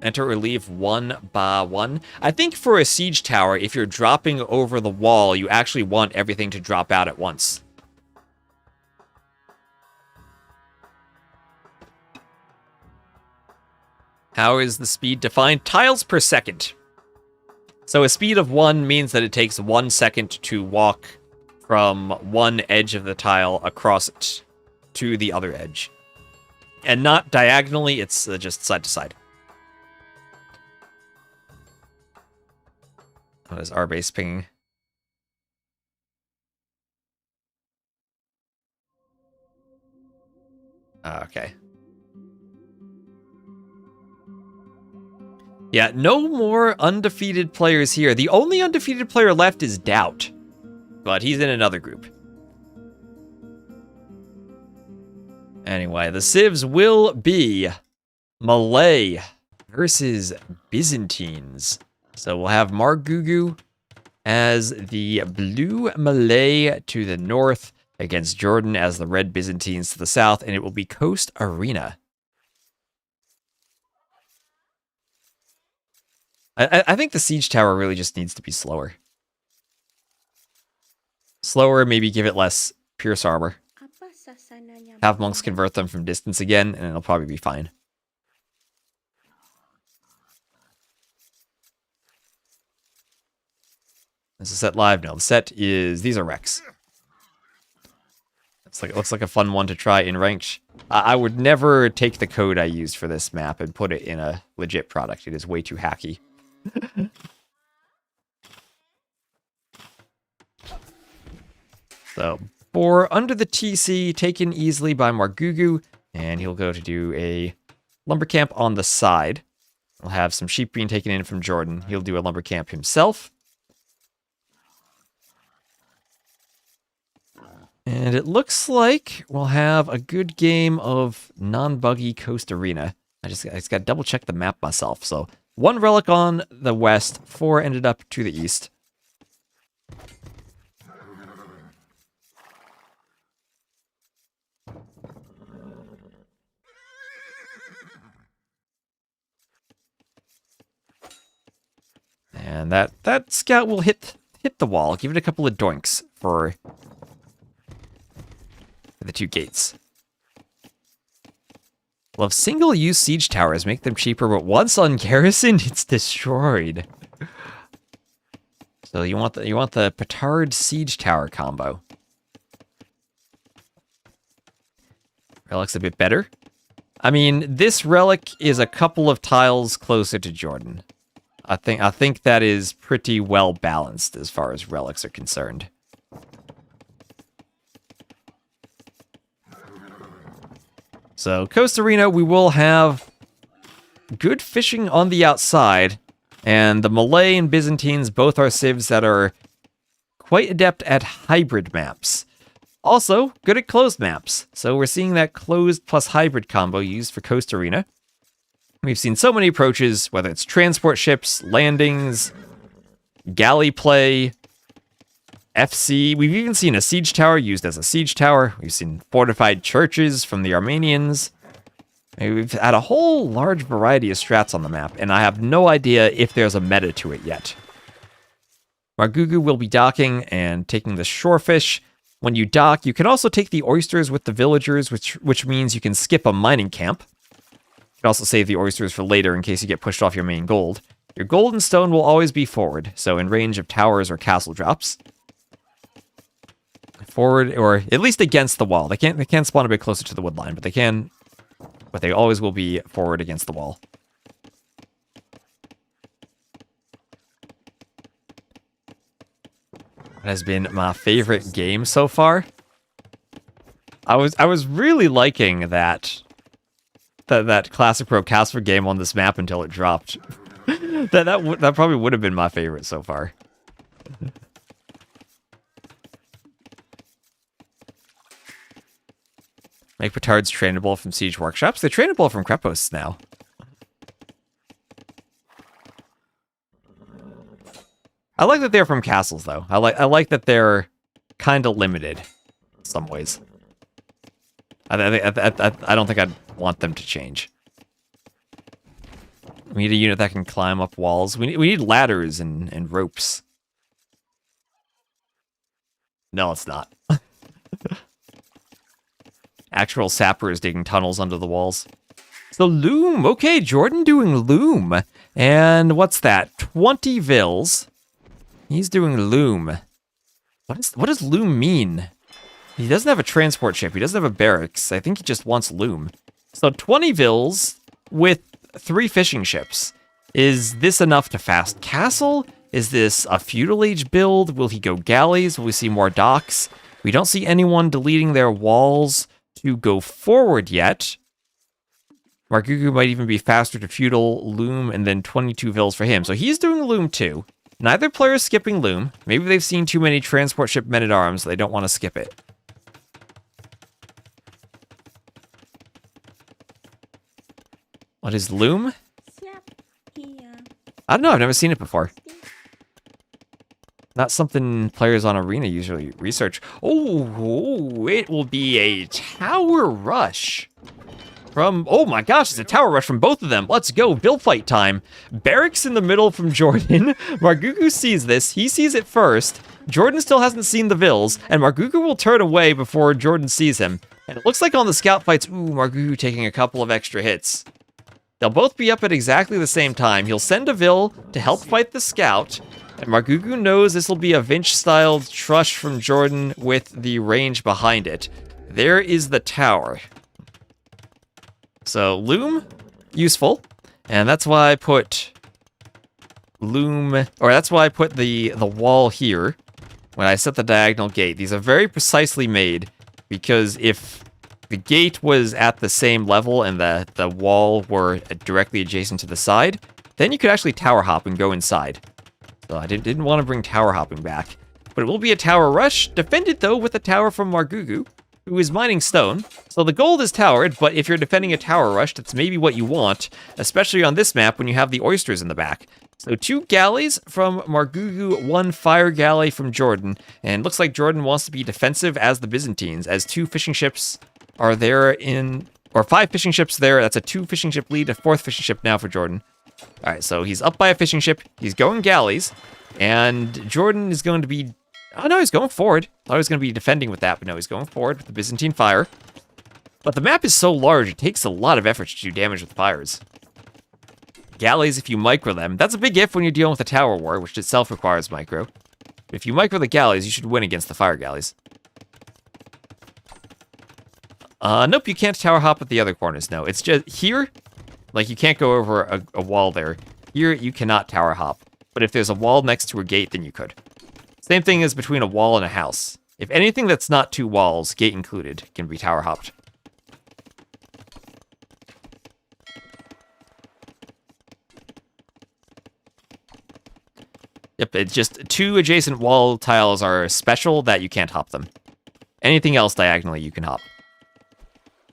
Enter or leave 1/1. I think for a siege tower, if you're dropping over the wall, you actually want everything to drop out at once. How is the speed defined? Tiles per second. So a speed of 1 means that it takes 1 second to walk from one edge of the tile across it to the other edge. And not diagonally, it's just side to side. What is our base pinging? Okay. Yeah, no more undefeated players here. The only undefeated player left is Doubt, but he's in another group. Anyway, the civs will be Malay versus Byzantines. So we'll have Margougou as the blue Malay to the north against JorDan as the red Byzantines to the south, and it will be Coast Arena. I think the siege tower really just needs to be slower. Slower, maybe give it less pierce armor. Have monks convert them from distance again, and it'll probably be fine. Is the set live? No, the set is... These are Rex. It looks like a fun one to try in ranked. I would never take the code I used for this map and put it in a legit product. It is way too hacky. So, for under the TC, taken easily by Margougou, and he'll go to do a lumber camp on the side. We'll have some sheep being taken in from JorDan. He'll do a lumber camp himself. And it looks like we'll have a good game of non-buggy Coast Arena. I just got to double check the map myself. So 1 relic on the west, 4 ended up to the east. And that scout will hit the wall. Give it a couple of doinks for the 2 gates. Love single-use siege towers, make them cheaper, but once on garrison, it's destroyed. So you want the petard siege tower combo. Relic's a bit better. I mean, this relic is a couple of tiles closer to JorDan. I think that is pretty well balanced as far as relics are concerned. So, Coast Arena, we will have good fishing on the outside, and the Malay and Byzantines both are civs that are quite adept at hybrid maps. Also, good at closed maps, so we're seeing that closed plus hybrid combo used for Coast Arena. We've seen so many approaches, whether it's transport ships, landings, galley play, FC. We've even seen a siege tower used as a siege tower. We've seen fortified churches from the Armenians. We've had a whole large variety of strats on the map, and I have no idea if there's a meta to it yet. Margougou will be docking and taking the shorefish. When you dock, you can also take the oysters with the villagers, which means you can skip a mining camp. You can also save the oysters for later in case you get pushed off your main gold. Your gold and stone will always be forward, so in range of towers or castle drops. Forward, or at least against the wall. They can't spawn a bit closer to the wood line, but they always will be forward against the wall. That has been my favorite game so far. I was really liking that Classic Pro Kasva game on this map until it dropped. that probably would have been my favorite so far. Make petards trainable from siege workshops. They're trainable from crepos now. I like that they're from castles, though. I like that they're kind of limited in some ways. I don't think I'd want them to change. We need a unit that can climb up walls. We need ladders and ropes. No, it's not. Actual sappers digging tunnels under the walls. So Loom. Okay, JorDan doing Loom. And what's that? 20 Vils. He's doing Loom. What does Loom mean? He doesn't have a transport ship. He doesn't have a barracks. I think he just wants Loom. So 20 Vils with 3 fishing ships. Is this enough to fast castle? Is this a feudal age build? Will he go galleys? Will we see more docks? We don't see anyone deleting their walls to go forward yet. Margougou might even be faster to feudal, Loom, and then 22 Vils for him. So he's doing Loom too. Neither player is skipping Loom. Maybe they've seen too many transport ship men-at-arms. They don't want to skip it. What is Loom? I don't know. I've never seen it before. Not something players on Arena usually research. Oh, it will be a tower rush. Oh my gosh, it's a tower rush from both of them. Let's go, build fight time. Barracks in the middle from JorDan. Margougou sees this. He sees it first. JorDan still hasn't seen the Vils, and Margougou will turn away before JorDan sees him. And it looks like on the scout fights, Margougou taking a couple of extra hits. They'll both be up at exactly the same time. He'll send a Vil to help fight the scout, and Margougou knows this will be a Vinch-styled trush from JorDan with the range behind it. There is the tower. So, Loom, useful. And that's why I put Loom, or that's why I put the wall here when I set the diagonal gate. These are very precisely made, because if the gate was at the same level and the wall were directly adjacent to the side, then you could actually tower hop and go inside. So I didn't want to bring tower hopping back. But it will be a tower rush, defended though with a tower from Margougou, who is mining stone. So the gold is towered, but if you're defending a tower rush, that's maybe what you want, especially on this map when you have the oysters in the back. So 2 galleys from Margougou, 1 fire galley from JorDan, and looks like JorDan wants to be defensive as the Byzantines, as 2 fishing ships are there or 5 fishing ships there. That's a 2 fishing ship lead, a 4th fishing ship now for JorDan. All right, so he's up by a fishing ship. He's going galleys, and JorDan is going to be... Oh, no, he's going forward. Thought he was going to be defending with that, but no, he's going forward with the Byzantine fire. But the map is so large, it takes a lot of effort to do damage with fires. Galleys, if you micro them, that's a big if when you're dealing with a tower war, which itself requires micro. But if you micro the galleys, you should win against the fire galleys. Nope, you can't tower hop at the other corners. No, it's just here. Like, you can't go over a wall there. Here, you cannot tower hop. But if there's a wall next to a gate, then you could. Same thing as between a wall and a house. If anything that's not 2 walls, gate included, can be tower hopped. Yep, it's just 2 adjacent wall tiles are special that you can't hop them. Anything else diagonally, you can hop.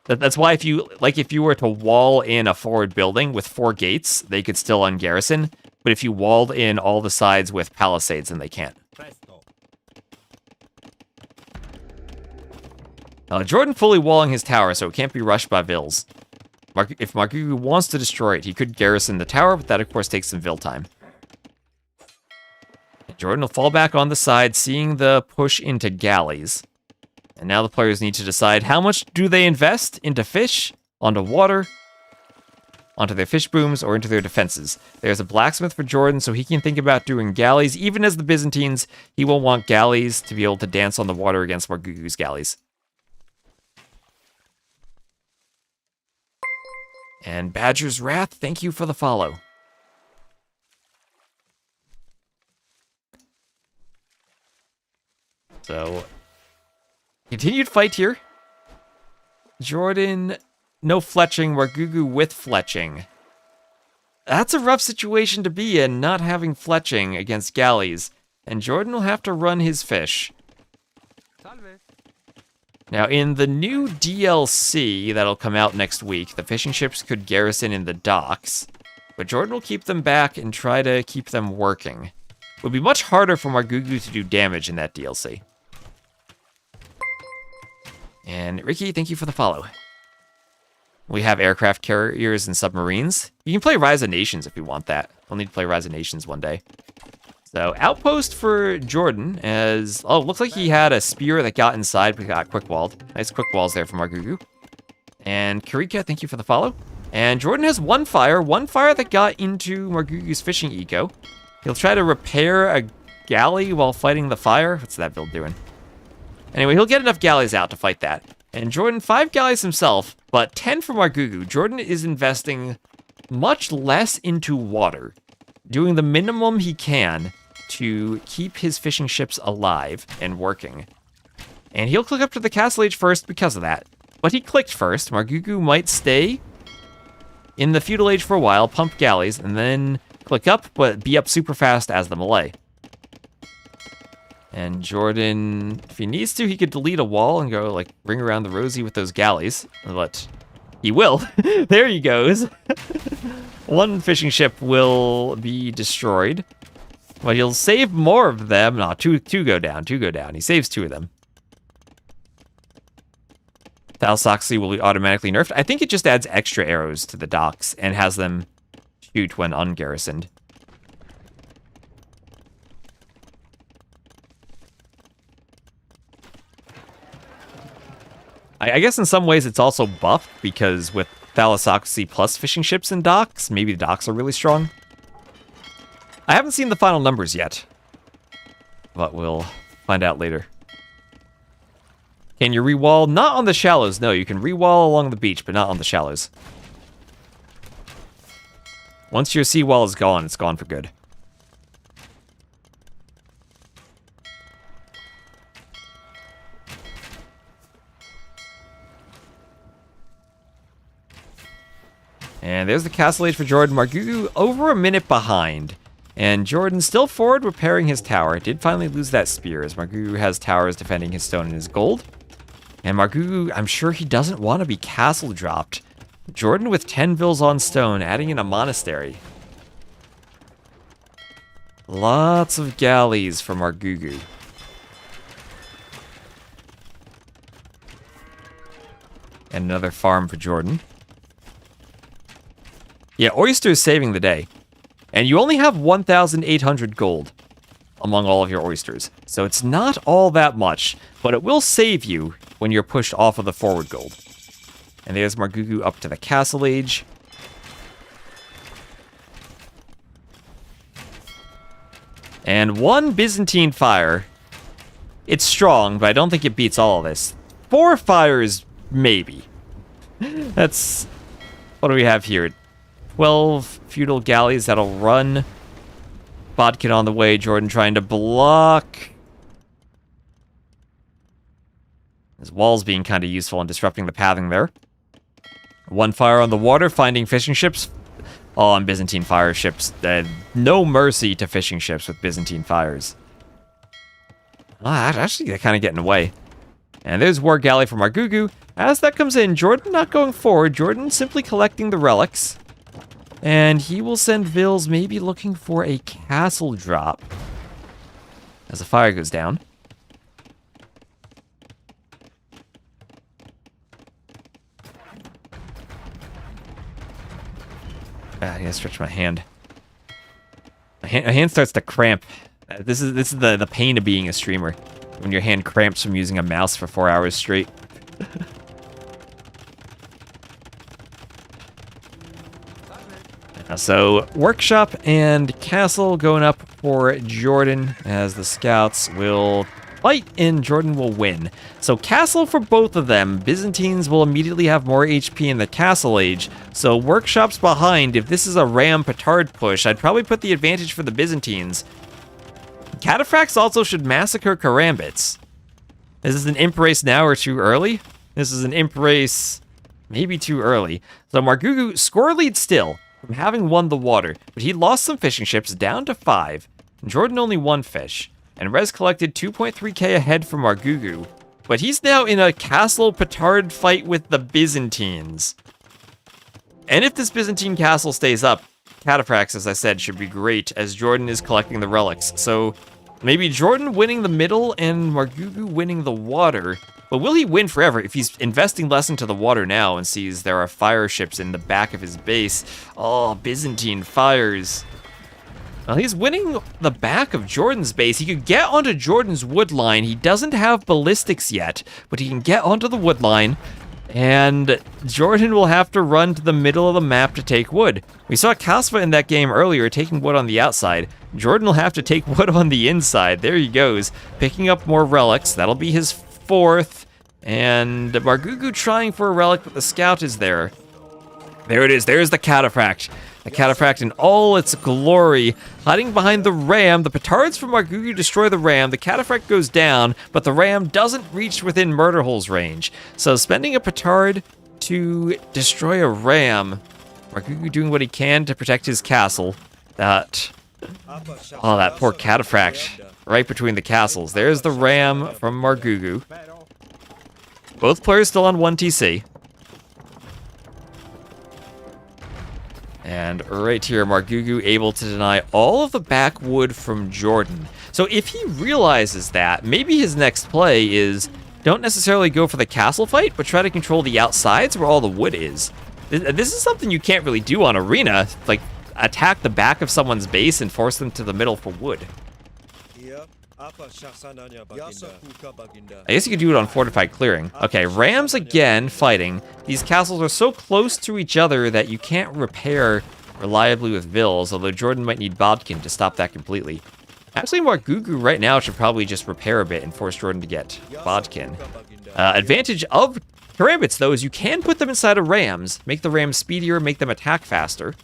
That's why if you were to wall in a forward building with 4 gates, they could still ungarrison. But if you walled in all the sides with palisades, then they can't. JorDan fully walling his tower, so it can't be rushed by Vils. If Margougou wants to destroy it, he could garrison the tower, but that of course takes some Vil time. JorDan will fall back on the side, seeing the push into galleys. And now the players need to decide how much do they invest into fish, onto water, onto their fish booms, or into their defenses. There's a blacksmith for JorDan, so he can think about doing galleys. Even as the Byzantines, he will want galleys to be able to dance on the water against Margougou's galleys. And Badger's Wrath, thank you for the follow. So, continued fight here. JorDan, no fletching. Margougou with fletching. That's a rough situation to be in, not having fletching against galleys. And JorDan will have to run his fish. Now, in the new DLC that'll come out next week, the fishing ships could garrison in the docks, but JorDan will keep them back and try to keep them working. It would be much harder for Margougou to do damage in that DLC. And Ricky, thank you for the follow. We have aircraft carriers and submarines. You can play Rise of Nations if you want that. We'll need to play Rise of Nations one day. So, outpost for JorDan as... Oh, looks like he had a spear that got inside but got quick-walled. Nice quick walls there from Margougou. And Karika, thank you for the follow. And JorDan has one fire that got into Margougou's fishing eco. He'll try to repair a galley while fighting the fire. What's that build doing? Anyway, he'll get enough galleys out to fight that. And JorDan, 5 galleys himself, but 10 for Margougou. JorDan is investing much less into water, doing the minimum he can to keep his fishing ships alive and working. And he'll click up to the castle age first because of that. But he clicked first. Margougou might stay in the feudal age for a while, pump galleys, and then click up, but be up super fast as the Malay. And JorDan, if he needs to, he could delete a wall and go, like, ring around the rosy with those galleys. But he will. There he goes. One fishing ship will be destroyed. But he'll save more of them. No, two go down. He saves 2 of them. Thalassocracy will be automatically nerfed. I think it just adds extra arrows to the docks and has them shoot when ungarrisoned. I guess in some ways it's also buffed because with Thalassocracy plus fishing ships and docks, maybe the docks are really strong. I haven't seen the final numbers yet, but we'll find out later. Can you rewall? Not on the shallows, no. You can rewall along the beach, but not on the shallows. Once your seawall is gone, it's gone for good. And there's the castle age for JorDan. Margougou over a minute behind. And JorDan still forward repairing his tower. Did finally lose that spear as Margougou has towers defending his stone and his gold. And Margougou, I'm sure he doesn't want to be castle dropped. JorDan with 10 vills on stone, adding in a monastery. Lots of galleys for Margougou. And another farm for JorDan. Yeah, oysters saving the day. And you only have 1,800 gold among all of your oysters. So it's not all that much, but it will save you when you're pushed off of the forward gold. And there's Margougou up to the castle age. And 1 Byzantine fire. It's strong, but I don't think it beats all of this. 4 fires, maybe. That's... What do we have here? 12 feudal galleys that'll run. Bodkin on the way, JorDan trying to block. His wall's being kind of useful in disrupting the pathing there. 1 fire on the water, finding fishing ships. All on Byzantine fire ships. No mercy to fishing ships with Byzantine fires. Actually, they're kind of getting away. And there's War Galley for Margougou. As that comes in, JorDan not going forward. JorDan simply collecting the relics. And he will send Vils maybe looking for a castle drop. As the fire goes down. I gotta stretch my hand. My hand starts to cramp. This is the pain of being a streamer. When your hand cramps from using a mouse for 4 hours straight. So, Workshop and Castle going up for JorDan as the Scouts will fight and JorDan will win. So, Castle for both of them. Byzantines will immediately have more HP in the Castle Age. So, Workshop's behind. If this is a Ram Petard push, I'd probably put the advantage for the Byzantines. Cataphracts also should massacre Karambits. Is this an imp race now or too early? This is an imp race maybe too early. So, Margougou score lead still. From having won the water, but he lost some fishing ships down to 5. JorDan only 1 fish, and Rez collected 2.3k ahead from Margougou, but he's now in a castle petard fight with the Byzantines. And if this Byzantine castle stays up, Cataphracts, as I said, should be great, as JorDan is collecting the relics. So maybe JorDan winning the middle and Margougou winning the water. But will he win forever if he's investing less into the water now and sees there are fire ships in the back of his base? Oh, Byzantine fires. Well, he's winning the back of JorDan's base. He could get onto JorDan's wood line. He doesn't have ballistics yet, but he can get onto the wood line. And JorDan will have to run to the middle of the map to take wood. We saw Kasva in that game earlier taking wood on the outside. JorDan will have to take wood on the inside. There he goes, picking up more relics. That'll be his 4th. And Margougou trying for a relic, but the scout is there. There it is. There's the cataphract. The cataphract in all its glory, hiding behind the ram. The petards from Margougou destroy the ram. The cataphract goes down, but the ram doesn't reach within Murderhole's range. So spending a petard to destroy a ram, Margougou doing what he can to protect his castle. That poor cataphract right between the castles. There's the ram from Margougou. Both players still on 1 TC. And right here, Margougou able to deny all of the backwood from JorDan. So if he realizes that, maybe his next play is don't necessarily go for the castle fight, but try to control the outsides where all the wood is. This is something you can't really do on Arena, like attack the back of someone's base and force them to the middle for wood. I guess you could do it on Fortified Clearing. Okay, Rams again fighting. These castles are so close to each other that you can't repair reliably with Villese, although JorDan might need Bodkin to stop that completely. Actually, Margougou right now should probably just repair a bit and force JorDan to get Bodkin. Advantage of Karambits, though, is you can put them inside of Rams, make the Rams speedier, make them attack faster.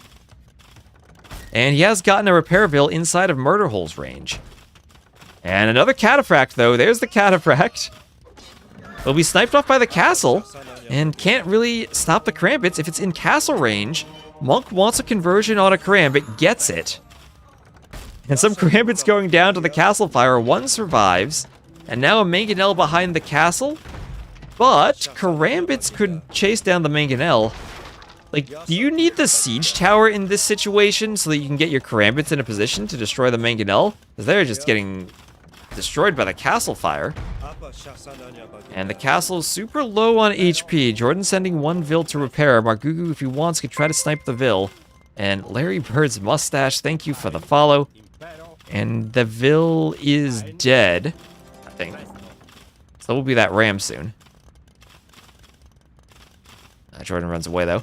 And he has gotten a Repairville inside of Murderhole's range. And another cataphract, though. There's the cataphract. Will be sniped off by the castle and can't really stop the Karambits. If it's in castle range, Monk wants a conversion on a Karambit, gets it. And some Karambits going down to the castle fire. One survives. And now a Mangonel behind the castle. But Karambits could chase down the Mangonel. Like, do you need the siege tower in this situation so that you can get your Karambits in a position to destroy the Mangonel? Because they're just getting destroyed by the castle fire. And the castle is super low on HP. JorDan sending 1 Vill to repair. Margougou, if he wants, could try to snipe the Vill. And Larry Bird's mustache, thank you for the follow. And the Vill is dead, I think. So will be that ram soon. JorDan runs away, though.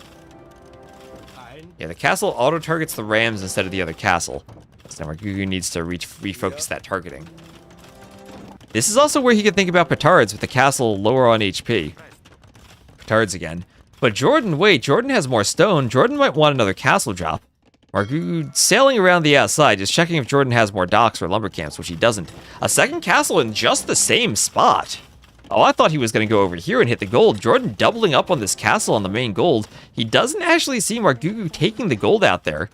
Yeah, the castle auto-targets the rams instead of the other castle. So Margougou needs to refocus that targeting. This is also where he can think about petards with the castle lower on HP. Petards again. But JorDan, wait, JorDan has more stone. JorDan might want another castle drop. Margougou sailing around the outside, just checking if JorDan has more docks or lumber camps, which he doesn't. A second castle in just the same spot. Oh, I thought he was going to go over here and hit the gold. JorDan doubling up on this castle on the main gold. He doesn't actually see Margougou taking the gold out there.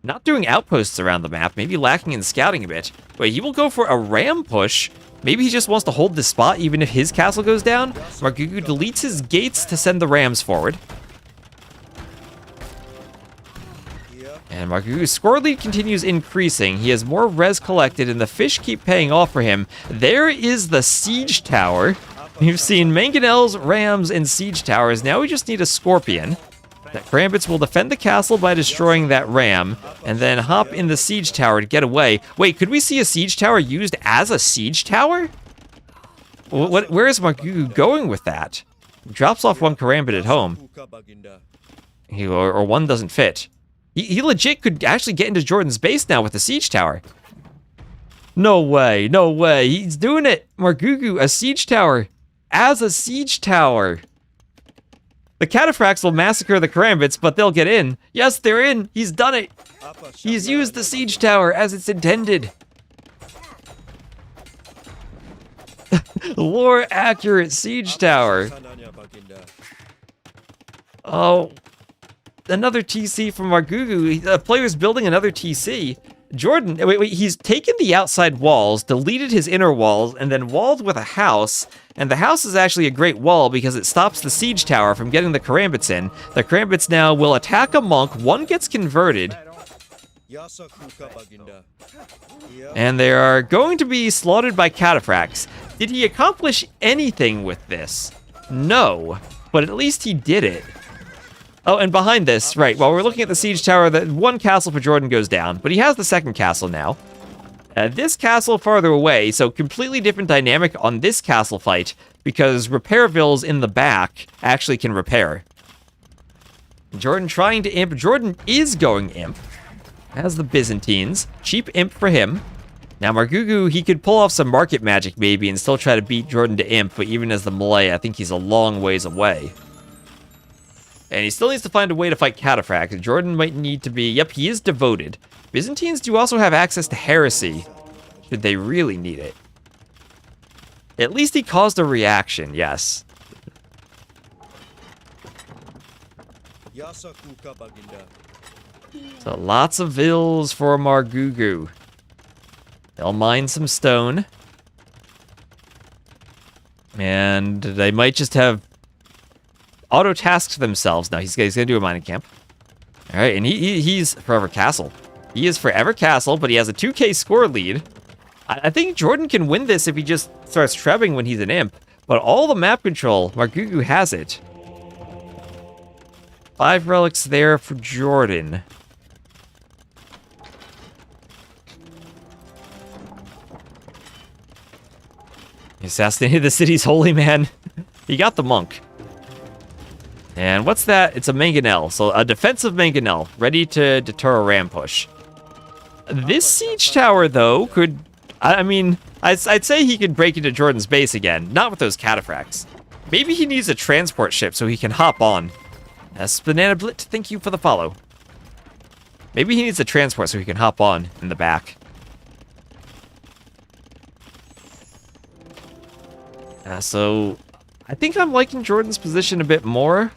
Not doing outposts around the map, maybe lacking in scouting a bit. Wait, he will go for a ram push. Maybe he just wants to hold this spot even if his castle goes down. Margougou deletes his gates to send the rams forward. And Margougou's score lead continues increasing. He has more res collected and the fish keep paying off for him. There is the siege tower. We've seen Mangonels, Rams, and Siege Towers. Now we just need a Scorpion. That Karambits will defend the castle by destroying that Ram, and then hop in the Siege Tower to get away. Wait, could we see a Siege Tower used as a Siege Tower? Where is Margougou going with that? He drops off 1 Karambit at home. Or 1 doesn't fit. He legit could actually get into JorDan's base now with the Siege Tower. No way, no way. He's doing it. Margougou, a Siege Tower. As a siege tower. The cataphracts will massacre the Karambits, but they'll get in. Yes, they're in. He's done it. He's used the siege tower as it's intended. Lore accurate siege tower. Oh, another TC from Margougou. The player's building another TC. JorDan, wait, he's taken the outside walls, deleted his inner walls, and then walled with a house. And the house is actually a great wall because it stops the siege tower from getting the Karambits in. The Karambits now will attack a monk. 1 gets converted. And they are going to be slaughtered by cataphracts. Did he accomplish anything with this? No, but at least he did it. Oh, and behind this, right, while we're looking at the siege tower, the 1 castle for JorDan goes down, but he has the 2nd castle now. This castle farther away, so completely different dynamic on this castle fight, because Repairvilles in the back actually can repair. JorDan trying to imp. JorDan is going imp. Has the Byzantines. Cheap imp for him. Now Margougou, he could pull off some market magic maybe and still try to beat JorDan to imp, but even as the Malay, I think he's a long ways away. And he still needs to find a way to fight Cataphract. JorDan might need to be... Yep, he is devoted. Byzantines do also have access to heresy, should they really need it. At least he caused a reaction, yes. So lots of vills for Margougou. They'll mine some stone. And they might just have auto-tasked themselves. No, he's going to do a mining camp. All right, and he's Forever Castle. He is Forever Castle, but he has a 2k score lead. I think JorDan can win this if he just starts trebbing when he's an imp. But all the map control, Margougou has it. 5 relics there for JorDan. He assassinated the city's holy man. He got the monk. And what's that? It's a mangonel. So a defensive mangonel, ready to deter a ram push. This siege tower, though, could... I mean, I'd say he could break into JorDan's base again. Not with those cataphracts. Maybe he needs a transport ship so he can hop on. Banana Blit, thank you for the follow. Maybe he needs a transport so he can hop on in the back. So, I think I'm liking JorDan's position a bit more.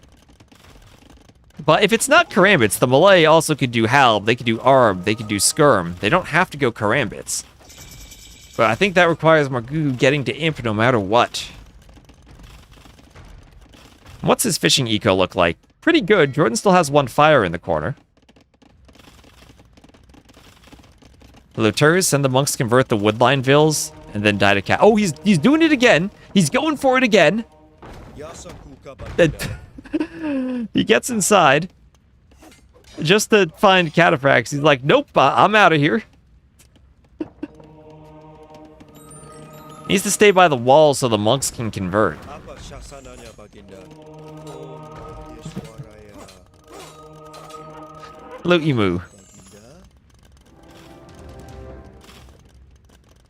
But if it's not Karambits, the Malay also could do Halb, they could do Arb, they could do Skirm. They don't have to go Karambits. But I think that requires Margougou getting to imp no matter what. What's his fishing eco look like? Pretty good. JorDan still has 1 fire in the corner. The Luters send the monks to convert the Woodline Villes and then die to cat. Oh, he's doing it again. He's going for it again. He gets inside just to find cataphracts. He's like, nope, I'm out of here. Needs to stay by the wall so the monks can convert. Hello, Emu.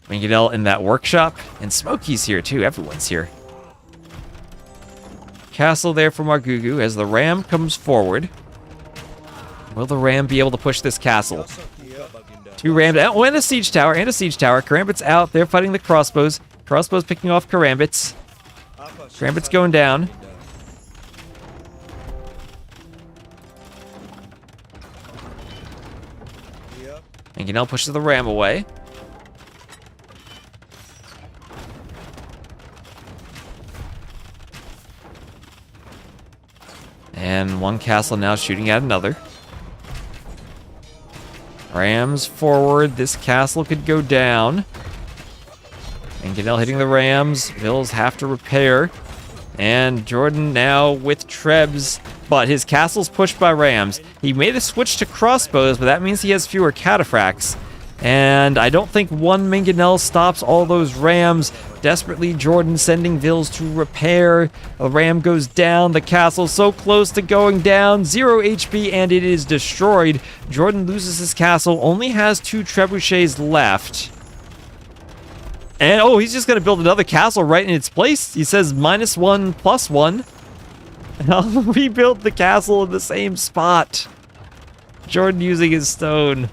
Mangonel in that workshop. And Smokey's here too. Everyone's here. Castle there for Margougou as the ram comes forward. Will the ram be able to push this castle? 2 rams. Oh, and a siege tower. And a siege tower. Karambits out. They're fighting the crossbows. Crossbows picking off Karambits. Karambits going down. Mangonel pushes the ram away. And one castle now shooting at another. Rams forward. This castle could go down. Mangonel hitting the rams. Villes have to repair. And JorDan now with trebs. But his castle's pushed by rams. He made a switch to crossbows, but that means he has fewer cataphracts. And I don't think 1 Mangonel stops all those rams. Desperately, JorDan sending Villes to repair. A ram goes down. The castle's so close to going down. 0 HP, and it is destroyed. JorDan loses his castle. Only has 2 trebuchets left. And, oh, he's just going to build another castle right in its place. He says -1, +1. And I'll rebuild the castle in the same spot. JorDan using his stone.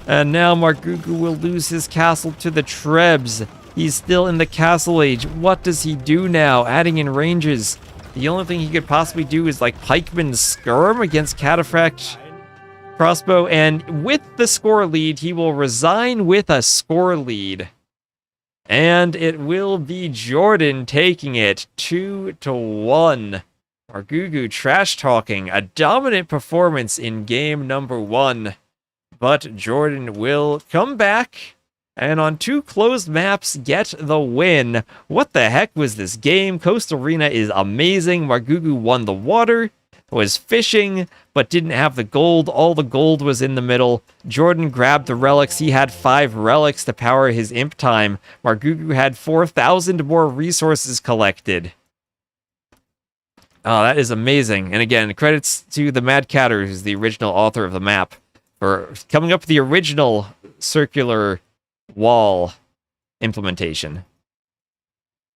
And now Margougou will lose his castle to the Trebs. He's still in the castle age. What does he do now? Adding in ranges. The only thing he could possibly do is like Pikeman Skirm against Cataphract Crossbow. And with the score lead, he will resign with a score lead. And it will be JorDan taking it 2-1. Margougou trash talking. A dominant performance in game number 1. But JorDan will come back and on 2 closed maps get the win. What the heck was this game? Coast Arena is amazing. Margougou won the water. was fishing, but didn't have the gold. All the gold was in the middle. JorDan grabbed the relics. He had 5 relics to power his imp time. Margougou had 4,000 more resources collected. Oh, that is amazing. And again, credits to the Mad Catter, who's the original author of the map, for coming up with the original circular wall implementation.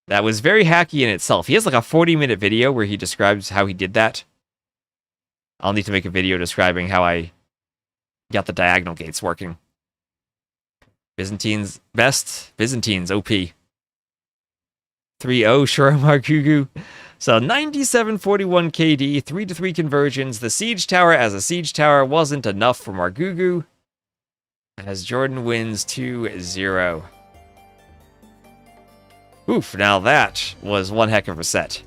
That was very hacky in itself. He has like a 40-minute video where he describes how he did that. I'll need to make a video describing how I got the diagonal gates working. Byzantines best. Byzantines OP. 3-0 sure, Margougou. So 9741 KD, 3-3 conversions. The siege tower as a siege tower wasn't enough for Margougou, as JorDan wins 2-0. Oof, now that was one heck of a set.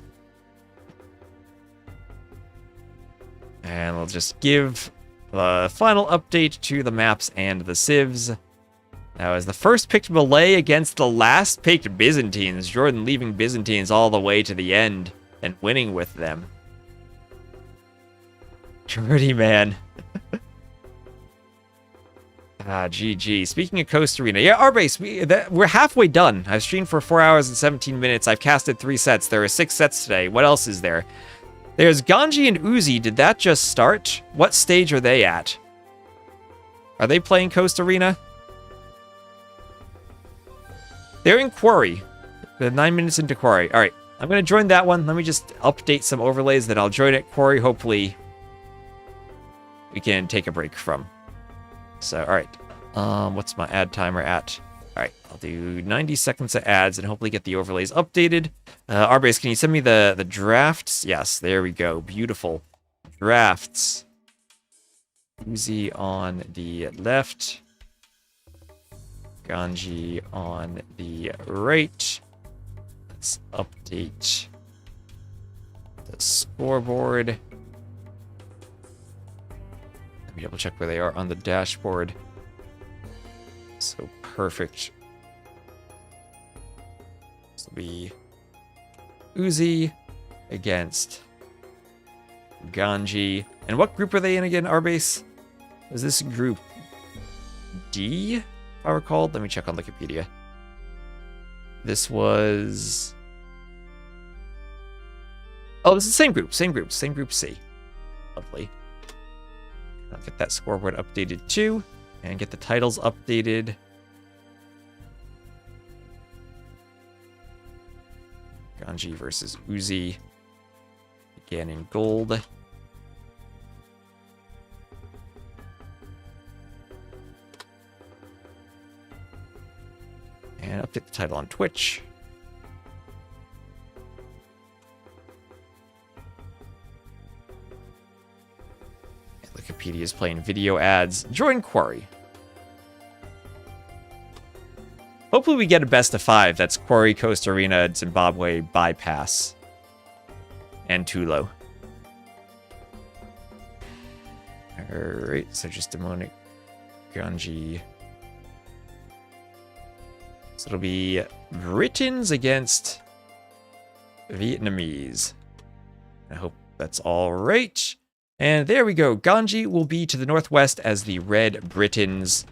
And we'll just give the final update to the maps and the civs. That was the first picked Malay against the last picked Byzantines. JorDan leaving Byzantines all the way to the end and winning with them. Jordy, man. GG. Speaking of Coast Arena, yeah, Arbase, we're halfway done. I've streamed for 4 hours and 17 minutes. I've casted 3 sets. There are 6 sets today. What else is there? There's Ganij and Uzzi. Did that just start? What stage are they at? Are they playing Coast Arena? They're in Quarry. They're 9 minutes into Quarry. All right, I'm going to join that one. Let me just update some overlays, then I'll join it. Quarry, hopefully we can take a break from. So, all right. What's my ad timer at? All right, I'll do 90 seconds of ads and hopefully get the overlays updated. Arbase, can you send me the drafts? Yes, there we go. Beautiful. Drafts. Uzzi on the left. Ganij on the right. Let's update the scoreboard. Let me double check where they are on the dashboard. So perfect. This will be Uzzi against Ganij. And what group are they in again, Arbase? Is this group D, if I recall? Let me check on Wikipedia. This was... Oh, this is the same group. Same group C. Lovely. I'll get that scoreboard updated too, and get the titles updated. Ganij versus Uzzi. Again in gold. And update the title on Twitch. Wikipedia is playing video ads. Join Quarry. Hopefully we get a best of 5. That's Quarry, Coast Arena, Zimbabwe, Bypass, and Tulo. Alright, so just demonic Ganij. So it'll be Britons against Vietnamese. I hope that's all right. And there we go. Ganij will be to the northwest as the Red Britons.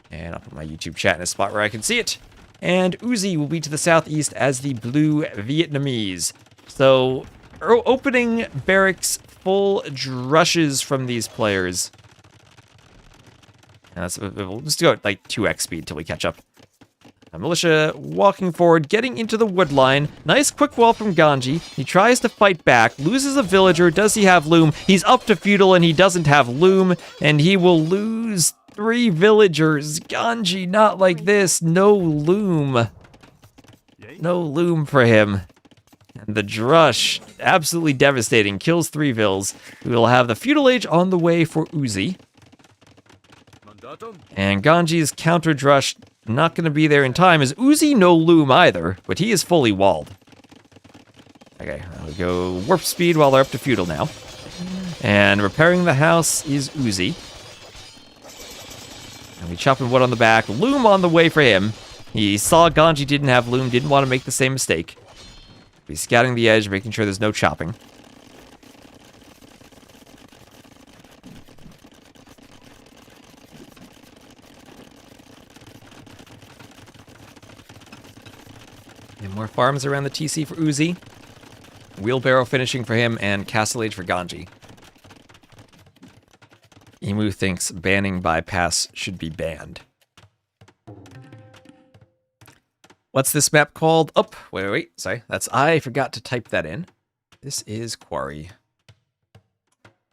And I'll put my YouTube chat in a spot where I can see it. And Uzzi will be to the southeast as the Blue Vietnamese. So, opening barracks full drushes from these players. We'll just go at like 2x speed till we catch up. Militia walking forward, getting into the wood line. Nice quick wall from Ganij. He tries to fight back, loses a villager. Does he have loom? He's up to feudal and he doesn't have loom, and he will lose 3 villagers. Ganij, not like this. No loom. No loom for him. And the drush, absolutely devastating, kills 3 vills. We will have the feudal age on the way for Uzzi. And Ganji's counter drush not going to be there in time. Is Uzzi no loom either, but he is fully walled. Okay, I'll go warp speed while they're up to feudal now. And repairing the house is Uzzi. And we chopping wood on the back. Loom on the way for him. He saw Ganij didn't have loom, didn't want to make the same mistake. He's scouting the edge, making sure there's no chopping. And more farms around the TC for Uzzi. Wheelbarrow finishing for him, and Castle Age for Ganji. Emu thinks banning bypass should be banned. What's this map called? Oh, wait. Sorry. I forgot to type that in. This is Quarry.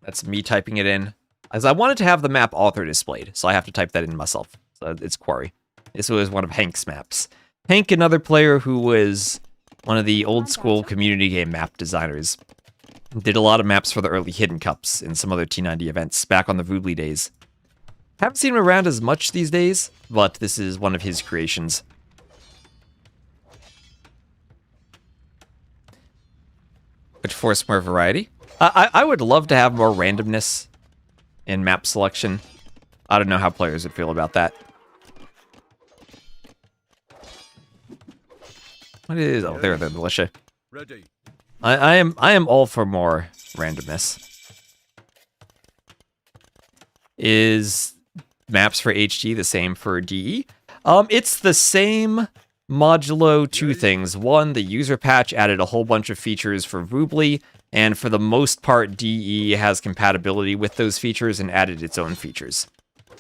That's me typing it in. As I wanted to have the map author displayed, so I have to type that in myself. So it's Quarry. This was one of Hank's maps. Hank, another player who was one of the old school community game map designers. Did a lot of maps for the early Hidden Cups and some other T90 events back on the Voobly days. Haven't seen him around as much these days, but this is one of his creations. Which force more variety. I would love to have more randomness in map selection. I don't know how players would feel about that. What is... Oh, there, the militia. Ready. I am all for more randomness. Is maps for HG the same for DE? It's the same modulo two things. One, the user patch added a whole bunch of features for Voobly, and for the most part, DE has compatibility with those features and added its own features.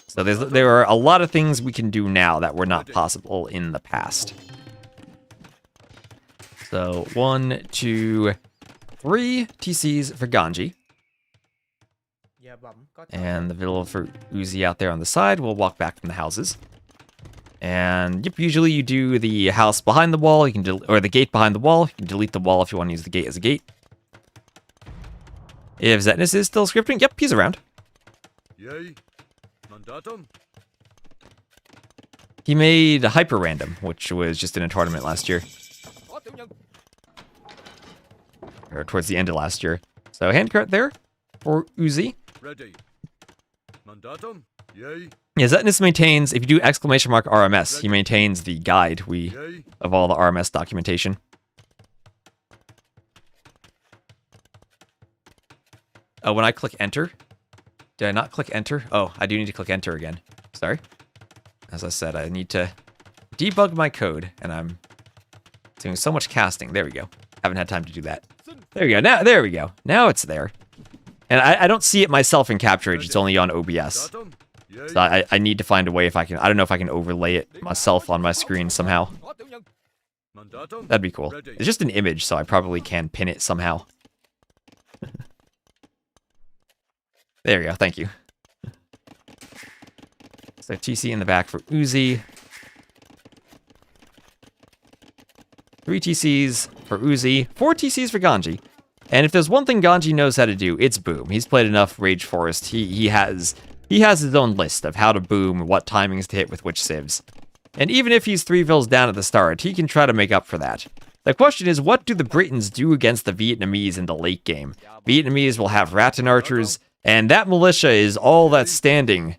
So there are a lot of things we can do now that were not possible in the past. So 1, 2, 3 TCs for Ganji. And the Villese for Uzzi out there on the side. We'll walk back from the houses. And yep, usually you do the house behind the wall, you can or the gate behind the wall. You can delete the wall if you want to use the gate as a gate. If Zetnus is still scripting, yep, he's around. Yay. Mandatum. He made Hyper Random, which was just in a tournament last year. Or towards the end of last year. So handcart there for Uzzi. Ready. Mandatum. Yay. Yeah, Zetnus maintains, if you do exclamation mark RMS, he maintains the guide of all the RMS documentation. Oh, when I click enter, did I not click enter? Oh, I do need to click enter again. Sorry. As I said, I need to debug my code, and I'm doing so much casting. There we go. Haven't had time to do that. There we go. Now, there we go. Now it's there. And I don't see it myself in Capture Age. It's only on OBS. So I need to find a way if I can... I don't know if I can overlay it myself on my screen somehow. That'd be cool. It's just an image, so I probably can pin it somehow. There we go. Thank you. So TC in the back for Uzzi. 3 TCs for Uzzi. 4 TCs for Ganji. And if there's one thing Ganji knows how to do, it's boom. He's played enough Rage Forest. He has his own list of how to boom, what timings to hit with which civs. And even if he's 3 vills down at the start, he can try to make up for that. The question is, what do the Britons do against the Vietnamese in the late game? Vietnamese will have Rattan Archers, and that militia is all that's standing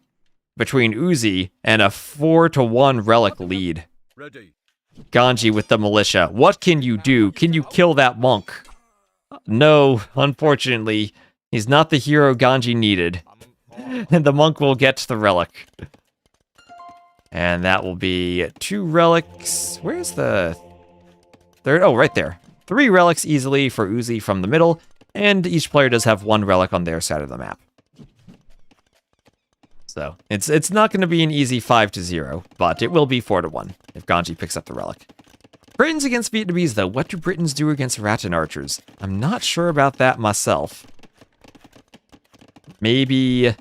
between Uzzi and a 4-1 relic lead. Ganji with the militia. What can you do? Can you kill that monk? No, unfortunately, he's not the hero Ganji needed. And the monk will get the relic. And that will be 2 relics. Where's the third? Oh, right there. 3 relics easily for Uzzi from the middle. And each player does have 1 relic on their side of the map. So, it's not going to be an easy 5-0, but it will be 4-1 if Ganji picks up the relic. Britons against Vietnamese, though. What do Britons do against Rattan Archers? I'm not sure about that myself. Maybe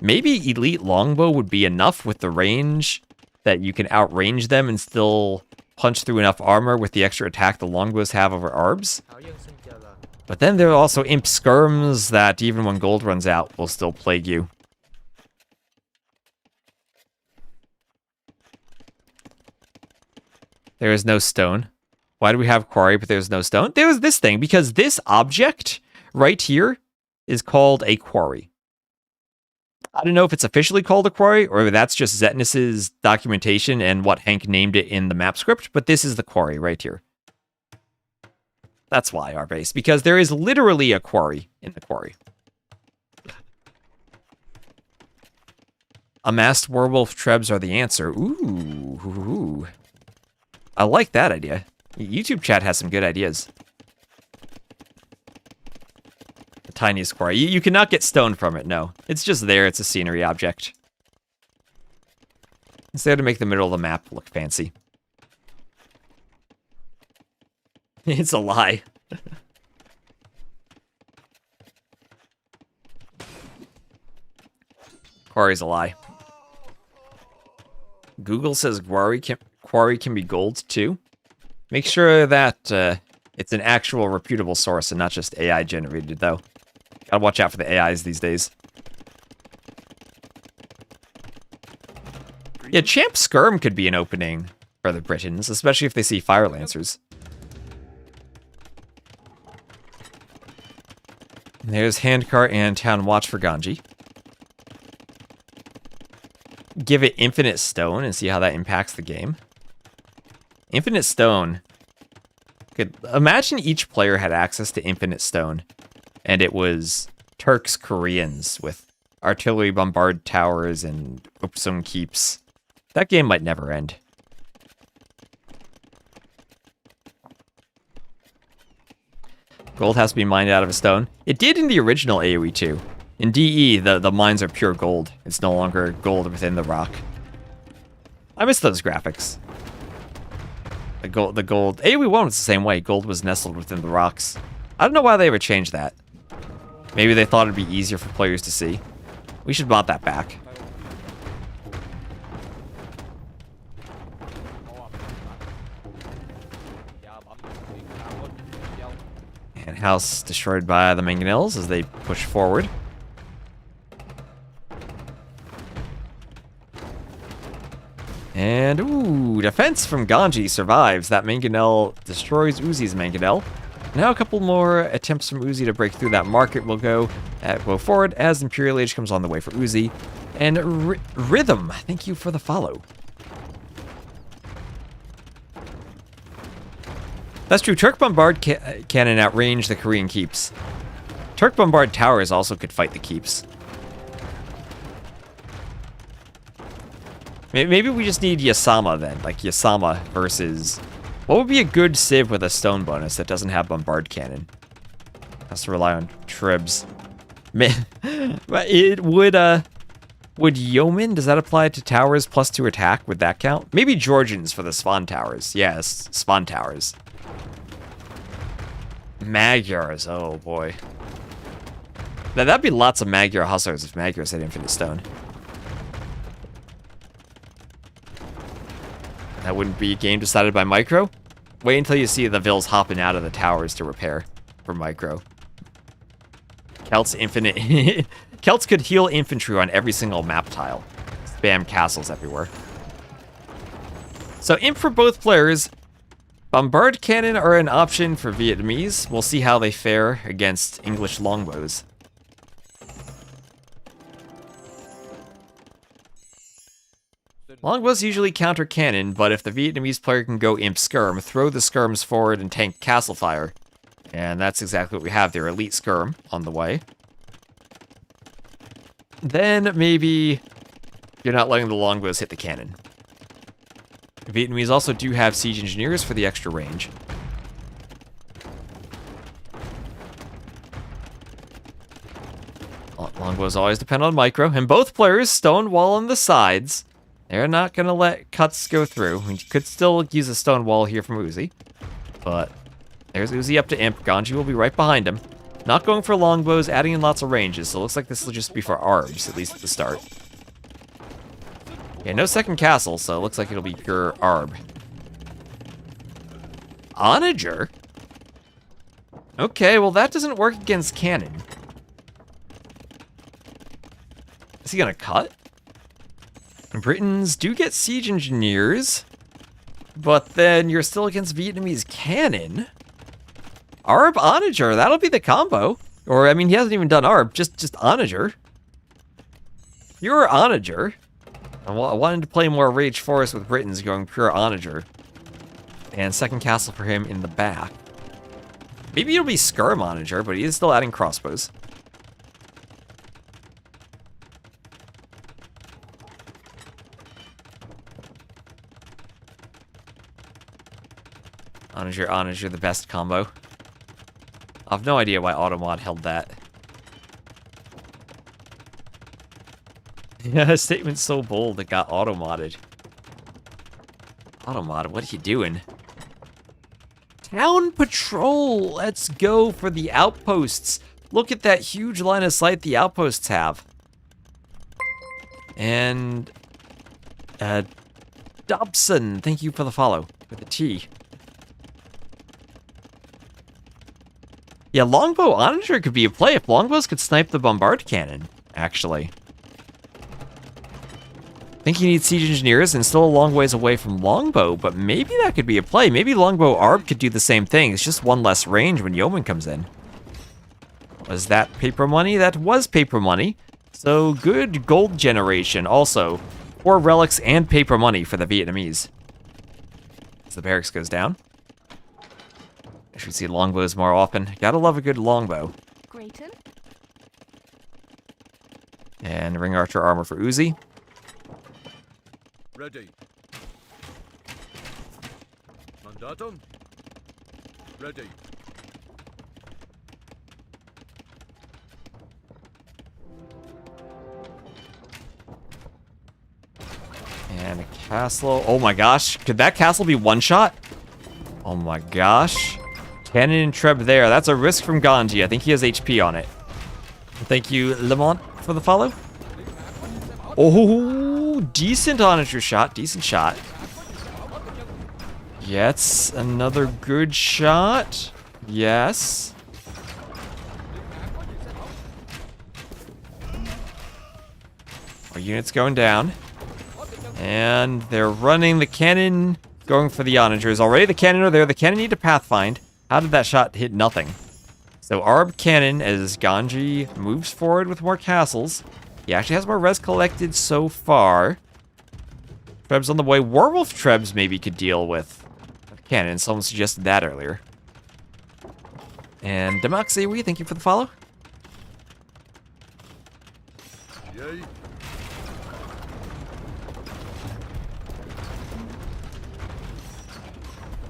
Elite Longbow would be enough with the range that you can outrange them and still punch through enough armor with the extra attack the Longbows have over Arbs. But then there are also Imp Skirms that, even when gold runs out, will still plague you. There is no stone. Why do we have quarry, but there's no stone? There's this thing, because this object right here is called a quarry. I don't know if it's officially called a quarry, or if that's just Zetnus's documentation and what Hank named it in the map script, but this is the quarry right here. That's why, our base, because there is literally a quarry in the quarry. Amassed werewolf trebs are the answer. Ooh. I like that idea. YouTube chat has some good ideas. The tiniest quarry. You cannot get stone from it, no. It's just there, it's a scenery object. It's there to make the middle of the map look fancy. It's a lie. Quarry's a lie. Google says quarry can be gold too. Make sure that it's an actual reputable source and not just AI generated though. Gotta watch out for the AIs these days. Yeah, Champ Skirm could be an opening for the Britons, especially if they see Fire Lancers. There's Handcart and Town Watch for Ganij. Give it Infinite Stone and see how that impacts the game. Infinite Stone. Imagine each player had access to Infinite Stone, and it was Turks, Koreans with artillery bombard towers and Upsum keeps. That game might never end. Gold has to be mined out of a stone. It did in the original AoE too. In DE, the mines are pure gold. It's no longer gold within the rock. I miss those graphics. The gold. AoE 1 was the same way. Gold was nestled within the rocks. I don't know why they ever changed that. Maybe they thought it'd be easier for players to see. We should mod that back. And house destroyed by the mangonels as they push forward. And, ooh, defense from Ganij survives. That mangonel destroys Uzzi's mangonel. Now a couple more attempts from Uzzi to break through that market will go forward as Imperial Age comes on the way for Uzzi. And Rhythm, thank you for the follow. That's true. Turk Bombard cannon outrange the Korean keeps. Turk Bombard towers also could fight the keeps. Maybe we just need Yasama then, like Yasama versus... What would be a good civ with a stone bonus that doesn't have Bombard Cannon? Has to rely on Tribs. It would Yeoman, does that apply to towers plus 2 attack? Would that count? Maybe Georgians for the spawn towers. Yes, spawn towers. Magyars, oh boy. Now that'd be lots of Magyar hustlers if Magyars had Infinite Stone. That wouldn't be a game decided by Micro. Wait until you see the Vills hopping out of the towers to repair for Micro. Celts infinite. Celts could heal infantry on every single map tile. Spam castles everywhere. So imp for both players. Bombard cannon are an option for Vietnamese. We'll see how they fare against English longbows. Longbows usually counter cannon, but if the Vietnamese player can go imp skirm, throw the skirms forward and tank castle fire. And that's exactly what we have there, elite skirm on the way. Then maybe you're not letting the longbows hit the cannon. Vietnamese also do have siege engineers for the extra range. Longbows always depend on Micro, and both players stone wall on the sides. They're not going to let cuts go through. We could still use a stone wall here from Uzzi. But there's Uzzi up to imp. Ganij will be right behind him. Not going for longbows, adding in lots of ranges, so it looks like this will just be for arbs, at least at the start. Yeah, no second castle, so it looks like it'll be pure arb. Onager? Okay, well that doesn't work against cannon. Is he gonna cut? Britons do get siege engineers, but then you're still against Vietnamese cannon. Arb Onager, that'll be the combo. Or, I mean, he hasn't even done Arb, just Onager. Pure Onager. I wanted to play more Rage Forest with Britons going pure Onager. And second castle for him in the back. Maybe it'll be Skirm Onager, but he is still adding crossbows. Onager, the best combo. I have no idea why Automod held that. Yeah, statement's so bold it got auto-modded. Auto-mod, what are you doing? Town patrol! Let's go for the outposts. Look at that huge line of sight the outposts have. And... Dobson, thank you for the follow. With a T. Yeah, Longbow Onager could be a play if Longbows could snipe the bombard cannon, actually. I think you need siege engineers and still a long ways away from Longbow, but maybe that could be a play. Maybe Longbow Arb could do the same thing. It's just one less range when Yeoman comes in. Was that paper money? That was paper money. So good gold generation also. 4 relics and paper money for the Vietnamese. As the barracks goes down. I should see longbows more often. Gotta love a good longbow. Grayton? And ring archer armor for Uzzi. Ready. Mandatum. Ready. And a castle. Oh my gosh. Could that castle be one shot? Oh my gosh. Cannon and Treb there. That's a risk from Ganji. I think he has HP on it. Thank you, Lemont, for the follow. Oh, decent Onager shot. Decent shot. Yes, another good shot. Yes. Our unit's going down. And they're running the cannon, going for the Onagers. Already the cannon are there. The cannon need to pathfind. How did that shot hit nothing? So Arb cannon as Ganji moves forward with more castles. He actually has more res collected so far. Trebs on the way. Werewolf Trebs maybe could deal with cannon. Someone suggested that earlier. And Demoxy, thank you for the follow. Yay.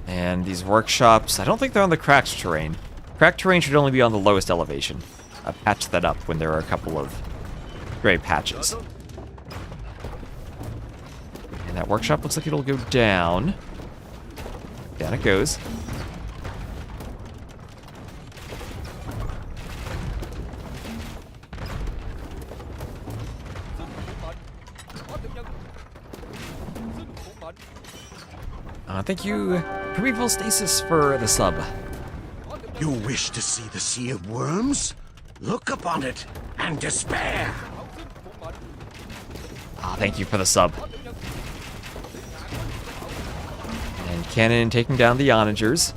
And these workshops, I don't think they're on the cracked terrain. Cracked terrain should only be on the lowest elevation. I patched that up when there are a couple of gray patches. And that workshop looks like it'll go down. Down it goes. Thank you, Primeval Stasis, for the sub. You wish to see the Sea of Worms? Look upon it and despair. Thank you for the sub. And Cannon taking down the Onagers.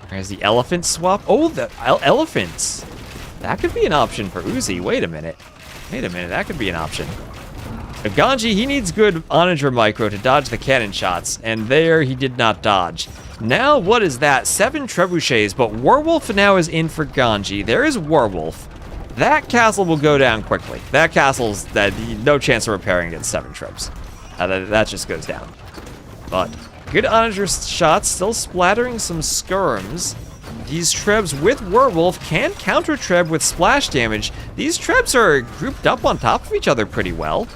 There's the elephant swap. Oh, the elephants. That could be an option for Uzzi. Wait a minute. That could be an option. But Ganji, he needs good Onager micro to dodge the cannon shots, and there he did not dodge. Now, what is that? 7 trebuchets, but Werewolf now is in for Ganji. There is Werewolf. That castle will go down quickly. That castle's no chance of repairing against 7 trebs. That just goes down. But good Onager shots, still splattering some skirms. These trebs with Werewolf can counter treb with splash damage. These trebs are grouped up on top of each other pretty well.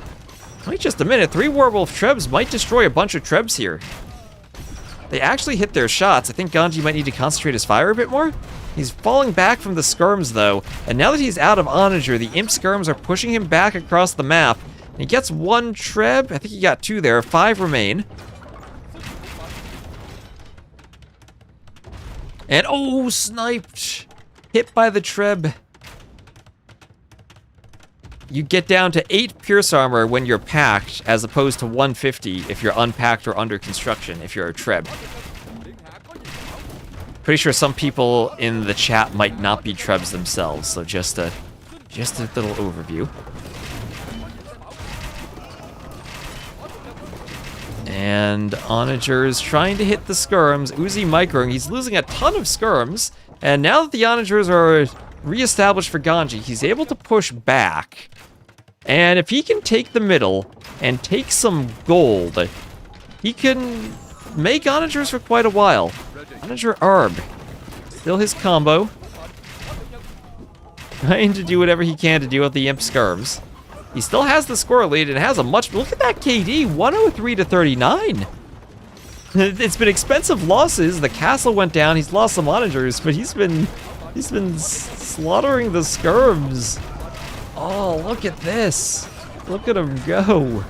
Wait just a minute, 3 Werewolf Trebs might destroy a bunch of Trebs here. They actually hit their shots. I think Ganji might need to concentrate his fire a bit more. He's falling back from the skirms though, and now that he's out of Onager, the Imp skirms are pushing him back across the map. And he gets 1 Treb, I think he got 2 there, 5 remain. And oh, sniped! Hit by the Treb. You get down to 8 Pierce Armor when you're packed, as opposed to 150 if you're unpacked or under construction, if you're a Treb. Pretty sure some people in the chat might not be Trebs themselves, so just a little overview. And Onagers trying to hit the skirms. Uzzi microing. He's losing a ton of skirms. And now that the Onagers are reestablished for Ganji, he's able to push back. And if he can take the middle and take some gold, he can make onagers for quite a while. Onager Arb. Still his combo. Trying to do whatever he can to deal with the Imp Skirms. He still has the score lead and has a much... Look at that KD, 103 to 39. It's been expensive losses. The castle went down. He's lost some onagers, but he's been slaughtering the Skirms. Oh, look at this. Look at him go.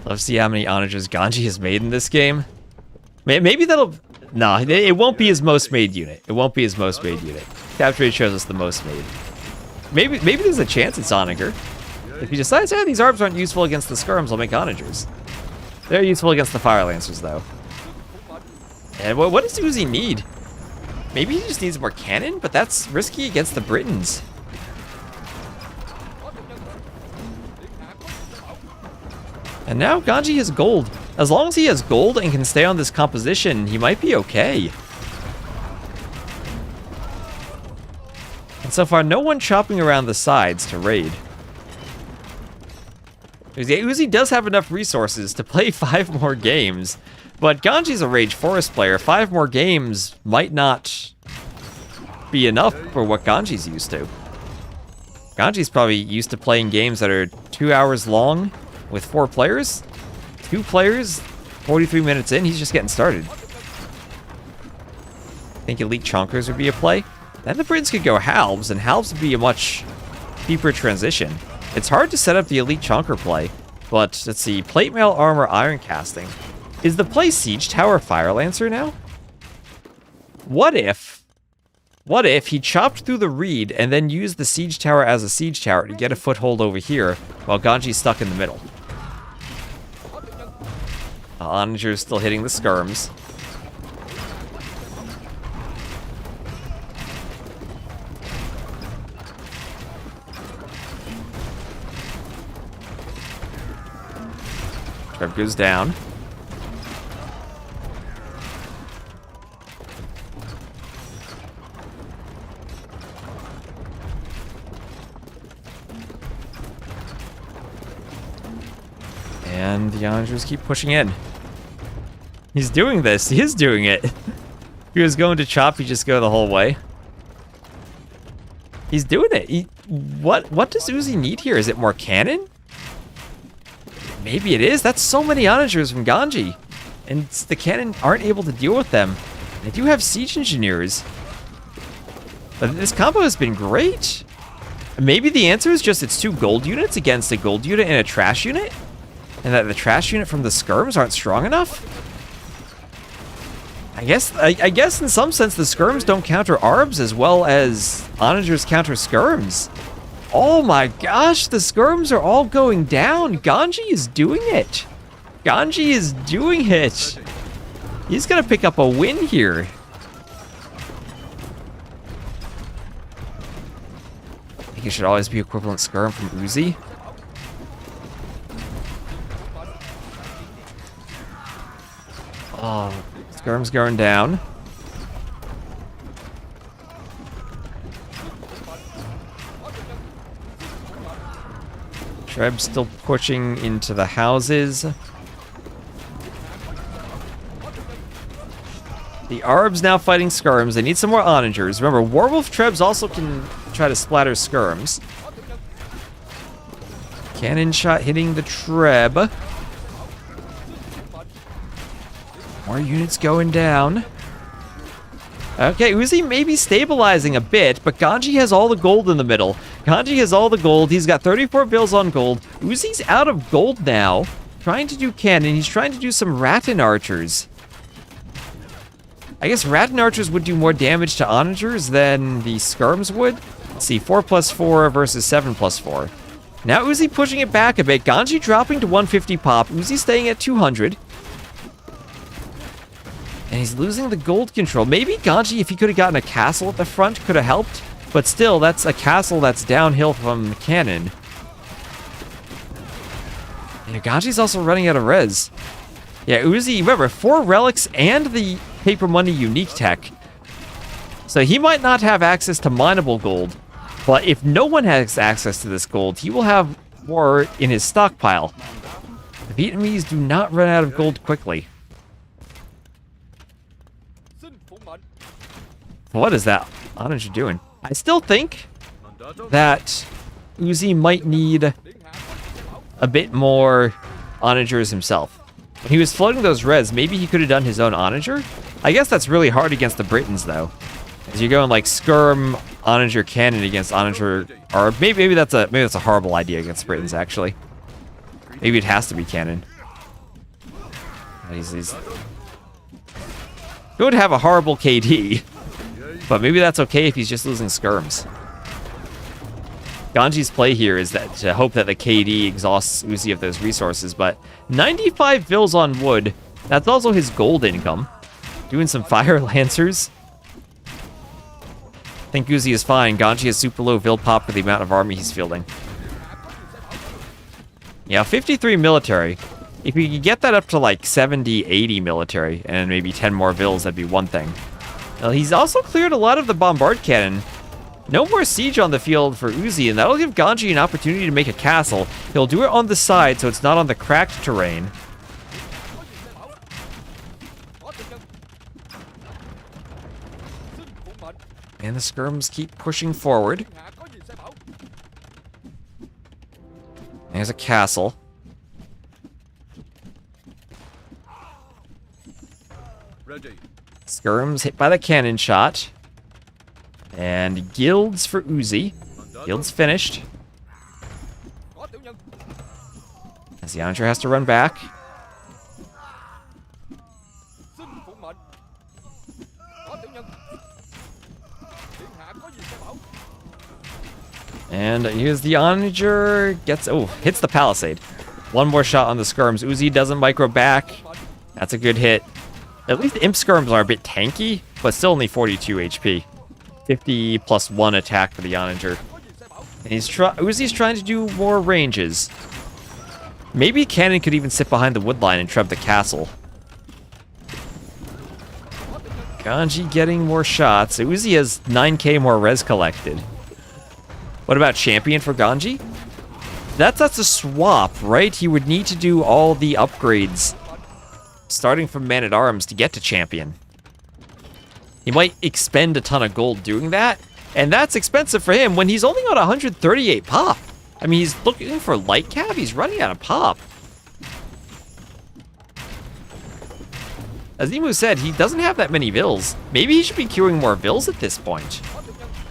Let's see how many onagers Ganij has made in this game. Maybe that'll... Nah, it won't be his most made unit. It won't be his most made unit. Capture rate shows us the most made. Maybe there's a chance it's onager. If he decides, yeah, these arbs aren't useful against the skirms, I'll make onagers. They're useful against the fire lancers, though. And what does Uzzi need? Maybe he just needs more cannon, but that's risky against the Britons. And now Ganij has gold. As long as he has gold and can stay on this composition, he might be okay. And so far, no one chopping around the sides to raid. Uzzi does have enough resources to play 5 more games, but Ganji's a Rage Forest player. 5 more games might not be enough for what Ganji's used to. Ganji's probably used to playing games that are 2 hours long with 4 players. 2 players, 43 minutes in, he's just getting started. Think Elite Chonkers would be a play? Then the Britons could go Halves, and Halves would be a much deeper transition. It's hard to set up the Elite Chonker play, but let's see, Plate Mail Armor Iron Casting. Is the play Siege Tower Fire Lancer now? What if he chopped through the reed and then used the Siege Tower as a Siege Tower to get a foothold over here while Ganji's stuck in the middle? Onager's still hitting the skirms. Trev goes down. And the onagers keep pushing in. He's doing this. He is doing it. If he was going to chop, he'd just go the whole way. He's doing it. What does Uzzi need here? Is it more cannon? Maybe it is. That's so many onagers from Ganij. And the cannon aren't able to deal with them. They do have siege engineers. But this combo has been great. Maybe the answer is just it's 2 gold units against a gold unit and a trash unit? And that the trash unit from the skirms aren't strong enough? I guess in some sense the skirms don't counter arbs as well as onagers counter skirms. Oh my gosh, the skirms are all going down. Ganij is doing it. Ganij is doing it. He's gonna pick up a win here. I think it should always be equivalent skirm from Uzzi. Oh, skirm's going down. Treb's still pushing into the houses. The Arbs now fighting skirms. They need some more onagers. Remember, Warwolf Trebs also can try to splatter skirms. Cannon shot hitting the Treb. More units going down. Okay, Uzzi may be stabilizing a bit, but Ganij has all the gold in the middle. Ganij has all the gold. He's got 34 bills on gold. Uzzi's out of gold now. Trying to do cannon. He's trying to do some Rattan Archers. I guess Rattan Archers would do more damage to onagers than the skirms would. Let's see, 4+4 versus 7+4. Now Uzzi pushing it back a bit. Ganij dropping to 150 pop. Uzzi staying at 200. And he's losing the gold control. Maybe Ganij, if he could have gotten a castle at the front, could have helped. But still, that's a castle that's downhill from the cannon. And Ganji's also running out of res. Yeah, Uzzi, remember, 4 relics and the paper money unique tech. So he might not have access to mineable gold. But if no one has access to this gold, he will have more in his stockpile. The Vietnamese do not run out of gold quickly. What is that Onager doing? I still think that Uzzi might need a bit more Onagers himself. When he was floating those reds, maybe he could have done his own Onager? I guess that's really hard against the Britons, though. As you're going like Skirm, Onager, Cannon against Onager, or maybe that's a horrible idea against Britons, actually. Maybe it has to be Cannon. He's going to have a horrible KD, but maybe that's okay if he's just losing Skirms. Ganji's play here is that to hope that the KD exhausts Uzzi of those resources, but 95 Vils on wood, that's also his gold income. Doing some Fire Lancers. I think Uzzi is fine. Ganji has super low Vil pop for the amount of army he's fielding. Yeah, 53 military. If we could get that up to like 70, 80 military, and maybe 10 more Vils, that'd be one thing. Well, he's also cleared a lot of the bombard cannon. No more siege on the field for Uzzi, and that'll give Ganji an opportunity to make a castle. He'll do it on the side, so it's not on the cracked terrain. And the skirms keep pushing forward. There's a castle. Ready. Skirms hit by the cannon shot. And guilds for Uzzi. Guilds finished. As the Onager has to run back. And here's the Onager. Hits the palisade. One more shot on the skirms. Uzzi doesn't micro back. That's a good hit. At least imp skirms are a bit tanky, but still only 42 HP. 50 plus 1 attack for the Onager. And Uzzi's trying to do more ranges. Maybe Cannon could even sit behind the wood line and treb the castle. Ganji getting more shots. Uzzi has 9k more res collected. What about champion for Ganji? That's a swap, right? He would need to do all the upgrades starting from Man-at-Arms to get to champion. He might expend a ton of gold doing that, and that's expensive for him when he's only got 138 pop. I mean, he's looking for light cav, he's running out of pop. As Emu said, he doesn't have that many Vils. Maybe he should be queuing more Vils at this point.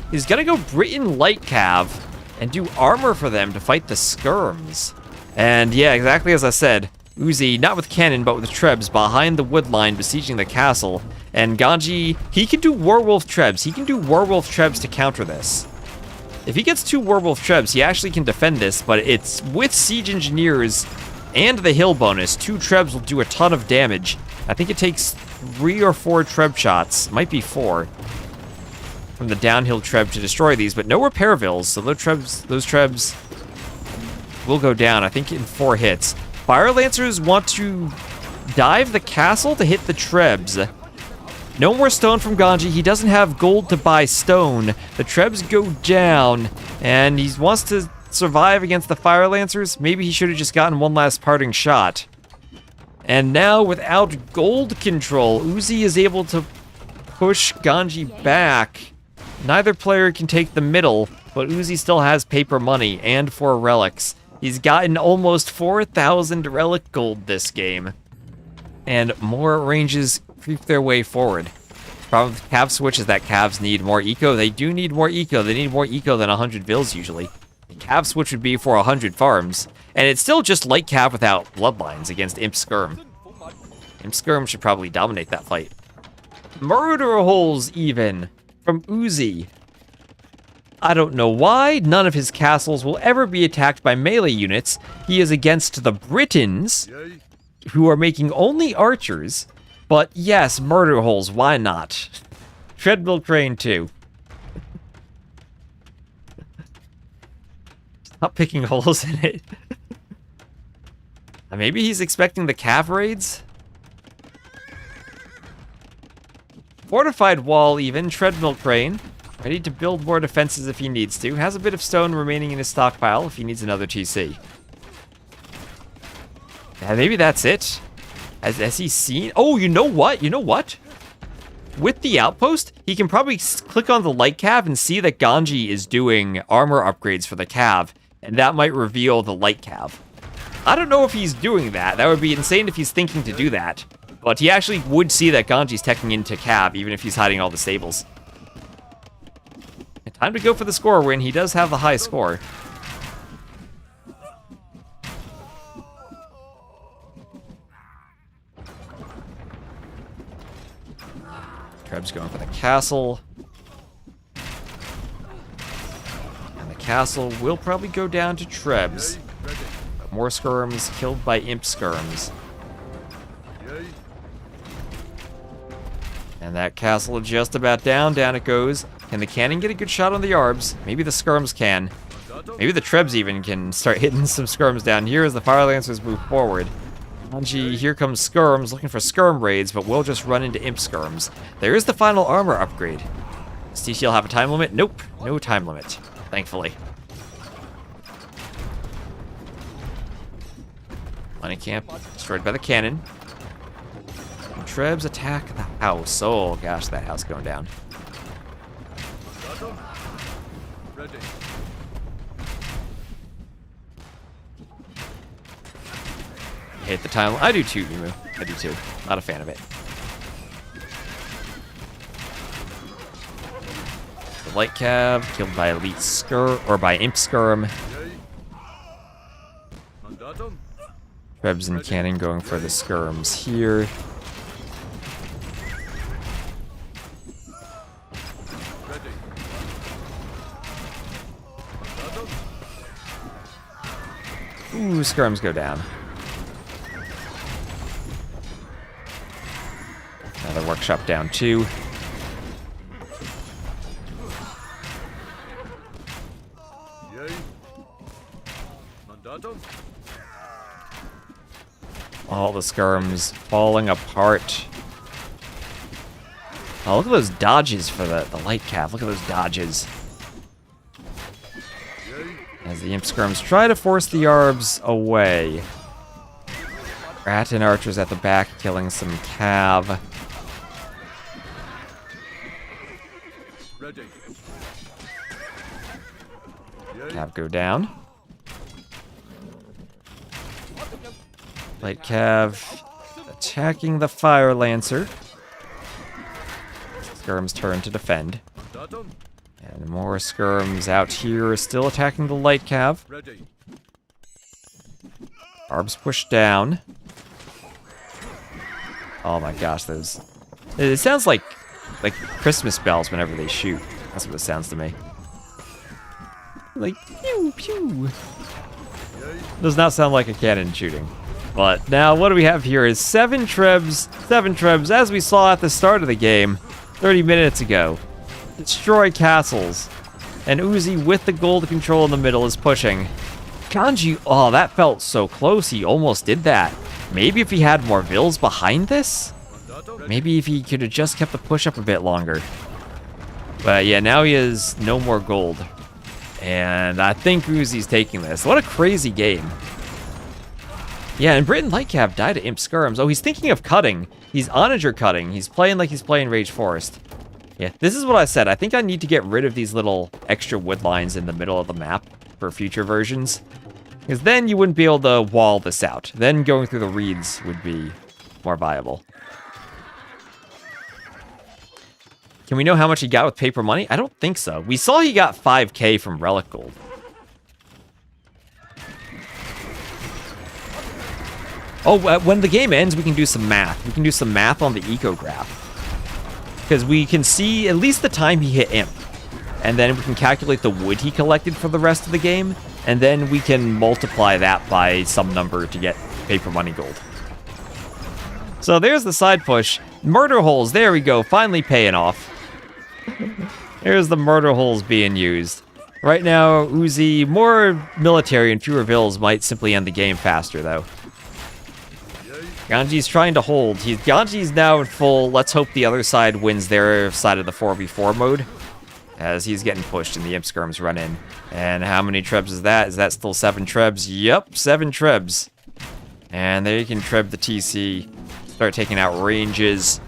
He's gonna go Britain light cav and do armor for them to fight the skirms. And yeah, exactly as I said, Uzzi, not with cannon, but with trebs behind the wood line besieging the castle. And Ganji, he can do Werewolf trebs. He can do Werewolf trebs to counter this. If he gets 2 Werewolf trebs, he actually can defend this, but it's with Siege Engineers and the Hill bonus. 2 trebs will do a ton of damage. I think it takes 3 or 4 treb shots, might be 4, from the downhill treb to destroy these, but no repair Vils, so those trebs will go down, I think, in 4 hits. Fire Lancers want to dive the castle to hit the trebs. No more stone from Ganji. He doesn't have gold to buy stone. The trebs go down, and he wants to survive against the Fire Lancers. Maybe he should have just gotten one last parting shot. And now, without gold control, Uzzi is able to push Ganji back. Neither player can take the middle, but Uzzi still has paper money and 4 relics. He's gotten almost 4,000 relic gold this game. And more ranges creep their way forward. Problem with cav switch is that calves need more eco. They do need more eco. They need more eco than 100 Vils usually. The cav switch would be for 100 farms. And it's still just light cav without bloodlines against Imp Skirm. Imp Skirm should probably dominate that fight. Murder holes even from Uzzi. I don't know why. None of his castles will ever be attacked by melee units. He is against the Britons, who are making only archers. But yes, murder holes, why not? Treadmill crane too. Stop picking holes in it. Maybe he's expecting the cav raids? Fortified wall even, treadmill crane. Ready to build more defenses if he needs to. Has a bit of stone remaining in his stockpile if he needs another TC. Yeah, maybe that's it. Has he seen? Oh, you know what? You know what? With the outpost, he can probably click on the light cav and see that Ganij is doing armor upgrades for the cav, and that might reveal the light cav. I don't know if he's doing that. That would be insane if he's thinking to do that. But he actually would see that Ganji's teching into cav, even if he's hiding all the stables. And time to go for the score win. He does have the high score. Treb's going for the castle. And the castle will probably go down to Treb's. More skirms killed by imp skirms. And that castle just about down. Down it goes. Can the cannon get a good shot on the Arbs? Maybe the skirms can. Maybe the Trebs even can start hitting some skirms down here as the Fire Lancers move forward. Ganij, here comes skirms, looking for skirm raids, but we'll just run into imp skirms. There is the final armor upgrade. Does TTL have a time limit? Nope, no time limit, thankfully. Money camp destroyed by the cannon. And Trebs attack the house. Oh gosh, that house going down. Ready. Hit the time. I do too, Emu. I do too. Not a fan of it. The light cav killed by elite skirm or by imp skirm. Mandatum. Trebs and cannon going for the skirms here. Ready. Ooh, skirms go down. Another workshop down too. Yay. Mandatum. All the skirms falling apart. Oh, look at those dodges for the light cav. Look at those dodges. As the imp skirms try to force the Arbs away. Rat and archers at the back killing some cav. Ready. Cav go down. Light cav attacking the Fire Lancer. Skirms turn to defend. Mandatum. And more skirms out here still attacking the light cav. Ready. Arbs push down. Oh my gosh, those... It sounds like Christmas bells whenever they shoot. That's what it sounds to me. Like, pew, pew. Does not sound like a cannon shooting. But now what do we have here is 7 Trebs, as we saw at the start of the game 30 minutes ago. Destroy castles. And Uzzi with the gold control in the middle is pushing. Ganij, oh, that felt so close. He almost did that. Maybe if he had more vills behind this? Maybe if he could have just kept the push up a bit longer. But yeah, now he has no more gold. And I think Uzzi's taking this. What a crazy game. Yeah, and Britain Lightcav died to Imp Skirms. Oh, he's thinking of cutting. He's onager cutting. He's playing like he's playing Rage Forest. Yeah, this is what I said. I think I need to get rid of these little extra wood lines in the middle of the map for future versions. Because then you wouldn't be able to wall this out. Then going through the reeds would be more viable. Can we know how much he got with paper money? I don't think so. We saw he got 5k from Relic Gold. Oh, when the game ends, we can do some math. We can do some math on the eco graph. Because we can see at least the time he hit Imp. And then we can calculate the wood he collected for the rest of the game. And then we can multiply that by some number to get paper money gold. So there's the side push. Murder holes, there we go, finally paying off. There's the murder holes being used. Right now, Uzzi, more military and fewer vills might simply end the game faster, though. Ganji's trying to hold. Ganji's now in full, let's hope the other side wins their side of the 4v4 mode. as he's getting pushed and the Imp Skirms run in. And how many trebs is that? Is that still 7 trebs? Yep, 7 trebs. And there you can treb the TC. Start taking out ranges.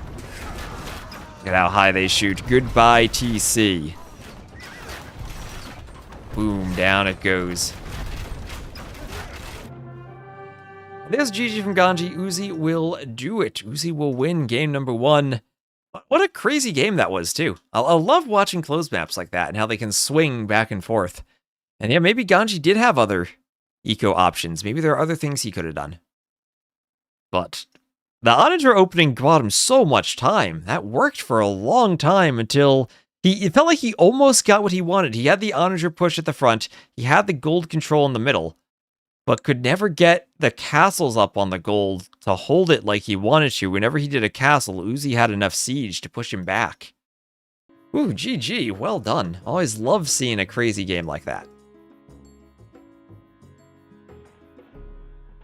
Look at how high they shoot. Goodbye, TC. Boom, down it goes. There's GG from Ganij. Uzzi will do it. Uzzi will win game number 1. What a crazy game that was, too. I love watching closed maps like that and how they can swing back and forth. And yeah, maybe Ganij did have other eco options. Maybe there are other things he could have done. But the Onager opening bought him so much time. That worked for a long time until it felt like he almost got what he wanted. He had the Onager push at the front. He had the gold control in the middle, but could never get the castles up on the gold to hold it like he wanted to. Whenever he did a castle, Uzzi had enough siege to push him back. Ooh, GG, well done. Always love seeing a crazy game like that.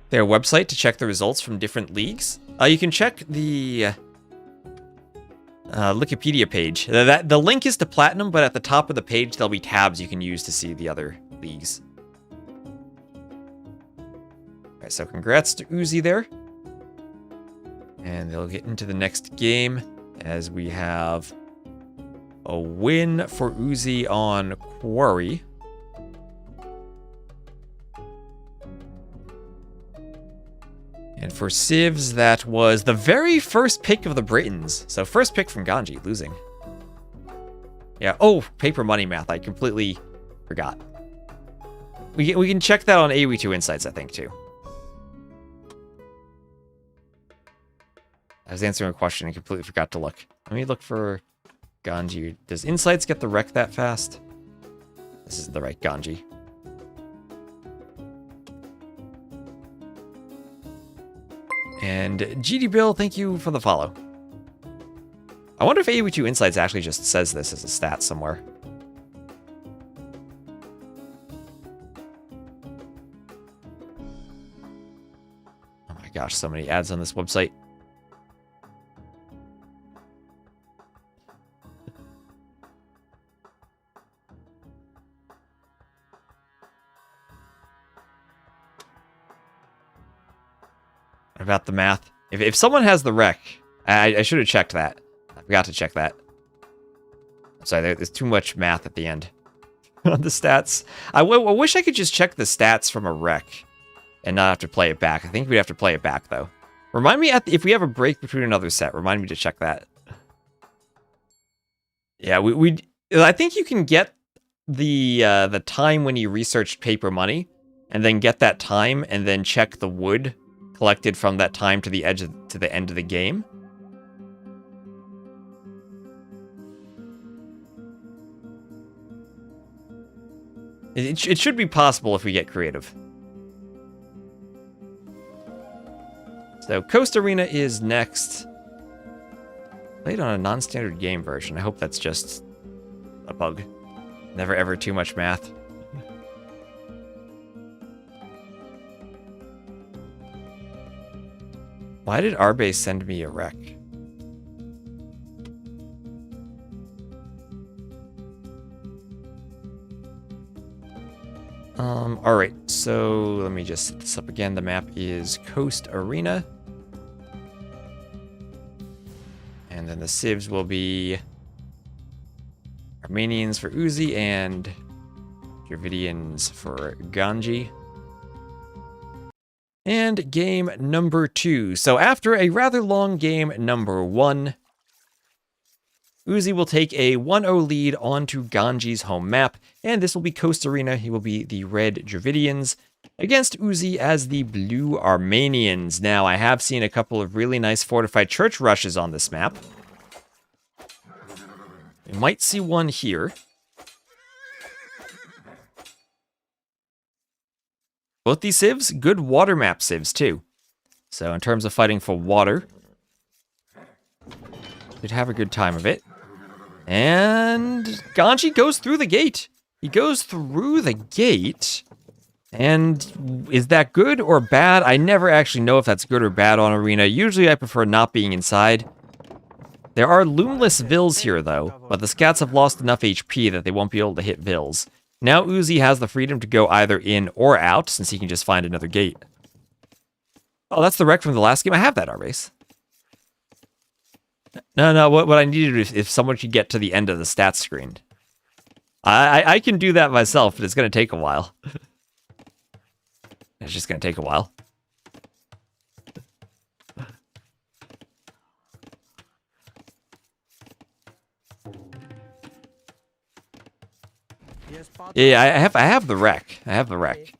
Their website to check the results from different leagues. You can check the Wikipedia page. The link is to Platinum, but at the top of the page, there'll be tabs you can use to see the other leagues. Alright, so congrats to Uzzi there. And they'll get into the next game as we have a win for Uzzi on Quarry. And for Civs, that was the very first pick of the Britons. So first pick from Ganij, losing. Yeah, oh, paper money math, I completely forgot. We can check that on AoE2 Insights, I think, too. I was answering a question and completely forgot to look. Let me look for Ganij. Does Insights get the rec that fast? This is the right Ganij. And GD Bill, thank you for the follow. I wonder if AoE2 Insights actually just says this as a stat somewhere. Oh my gosh, so many ads on this website. About the math. If someone has the rec, I should have checked that. I forgot to check that. I'm sorry, there's too much math at the end on the stats. I wish I could just check the stats from a rec and not have to play it back. I think we'd have to play it back, though. Remind me, if we have a break between another set, remind me to check that. Yeah, I think you can get the time when you researched paper money, and then get that time, and then check the wood collected from that time to the end of the game. It should be possible if we get creative. So Coast Arena is next. Played on a non-standard game version. I hope that's just a bug. Never ever too much math. Why did Arbase send me a rec? Alright, so let me just set this up again. The map is Coast Arena. And then the civs will be Armenians for Uzzi and Dravidians for Ganij. And game number 2. So after a rather long game number 1, Uzzi will take a 1-0 lead onto Ganji's home map, and this will be Coast Arena. He will be the red Dravidians against Uzzi as the blue Armenians. Now, I have seen a couple of really nice fortified church rushes on this map. We might see one here. Both these civs, good water map civs too. So in terms of fighting for water, should have a good time of it. And Ganij goes through the gate. He goes through the gate. And is that good or bad? I never actually know if that's good or bad on Arena. Usually I prefer not being inside. There are loomless Villes here, though, but the scouts have lost enough HP that they won't be able to hit Villes. Now Uzzi has the freedom to go either in or out, since he can just find another gate. Oh, that's the wreck from the last game. I have that, our base. No, what I needed is if someone could get to the end of the stats screen. I can do that myself, but it's going to take a while. It's just going to take a while. Yeah, I have the wreck. I have the wreck.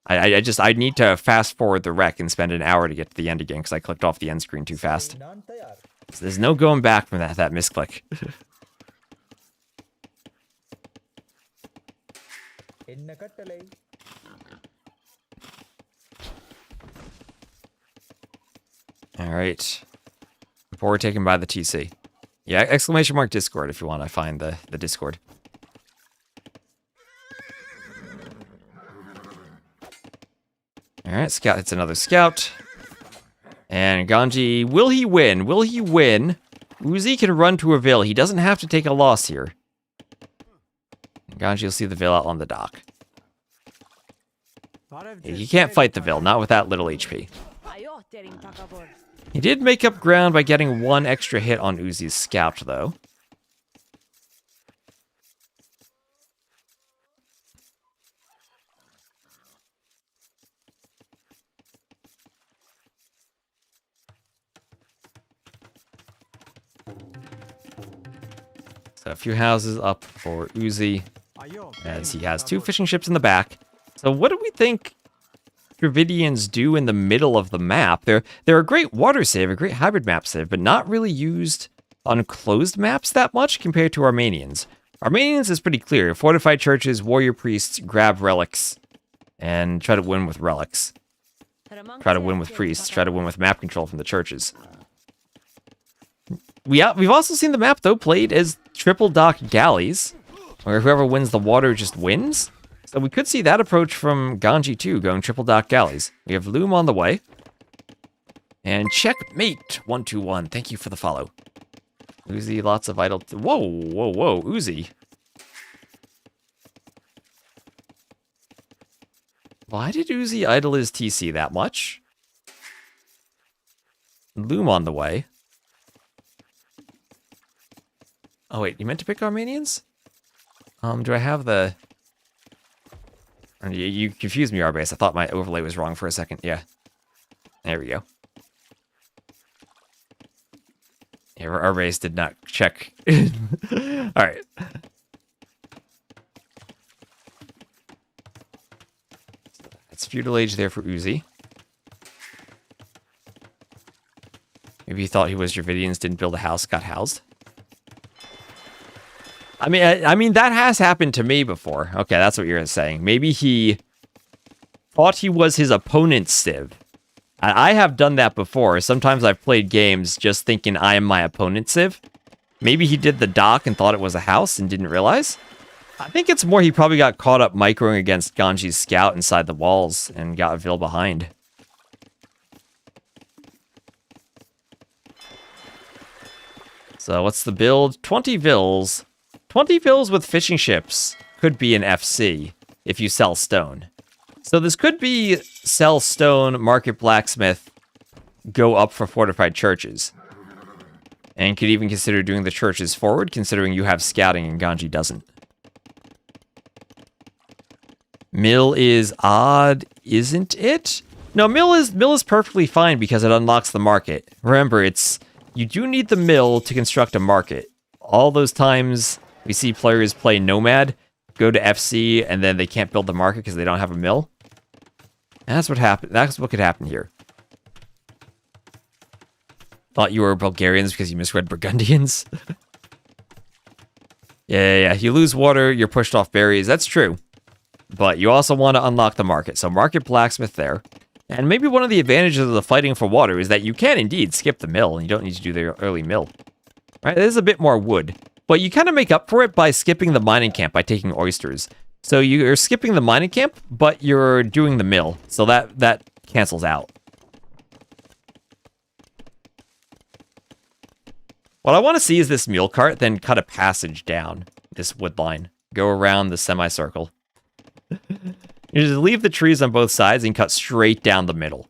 I need to fast forward the wreck and spend an hour to get to the end again because I clicked off the end screen too fast. So there's no going back from that misclick. All right. Forward taken by the TC. Yeah, exclamation mark Discord if you want to find the Discord. All right, scout hits another scout. And Ganij, will he win? Will he win? Uzzi can run to a Ville. He doesn't have to take a loss here. Ganij will see the Ville out on the dock. He can't fight the Ville, not with that little HP. He did make up ground by getting one extra hit on Uzzi's scout, though. So a few houses up for Uzzi, as he has two fishing ships in the back. So what do we think Dravidians do in the middle of the map? They're a great water save, a great hybrid map save, but not really used on closed maps that much compared to Armenians. Armenians is pretty clear. Fortified churches, warrior priests, grab relics, and try to win with relics. Try to win with priests, try to win with map control from the churches. We've also seen the map, though, played as triple dock galleys, where whoever wins the water just wins. So we could see that approach from Ganij too, going triple dock galleys. We have Loom on the way. And checkmate, 121. Thank you for the follow. Uzzi, lots of idle... Whoa, Uzzi. Why did Uzzi idle his TC that much? Loom on the way. Oh wait, you meant to pick Armenians? Do I have the... You confused me, Arbase. I thought my overlay was wrong for a second. Yeah. There we go. Yeah, Arbase did not check. Alright. That's feudal age there for Uzzi. Maybe he thought he was Dravidians, didn't build a house, got housed. I mean that has happened to me before. Okay, that's what you're saying. Maybe he thought he was his opponent's civ. I have done that before. Sometimes I've played games just thinking I am my opponent's civ. Maybe he did the dock and thought it was a house and didn't realize. I think it's more he probably got caught up microing against Ganji's scout inside the walls and got a Ville behind. So what's the build? 20 Villes. 20 Villes with fishing ships could be an FC if you sell stone. So this could be sell stone, market blacksmith, go up for fortified churches. And could even consider doing the churches forward, considering you have scouting and Ganij doesn't. Mill is odd, isn't it? No, mill is perfectly fine because it unlocks the market. Remember, you do need the mill to construct a market. All those times we see players play Nomad, go to FC, and then they can't build the market because they don't have a mill. And that's what happened. That's what could happen here. Thought you were Bulgarians because you misread Burgundians. Yeah. You lose water, you're pushed off berries. That's true. But you also want to unlock the market. So market blacksmith there. And maybe one of the advantages of the fighting for water is that you can indeed skip the mill, and you don't need to do the early mill. Right? There's a bit more wood. But you kind of make up for it by skipping the mining camp by taking oysters. So you're skipping the mining camp, but you're doing the mill. So that cancels out. What I want to see is this mule cart then cut a passage down this wood line. Go around the semicircle. You just leave the trees on both sides and cut straight down the middle.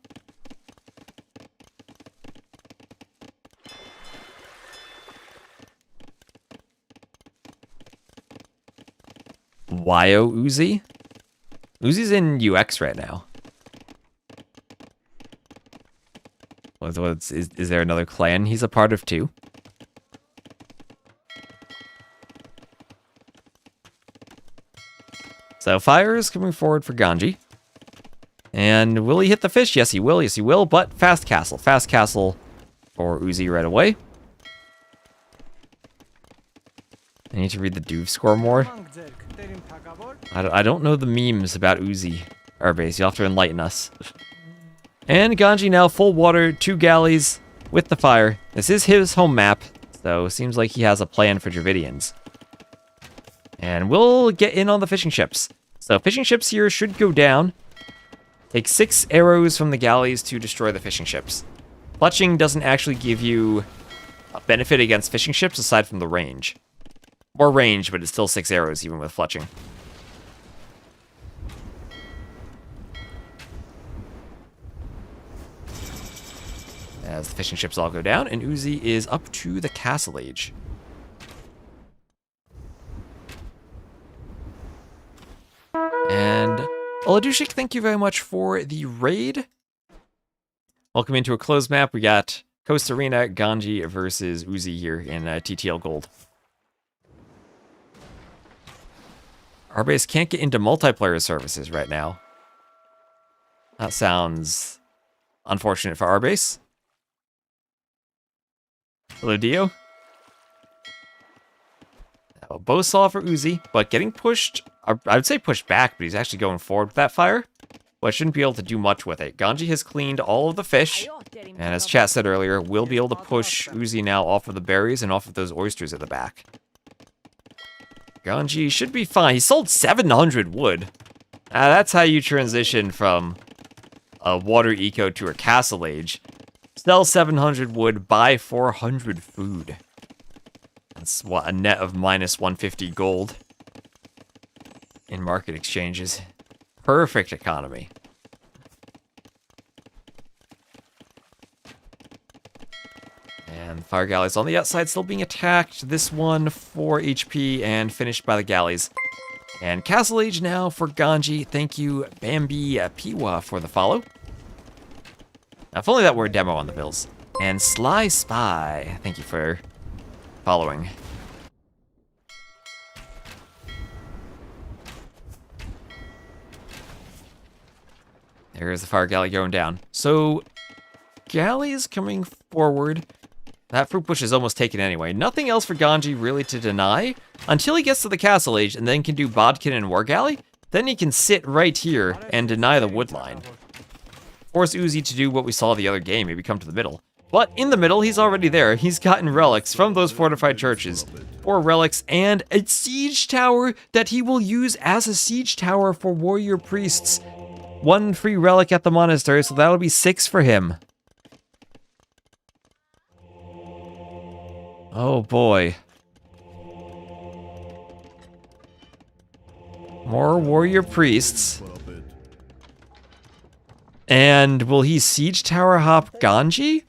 Wyo Uzzi? Uzzi's in UX right now. Is there another clan he's a part of too? So fire is coming forward for Ganji. And will he hit the fish? Yes, he will. Yes, he will. But fast castle. Fast castle for Uzzi right away. I need to read the Duve score more. I don't know the memes about Uzzi. Arbase, you'll have to enlighten us. And Ganji now full water, 2 galleys with the fire. This is his home map, so seems like he has a plan for Dravidians. And we'll get in on the fishing ships. So fishing ships here should go down. Take 6 arrows from the galleys to destroy the fishing ships. Fletching doesn't actually give you a benefit against fishing ships aside from the range. More range, but it's still 6 arrows even with fletching. As the fishing ships all go down, and Uzzi is up to the castle age. And Oladushik, thank you very much for the raid. Welcome into a closed map. We got Coast Arena, Ganji versus Uzzi here in TTL Gold. Arbase can't get into multiplayer services right now. That sounds unfortunate for Arbase. Hello, Dio. Bow saw for Uzzi, but getting pushed, I would say pushed back, but he's actually going forward with that fire. But shouldn't be able to do much with it. Ganji has cleaned all of the fish, and as chat said earlier, we'll be able to push Uzzi now off of the berries and off of those oysters at the back. Ganji should be fine. He sold 700 wood. That's how you transition from a water eco to a castle age. Sell 700 wood, buy 400 food. That's what, a net of minus 150 gold in market exchanges. Perfect economy. And the fire galleys on the outside still being attacked. This one 4 HP and finished by the galleys. And castle age now for Ganji. Thank you, Bambi Piwa, for the follow. Now, if only that were a demo on the bills. And Sly Spy, thank you for following. There's the fire galley going down. So, galley is coming forward. That fruit bush is almost taken anyway. Nothing else for Ganji really to deny until he gets to the castle age and then can do Bodkin and War Galley. Then he can sit right here and deny the wood line. Force Uzzi to do what we saw the other game, maybe come to the middle. But in the middle, he's already there. He's gotten relics from those fortified churches. 4 relics and a siege tower that he will use as a siege tower for warrior priests. 1 free relic at the monastery, so that'll be 6 for him. Oh boy. More warrior priests. And will he siege tower hop Ganji?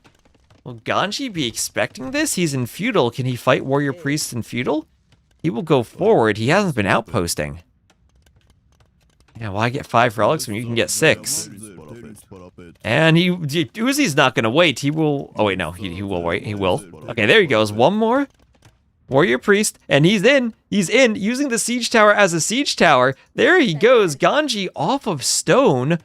Will Ganji be expecting this? He's in feudal. Can he fight warrior priests in feudal? He will go forward. He hasn't been outposting. Yeah, why get 5 relics when you can get 6? And Uzzi's not going to wait. He will... Oh, wait, no. He will wait. He will. Okay, there he goes. 1 more. Warrior priest. And he's in. He's in. Using the siege tower as a siege tower. There he goes. Ganji off of stone.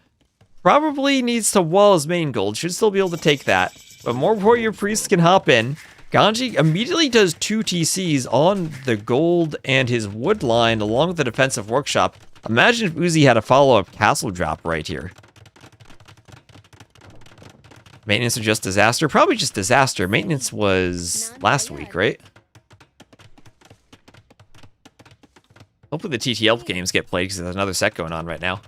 Probably needs to wall his main gold. Should still be able to take that. But more warrior priests can hop in. Ganji immediately does 2 TCs on the gold and his wood line along with the defensive workshop. Imagine if Uzzi had a follow-up castle drop right here. Maintenance or just disaster? Probably just disaster. Maintenance was last week, right? Hopefully the TTL games get played because there's another set going on right now.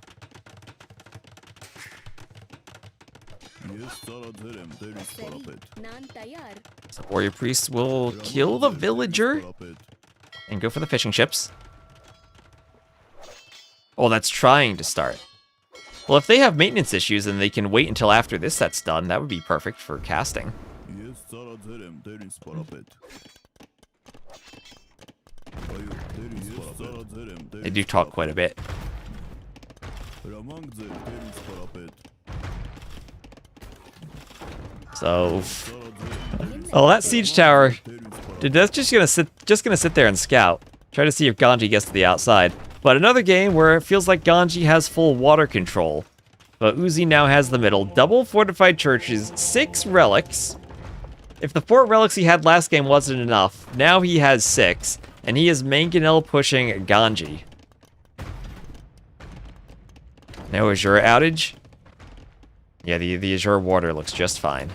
So warrior priest will kill the villager and go for the fishing ships. Oh, that's trying to start. Well, if they have maintenance issues and they can wait until after this set's done, that would be perfect for casting. They do talk quite a bit. So, oh, that siege tower, dude, that's just gonna sit there and scout. Try to see if Ganji gets to the outside. But another game where it feels like Ganji has full water control. But Uzzi now has the middle. Double fortified churches, 6 relics. If the 4 relics he had last game wasn't enough, now he has 6. And he is Mangonel pushing Ganji. No Azure outage. Yeah, the Azure water looks just fine.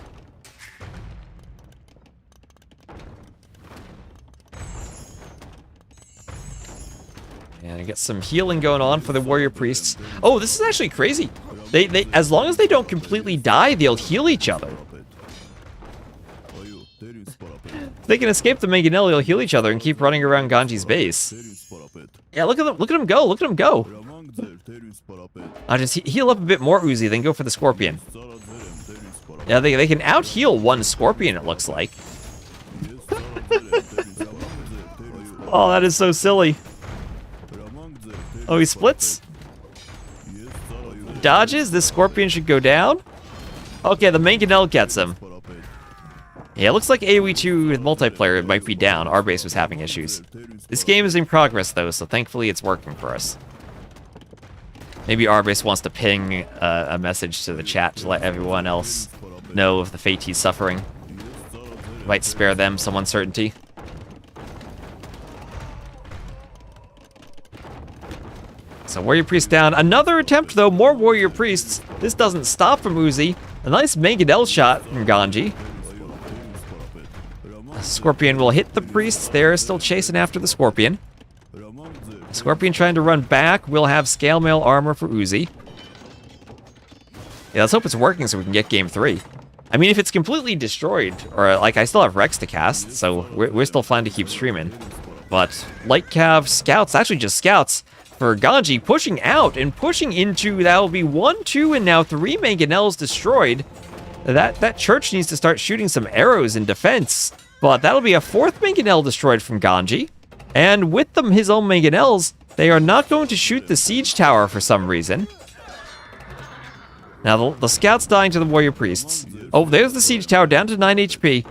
And I get some healing going on for the warrior priests. Oh, this is actually crazy. They as long as they don't completely die, they'll heal each other. If they can escape the Mangonel, they'll heal each other and keep running around Ganji's base. Yeah, look at them. Look at him go. Look at him go. I'll just heal up a bit more, Uzzi, then go for the Scorpion. Yeah, they can out-heal one Scorpion, it looks like. Oh, that is so silly. Oh, he splits? Dodges? This Scorpion should go down? Okay, the Mangonel gets him. Yeah, it looks like AoE 2 with multiplayer might be down. Our base was having issues. This game is in progress, though, so thankfully it's working for us. Maybe Arbase wants to ping a message to the chat to let everyone else know of the fate he's suffering. Might spare them some uncertainty. So Warrior Priest down. Another attempt, though. More Warrior Priests. This doesn't stop from Uzzi. A nice Mangonel shot from Ganji. Scorpion will hit the priests. They're still chasing after the Scorpion. Scorpion trying to run back. We'll have scale mail armor for Uzzi. Yeah, let's hope it's working so we can get game 3. I mean, if it's completely destroyed, or like I still have Rex to cast, so we're still fine to keep streaming. But light cav scouts, actually just scouts, for Ganji pushing out and pushing into, that will be 1, 2, and now 3 Mangonels destroyed. That church needs to start shooting some arrows in defense. But that'll be a 4th Mangonel destroyed from Ganji. And with them, his own Mangonels, they are not going to shoot the siege tower for some reason. Now, the scout's dying to the warrior priests. Oh, there's the siege tower down to 9 HP.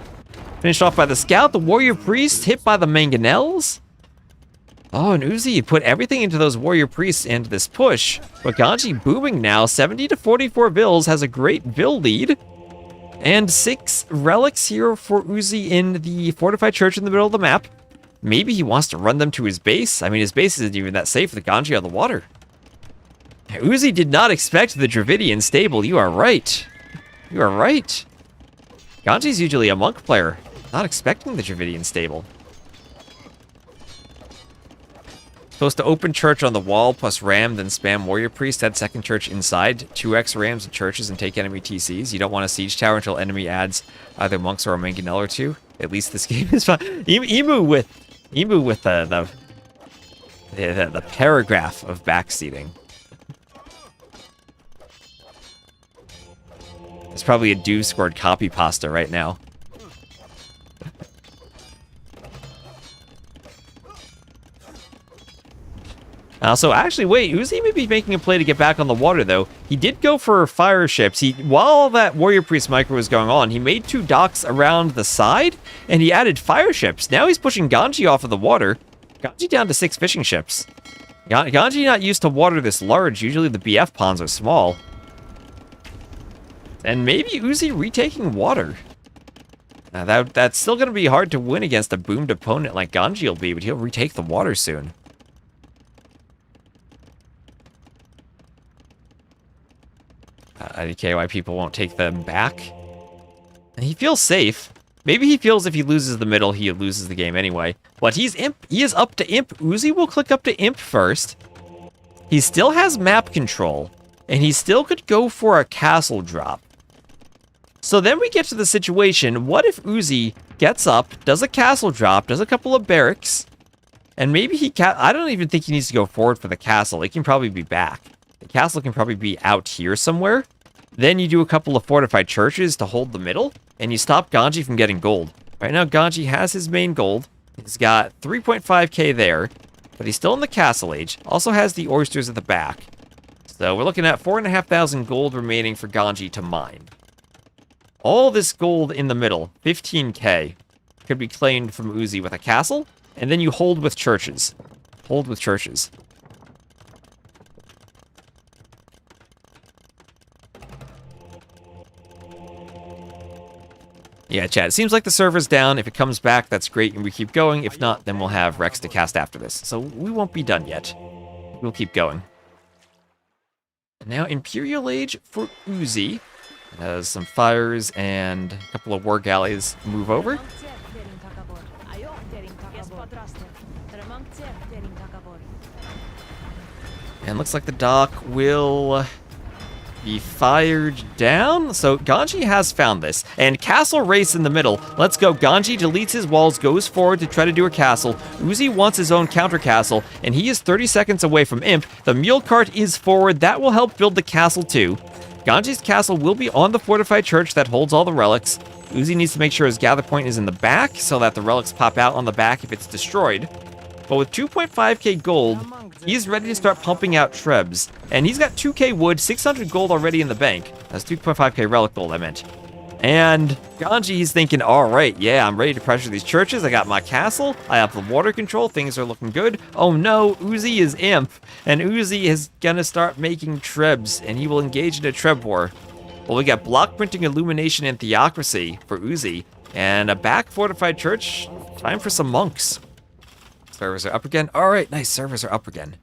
Finished off by the scout. The warrior priest hit by the Mangonels. Oh, and Uzzi put everything into those warrior priests and this push. But Ganji booming now. 70 to 44 Vills, has a great Vill lead. And 6 relics here for Uzzi in the fortified church in the middle of the map. Maybe he wants to run them to his base. I mean, his base isn't even that safe with Ganji on the water. Uzzi did not expect the Dravidian stable. You are right. You are right. Ganji's usually a monk player. Not expecting the Dravidian stable. Supposed to open church on the wall plus ram, then spam warrior priest, add second church inside, 2x rams and churches and take enemy TCs. You don't want a siege tower until enemy adds either monks or a Mangonel or 2. At least this game is fun. Emu with the paragraph of backseating. It's probably a do scored copy pasta right now. So actually, wait, Uzzi may be making a play to get back on the water, though. He did go for fire ships. While that Warrior Priest micro was going on, he made 2 docks around the side, and he added fire ships. Now he's pushing Ganji off of the water. Ganji down to 6 fishing ships. Ganji not used to water this large. Usually the BF ponds are small. And maybe Uzzi retaking water. Now that's still going to be hard to win against a boomed opponent like Ganji will be, but he'll retake the water soon. I don't care why people won't take them back. And he feels safe. Maybe he feels if he loses the middle, he loses the game anyway. But he's imp. He is up to imp. Uzzi will click up to imp first. He still has map control. And he still could go for a castle drop. So then we get to the situation, what if Uzzi gets up, does a castle drop, does a couple of barracks, and maybe I don't even think he needs to go forward for the castle. It can probably be back. The castle can probably be out here somewhere. Then you do a couple of fortified churches to hold the middle, and you stop Ganij from getting gold. Right now, Ganij has his main gold. He's got 3.5k there, but he's still in the castle age. Also has the oysters at the back. So we're looking at 4,500 gold remaining for Ganij to mine. All this gold in the middle, 15k, could be claimed from Uzzi with a castle, and then you hold with churches. Hold with churches. Yeah, chat, it seems like the server's down. If it comes back, that's great, and we keep going. If not, then we'll have Rex to cast after this. So we won't be done yet. We'll keep going. And now Imperial Age for Uzzi. As some fires and a couple of war galleys move over. And looks like the dock will be fired down. So Ganij has found this. And castle race in the middle. Let's go. Ganij deletes his walls, goes forward to try to do a castle. Uzzi wants his own counter castle, and he is 30 seconds away from Imp. The mule cart is forward. That will help build the castle too. Ganij's castle will be on the fortified church that holds all the relics. Uzzi needs to make sure his gather point is in the back so that the relics pop out on the back if it's destroyed. But with 2.5k gold, he's ready to start pumping out trebs. And he's got 2k wood, 600 gold already in the bank. That's 2.5k relic gold, I meant. And Ganij is thinking, all right, yeah, I'm ready to pressure these churches. I got my castle. I have the water control. Things are looking good. Oh no, Uzzi is Imp. And Uzzi is gonna start making trebs, and he will engage in a treb war. Well, we got block printing, illumination, and theocracy for Uzzi. And a back fortified church. Time for some monks. Servers are up again. All right, nice. Servers are up again.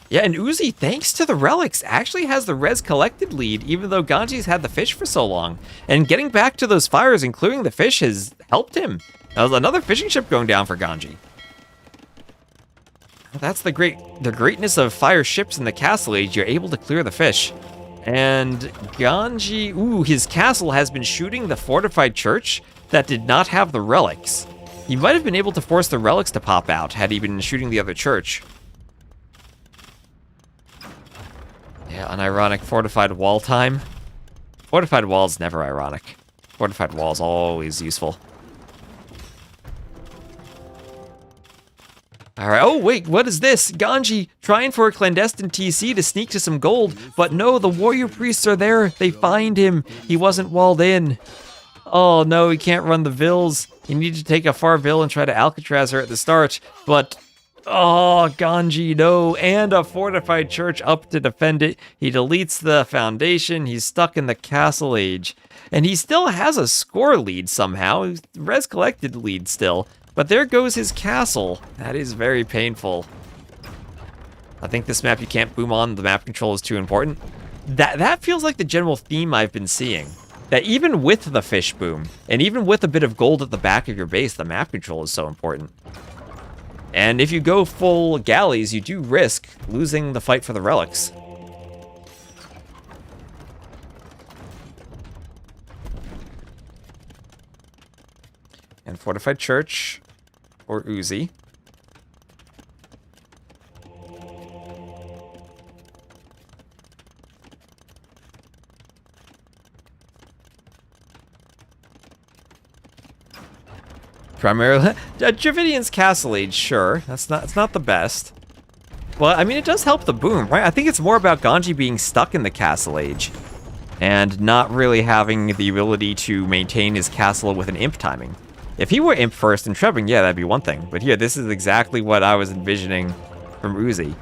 Yeah, and Uzzi, thanks to the relics, actually has the res collected lead, even though Ganji's had the fish for so long. And getting back to those fires and clearing the fish has helped him. That was another fishing ship going down for Ganij. That's the greatness of fire ships in the castle age. You're able to clear the fish. And Ganij, ooh, his castle has been shooting the fortified church that did not have the relics. He might have been able to force the relics to pop out had he been shooting the other church. Yeah, unironic fortified wall time. Fortified wall's never ironic. Fortified wall's always useful. Alright, oh wait, what is this? Ganij trying for a clandestine TC to sneak to some gold, but no, the warrior priests are there. They find him. He wasn't walled in. Oh no, he can't run the Villes. He needed to take a far Ville and try to Alcatraz her at the start, but oh, Ganij, no, and a fortified church up to defend it. He deletes the foundation. He's stuck in the castle age. And he still has a score lead somehow. Res collected lead still. But there goes his castle. That is very painful. I think this map you can't boom on. The map control is too important. That feels like the general theme I've been seeing. That even with the fish boom, and even with a bit of gold at the back of your base, the map control is so important. And if you go full galleys, you do risk losing the fight for the relics. And fortified church or Uzzi. Primarily, Dravidian's Castle Age, sure. It's not the best. Well, I mean, it does help the boom, right? I think it's more about Ganij being stuck in the Castle Age and not really having the ability to maintain his castle with an imp timing. If he were imp first and trebbing, yeah, that'd be one thing. But here, this is exactly what I was envisioning from Uzzi.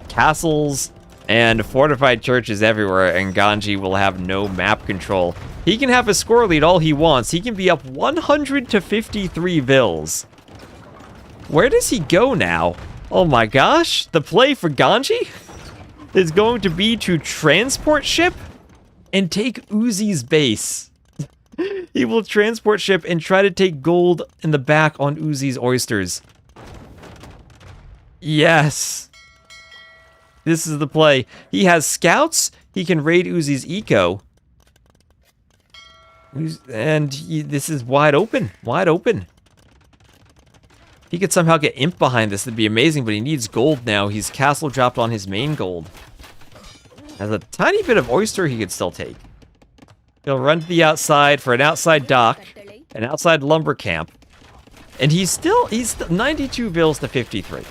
Castles and fortified churches everywhere, and Ganij will have no map control. He can have a score lead all he wants. He can be up 100 to 53 Villes. Where does he go now? Oh my gosh, the play for Ganij is going to be to transport ship and take Uzzi's base. He will transport ship and try to take gold in the back on Uzzi's oysters. Yes. This is the play. He has scouts. He can raid Uzzi's eco. And this is wide open. Wide open. If he could somehow get Imp behind this, that'd be amazing, but he needs gold now. He's castle dropped on his main gold. Has a tiny bit of oyster he could still take. He'll run to the outside for an outside dock, an outside lumber camp. And he's 92 bills to 53.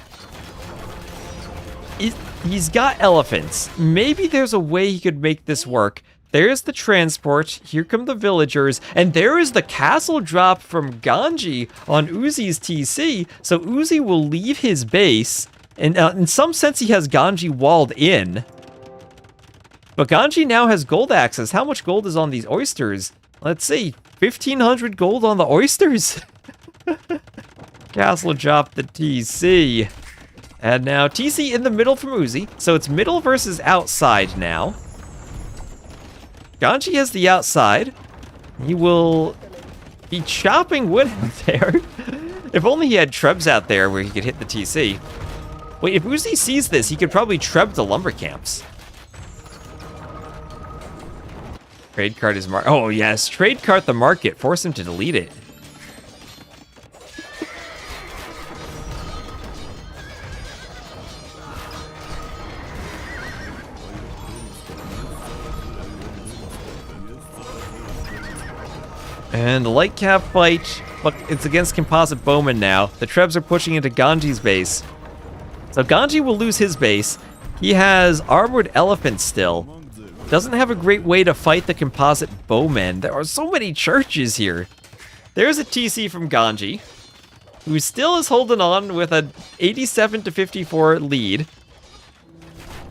He's got elephants. Maybe there's a way he could make this work. There's the transport. Here come the villagers. And there is the castle drop from Ganij on Uzzi's TC. So Uzzi will leave his base. And in some sense, he has Ganij walled in. But Ganij now has gold access. How much gold is on these oysters? Let's see. 1,500 gold on the oysters. Castle dropped the TC. And now TC in the middle from Uzzi. So it's middle versus outside now. Ganij has the outside. He will be chopping wood out there. If only he had trebs out there where he could hit the TC. Wait, if Uzzi sees this, he could probably treb the lumber camps. Trade cart is oh yes, trade cart the market. Force him to delete it. And the light cap fight, but it's against composite bowmen now. The trebs are pushing into Ganji's base. So Ganij will lose his base. He has armored elephants still. Doesn't have a great way to fight the composite bowmen. There are so many churches here. There's a TC from Ganij, who still is holding on with an 87 to 54 lead.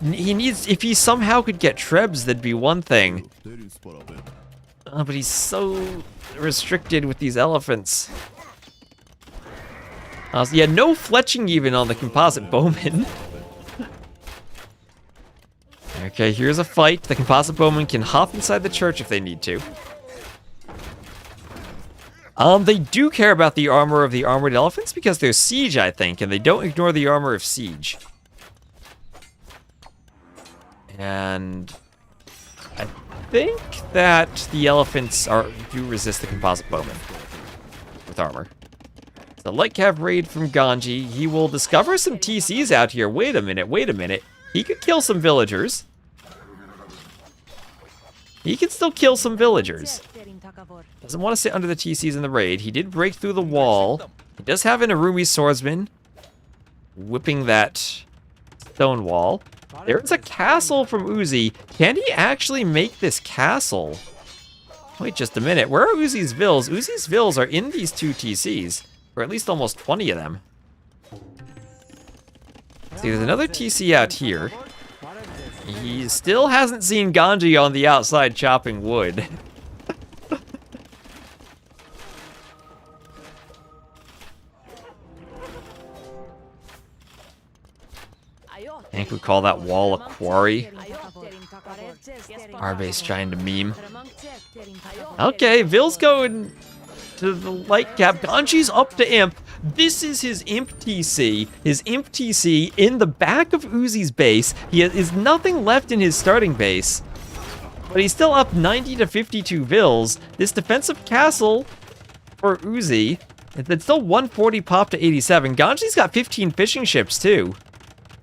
He needs, if he somehow could get trebs, that'd be one thing. But he's so restricted with these elephants. So yeah, no fletching even on the composite bowman. Okay, here's a fight. The composite bowmen can hop inside the church if they need to. They do care about the armor of the armored elephants because they're siege, I think, and they don't ignore the armor of siege. And I think that the elephants do resist the composite bowman with armor. The light cav raid from Ganij. He will discover some TCs out here. Wait a minute. He could kill some villagers. He can still kill some villagers. Doesn't want to sit under the TCs in the raid. He did break through the wall. He does have an Arumi swordsman whipping that stone wall. There's a castle from Uzzi. Can he actually make this castle? Wait just a minute. Where are Uzzi's vills? Uzzi's vills are in these two TCs, or at least almost 20 of them. See, there's another TC out here. He still hasn't seen Ganij on the outside chopping wood. I think we call that wall a quarry. Our base trying to meme. Okay, Vill's going to the light cap. Ganji's up to imp. This is his imp TC. His imp TC in the back of Uzzi's base. He has nothing left in his starting base. But he's still up 90 to 52 vills. This defensive castle for Uzzi. It's still 140 pop to 87. Ganji's got 15 fishing ships too.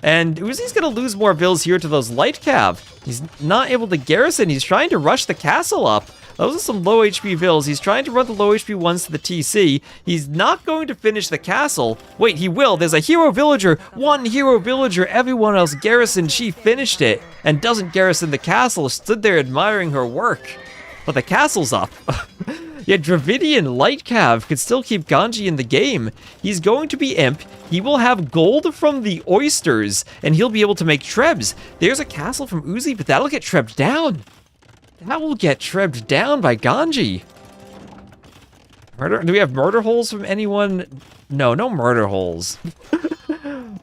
And Uzzi's gonna lose more vills here to those light cav. He's not able to garrison. He's trying to rush the castle up. Those are some low HP vills. He's trying to run the low HP ones to the TC. He's not going to finish the castle. Wait, he will. There's a hero villager. One hero villager. Everyone else garrisoned. She finished it and doesn't garrison the castle. Stood there admiring her work. But the castle's up. Yet Dravidian Light Cav could still keep Ganij in the game. He's going to be imp. He will have gold from the oysters, and he'll be able to make trebs. There's a castle from Uzzi, but that'll get trebbed down. That will get trebbed down by Ganij. Do we have murder holes from anyone? No murder holes.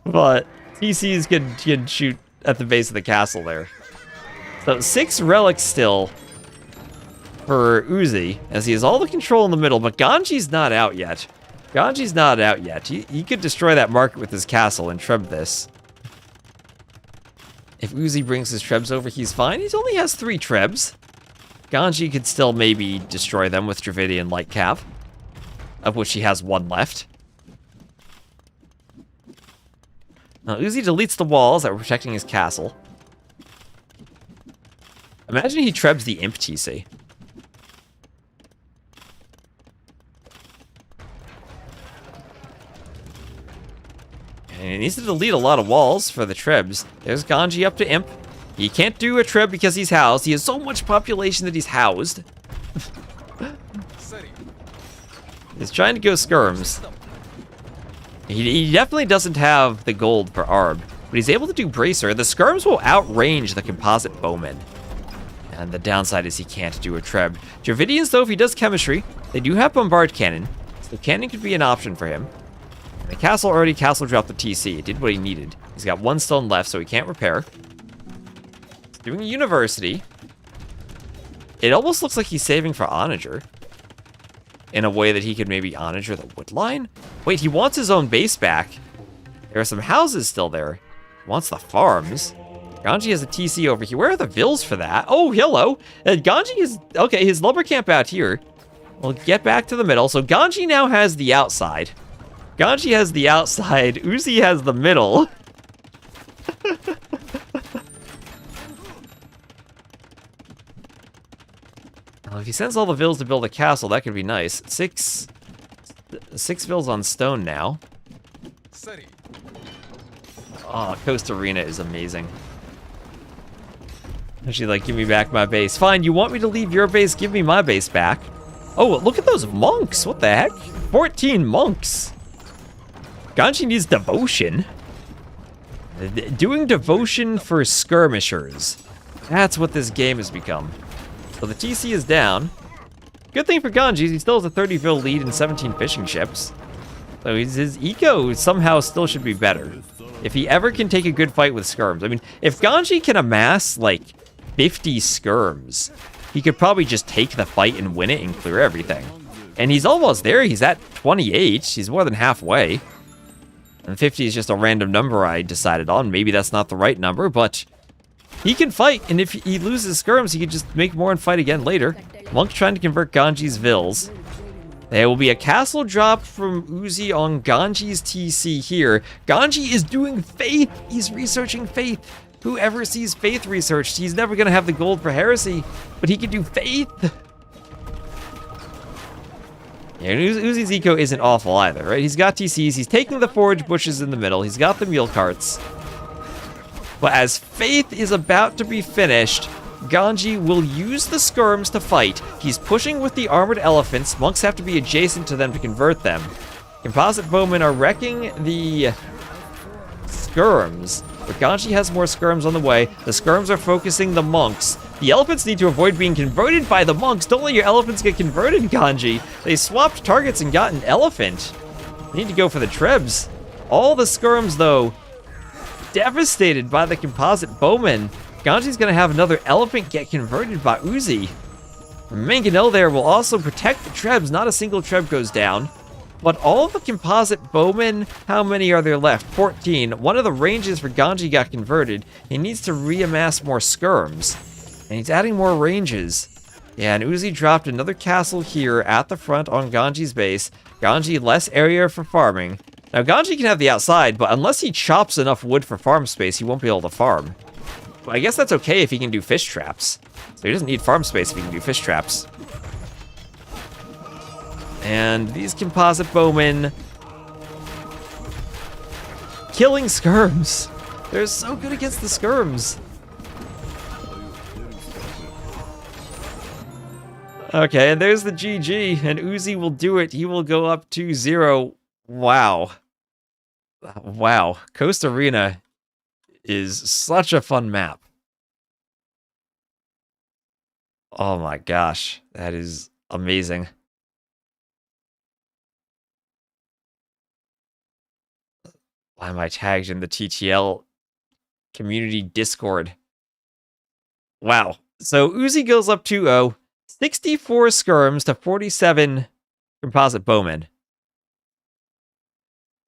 But TCs can shoot at the base of the castle there. So 6 relics still for Uzzi, as he has all the control in the middle, but Ganji's not out yet. Ganji's not out yet. He could destroy that market with his castle and treb this. If Uzzi brings his trebs over, he's fine. He only has 3 trebs. Ganij could still maybe destroy them with Dravidian Light Cav, of which he has one left. Now, Uzzi deletes the walls that were protecting his castle. Imagine he trebs the Imp TC. And he needs to delete a lot of walls for the trebs. There's Ganij up to Imp. He can't do a treb because he's housed. He has so much population that he's housed. He's trying to go skirms. He definitely doesn't have the gold for Arb, but he's able to do Bracer. The skirms will outrange the composite bowmen. And the downside is he can't do a treb. Dravidians, though, if he does chemistry, they do have bombard cannon, so cannon could be an option for him. The castle already castle dropped the TC. It did what he needed. He's got one stone left, so he can't repair. He's doing a university. It almost looks like he's saving for Onager. In a way that he could maybe Onager the wood line? Wait, he wants his own base back. There are some houses still there. He wants the farms. Ganij has a TC over here. Where are the vills for that? Oh, hello. Ganij is... Okay, his lumber camp out here. We'll get back to the middle. So Ganij now has the outside. Ganij has the outside. Uzzi has the middle. Well, if he sends all the vills to build a castle, that could be nice. Six vills on stone now. Oh, Coast Arena is amazing. She's like, give me back my base. Fine, you want me to leave your base? Give me my base back. Oh, look at those monks. What the heck? 14 monks. Ganij needs devotion. Doing devotion for skirmishers. That's what this game has become. So the TC is down. Good thing for Ganij, he still has a 30 vil lead and 17 fishing ships. So his eco somehow still should be better. If he ever can take a good fight with skirms. I mean, if Ganij can amass, like, 50 skirms, he could probably just take the fight and win it and clear everything. And he's almost there. He's at 28. He's more than halfway. And 50 is just a random number I decided on. Maybe that's not the right number, but he can fight. And if he loses skirms, he can just make more and fight again later. Monk trying to convert Ganji's vills. There will be a castle drop from Uzzi on Ganji's TC here. Ganij is doing Faith. He's researching Faith. Whoever sees Faith researched, he's never going to have the gold for Heresy, but he can do Faith. Yeah, Uzzi's eco isn't awful either, right? He's got TCs. He's taking the forage bushes in the middle. He's got the mule carts. But as Faith is about to be finished, Ganij will use the skirms to fight. He's pushing with the armored elephants. Monks have to be adjacent to them to convert them. Composite bowmen are wrecking the skirms, but Ganij has more skirms on the way. The skirms are focusing the monks. The elephants need to avoid being converted by the monks. Don't let your elephants get converted, Ganij. They swapped targets and got an elephant. You need to go for the trebs. All the skirms, though, devastated by the composite bowmen. Ganji's gonna have another elephant get converted by Uzzi. Mangonel there will also protect the trebs. Not a single treb goes down. But all the composite bowmen, how many are there left? 14. One of the ranges for Ganij got converted. He needs to reamass more skirms. And he's adding more ranges. Yeah, and Uzzi dropped another castle here at the front on Ganji's base. Ganij less area for farming. Now Ganij can have the outside, but unless he chops enough wood for farm space, he won't be able to farm. But I guess that's okay if he can do fish traps. So he doesn't need farm space if he can do fish traps. And these composite bowmen killing skirms. They're so good against the skirms. Okay, and there's the GG, and Uzzi will do it. He will go up to 0. Wow. Wow. Coast Arena is such a fun map. Oh my gosh, that is amazing. Why am I tagged in the TTL community Discord? Wow. So Uzzi goes up 2-0. 64 skirms to 47 composite bowmen.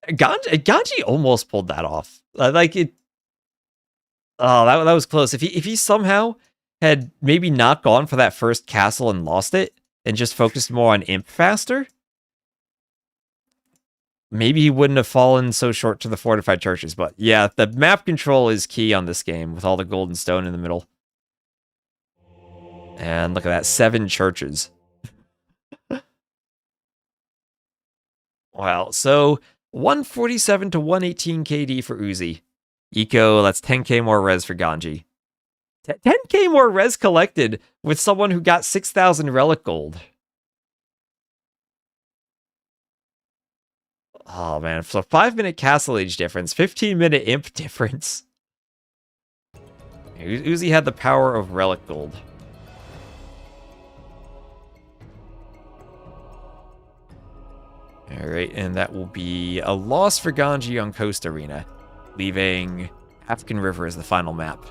Ganij almost pulled that off. Like it. Oh, that was close. If he somehow had maybe not gone for that first castle and lost it, and just focused more on Imp faster, maybe he wouldn't have fallen so short to the fortified churches. But yeah, the map control is key on this game with all the golden stone in the middle. And look at that, 7 churches. Wow, so 147 to 118 KD for Uzzi. Eco, that's 10k more res for Ganij. 10k more res collected with someone who got 6,000 relic gold. Oh man, so 5-minute castle age difference, 15-minute imp difference. Uzzi had the power of relic gold. Alright, and that will be a loss for Ganij on Coast Arena, leaving African River as the final map.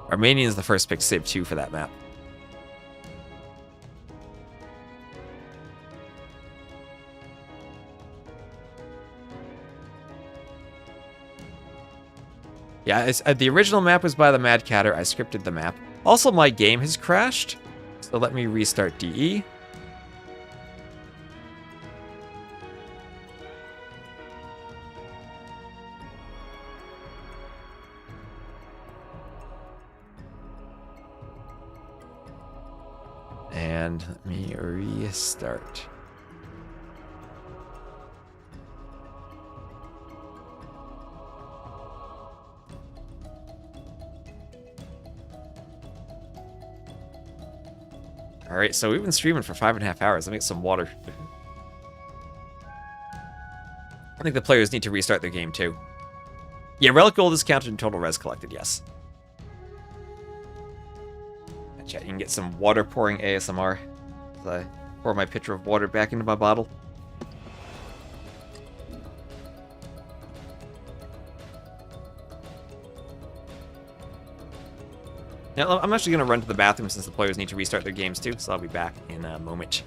Armenian is the first pick, Civ 2 for that map. Yeah, the original map was by the Mad Catter. I scripted the map. Also, my game has crashed, so let me restart DE. And let me restart. Alright, so we've been streaming for 5.5 hours. Let me get some water. I think the players need to restart their game too. Yeah, Relic Gold is counted in total res collected, yes. Chat, you can get some water pouring ASMR as I pour my pitcher of water back into my bottle. Now, I'm actually going to run to the bathroom since the players need to restart their games too, so I'll be back in a moment.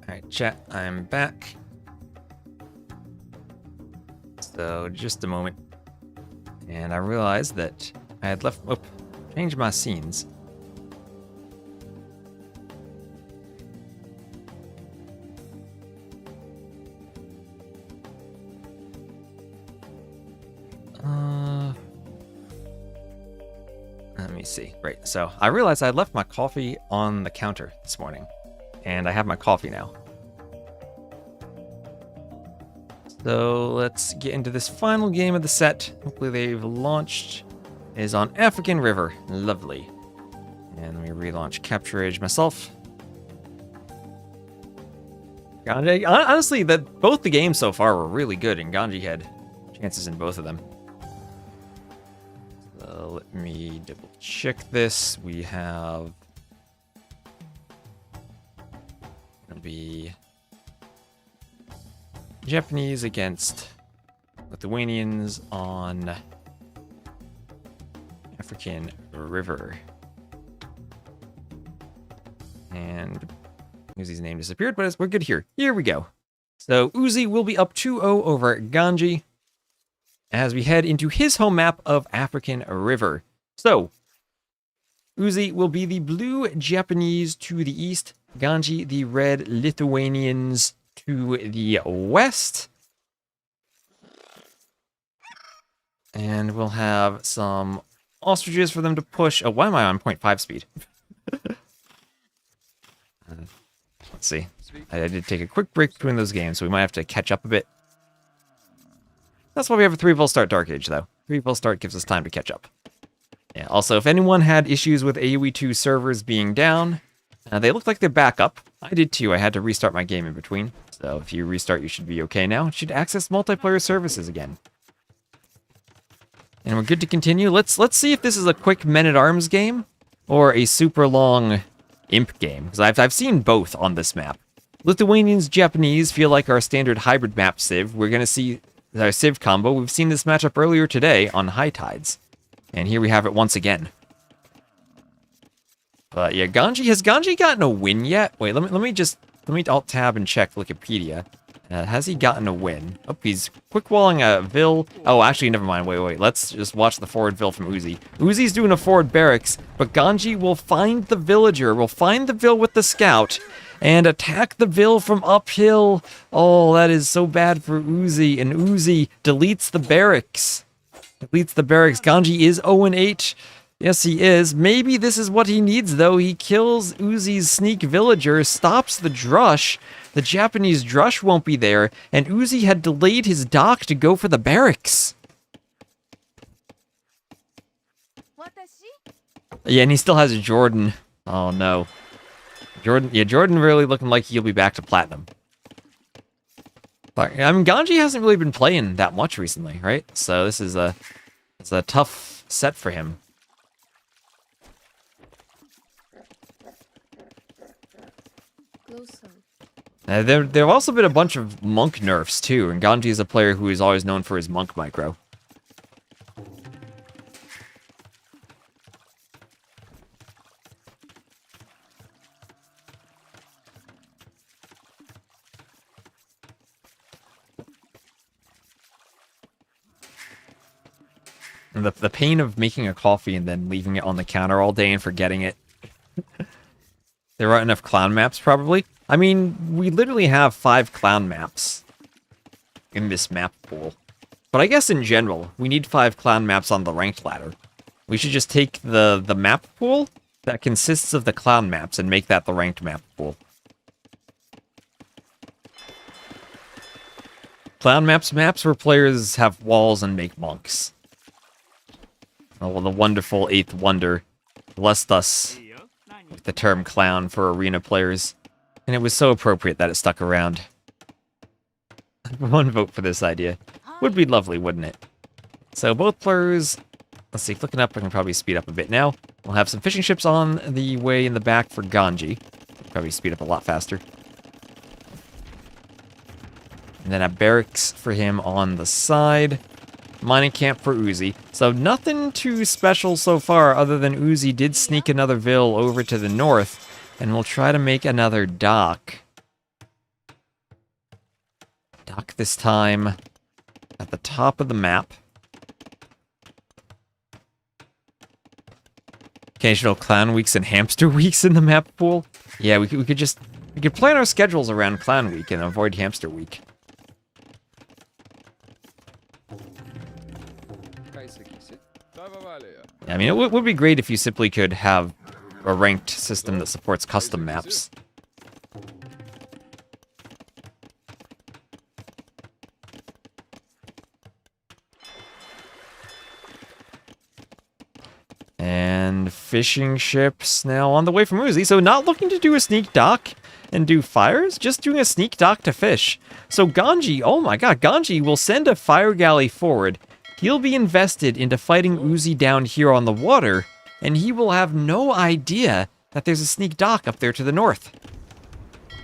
Alright, chat, I'm back. So, just a moment. And I realized that I had left... Oh, changed my scenes. Let me see. Right, so I realized I left my coffee on the counter this morning. And I have my coffee now. So let's get into this final game of the set. Hopefully they've launched. It is on African River. Lovely. And let me relaunch Capture Age myself. Ganij, honestly, both the games so far were really good, and Ganij had chances in both of them. So let me double check this. We have... It'll be Japanese against Lithuanians on African River. And Uzzi's name disappeared, but we're good here. Here we go. So Uzzi will be up 2-0 over Ganij as we head into his home map of African River. So Uzzi will be the blue Japanese to the east, Ganij the red Lithuanians to the west. And we'll have some ostriches for them to push. Oh, why am I on 0.5 speed? Let's see. I did take a quick break between those games, so we might have to catch up a bit. That's why we have a 3-vol start Dark Age, though. 3-vol start gives us time to catch up. Yeah, also, if anyone had issues with AoE 2 servers being down, they look like they're back up. I did too. I had to restart my game in between. So if you restart, you should be okay now. You should access multiplayer services again. And we're good to continue. Let's see if this is a quick Men-at-Arms game or a super long Imp game, because I've seen both on this map. Lithuanians, Japanese feel like our standard hybrid map Civ. We're going to see our Civ combo. We've seen this matchup earlier today on High Tides. And here we have it once again. But yeah, Ganij, has Ganij gotten a win yet? Wait, let me alt-tab and check Wikipedia. Has he gotten a win? Oh, he's quick-walling a Vill. Oh, actually, never mind. Wait. Let's just watch the forward Vill from Uzzi. Uzzi's doing a forward barracks, but Ganij will find the villager, will find the Vill with the scout, and attack the Vill from uphill. Oh, that is so bad for Uzzi, and Uzzi deletes the barracks. Ganij is 0-8. Yes, he is. Maybe this is what he needs, though. He kills Uzzi's sneak villager, stops the Drush. The Japanese Drush won't be there, and Uzzi had delayed his dock to go for the barracks. Yeah, and he still has JorDan. Oh, no. JorDan really looking like he'll be back to platinum. But, I mean, Ganij hasn't really been playing that much recently, right? So this is it's a tough set for him. There have also been a bunch of monk nerfs, too, and Ganij is a player who is always known for his monk micro. And the pain of making a coffee and then leaving it on the counter all day and forgetting it. There aren't enough clown maps, probably. I mean, we literally have 5 clown maps in this map pool. But I guess in general, we need 5 clown maps on the ranked ladder. We should just take the map pool that consists of the clown maps and make that the ranked map pool. Clown maps where players have walls and make monks. Oh, well, the wonderful 8th wonder blessed us with the term clown for arena players. And it was so appropriate that it stuck around. 1 vote for this idea. Would be lovely, wouldn't it? So both players... Let's see, looking up, I can probably speed up a bit now. We'll have some fishing ships on the way in the back for Ganij. Probably speed up a lot faster. And then a barracks for him on the side. Mining camp for Uzzi. So nothing too special so far, other than Uzzi did sneak another Vill over to the north. And we'll try to make another dock. dock this time at the top of the map. Occasional clown weeks and hamster weeks in the map pool. Yeah, we could plan our schedules around clown week and avoid hamster week. Yeah, I mean, it would be great if you simply could have a ranked system that supports custom maps. And fishing ships now on the way from Uzzi. So not looking to do a sneak dock and do fires, just doing a sneak dock to fish. So Ganij, oh my god, Ganij will send a fire galley forward. He'll be invested into fighting Uzzi down here on the water, and he will have no idea that there's a sneak dock up there to the north.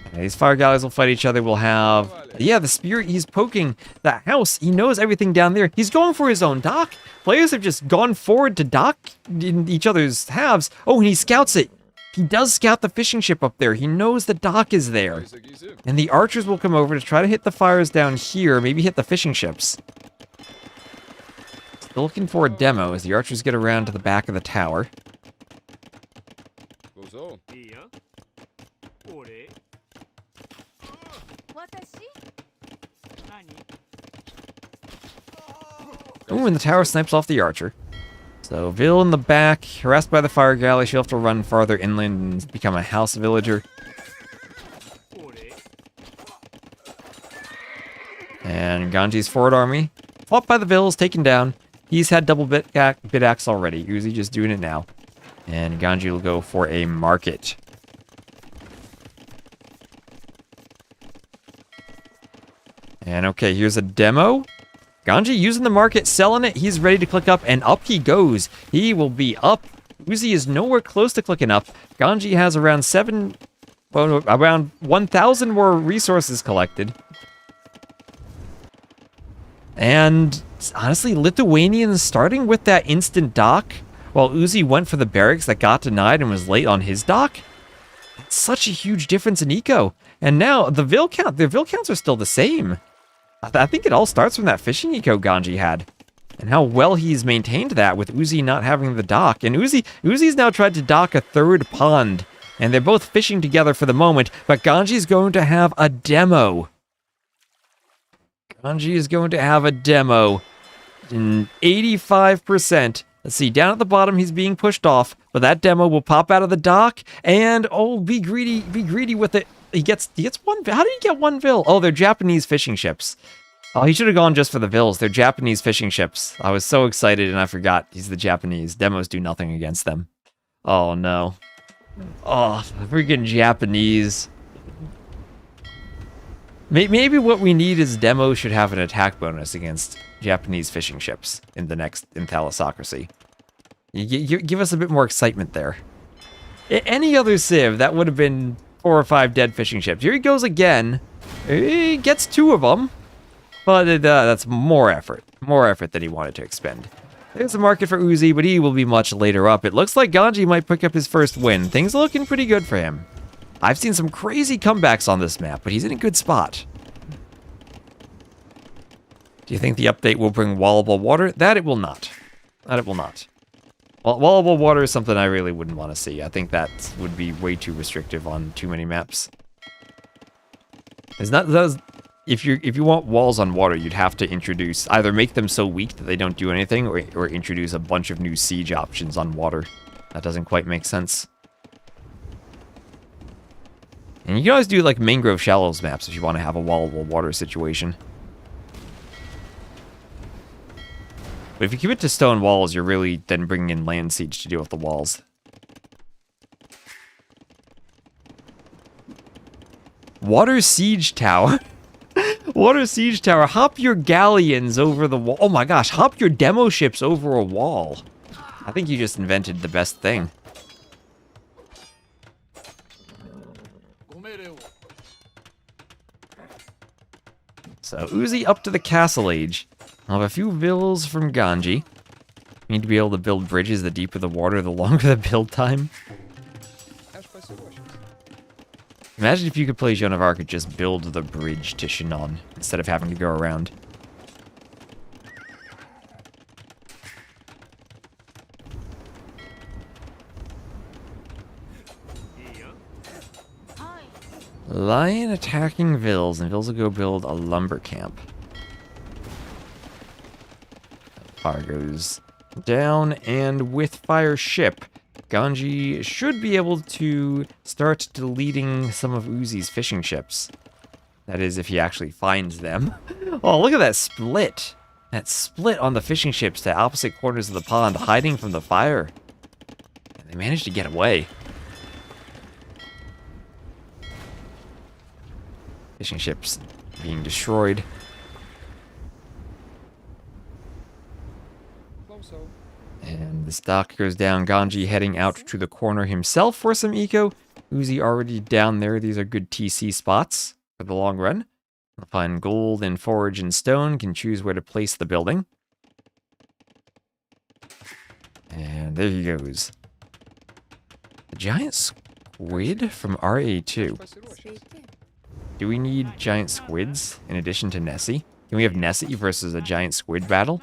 Okay, these fire galleys will fight each other. We'll have... Yeah, the spear, he's poking that house. He knows everything down there. He's going for his own dock. Players have just gone forward to dock in each other's halves. Oh, and he scouts it. He does scout the fishing ship up there. He knows the dock is there. And the archers will come over to try to hit the fires down here, maybe hit the fishing ships. Still looking for a demo as the archers get around to the back of the tower. Ooh, and the tower snipes off the archer. So, Vil in the back, harassed by the fire galley, she'll have to run farther inland and become a house villager. And Ganji's forward army, fought by the Vils, taken down. He's had double bit axe already. Uzzi just doing it now. And Ganij will go for a market. And okay, here's a demo. Ganij using the market, selling it. He's ready to click up, and up he goes. He will be up. Uzzi is nowhere close to clicking up. Ganij has around around 1,000 more resources collected. And honestly, Lithuanians starting with that instant dock, while Uzzi went for the barracks that got denied and was late on his dock. That's such a huge difference in eco. And now the Vil counts are still the same. I think it all starts from that fishing eco Ganij had. And how well he's maintained that with Uzzi not having the dock. And Uzzi's now tried to dock a third pond. And they're both fishing together for the moment, but Ganji's going to have a demo. Ganij is going to have a demo. In 85%. Let's see, down at the bottom he's being pushed off, but that demo will pop out of the dock, and oh, be greedy with it. He gets one. How did he get one Vil? Oh, they're Japanese fishing ships. Oh, he should have gone just for the Vils. They're Japanese fishing ships. I was so excited and I forgot he's the Japanese. Demos do nothing against them. Oh no. Oh, freaking Japanese. Maybe what we need is demo should have an attack bonus against Japanese fishing ships in the next Thalassocracy. You give us a bit more excitement there. Any other civ, that would have been 4 or 5 dead fishing ships. Here he goes again. He gets 2 of them, but that's more effort than he wanted to expend. There's a market for Uzzi, but he will be much later up. It looks like Ganij might pick up his first win. Things are looking pretty good for him. I've seen some crazy comebacks on this map, but he's in a good spot. Do you think the update will bring wallable water? That it will not. That it will not. Well, wallable water is something I really wouldn't want to see. I think that would be way too restrictive on too many maps. If you want walls on water, you'd have to introduce, either make them so weak that they don't do anything, or introduce a bunch of new siege options on water. That doesn't quite make sense. And you can always do like mangrove shallows maps if you want to have a wallable water situation. But if you keep it to stone walls, you're really then bringing in land siege to deal with the walls. Water siege tower. Water siege tower. Hop your galleons over the wall. Oh my gosh, hop your demo ships over a wall. I think you just invented the best thing. So, Uzzi up to the castle age. I'll have a few Vils from Ganij. We need to be able to build bridges. The deeper the water, the longer the build time. Imagine if you could play Joan of Arc and just build the bridge to Shinon instead of having to go around. Lion attacking Villese, and Villese will go build a lumber camp. Fire goes down, and with fire ship, Ganij should be able to start deleting some of Uzzi's fishing ships. That is, if he actually finds them. Oh, look at that split! That split on the fishing ships to opposite corners of the pond, hiding from the fire. And they managed to get away. Fishing ships being destroyed. And this dock goes down. Ganij heading out to the corner himself for some eco. Uzzi already down there. These are good TC spots for the long run. We'll find gold and forage and stone. Can choose where to place the building. And there he goes. The giant squid from RA2. Do we need giant squids in addition to Nessie? Can we have Nessie versus a giant squid battle?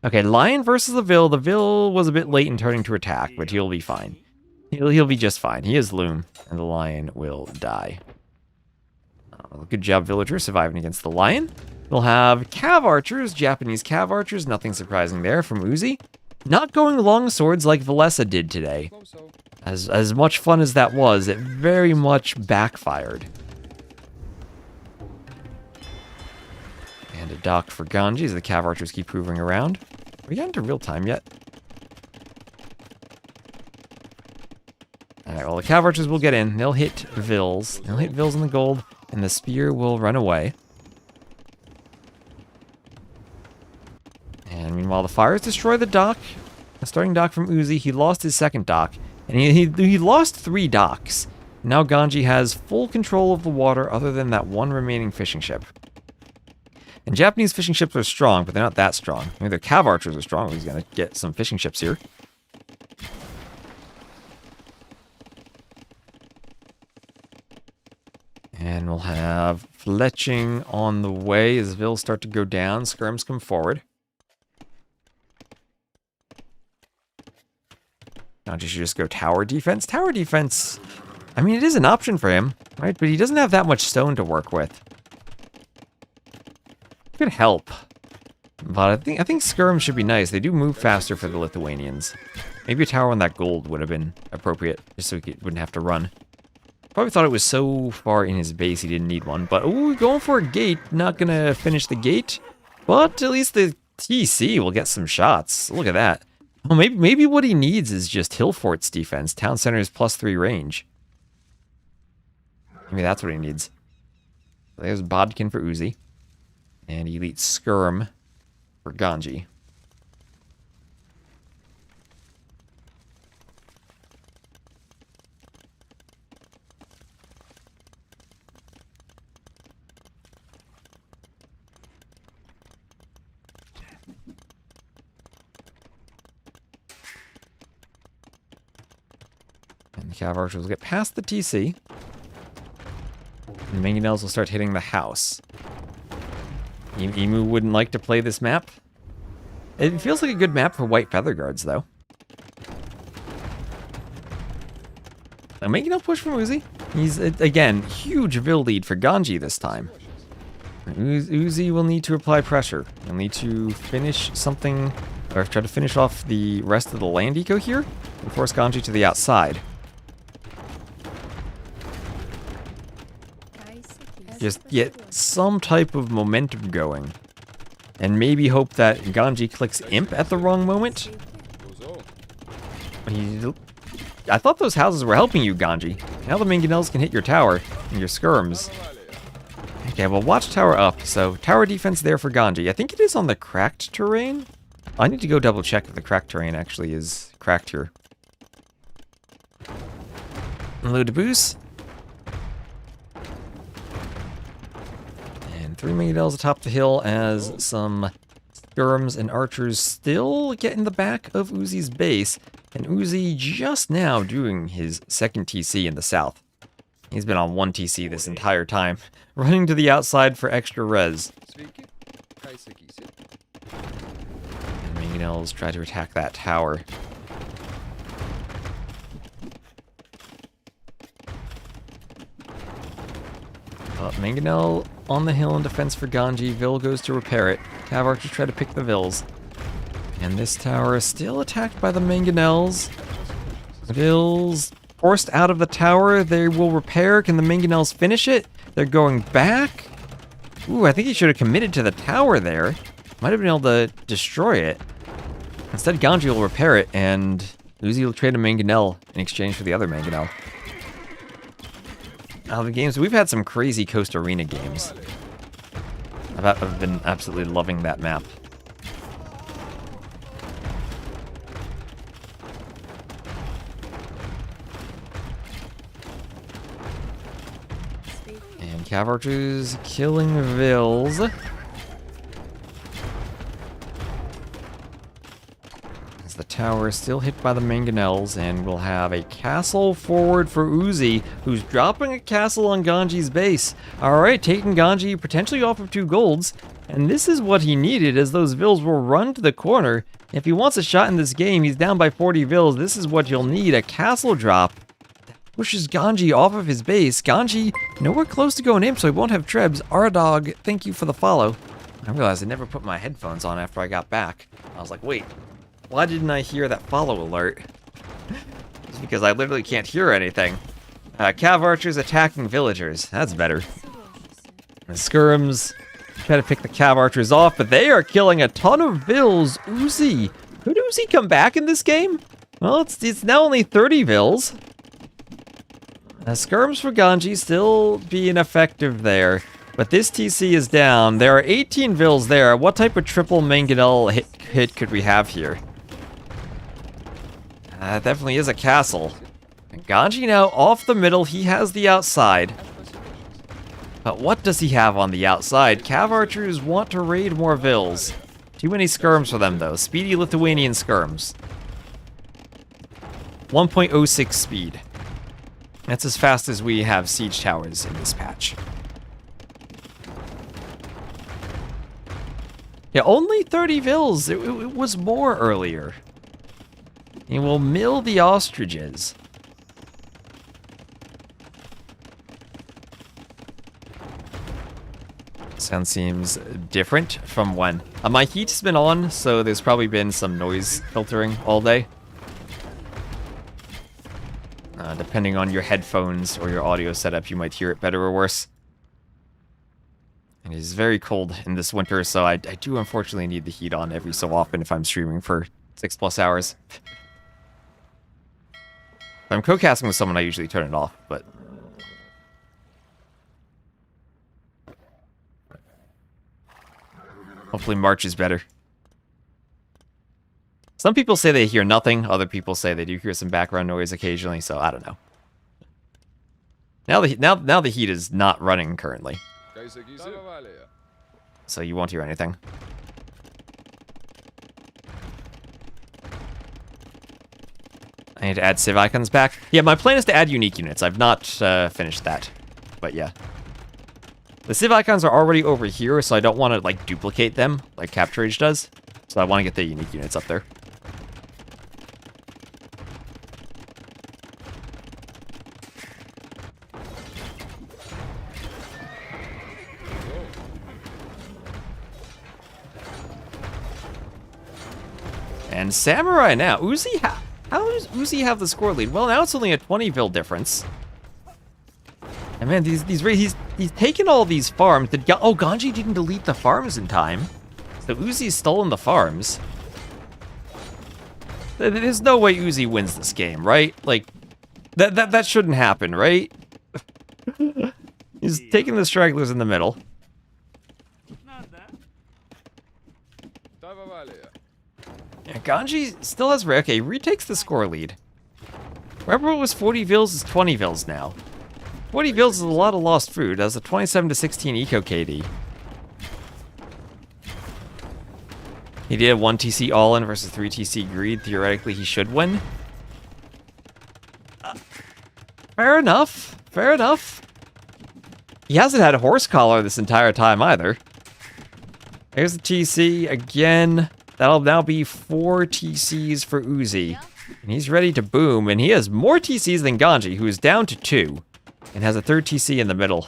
Okay, Lion versus the Vil. The Vil was a bit late in turning to attack, but he'll be fine. He'll be just fine. He is Loom, and the Lion will die. Good job, Villager, surviving against the Lion. We'll have Cav Archers, Japanese Cav Archers. Nothing surprising there from Uzzi. Not going long swords like Villese did today. As much fun as that was, it very much backfired. And a dock for Ganij as the Cav Archers keep moving around. Are we got into real time yet? Alright, well the Cav Archers will get in. They'll hit Vils. They'll hit Vils in the gold, and the spear will run away. And meanwhile, the fires destroy the dock. The starting dock from Uzzi. He lost his second dock. And he lost 3 docks. Now Ganij has full control of the water other than that one remaining fishing ship. And Japanese fishing ships are strong, but they're not that strong. I mean, their Cav Archers are strong. He's going to get some fishing ships here. And we'll have fletching on the way as Vils start to go down. Skirms come forward. Now should just go tower defense. Tower defense, I mean, it is an option for him, right? But he doesn't have that much stone to work with. Could help. But I think skirms should be nice. They do move faster for the Lithuanians. Maybe a tower on that gold would have been appropriate, just so he wouldn't have to run. Probably thought it was so far in his base he didn't need one. But, ooh, going for a gate. Not gonna finish the gate. But at least the TC will get some shots. Look at that. Well, maybe what he needs is just Hill Fort's defense. Town Center is +3 range. Maybe that's what he needs. There's Bodkin for Uzzi. And Elite Skirm for Ganij. And the Cav Archers will get past the TC. And the Mangonels will start hitting the house. Emu wouldn't like to play this map. It feels like a good map for white feather guards, though. Now, making a push from Uzzi. He's, again, huge Vil lead for Ganij this time. Uzzi will need to apply pressure. He'll need to finish something, or try to finish off the rest of the land eco here, and force Ganij to the outside. Just get some type of momentum going. And maybe hope that Ganij clicks Imp at the wrong moment. I thought those houses were helping you, Ganij. Now the Mangonels can hit your tower and your skirms. Okay, well, watchtower up. So, tower defense there for Ganij. I think it is on the cracked terrain. I need to go double check if the cracked terrain actually is cracked here. Load to boost. 3 Mangonels atop the hill as some skirms and archers still get in the back of Uzzi's base. And Uzzi just now doing his second TC in the south. He's been on 1 TC this entire time, running to the outside for extra res. And Mangonels try to attack that tower. Mangonel on the hill in defense for Ganji. Vil goes to repair it. Cav Archers try to pick the Vils. And this tower is still attacked by the Mangonels. Vils forced out of the tower. They will repair. Can the Mangonels finish it? They're going back. Ooh, I think he should have committed to the tower there. Might have been able to destroy it. Instead, Ganji will repair it, and Uzzi will trade a Mangonel in exchange for the other Mangonel. Out of the games, we've had some crazy Coast Arena games. I've been absolutely loving that map. And Cav Archers killing Vils. As the tower is still hit by the Mangonels, and we'll have a castle forward for Uzzi, who's dropping a castle on Ganji's base. Alright, taking Ganji potentially off of 2 golds, and this is what he needed, as those Vils will run to the corner. If he wants a shot in this game, he's down by 40 Vils. This is what you'll need, a castle drop. Pushes Ganji off of his base. Ganji nowhere close to going in, so he won't have trebs. Ardog, thank you for the follow. I realized I never put my headphones on after I got back. I was like, wait, why didn't I hear that follow alert? It's because I literally can't hear anything. Cav Archers attacking villagers. That's better. The Skirms try to pick the Cav Archers off, but they are killing a ton of Vils. Uzzi. Could Uzzi come back in this game? Well, it's now only 30 Vils. Skirms for Ganji still being effective there. But this TC is down. There are 18 Vils there. What type of triple Mangonel hit could we have here? That definitely is a castle. And Ganji now off the middle. He has the outside. But what does he have on the outside? Cav Archers want to raid more Vils. Too many Skirms for them, though. Speedy Lithuanian Skirms. 1.06 speed. That's as fast as we have siege towers in this patch. Yeah, only 30 Vils. It was more earlier. He will mill the ostriches. Sound seems different from when. My heat's been on, so there's probably been some noise filtering all day. Depending on your headphones or your audio setup, you might hear it better or worse. It is very cold in this winter, so I do unfortunately need the heat on every so often if I'm streaming for 6+ hours. If I'm co-casting with someone, I usually turn it off, but... hopefully March is better. Some people say they hear nothing, other people say they do hear some background noise occasionally, so I don't know. Now the heat is not running currently. So you won't hear anything. I need to add civ icons back. Yeah, my plan is to add unique units. I've not finished that, but yeah. The civ icons are already over here, so I don't want to like duplicate them like Capture Age does. So I want to get the unique units up there. And Samurai now. Uzzi, how does Uzzi have the score lead? Well, now it's only a 20 Vil difference. And man, he's taken all these farms. Oh, Ganji didn't delete the farms in time. So Uzzi's stolen the farms. There's no way Uzzi wins this game, right? Like, that shouldn't happen, right? He's taking the stragglers in the middle. Yeah, Ganji still has... okay, retakes the score lead. Remember it was 40 Vils is 20 Vils now. 40 Vils is a lot of lost food. That's a 27-16 eco KD. He did a 1 TC all-in versus 3 TC greed. Theoretically, he should win. If fair enough. Fair enough. He hasn't had a horse collar this entire time either. There's the TC again. That'll now be 4 TCs for Uzzi. And he's ready to boom, and he has more TCs than Ganij, who is down to 2, and has a 3rd TC in the middle.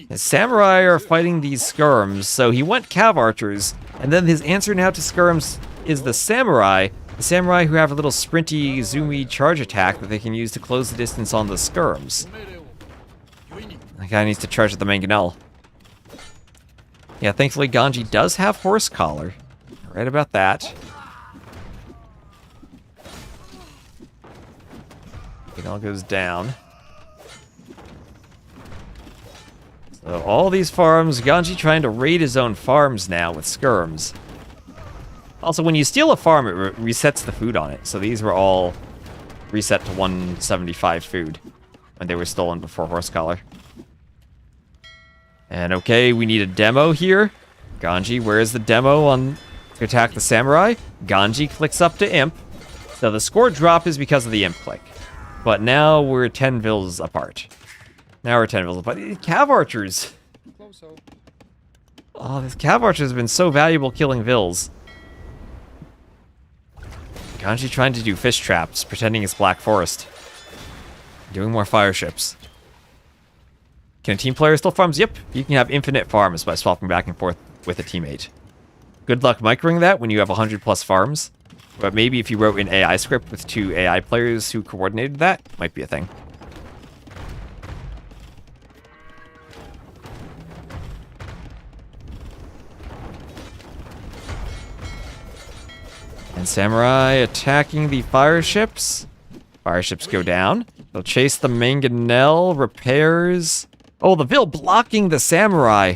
The samurai are fighting these skirms, so he went cav archers, and then his answer now to skirms is the samurai who have a little sprinty, zoomy charge attack that they can use to close the distance on the skirms. That guy needs to charge at the mangonel. Yeah, thankfully Ganij does have horse collar. Right about that. It all goes down. So all these farms, Ganij trying to raid his own farms now with skirms. Also, when you steal a farm, it resets the food on it. So these were all reset to 175 food when they were stolen before horse collar. And okay, we need a demo here. Ganij, where is the demo on to attack the samurai? Ganij clicks up to imp. So the score drop is because of the imp click. But now we're 10 vills apart. Now we're 10 vills apart. Cav archers! Oh, this cav archer has been so valuable killing vills. Ganij trying to do fish traps, pretending it's Black Forest. Doing more fire ships. Can a team player still farms? Yep, you can have infinite farms by swapping back and forth with a teammate. Good luck microing that when you have 100 plus farms. But maybe if you wrote an AI script with 2 AI players who coordinated that, might be a thing. And samurai attacking the fire ships. Fire ships go down. They'll chase the mangonel, repairs. Oh, the Vill blocking the samurai.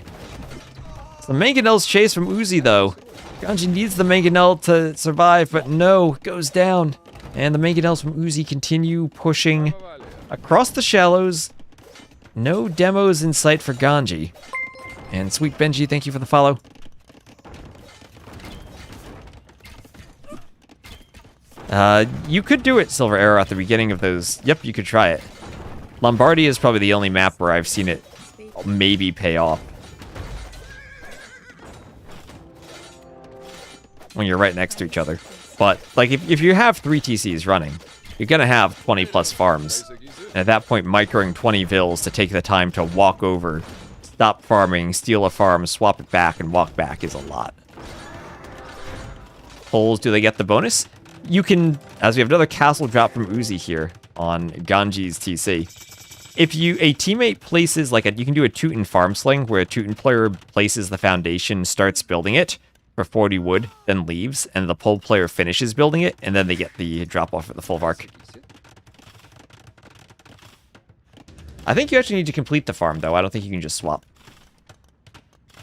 So the mangonel's chased from Uzzi, though. Ganij needs the mangonel to survive, but no, goes down. And the mangonels from Uzzi continue pushing across the shallows. No demos in sight for Ganij. And Sweet Benji, thank you for the follow. You could do it, Silver Arrow, at the beginning of those. Yep, you could try it. Lombardy is probably the only map where I've seen it maybe pay off. When you're right next to each other. But, like, if you have 3 TCs running, you're gonna have 20 plus farms. And at that point, microing 20 vills to take the time to walk over, stop farming, steal a farm, swap it back, and walk back is a lot. Holes, do they get the bonus? You can, as we have another castle drop from Uzzi here on Ganji's TC. If a teammate places, like, you can do a Teuton farm sling, where a Teuton player places the foundation, starts building it for 40 wood, then leaves, and the pole player finishes building it, and then they get the drop off at the full vark. I think you actually need to complete the farm, though. I don't think you can just swap.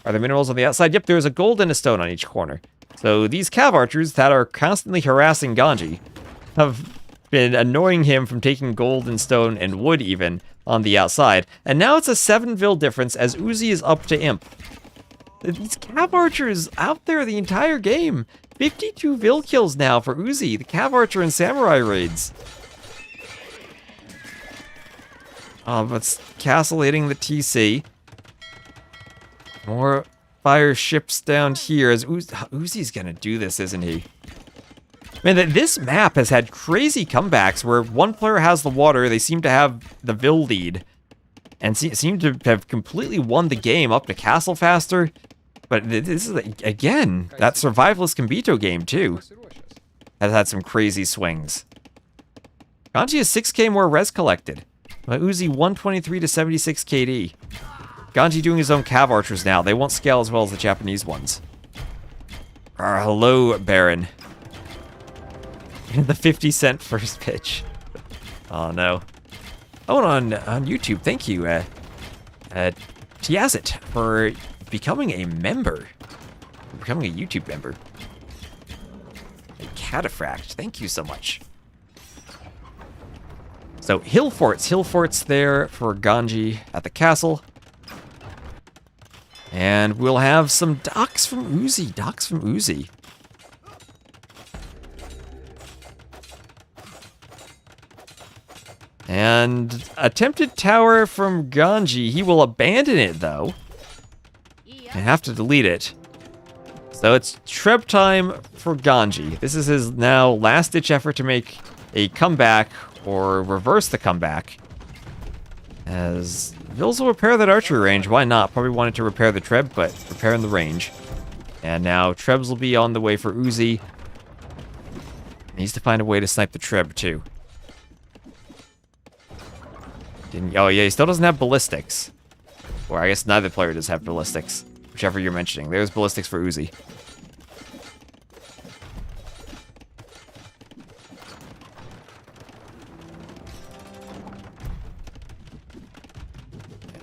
Are there minerals on the outside? Yep, there's a gold and a stone on each corner. So these cav archers that are constantly harassing Ganij have been annoying him from taking gold and stone and wood even on the outside. And now it's a 7 vill difference as Uzzi is up to imp. These cav archers out there the entire game. 52 vill kills now for Uzzi, the cav archer and samurai raids. But castle hitting the TC. More fire ships down here as Uzzi's gonna do this, isn't he? Man, this map has had crazy comebacks where one player has the water, they seem to have the Vill lead, and seem to have completely won the game up to castle faster. But this is, again, that survivalist Gambito game, too, has had some crazy swings. Ganij has 6k more res collected. But Uzzi 123 to 76 KD. Ganij doing his own cav archers now. They won't scale as well as the Japanese ones. Hello, Baron. The 50-cent first pitch. Oh, no. Oh, and on YouTube, thank you, Tiazit, for becoming a member. Becoming a YouTube member. Cataphract, thank you so much. So, hill forts there for Ganij at the castle. And we'll have some docks from Uzzi. And attempted tower from Ganij. He will abandon it, though. I have to delete it. So it's Treb time for Ganij. This is his now last-ditch effort to make a comeback or reverse the comeback. As Villese will repair that archery range. Why not? Probably wanted to repair the Treb, but repairing the range. And now Trebs will be on the way for Uzzi. Needs to find a way to snipe the Treb, too. Oh, yeah, he still doesn't have ballistics. Or I guess neither player does have ballistics. Whichever you're mentioning. There's ballistics for Uzzi.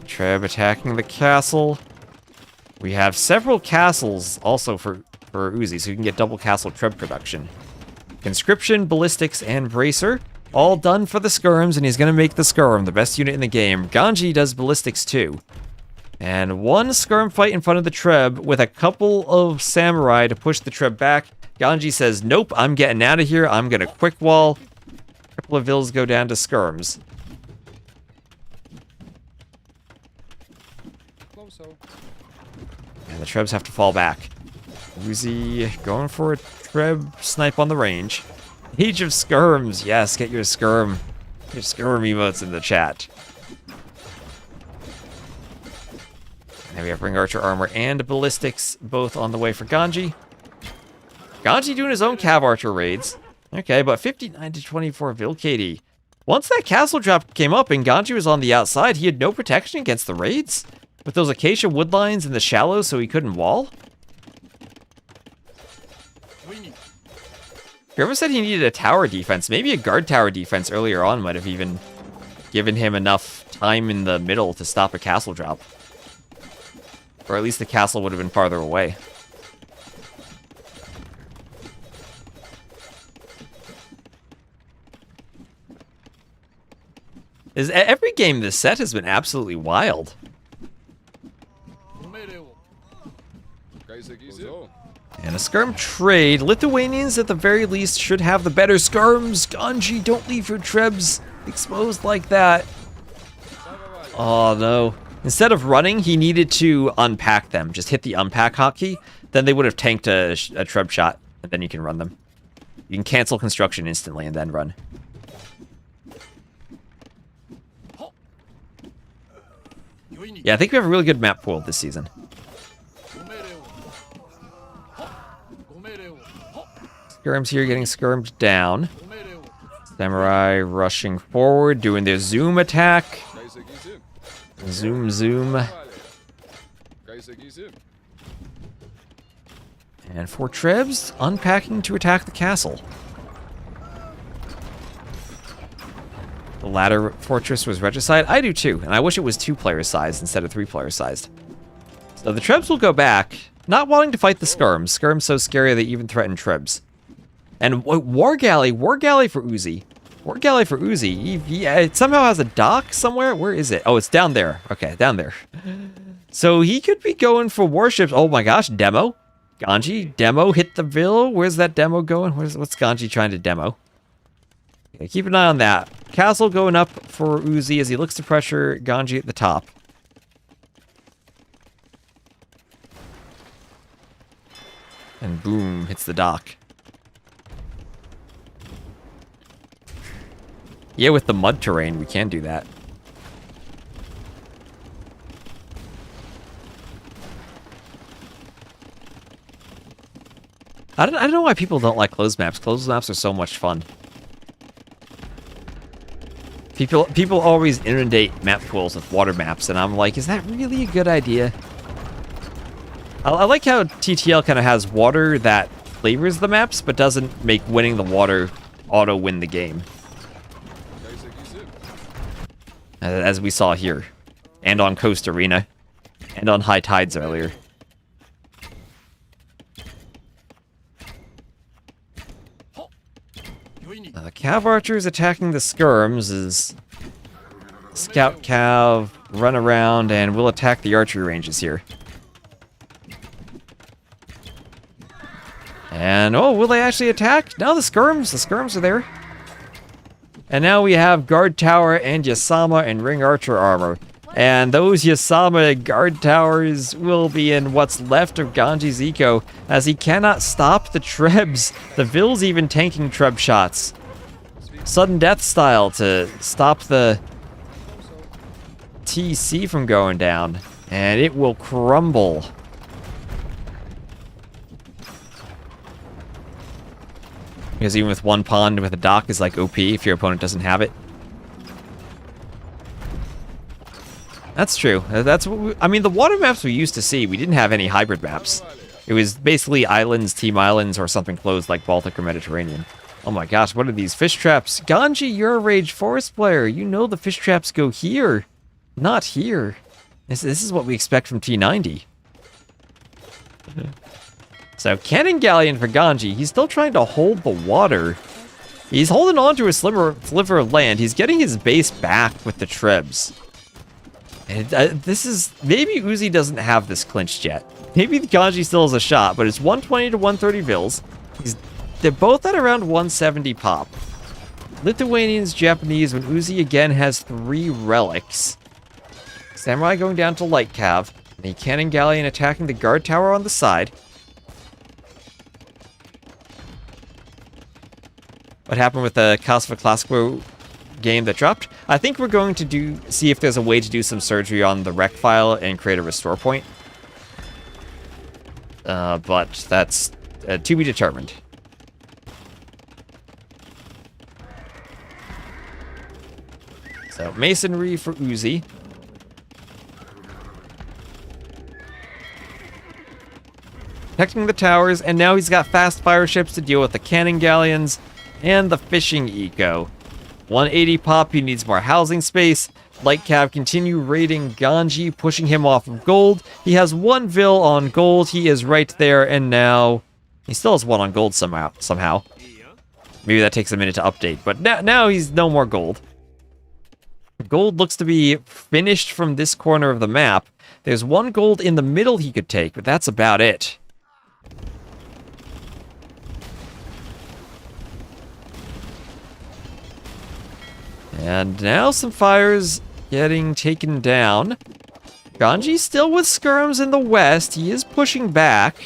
Treb attacking the castle. We have several castles also for Uzzi, so you can get double castle Treb production. Conscription, ballistics, and bracer. All done for the skirms, and he's going to make the skirm the best unit in the game. Ganij does ballistics too. And one skirm fight in front of the Treb with a couple of samurai to push the Treb back. Ganij says, nope, I'm getting out of here. I'm going to quick wall. A couple of vills go down to skirms. And the Trebs have to fall back. Uzzi going for a Treb snipe on the range. Age of Skirms. Yes, get your skirm emotes in the chat. And we have Ring Archer armor and ballistics both on the way for Ganij. Ganij doing his own Cav Archer raids. Okay, but 59 to 24 Vil KD. Once that castle drop came up and Ganij was on the outside, he had no protection against the raids. With those acacia woodlines in the shallows so he couldn't wall. Whoever said he needed a tower defense, maybe a guard tower defense earlier on might have even given him enough time in the middle to stop a castle drop. Or at least the castle would have been farther away. Every game this set has been absolutely wild. And a skirm trade. Lithuanians, at the very least, should have the better skirms. Ganij, don't leave your Trebs exposed like that. Oh, no. Instead of running, he needed to unpack them. Just hit the unpack hotkey. Then they would have tanked a Treb shot, and then you can run them. You can cancel construction instantly and then run. Yeah, I think we have a really good map pool this season. Skirms here getting skirmed down. Samurai rushing forward, doing their zoom attack. Zoom, zoom. And 4 Trebs unpacking to attack the castle. The latter fortress was regicide. I do too, and I wish it was 2-player sized instead of 3-player sized. So the Trebs will go back, not wanting to fight the skirms. Skirms so scary they even threaten Trebs. And War Galley for Uzzi. War Galley for Uzzi. It somehow has a dock somewhere. Where is it? Oh, it's down there. Okay, down there. So he could be going for warships. Oh my gosh, demo. Ganij, demo, hit the Vil. Where's that demo going? What's Ganij trying to demo? Okay, keep an eye on that. Castle going up for Uzzi as he looks to pressure Ganij at the top. And boom, hits the dock. Yeah, with the mud terrain, we can do that. I don't know why people don't like closed maps. Closed maps are so much fun. People always inundate map pools with water maps, and I'm like, is that really a good idea? I like how TTL kind of has water that flavors the maps, but doesn't make winning the water auto-win the game. As we saw here. And on Coast Arena. And on High Tides earlier. The Cav Archers attacking the skirms is Scout Cav, run around, and we'll attack the archery ranges here. And, oh, will they actually attack? No, the skirms are there. And now we have guard tower and Yasama and ring archer armor. And those Yasama guard towers will be in what's left of Ganji's eco, as he cannot stop the trebs. The Villese even tanking treb shots. Sudden death style to stop the TC from going down. And it will crumble. Because even with one pond with a dock is like OP if your opponent doesn't have it. That's true. That's what I mean, the water maps we used to see, we didn't have any hybrid maps. It was basically islands, team islands, or something closed like Baltic or Mediterranean. Oh my gosh, what are these fish traps? Ganji, you're a Rage Forest player. You know the fish traps go here, not here. This is what we expect from T90. So, Cannon Galleon for Ganji. He's still trying to hold the water. He's holding on to a sliver of land. He's getting his base back with the trebs. And this is... Maybe Uzzi doesn't have this clinched yet. Maybe Ganji still has a shot, but it's 120 to 130 Vils. They're both at around 170 pop. Lithuanians, Japanese, when Uzzi again has 3 relics. Samurai going down to Light Cav. And a Cannon Galleon attacking the guard tower on the side. What happened with the Kasva classicpro game that dropped? I think we're going to see if there's a way to do some surgery on the rec file and create a restore point. But that's to be determined. So, masonry for Uzzi. Protecting the towers, and now he's got fast fire ships to deal with the cannon galleons and the fishing eco. 180 pop, he needs more housing space. Light Cav continue raiding Ganji, pushing him off of gold. He has 1 Vil on gold, he is right there, and now... He still has 1 on gold somehow. Maybe that takes a minute to update, but now he's no more gold. Gold looks to be finished from this corner of the map. There's 1 gold in the middle he could take, but that's about it. And now some fires getting taken down. Ganji's still with skirms in the west. He is pushing back.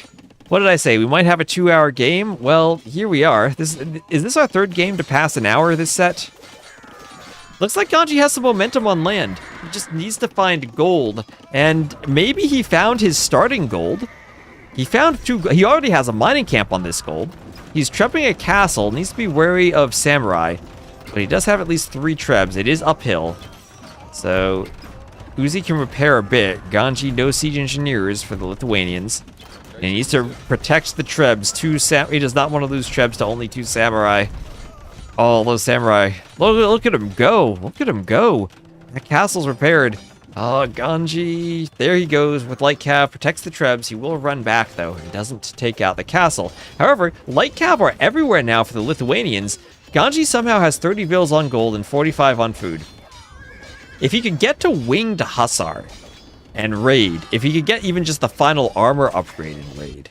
What did I say? We might have a 2-hour game? Well, here we are. Is this our 3rd game to pass an hour this set? Looks like Ganji has some momentum on land. He just needs to find gold. And maybe he found his starting gold. He found 2... He already has a mining camp on this gold. He's trepping a castle. Needs to be wary of samurai. But he does have at least 3 trebs. It is uphill. So, Uzzi can repair a bit. Ganji, no siege engineers for the Lithuanians. And he needs to protect the trebs. He does not want to lose trebs to only 2 samurai. Oh, those samurai. Look at him go. Look at him go. That castle's repaired. Oh, Ganji. There he goes with Light Cav. Protects the trebs. He will run back, though. He doesn't take out the castle. However, Light Cav are everywhere now for the Lithuanians. Ganji somehow has 30 Vils on gold and 45 on food. If he could get to Winged Hussar and raid, if he could get even just the final armor upgrade and raid,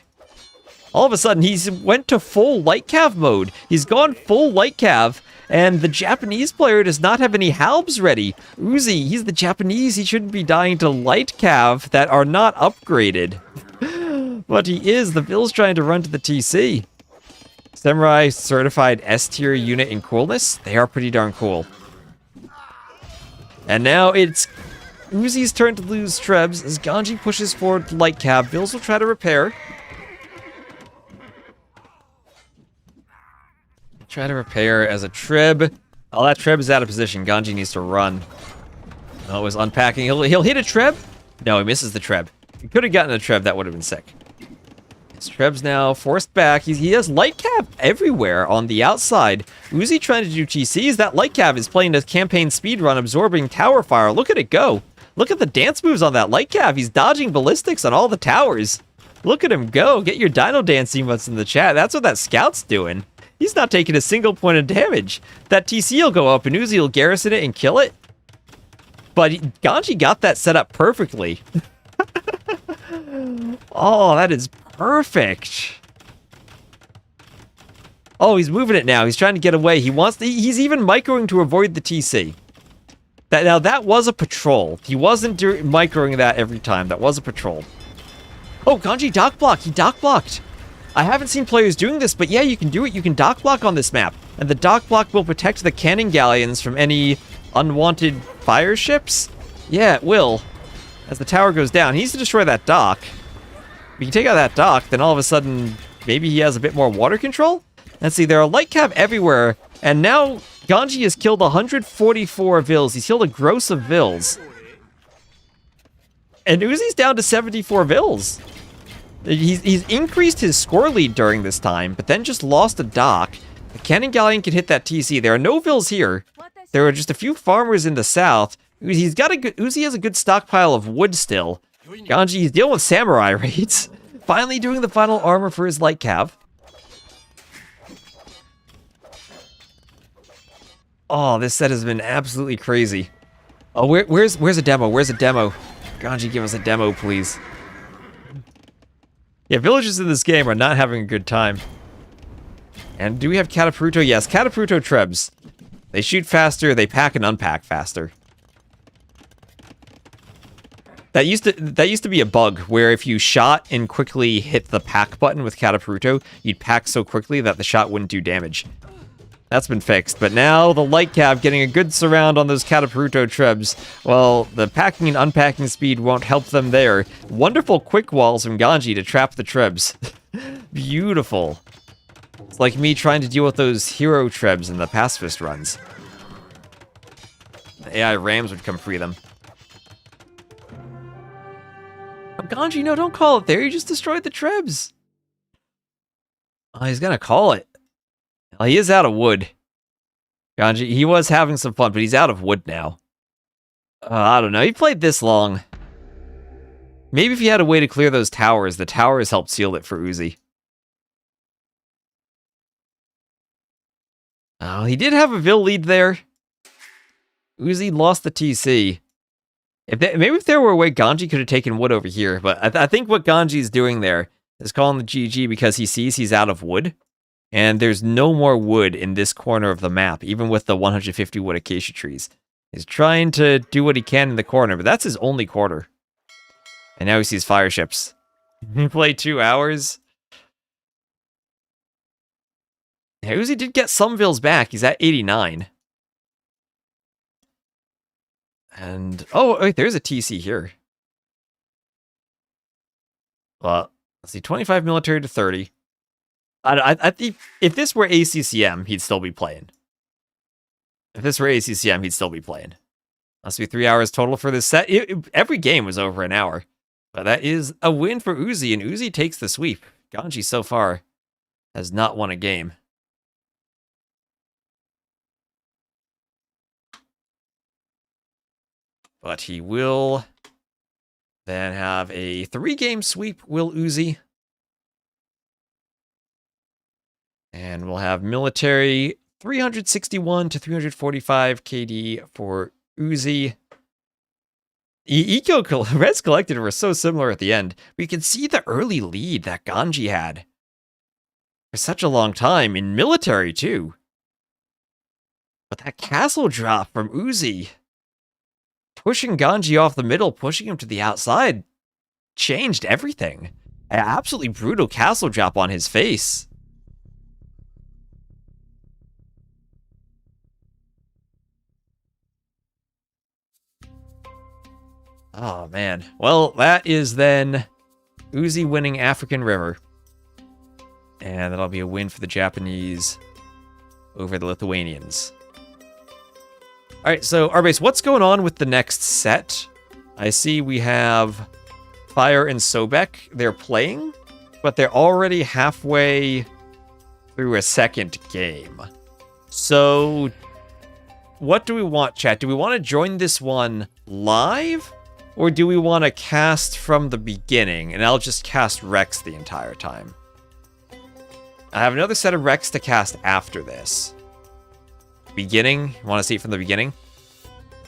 all of a sudden he's went to full Light Cav mode. He's gone full Light Cav, and the Japanese player does not have any halbs ready. Uzzi, he's the Japanese. He shouldn't be dying to Light Cav that are not upgraded. But he is. The Vils trying to run to the TC. Samurai certified S-tier unit in coolness. They are pretty darn cool. And now it's Uzzi's turn to lose trebs as Ganji pushes forward to Light Cav. Vils will try to repair. Try to repair as a treb. Oh, that treb is out of position. Ganji needs to run. Oh, it was unpacking. He'll hit a treb? No, he misses the treb. If he could have gotten a treb, that would have been sick. His treb's now forced back. He has Light Cav everywhere on the outside. Uzzi trying to do TCs. That Light Cav is playing a campaign speedrun, absorbing tower fire. Look at it go. Look at the dance moves on that Light Cav. He's dodging ballistics on all the towers. Look at him go. Get your dino dance emotes in the chat. That's what that scout's doing. He's not taking a single point of damage. That TC will go up and Uzzi will garrison it and kill it. But Ganji got that set up perfectly. Oh, that is perfect. Oh, he's moving it now. He's trying to get away. He's even microing to avoid the TC. Now, that was a patrol. He wasn't microing that every time. That was a patrol. Oh, Ganij dock block. He dock blocked. I haven't seen players doing this, but yeah, you can do it. You can dock block on this map. And the dock block will protect the cannon galleons from any unwanted fire ships. Yeah, it will. As the tower goes down, he needs to destroy that dock. If you can take out that dock, then all of a sudden, maybe he has a bit more water control? Let's see, there are light cav everywhere, and now Ganij has killed 144 Vils. He's killed a gross of Vils. And Uzzi's down to 74 Vils. He's increased his score lead during this time, but then just lost a dock. The cannon galleon can hit that TC. There are no Vils here. There are just a few farmers in the south. Uzzi has a good stockpile of wood still. Ganij is dealing with samurai raids. Finally doing the final armor for his light cav. Oh, this set has been absolutely crazy. Oh, where's a demo? Where's a demo? Ganij, give us a demo, please. Yeah, villagers in this game are not having a good time. And do we have Catapruto? Yes, Catapruto Trebs. They shoot faster, they pack and unpack faster. That used to be a bug, where if you shot and quickly hit the pack button with Catapruto, you'd pack so quickly that the shot wouldn't do damage. That's been fixed, but now the light cav getting a good surround on those Catapruto Trebs. Well, the packing and unpacking speed won't help them there. Wonderful quick walls from Ganij to trap the Trebs. Beautiful. It's like me trying to deal with those hero Trebs in the pacifist runs. The AI Rams would come free them. Oh, Ganij, no, don't call it there. You just destroyed the Trebs. Oh, he's gonna call it. Well, he is out of wood. Ganij, he was having some fun, but he's out of wood now. I don't know. He played this long. Maybe if he had a way to clear those towers, the towers helped seal it for Uzzi. Oh, he did have a Vil lead there. Uzzi lost the TC. Maybe if there were a way Ganij could have taken wood over here, but I think what Ganji is doing there is calling the GG because he sees he's out of wood. And there's no more wood in this corner of the map, even with the 150 wood acacia trees. He's trying to do what he can in the corner, but that's his only corner. And now he sees fire ships. He played 2 hours. Yeah, Uzzi did get some Vils back. He's at 89. And, oh, wait, there's a TC here. Well, let's see, 25 military to 30. I think if this were ACCM, he'd still be playing. If this were ACCM, he'd still be playing. Must be 3 hours total for this set. Every game was over an hour. But that is a win for Uzzi, and Uzzi takes the sweep. Ganij so far has not won a game. But he will then have a 3-game sweep, will Uzzi. And we'll have military 361 to 345 KD for Uzzi. Reds collected were so similar at the end. We can see the early lead that Ganij had for such a long time in military too. But that castle drop from Uzzi, pushing Ganij off the middle, pushing him to the outside, changed everything. An absolutely brutal castle drop on his face. Oh, man. Well, that is then Uzzi winning African River. And that'll be a win for the Japanese over the Lithuanians. Alright, so, Arbase, what's going on with the next set? I see we have Fire and Sobek. They're playing, but they're already halfway through a second game. So, what do we want, chat? Do we want to join this one live? Or do we want to cast from the beginning? And I'll just cast Rex the entire time. I have another set of Rex to cast after this. Beginning? You want to see it from the beginning?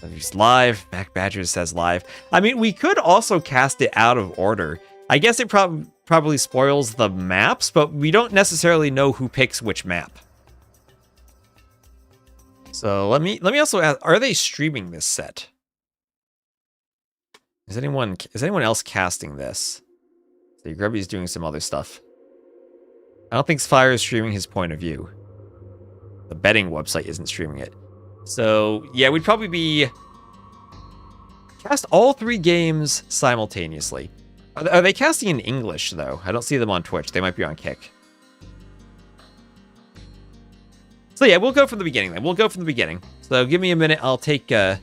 There's live. Mac Badger says live. I mean, we could also cast it out of order. I guess it probably... probably spoils the maps, but we don't necessarily know who picks which map. So let me also ask, are they streaming this set? Is anyone else casting this? So Grubby's doing some other stuff. I don't think Fire is streaming his point of view. The betting website isn't streaming it. So yeah, we'd probably be cast all 3 games simultaneously. Are they casting in English though? I don't see them on Twitch. They might be on Kick. So yeah, we'll go from the beginning then. We'll go from the beginning. So give me a minute. I'll take... Yeah,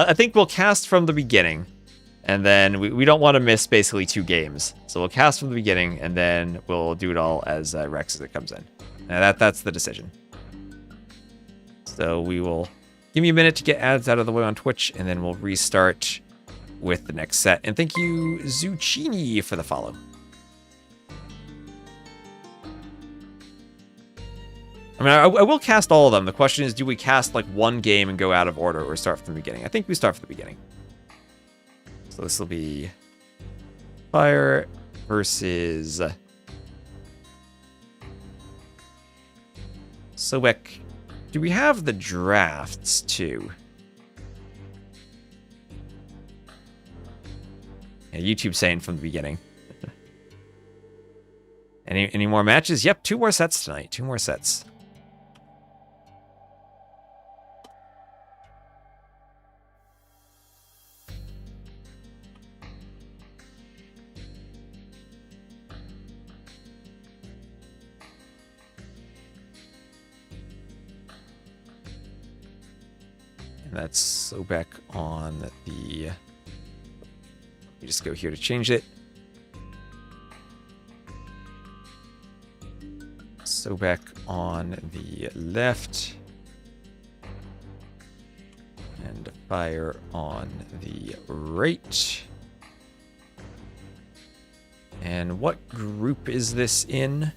I think we'll cast from the beginning. And then we don't want to miss basically 2 games. So we'll cast from the beginning, and then we'll do it all as Rex as it comes in. And that's the decision. So we will... Give me a minute to get ads out of the way on Twitch, and then we'll restart with the next set. And thank you, Zucchini, for the follow. I mean, I will cast all of them. The question is, do we cast like one game and go out of order, or start from the beginning? I think we start from the beginning. So this will be Fire versus Sobek. Do we have the drafts too? Yeah, YouTube saying from the beginning. Any more matches? Yep, 2 more sets tonight. 2 more sets. That's Sobek on the... You just go here to change it. Sobek on the left. And Fire on the right. And what group is this in?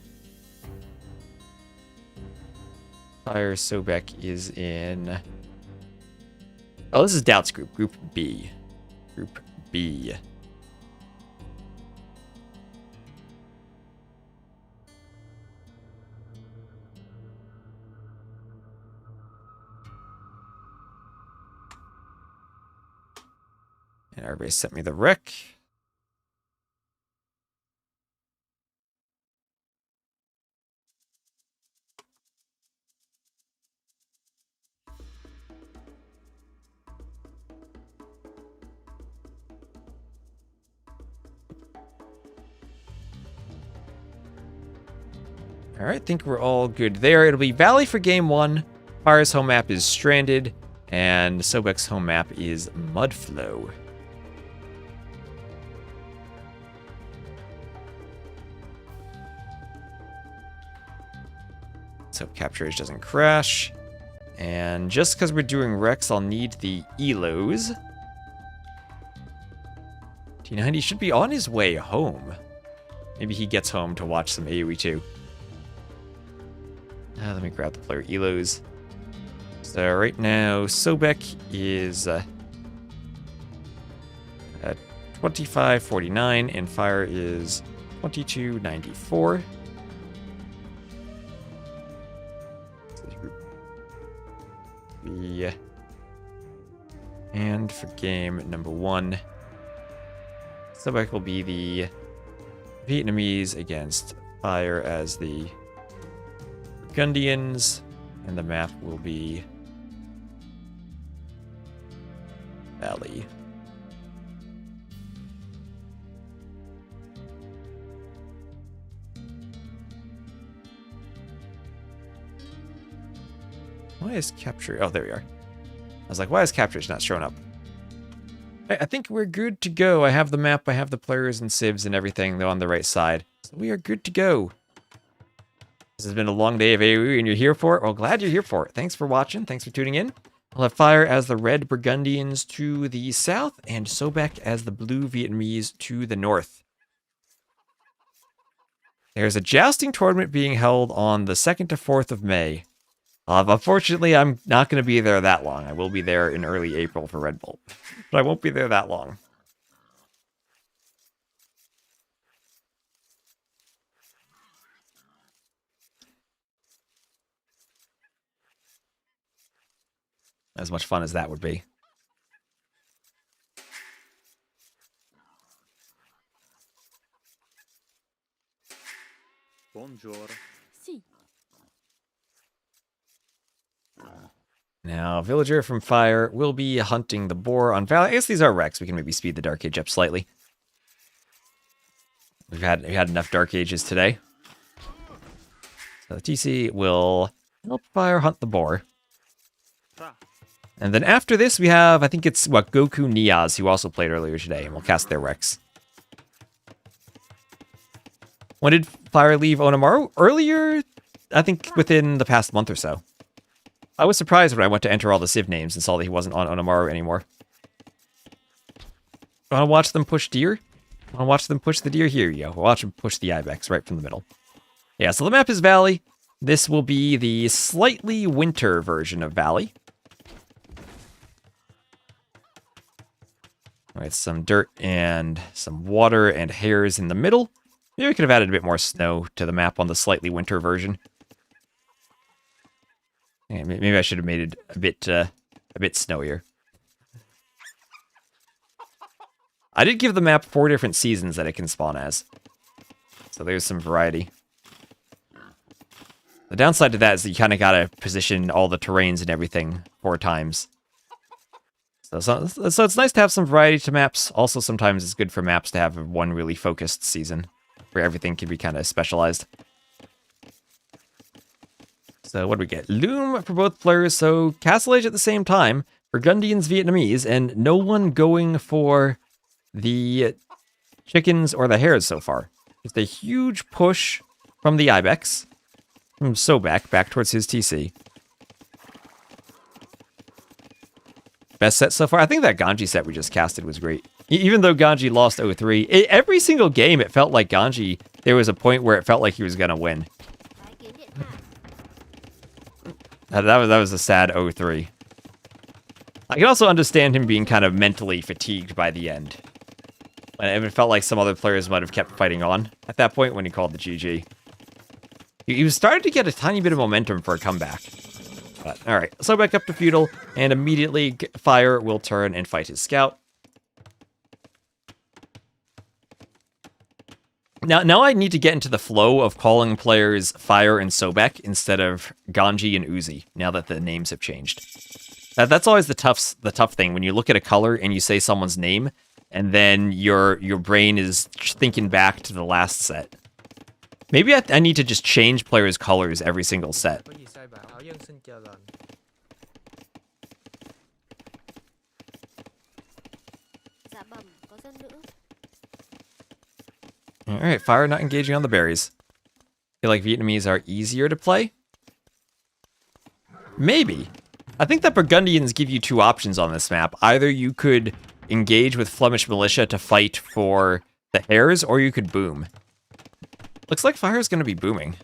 Fire Sobek is in... Oh, this is Doubt's group. Group B. Group B. And everybody sent me the rec. All right, I think we're all good there. It'll be Valley for game 1. Fire's home map is Stranded, and Sobek's home map is Mudflow. Let's hope Capture Age doesn't crash. And just because we're doing Rex, I'll need the Elos. T90 should be on his way home. Maybe he gets home to watch some AoE too. Let me grab the player Elos. So right now, Sobek is at 25.49 and Fire is 22.94. Yeah. And for game number 1, Sobek will be the Vietnamese against Fire as the Burgundians, and the map will be Valley. Why is Capture... Oh, there we are. I was like, why is Capture not showing up? I think we're good to go. I have the map, I have the players and civs and everything, though, on the right side. So we are good to go. This has been a long day of AoE, and you're here for it? Well, glad you're here for it. Thanks for watching. Thanks for tuning in. I'll have Fire as the red Burgundians to the south, and Sobek as the blue Vietnamese to the north. There's a jousting tournament being held on the 2nd to 4th of May. Unfortunately, I'm not going to be there that long. I will be there in early April for Red Bull, but I won't be there that long. As much fun as that would be. Bonjour. Si. Now, Villager from Fire will be hunting the boar on Valley. I guess these are wrecks. We can maybe speed the Dark Age up slightly. We've had enough Dark Ages today. So the TC will help Fire hunt the boar. And then after this, we have, I think it's, GoKu NeoZz, who also played earlier today, and we'll cast their wrecks. When did Fire leave Onamaru? Earlier, I think within the past month or so. I was surprised when I went to enter all the Civ names and saw that he wasn't on Onamaru anymore. Want to watch them push deer? Want to watch them push the deer? Here you go. We'll watch them push the ibex right from the middle. Yeah, so the map is Valley. This will be the slightly winter version of Valley. All right, some dirt and some water and hares in the middle. Maybe we could have added a bit more snow to the map on the slightly winter version. Yeah, maybe I should have made it a bit snowier. I did give the map 4 different seasons that it can spawn as. So there's some variety. The downside to that is that you kind of got to position all the terrains and everything 4 times. So it's nice to have some variety to maps. Also, sometimes it's good for maps to have one really focused season where everything can be kind of specialized. So what do we get? Loom for both players, so Castle Age at the same time, Burgundians, Vietnamese, and no one going for the chickens or the hares so far. Just a huge push from the Ibex, from Sobek, back towards his TC. Best set so far? I think that Ganji set we just casted was great. Even though Ganji lost 0-3, every single game it felt like Ganji, there was a point where it felt like he was going to win. That was a sad 0-3. I can also understand him being kind of mentally fatigued by the end. And it felt like some other players might have kept fighting on at that point when he called the GG. He was starting to get a tiny bit of momentum for a comeback. But, alright, so back up to Feudal, and immediately Fire will turn and fight his scout. Now I need to get into the flow of calling players Fire and Sobek instead of Ganji and Uzzi, now that the names have changed. That's always the tough thing, when you look at a color and you say someone's name, and then your brain is thinking back to the last set. Maybe I need to just change players' colors every single set. Alright, Fire not engaging on the berries. Feel like Vietnamese are easier to play? Maybe. I think that Burgundians give you 2 options on this map. Either you could engage with Flemish Militia to fight for the hares, or you could boom. Looks like Fire's going to be booming.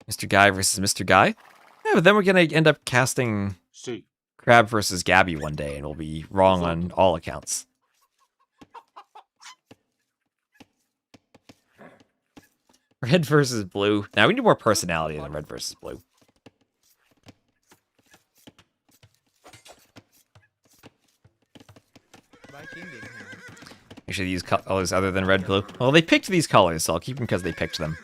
Mr. Guy versus Mr. Guy? Yeah, but then we're going to end up casting Crab versus Gabby one day, and we'll be wrong on all accounts. Red versus blue. Now we need more personality than red versus blue. You should use colors other than red, blue. Well, they picked these colors, so I'll keep them because they picked them.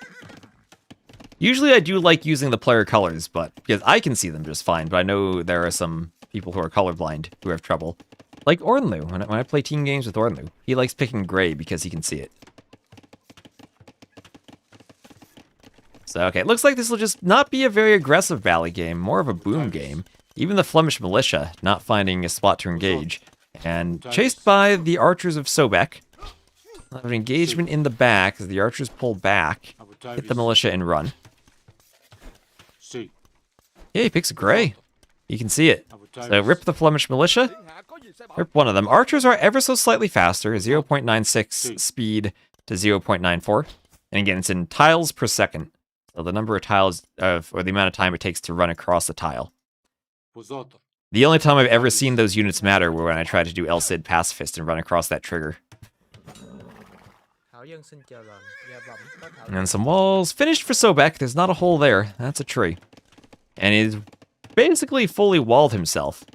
Usually I do like using the player colors, but because I can see them just fine, but I know there are some people who are colorblind who have trouble. Like Ornlu. When I play team games with Ornlu, he likes picking gray because he can see it. So, okay, it looks like this will just not be a very aggressive Valley game, more of a boom game. Even the Flemish Militia not finding a spot to engage. And chased by the archers of Sobek. Have an engagement in the back as the archers pull back, hit the militia and run. Yeah, he picks a gray. You can see it. So rip the Flemish Militia. Rip one of them. Archers are ever so slightly faster, 0.96 speed to 0.94. And again, it's in tiles per second. So the number of tiles, or the amount of time it takes to run across a tile. The only time I've ever seen those units matter were when I tried to do LCID Pacifist and run across that trigger. And some walls. Finished for Sobek. There's not a hole there. That's a tree. And he's basically fully walled himself.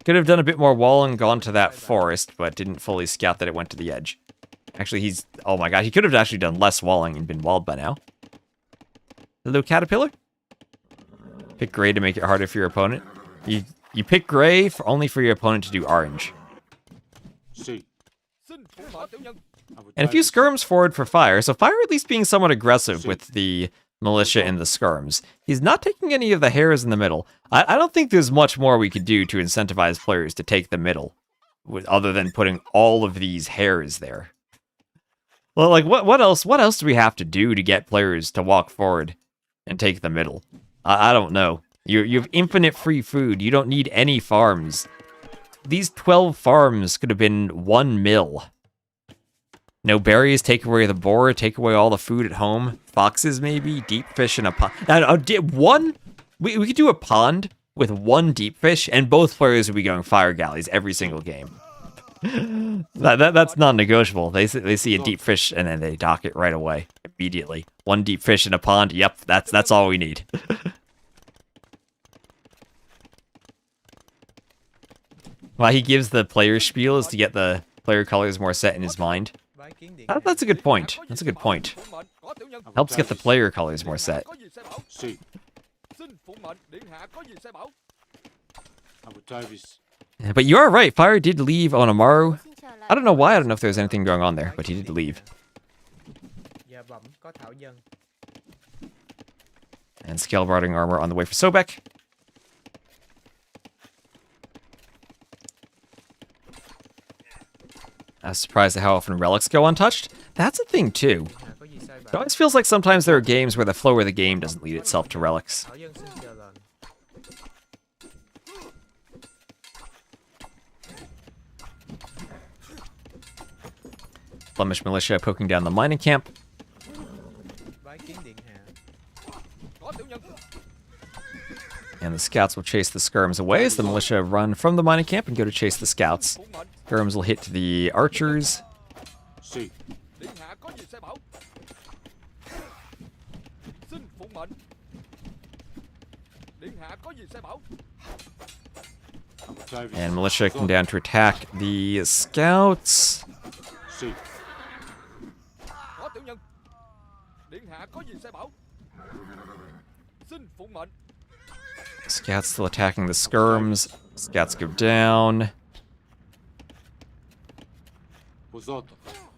Could have done a bit more walling, gone to that forest, but didn't fully scout that it went to the edge. Actually, he's... Oh my god, he could have actually done less walling and been walled by now. Hello, Caterpillar? Pick gray to make it harder for your opponent. You pick gray only for your opponent to do orange. And a few skirms forward for Fire, so Fire at least being somewhat aggressive with the militia and the skirms. He's not taking any of the hairs in the middle. I don't think there's much more we could do to incentivize players to take the middle, other than putting all of these hairs there. Well, like, what else do we have to do to get players to walk forward and take the middle? I don't know. You have infinite free food. You don't need any farms. These 12 farms could have been 1 mill. No berries, take away the boar, take away all the food at home. Foxes, maybe? Deep fish in a pond. We could do a pond with 1 deep fish, and both players would be going fire galleys every single game. That's non-negotiable. They see a deep fish, and then they dock it right away, immediately. 1 deep fish in a pond, yep, that's all we need. Why he gives the player spiel is to get the player colors more set in his mind. That's a good point. That's a good point. Helps get the player colors more set. But you are right, Fire did leave on Amaru. I don't know why, I don't know if there's anything going on there, but he did leave. And scale routing armor on the way for Sobek. I was surprised at how often relics go untouched. That's a thing too. It always feels like sometimes there are games where the flow of the game doesn't lead itself to relics. Flemish militia poking down the mining camp. And the scouts will chase the skirms away as the militia run from the mining camp and go to chase the scouts. Skirms will hit the archers. And militia come down to attack the scouts. Scouts still attacking the skirms. Scouts go down. Oh,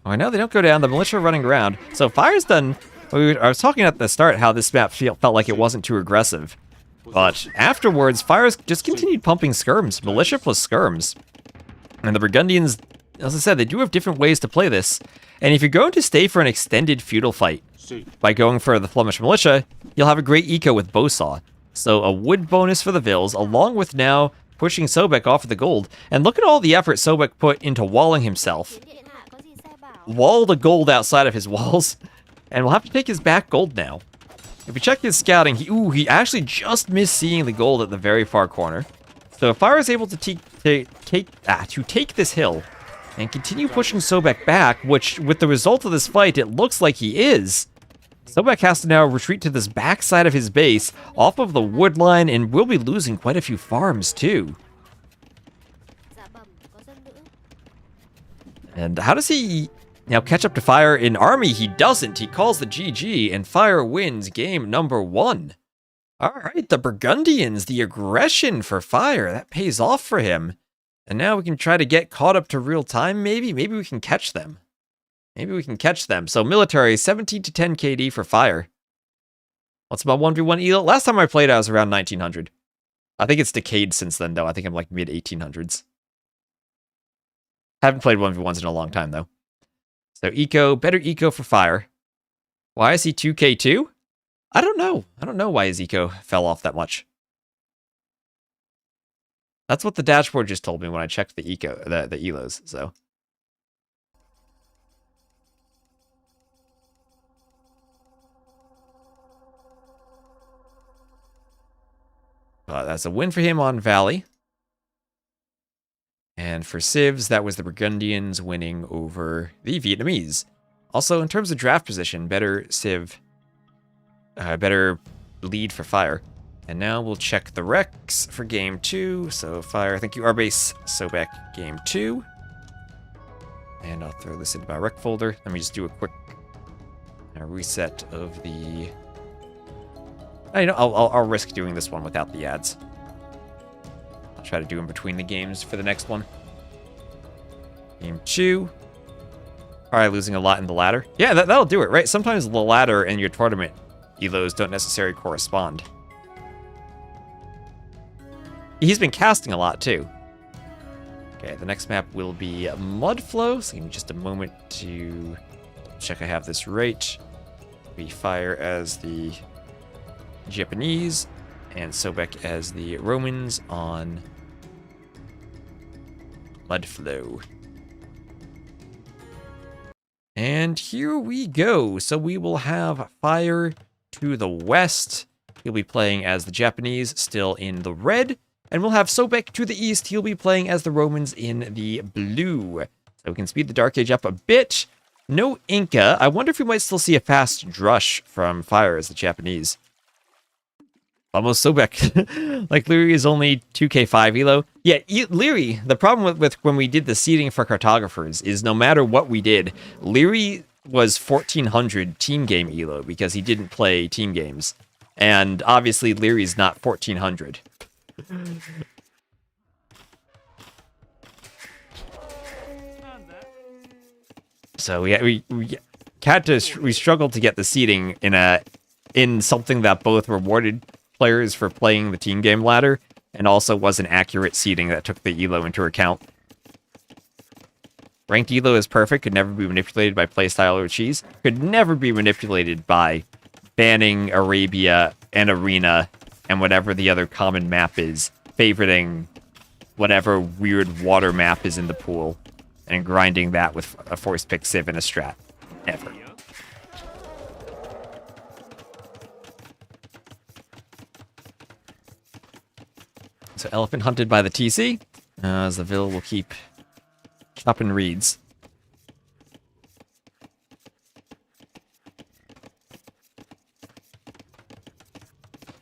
I know they don't go down. The militia are running around. So Fire's done... I was talking at the start how this map felt like it wasn't too aggressive. But afterwards, Fire's just continued pumping skirms. Militia plus skirms. And the Burgundians, as I said, they do have different ways to play this. And if you're going to stay for an extended feudal fight by going for the Flemish militia, you'll have a great eco with Bowsaw. So a wood bonus for the Villes, along with now pushing Sobek off of the gold. And look at all the effort Sobek put into walling himself. Wall the gold outside of his walls. And we'll have to take his back gold now. If you check his scouting, he actually just missed seeing the gold at the very far corner. So if Fire is able to take this hill and continue pushing Sobek back, which with the result of this fight, it looks like he is, Sobek has to now retreat to this back side of his base, off of the wood line, and will be losing quite a few farms too. And how does he now catch up to Fire in army? He doesn't. He calls the GG, and Fire wins game number 1. Alright, the Burgundians, the aggression for Fire, that pays off for him. And now we can try to get caught up to real time, maybe? Maybe we can catch them. Maybe we can catch them. So military, 17 to 10 KD for Fire. What's my 1v1 elo? Last time I played, I was around 1900. I think it's decayed since then, though. I think I'm like mid-1800s. Haven't played 1v1s in a long time, though. So eco, better eco for Fire. Why is he 2k2? I don't know. I don't know why his eco fell off that much. That's what the dashboard just told me when I checked the eco, the elos, so. That's a win for him on Valley. And for Civs, that was the Burgundians winning over the Vietnamese. Also, in terms of draft position, better Civ, better lead for Fire. And now we'll check the recs for game 2. So fire, thank you, Arbase, Sobek, game 2. And I'll throw this into my rec folder. Let me just do a quick reset of the... I'll risk doing this one without the ads. I'll try to do them between the games for the next one. Game 2. Alright, losing a lot in the ladder. Yeah, that'll do it, right? Sometimes the ladder and your tournament elos don't necessarily correspond. He's been casting a lot, too. Okay, the next map will be Mudflow. So give me just a moment to check I have this right. We fire as the Japanese and Sobek as the Romans on Mudflow. And here we go. So we will have Fire to the west. He'll be playing as the Japanese, still in the red. And we'll have Sobek to the east. He'll be playing as the Romans in the blue. So we can speed the Dark Age up a bit. No Inca. I wonder if we might still see a fast Drush from Fire as the Japanese. Almost Sobek. Like, Leary is only 2k5 elo. Yeah, Leary, the problem with when we did the seeding for cartographers is no matter what we did, Leary was 1400 team game elo because he didn't play team games. And obviously Leary's not 1400. So we struggled to get the seeding in something that both rewarded players for playing the team game ladder and also was an accurate seeding that took the elo into account. Ranked elo is perfect, could never be manipulated by playstyle or cheese, could never be manipulated by banning Arabia and Arena and whatever the other common map is, favoriting whatever weird water map is in the pool, and grinding that with a force pick civ and a strat. Ever. So elephant hunted by the TC, as the Vill will keep chopping reeds.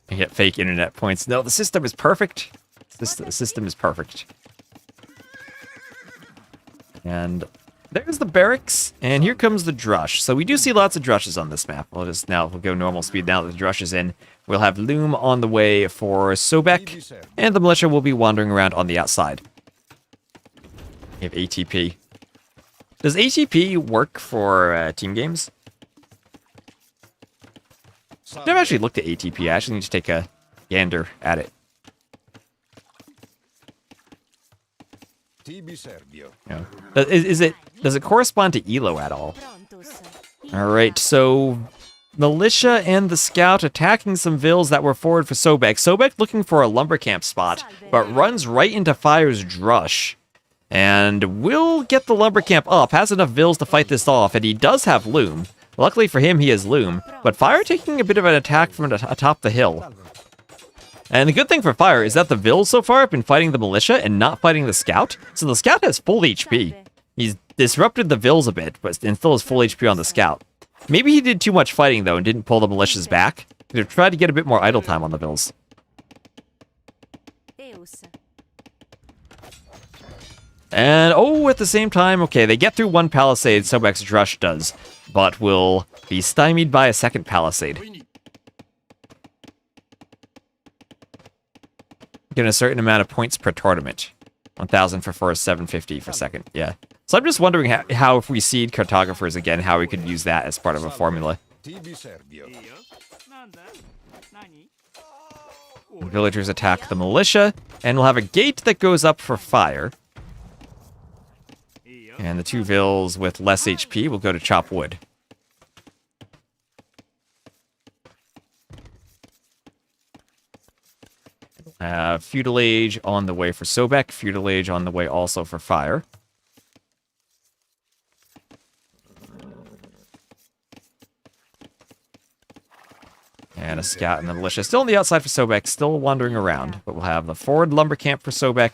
I get fake internet points. No, the system is perfect. The system is perfect. And there's the barracks, and here comes the Drush. So we do see lots of Drushes on this map. We'll go normal speed now that the Drush is in. We'll have Loom on the way for Sobek, and the militia will be wandering around on the outside. We have ATP. Does ATP work for team games? I've never actually looked at ATP. I actually need to take a gander at it. No. Does it correspond to Elo at all? Alright, so militia and the scout attacking some vills that were forward for Sobek. Sobek looking for a lumber camp spot, but runs right into Fire's Drush. And will get the lumber camp up, has enough vills to fight this off, and he does have Loom. Luckily for him, he has Loom, but Fire taking a bit of an attack from atop the hill. And the good thing for Fire is that the Vills so far have been fighting the militia and not fighting the scout, so the scout has full HP. He's disrupted the Vills a bit, but still has full HP on the scout. Maybe he did too much fighting, though, and didn't pull the militias back. Could have tried to get a bit more idle time on the Vills. And, oh, at the same time, okay, they get through one palisade, Sobek's Drush does, but will be stymied by a second palisade. Get a certain amount of points per tournament. 1,000 for first, 750 for second, yeah. So I'm just wondering how if we seed cartographers again, how we could use that as part of a formula. Villagers attack the militia, and we'll have a gate that goes up for Fire. And the two Vills with less HP will go to chop wood. Feudal Age on the way for Sobek. Feudal Age on the way also for Fire. And a scout and the militia. Still on the outside for Sobek. Still wandering around. But we'll have the forward lumber camp for Sobek.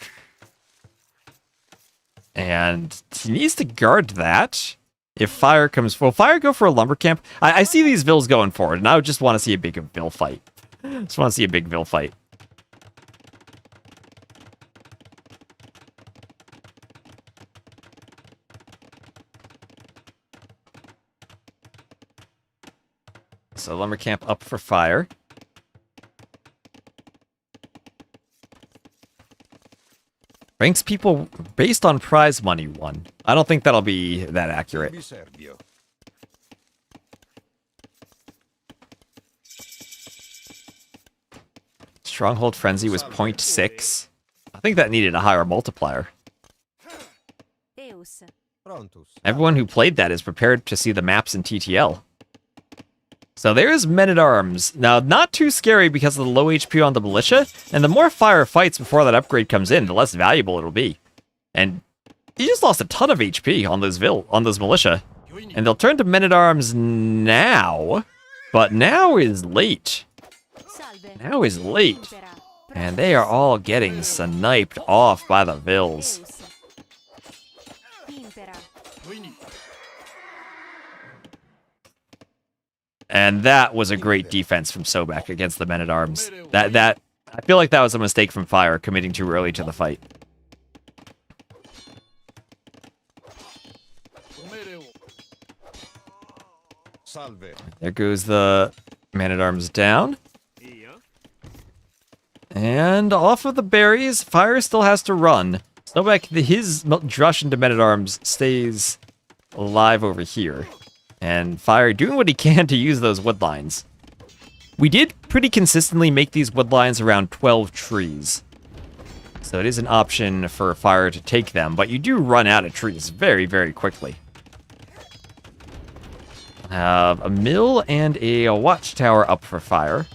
And he needs to guard that. If Fire comes... Will Fire go for a lumber camp? I see these Vills going forward, and I would just want to see a big Vill fight. Just want to see a big Vil fight. So lumber camp up for fire. Ranks people based on prize money won. I don't think that'll be that accurate. Stronghold Frenzy was 0.6. I think that needed a higher multiplier. Everyone who played that is prepared to see the maps in TTL. So there's Men-at-Arms. Now, not too scary because of the low HP on the Militia, and the more fire fights before that upgrade comes in, the less valuable it'll be. And he just lost a ton of HP on those Militia. And they'll turn to Men-at-Arms now, but now is late. Now is late. And they are all getting sniped off by the Vils. And that was a great defense from Sobek against the Men-at-Arms. I feel like that was a mistake from Fire, committing too early to the fight. There goes the Man-at-Arms down. And off of the berries, Fire still has to run. Sobek, his drush into Men-at-Arms stays alive over here. And Fire doing what he can to use those wood lines. We did pretty consistently make these wood lines around 12 trees. So it is an option for Fire to take them, but you do run out of trees very, very quickly. Have a mill and a watchtower up for Fire.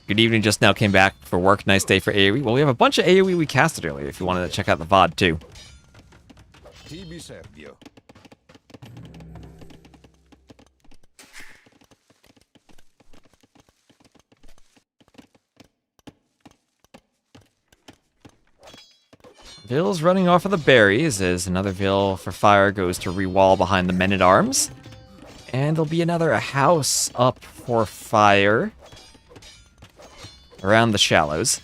Good evening, just now came back for work. Nice day for AoE. Well, we have a bunch of AoE we casted earlier if you wanted to check out the VOD too. Vil's running off of the berries as another Vil for Fire goes to rewall behind the Men-at-Arms. And there'll be another house up for Fire around the shallows.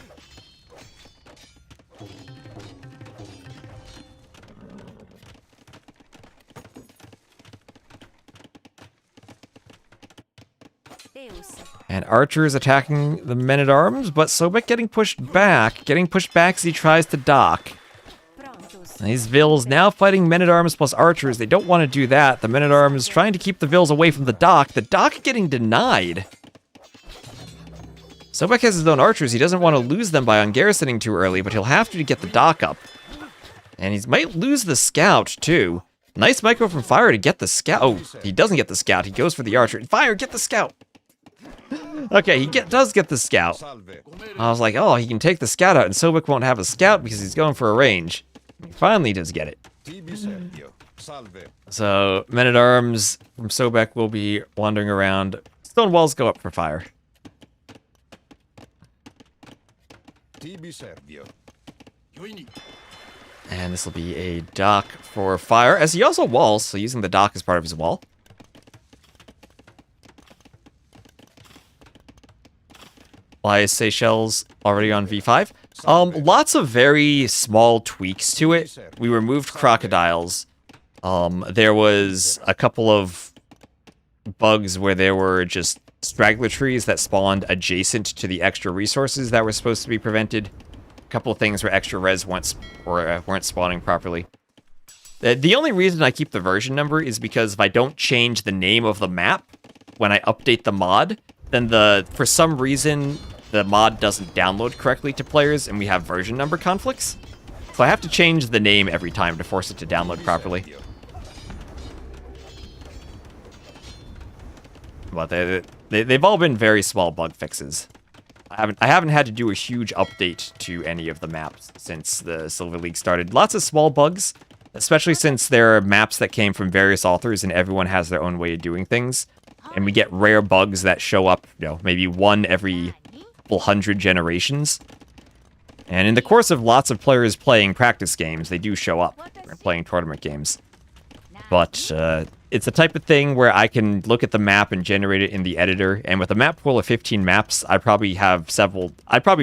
And Archer is attacking the Men-at-Arms, but Sobek getting pushed back as he tries to dock. And these Vils now fighting Men-at-Arms plus Archers. They don't want to do that. The Men-at-Arms trying to keep the Vils away from the dock. The dock getting denied. Sobek has his own Archers. He doesn't want to lose them by ungarrisoning too early, but he'll have to get the dock up. And he might lose the Scout, too. Nice micro from Fire to get the Scout. Oh, he doesn't get the Scout. He goes for the Archer. Fire, get the Scout! Okay, he does get the Scout. I was like, oh, he can take the Scout out, and Sobek won't have a Scout because he's going for a range. He finally does get it. So, Men-at-Arms from Sobek will be wandering around. Stone walls go up for Fire. And this will be a dock for Fire, as he also walls, so using the dock as part of his wall. Fly Seychelles already on V5. Lots of very small tweaks to it. We removed crocodiles. There was a couple of bugs where there were just straggler trees that spawned adjacent to the extra resources that were supposed to be prevented. A couple of things where extra res weren't spawning properly. The only reason I keep the version number is because if I don't change the name of the map when I update the mod, then for some reason the mod doesn't download correctly to players and we have version number conflicts. So I have to change the name every time to force it to download properly. But they've all been very small bug fixes. I haven't had to do a huge update to any of the maps since the Silver League started. Lots of small bugs, especially since there are maps that came from various authors and everyone has their own way of doing things. And we get rare bugs that show up, maybe one every couple hundred generations. And in the course of lots of players playing practice games, they do show up, playing tournament games. But it's the type of thing where I can look at the map and generate it in the editor. And with a map pool of 15 maps, I probably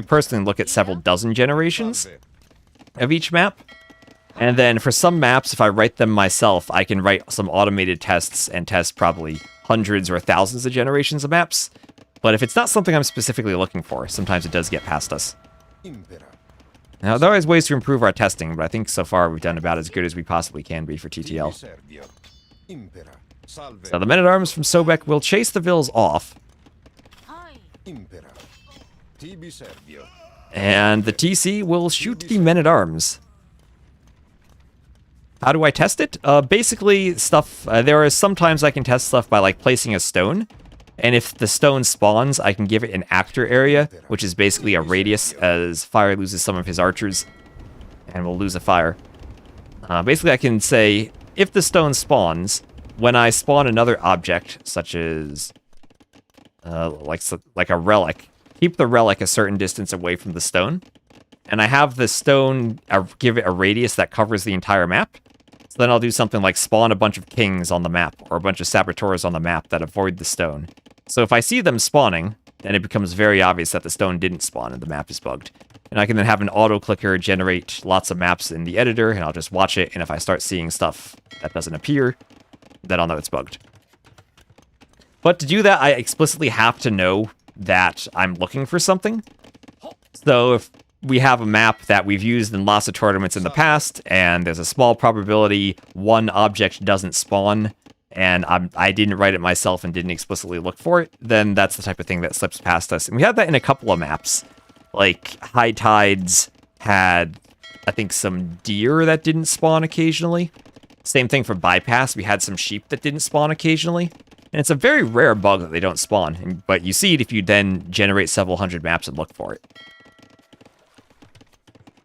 personally look at several dozen generations of each map. And then for some maps, if I write them myself, I can write some automated tests and test probably hundreds or thousands of generations of maps. But if it's not something I'm specifically looking for, sometimes it does get past us. Now, there are always ways to improve our testing, but I think so far we've done about as good as we possibly can be for TTL. So the men-at-arms from Sobek will chase the Villese off. And the TC will shoot the men-at-arms. How do I test it? Basically, there are sometimes I can test stuff by, like, placing a stone. And if the stone spawns, I can give it an actor area, which is basically a radius, as Fire loses some of his archers. And will lose a Fire. Basically, I can say, if the stone spawns, when I spawn another object, such as, like a relic, keep the relic a certain distance away from the stone. And I have the stone give it a radius that covers the entire map. So then I'll do something like spawn a bunch of kings on the map, or a bunch of saboteurs on the map that avoid the stone. So if I see them spawning, then it becomes very obvious that the stone didn't spawn and the map is bugged. And I can then have an auto-clicker generate lots of maps in the editor, and I'll just watch it, and if I start seeing stuff that doesn't appear, then I'll know it's bugged. But to do that, I explicitly have to know that I'm looking for something. So if we have a map that we've used in lots of tournaments in the past, and there's a small probability one object doesn't spawn, and I didn't write it myself and didn't explicitly look for it, then that's the type of thing that slips past us. And we had that in a couple of maps. Like, High Tides had, I think, some deer that didn't spawn occasionally. Same thing for Bypass. We had some sheep that didn't spawn occasionally. And it's a very rare bug that they don't spawn, but you see it if you then generate several hundred maps and look for it.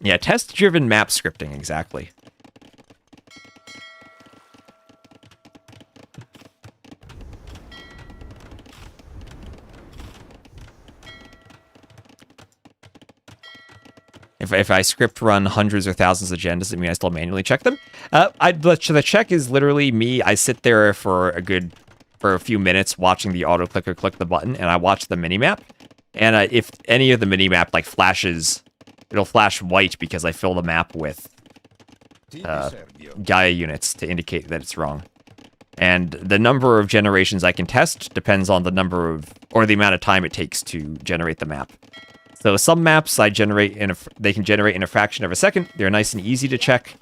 Yeah, test-driven map scripting, exactly. If I script run hundreds or thousands of gen, does it mean I still manually check them? The check is literally me. I sit there for a few minutes watching the auto-clicker click the button, and I watch the minimap. And if any of the minimap like flashes, it'll flash white because I fill the map with Gaia units to indicate that it's wrong. And the number of generations I can test depends on the number of, or the amount of time it takes to generate the map. So some maps they can generate in a fraction of a second. They're nice and easy to check.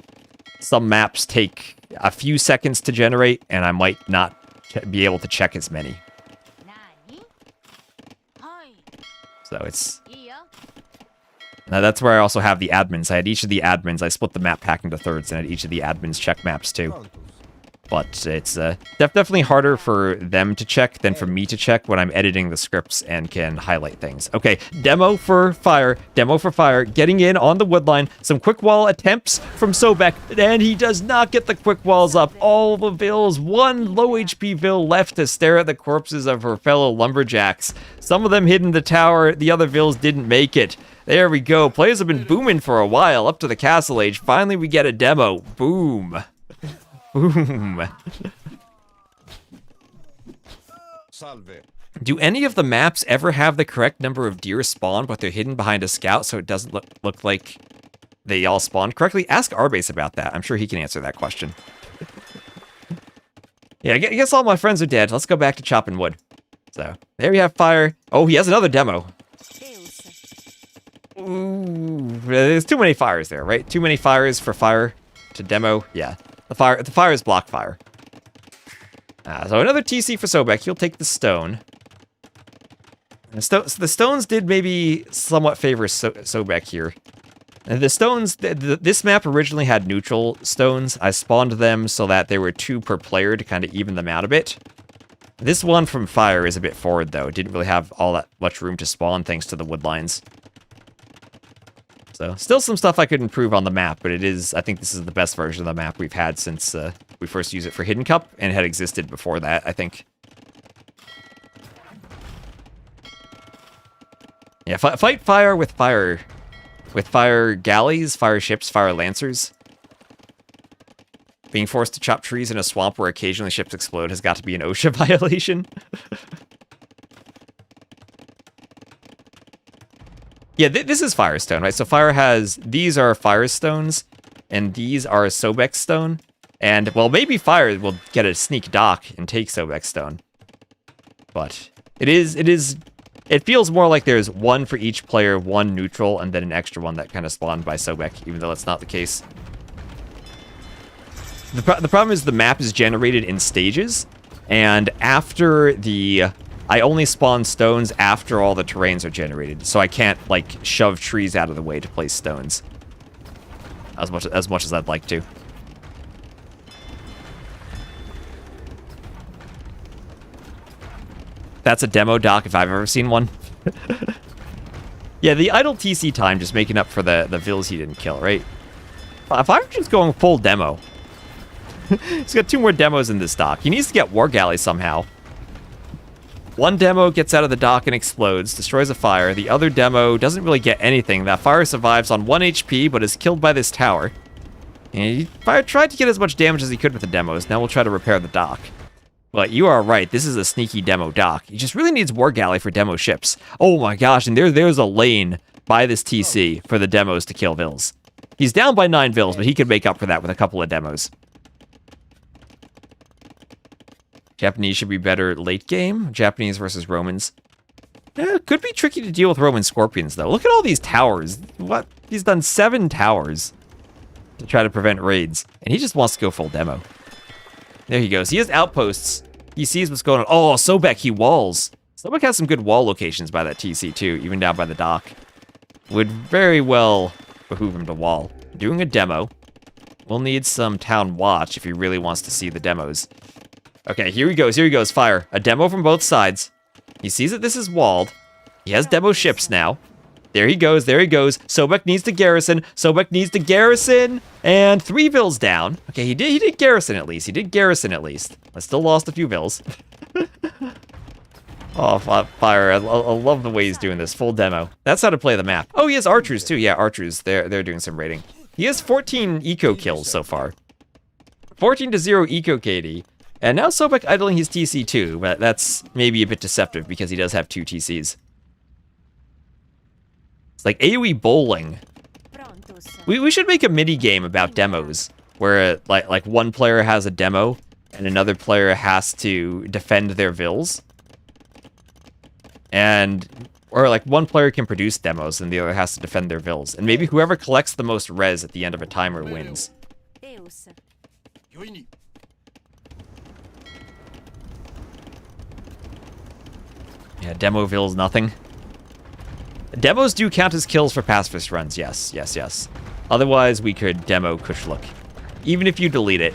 Some maps take a few seconds to generate, and I might not be able to check as many. So it's... Now that's where I also have the admins. I had each of the admins. I split the map pack into thirds, and I had each of the admins check maps too. But it's definitely harder for them to check than for me to check when I'm editing the scripts and can highlight things. Okay, demo for fire, getting in on the woodline. Some quick wall attempts from Sobek, and he does not get the quick walls up. All the Villes, one low HP Ville left to stare at the corpses of her fellow lumberjacks. Some of them hid in the tower, the other Villes didn't make it. There we go. Players have been booming for a while, up to the castle age. Finally, we get a demo. Boom. Boom. Do any of the maps ever have the correct number of deer spawn, but they're hidden behind a scout, so it doesn't look like they all spawned correctly? Ask Arbase about that. I'm sure he can answer that question. Yeah, I guess all my friends are dead. Let's go back to chopping wood. So, there we have fire. Oh, he has another demo. Ooh, there's too many fires there, right? Too many fires for fire to demo. Yeah, the fire is block fire. So another TC for Sobek. He'll take the stone. And the stones did maybe somewhat favor Sobek here. And the stones, this map originally had neutral stones. I spawned them so that there were 2 per player to kind of even them out a bit. This one from fire is a bit forward though. It didn't really have all that much room to spawn thanks to the wood lines. So, still some stuff I could improve on the map, but I think this is the best version of the map we've had since we first used it for Hidden Cup, and it had existed before that, I think. Yeah, fight fire with fire. With fire galleys, fire ships, fire lancers. Being forced to chop trees in a swamp where occasionally ships explode has got to be an OSHA violation. Yeah, this is Firestone, right? So Fire has... These are Firestones, and these are Sobek Stone. And, well, maybe Fire will get a sneak dock and take Sobek Stone. But it feels more like there's one for each player, one neutral, and then an extra one that kind of spawned by Sobek, even though that's not the case. The problem is the map is generated in stages, and after the... I only spawn stones after all the terrains are generated, so I can't, like, shove trees out of the way to place stones. As much as I'd like to. That's a demo dock if I've ever seen one. Yeah, the idle TC time just making up for the Villese he didn't kill, right? If I'm just going full demo. He's got 2 more demos in this dock. He needs to get War Galley somehow. One demo gets out of the dock and explodes, destroys a fire. The other demo doesn't really get anything. That fire survives on 1 HP, but is killed by this tower. And Fire tried to get as much damage as he could with the demos. Now we'll try to repair the dock. But you are right, this is a sneaky demo dock. He just really needs War Galley for demo ships. Oh my gosh, and there's a lane by this TC for the demos to kill Vils. He's down by 9 Vils, but he could make up for that with a couple of demos. Japanese should be better late game. Japanese versus Romans. Yeah, could be tricky to deal with Roman Scorpions, though. Look at all these towers. What? He's done 7 towers to try to prevent raids. And he just wants to go full demo. There he goes. He has outposts. He sees what's going on. Oh, Sobek, he walls. Sobek has some good wall locations by that TC, too, even down by the dock. Would very well behoove him to wall. Doing a demo. We'll need some town watch if he really wants to see the demos. Okay, here he goes. Here he goes. Fire. A demo from both sides. He sees that this is walled. He has demo ships now. There he goes. There he goes. Sobek needs to garrison. Sobek needs to garrison. And 3 Vils down. Okay, he did garrison at least. He did garrison at least. I still lost a few Vils. Oh, Fire. I love the way he's doing this. Full demo. That's how to play the map. Oh, he has archers too. Yeah, archers. They're doing some raiding. He has 14 eco kills so far. 14-0 eco KD. And now Sobek idling his TC too, but that's maybe a bit deceptive because he does have 2 TCs. It's like AoE bowling. We should make a mini game about demos where like one player has a demo and another player has to defend their Vils. Or like one player can produce demos and the other has to defend their Vils. And maybe whoever collects the most res at the end of a timer wins. Yeah, demo Vils nothing. Demos do count as kills for pacifist runs, yes, yes, yes. Otherwise, we could demo Kushlook. Even if you delete it.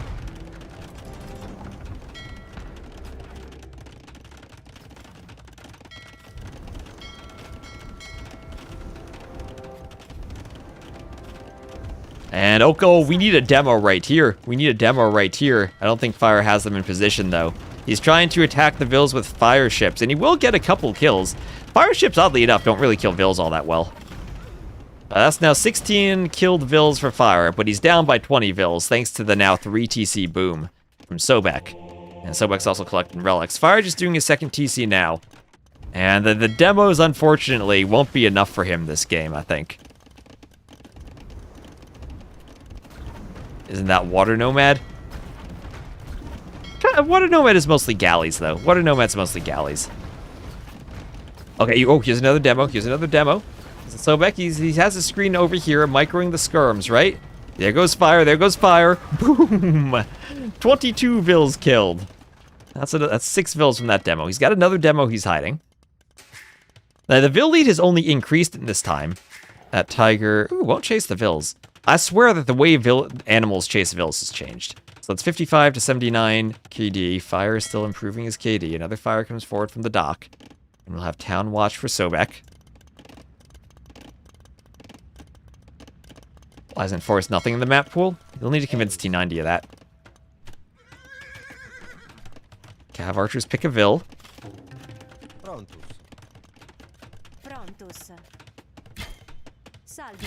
And, oh, we need a demo right here. We need a demo right here. I don't think Fire has them in position, though. He's trying to attack the Vils with fire ships, and he will get a couple kills. Fire ships, oddly enough, don't really kill Vils all that well. That's now 16 killed Vils for Fire, but he's down by 20 Vils, thanks to the now 3 TC boom from Sobek. And Sobek's also collecting relics. Fire just doing his 2nd TC now. And the demos, unfortunately, won't be enough for him this game, I think. Isn't that Water Nomad? Water Nomad is mostly galleys, though. Water Nomad's mostly galleys. Okay, oh, here's another demo. Here's another demo. Sobek, he has a screen over here, microing the skirms, right? There goes Fire, there goes Fire. Boom! 22 Vils killed. That's 6 Vils from that demo. He's got another demo he's hiding. Now, the Vil lead has only increased in this time. That Tiger... Ooh, won't chase the Vils. I swear that the way animals chase Vils has changed. So it's 55 to 79 KD. Fire is still improving his KD. Another Fire comes forward from the dock. And we'll have Town Watch for Sobek. Why isn't Forest nothing in the map pool? You'll need to convince T90 of that. Okay, have archers pick a Vil.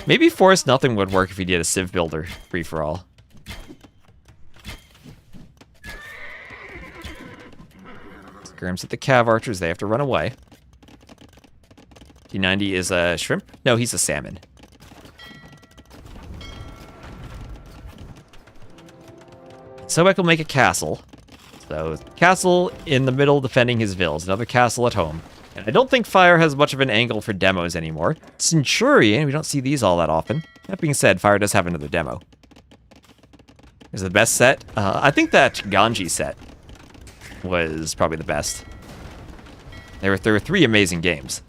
Maybe Forest nothing would work if he did a Civ Builder free-for-all. Grim's at the Cav Archers. They have to run away. T90 is a shrimp? No, he's a salmon. Sobek will make a castle. So, castle in the middle defending his vills. Another castle at home. And I don't think Fire has much of an angle for demos anymore. Centurion, we don't see these all that often. That being said, Fire does have another demo. Is the best set? I think that Ganij set was probably the best. There were 3 amazing games.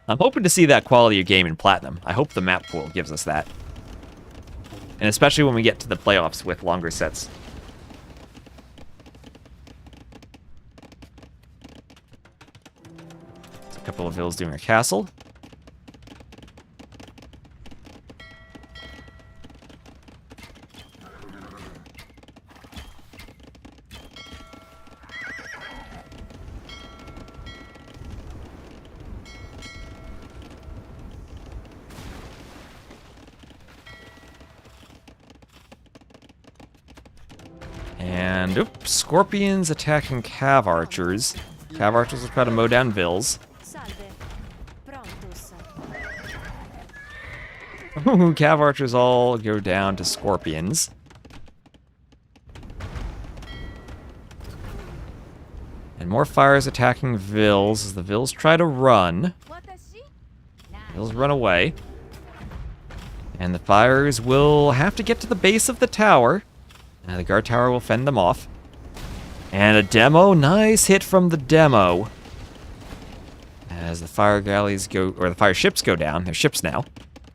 I'm hoping to see that quality of game in Platinum. I hope the map pool gives us that. And especially when we get to the playoffs with longer sets. A couple of vills doing a castle. And, oops, Scorpions attacking Cav Archers. Cav Archers will try to mow down vills. Ooh, Cav Archers all go down to Scorpions. And more fires attacking vills as the vills try to run. Vills run away. And the fires will have to get to the base of the tower. The guard tower will fend them off. And a demo. Nice hit from the demo. As the fire galleys go, or the fire ships go down. They're ships now.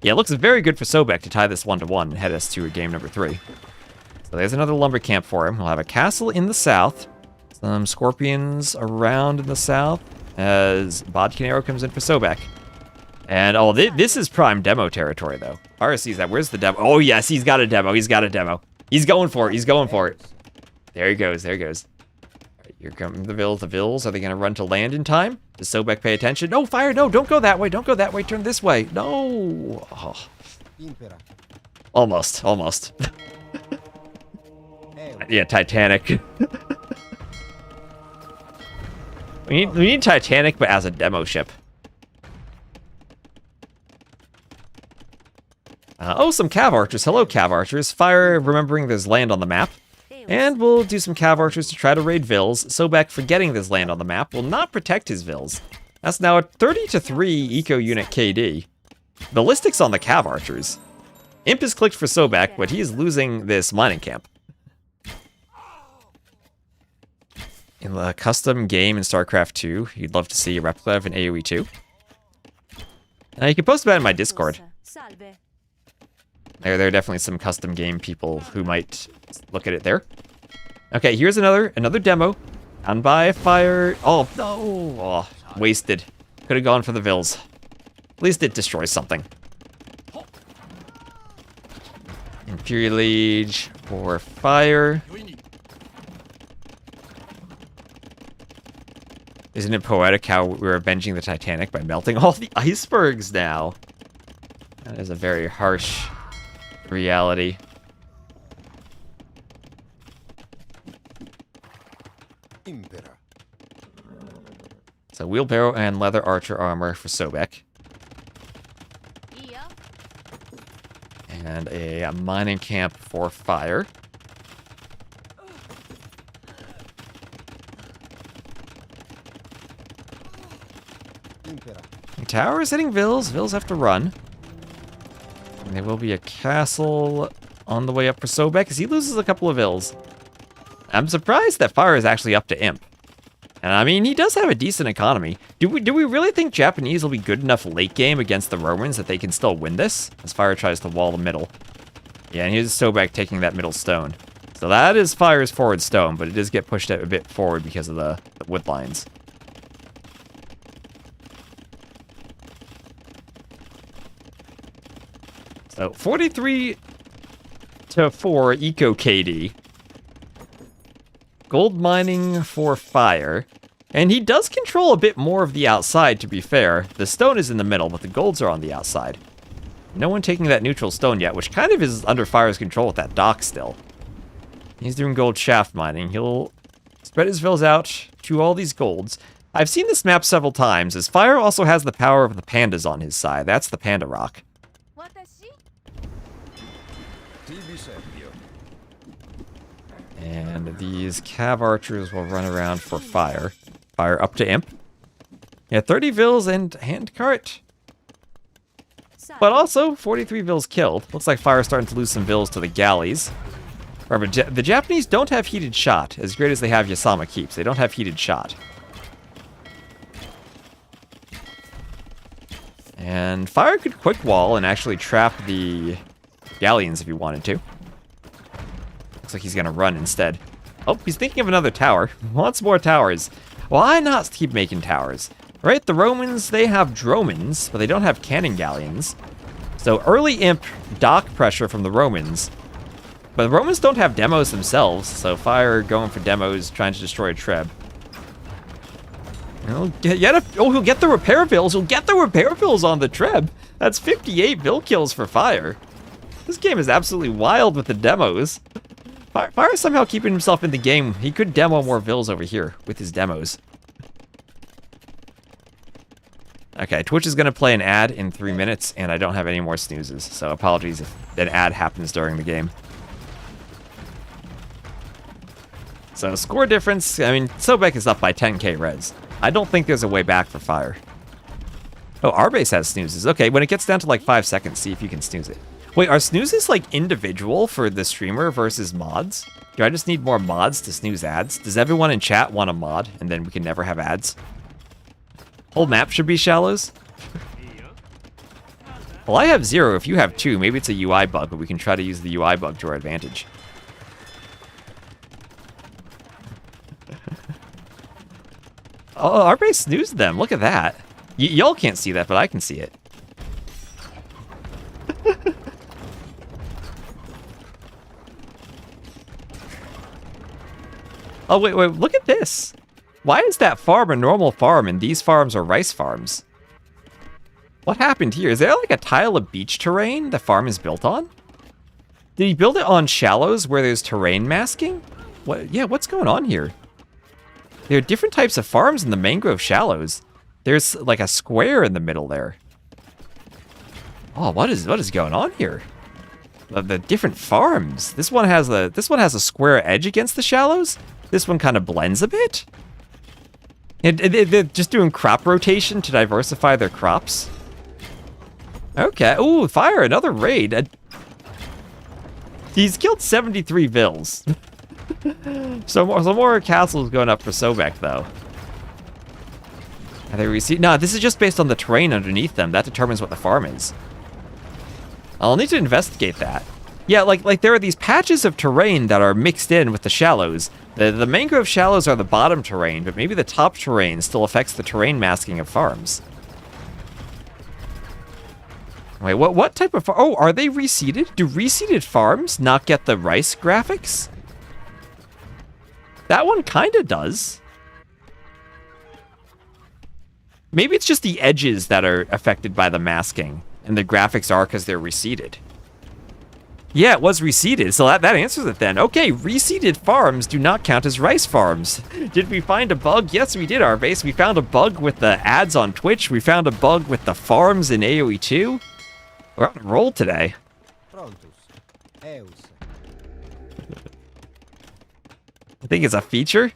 Yeah, it looks very good for Sobek to tie this 1-1 and head us to game number 3. So there's another lumber camp for him. We'll have a castle in the south. Some scorpions around in the south as Bodkin Arrow comes in for Sobek. And, oh, this is prime demo territory, though. Fire sees that. Where's the demo? Oh, yes, he's got a demo. He's got a demo. He's going for it. He's going for it. There he goes. There he goes. All right, here come the vills. The vills. Are they going to run to land in time? Does Sobek pay attention? No, Fire. No, don't go that way. Don't go that way. Turn this way. No. Oh. Almost. Almost. Yeah, Titanic. we need Titanic, but as a demo ship. Oh, some Cav Archers. Hello, Cav Archers. Fire, remembering there's land on the map. And we'll do some Cav Archers to try to raid vills. Sobek, forgetting there's land on the map, will not protect his vills. That's now a 30-3 eco unit KD. Ballistics on the Cav Archers. Imp is clicked for Sobek, but he is losing this mining camp. In the custom game in StarCraft 2, you'd love to see a replica of an AoE 2. You can post about it in my Discord. There are definitely some custom game people who might look at it there. Okay, here's another demo. Down by Fire. Oh, no. Oh, wasted. Could have gone for the vills. At least it destroys something. Imperial Liege for Fire. Isn't it poetic how we're avenging the Titanic by melting all the icebergs now? That is a very harsh reality. So wheelbarrow and leather archer armor for Sobek. And a mining camp for Fire. Tower is hitting vills. Vills have to run. And there will be a castle on the way up for Sobek, because he loses a couple of vills. I'm surprised that Fire is actually up to Imp. And I mean, he does have a decent economy. Do we really think Japanese will be good enough late game against the Romans that they can still win this? As Fire tries to wall the middle. Yeah, and here's Sobek taking that middle stone. So that is Fire's forward stone, but it does get pushed a bit forward because of the wood lines. So 43-4 eco KD. Gold mining for Fire. And he does control a bit more of the outside, to be fair. The stone is in the middle, but the golds are on the outside. No one taking that neutral stone yet, which kind of is under Fire's control with that dock still. He's doing gold shaft mining. He'll Spread his vills out to all these golds. I've seen this map several times, as Fire also has the power of the pandas on his side. That's the panda rock. And these cav archers will run around for Fire. Fire up to Imp. Yeah, 30 vills and hand cart. But also, 43 vills killed. Looks like Fire's starting to lose some vills to the galleys. Remember, the Japanese don't have heated shot, as great as they have Yasama keeps. They don't have heated shot. And Fire could quick wall and actually trap the galleons if he wanted to. Looks like he's going to run instead. Oh, he's thinking of another tower. Wants more towers. Why not keep making towers? Right, the Romans, they have dromons, but they don't have cannon galleons. So early Imp dock pressure from the Romans. But the Romans don't have demos themselves, so Fire going for demos, trying to destroy a Treb. He'll get the repair bills. He'll get the repair bills on the Treb. That's 58 bill kills for Fire. This game is absolutely wild with the demos. Fire's somehow keeping himself in the game. He could demo more vills over here with his demos. Okay, Twitch is going to play an ad in 3 minutes, and I don't have any more snoozes, so apologies if an ad happens during the game. So, score difference, I mean, Sobek is up by 10k res. I don't think there's a way back for Fire. Oh, our base has snoozes. Okay, when it gets down to like 5 seconds, see if you can snooze it. Wait, are snoozes like individual for the streamer versus mods? Do I just need more mods to snooze ads? Does everyone in chat want a mod, and then we can never have ads? Whole map should be shallows? Well, I have 0. If you have 2, maybe it's a UI bug, but we can try to use the UI bug to our advantage. Oh, our base snoozed them. Look at that. Y'all can't see that, but I can see it. Oh, wait, look at this. Why is that farm a normal farm and these farms are rice farms? What happened here? Is there like a tile of beach terrain the farm is built on? Did he build it on shallows where there's terrain masking? What? Yeah, what's going on here? There are different types of farms in the mangrove shallows. There's like a square in the middle there. Oh, what is going on here? The different farms. This one has a square edge against the shallows. This one kind of blends a bit. They're just doing crop rotation to diversify their crops. Okay. Ooh, Fire, another raid. He's killed 73 vills. So more castles going up for Sobek, though. I think we see. No, this is just based on the terrain underneath them. That determines what the farm is. I'll need to investigate that. Yeah, like there are these patches of terrain that are mixed in with the shallows. The mangrove shallows are the bottom terrain, but maybe the top terrain still affects the terrain masking of farms. Wait, what type of farm? Oh, are they reseeded? Do reseeded farms not get the rice graphics? That one kind of does. Maybe it's just the edges that are affected by the masking, and the graphics are because they're reseeded. Yeah, it was reseeded, so that answers it then. Okay, reseeded farms do not count as rice farms. Did we find a bug? Yes, we did, our base. We found a bug with the ads on Twitch. We found a bug with the farms in AoE 2. We're on a roll today. I think it's a feature.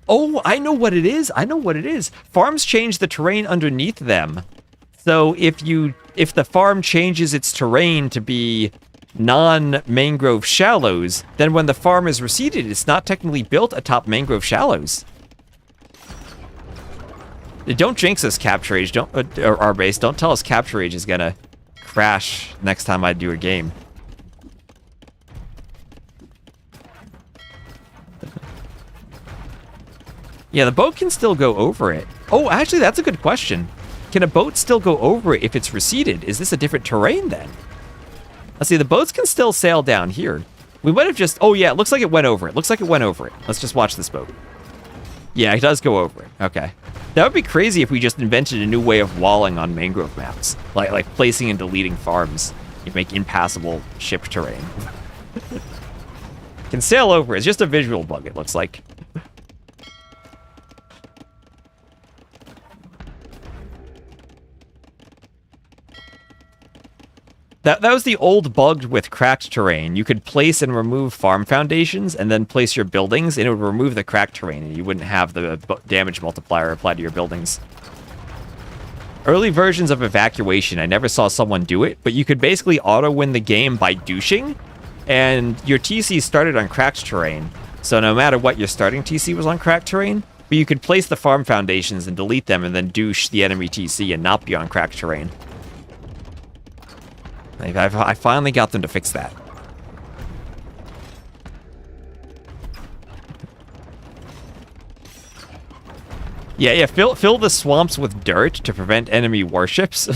Oh, I know what it is. I know what it is. Farms change the terrain underneath them. So if the farm changes its terrain to be non-mangrove shallows, then when the farm is reseeded, it's not technically built atop mangrove shallows. Don't jinx us, Capture Age. Or our base. Don't tell us Capture Age is gonna crash next time I do a game. Yeah, the boat can still go over it. Oh, actually, that's a good question. Can a boat still go over it if it's reseeded? Is this a different terrain then? Let's see, the boats can still sail down here. We might have just... Oh, yeah, it looks like it went over it. Looks like it went over it. Let's just watch this boat. Yeah, it does go over it. Okay. That would be crazy if we just invented a new way of walling on mangrove maps. Like placing and deleting farms. You make impassable ship terrain. Can sail over. It's just a visual bug, it looks like. That was the old bug with cracked terrain. You could place and remove farm foundations and then place your buildings, and it would remove the cracked terrain, and you wouldn't have the damage multiplier applied to your buildings. Early versions of evacuation, I never saw someone do it, but you could basically auto-win the game by douching, and your TC started on cracked terrain. So no matter what, your starting TC was on cracked terrain, but you could place the farm foundations and delete them and then douche the enemy TC and not be on cracked terrain. I finally got them to fix that. Yeah, fill the swamps with dirt to prevent enemy warships.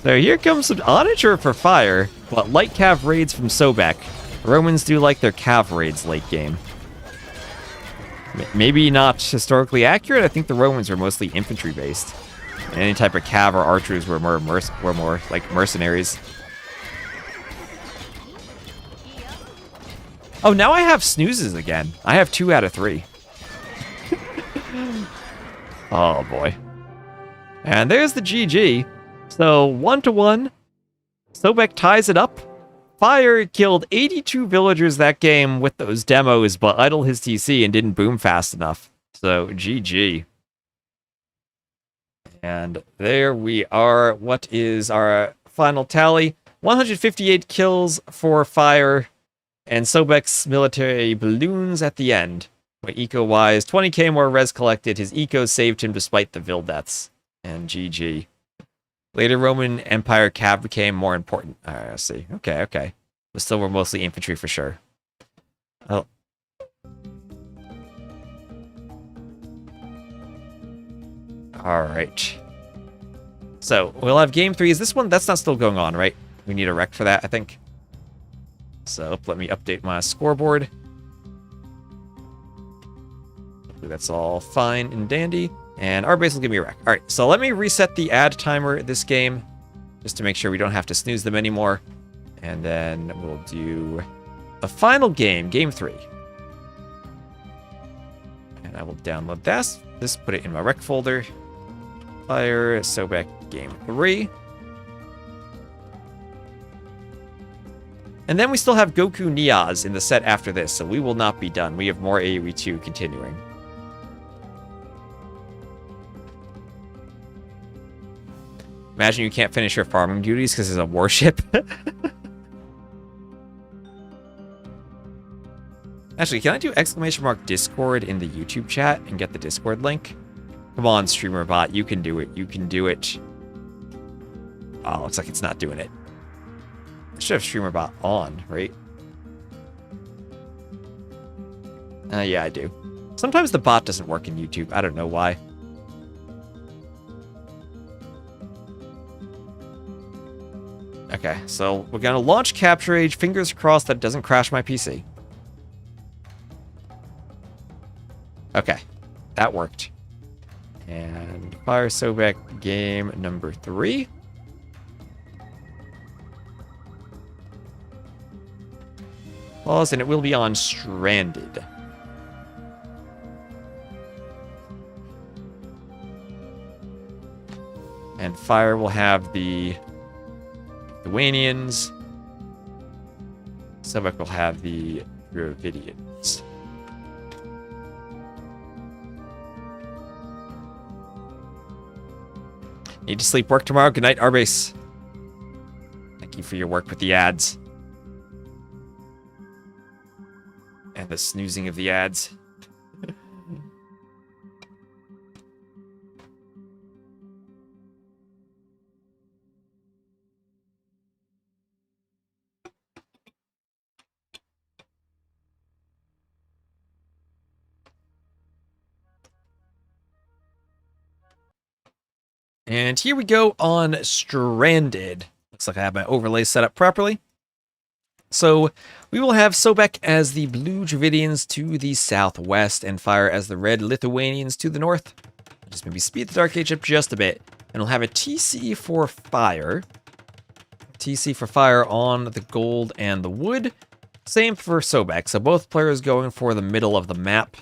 So here comes some Onager for fire, but light cav raids from Sobek. The Romans do like their cav raids late game. Maybe not historically accurate. I think the Romans were mostly infantry based. And any type of cav or archers were more like mercenaries. Oh, now I have snoozes again. I have 2 out of 3. Oh boy. And there's the GG. So 1-1. Sobek ties it up. Fire killed 82 villagers that game with those demos, but idled his TC and didn't boom fast enough. So GG. And there we are. What is our final tally? 158 kills for Fire, and Sobek's military balloons at the end. But eco-wise, 20k more res collected. His eco saved him despite the Vill deaths. And GG. Later Roman Empire cav became more important. Alright, I see. Okay. But still, we're mostly infantry for sure. Oh. Alright. So, we'll have game 3. Is this one? That's not still going on, right? We need a rec for that, I think. So, let me update my scoreboard. Hopefully that's all fine and dandy. And our base will give me a rec. Alright, so let me reset the ad timer this game, just to make sure we don't have to snooze them anymore. And then we'll do the final game, game 3. And I will download this, put it in my rec folder. Fire, Sobek, game 3. And then we still have GoKu NeoZz in the set after this, so we will not be done. We have more AoE 2 continuing. Imagine you can't finish your farming duties because there's a warship. Actually, can I do !Discord in the YouTube chat and get the Discord link? Come on, streamer bot, you can do it. You can do it. Oh, looks like it's not doing it. I should have streamer bot on, right? Yeah, I do. Sometimes the bot doesn't work in YouTube. I don't know why. Okay, so we're gonna launch Capture Age. Fingers crossed that it doesn't crash my PC. Okay, that worked. And Fire Sobek game number 3. Pause, and it will be on Stranded. And Fire will have the Lithuanians. Sobek will have the Dravidians. Need to sleep, work tomorrow. Good night, Arbase. Thank you for your work with the ads. And the snoozing of the ads. And here we go on Stranded. Looks like I have my overlay set up properly. So we will have Sobek as the blue Dravidians to the southwest and Fire as the red Lithuanians to the north. Just maybe speed the Dark Age up just a bit. And we'll have a TC for Fire. TC for Fire on the gold and the wood. Same for Sobek. So both players going for the middle of the map.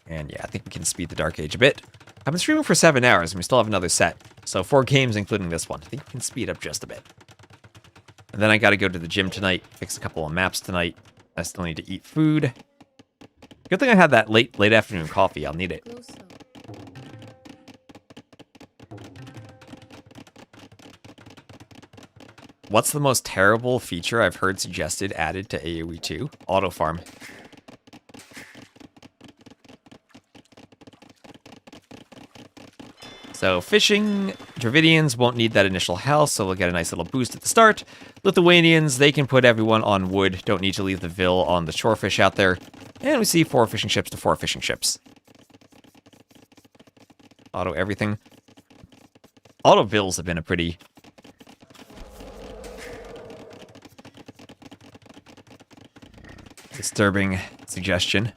And yeah, I think we can speed the Dark Age a bit. I've been streaming for 7 hours and we still have another set. So 4 games, including this one. I think we can speed up just a bit. And then I gotta go to the gym tonight, fix a couple of maps tonight. I still need to eat food. Good thing I had that late afternoon coffee. I'll need it. What's the most terrible feature I've heard suggested added to AoE 2? Auto farm. So fishing, Dravidians won't need that initial house, so they'll get a nice little boost at the start. Lithuanians, they can put everyone on wood, don't need to leave the Vil on the shorefish out there. And we see 4 fishing ships to 4 fishing ships. Auto everything. Auto Vils have been a pretty disturbing suggestion.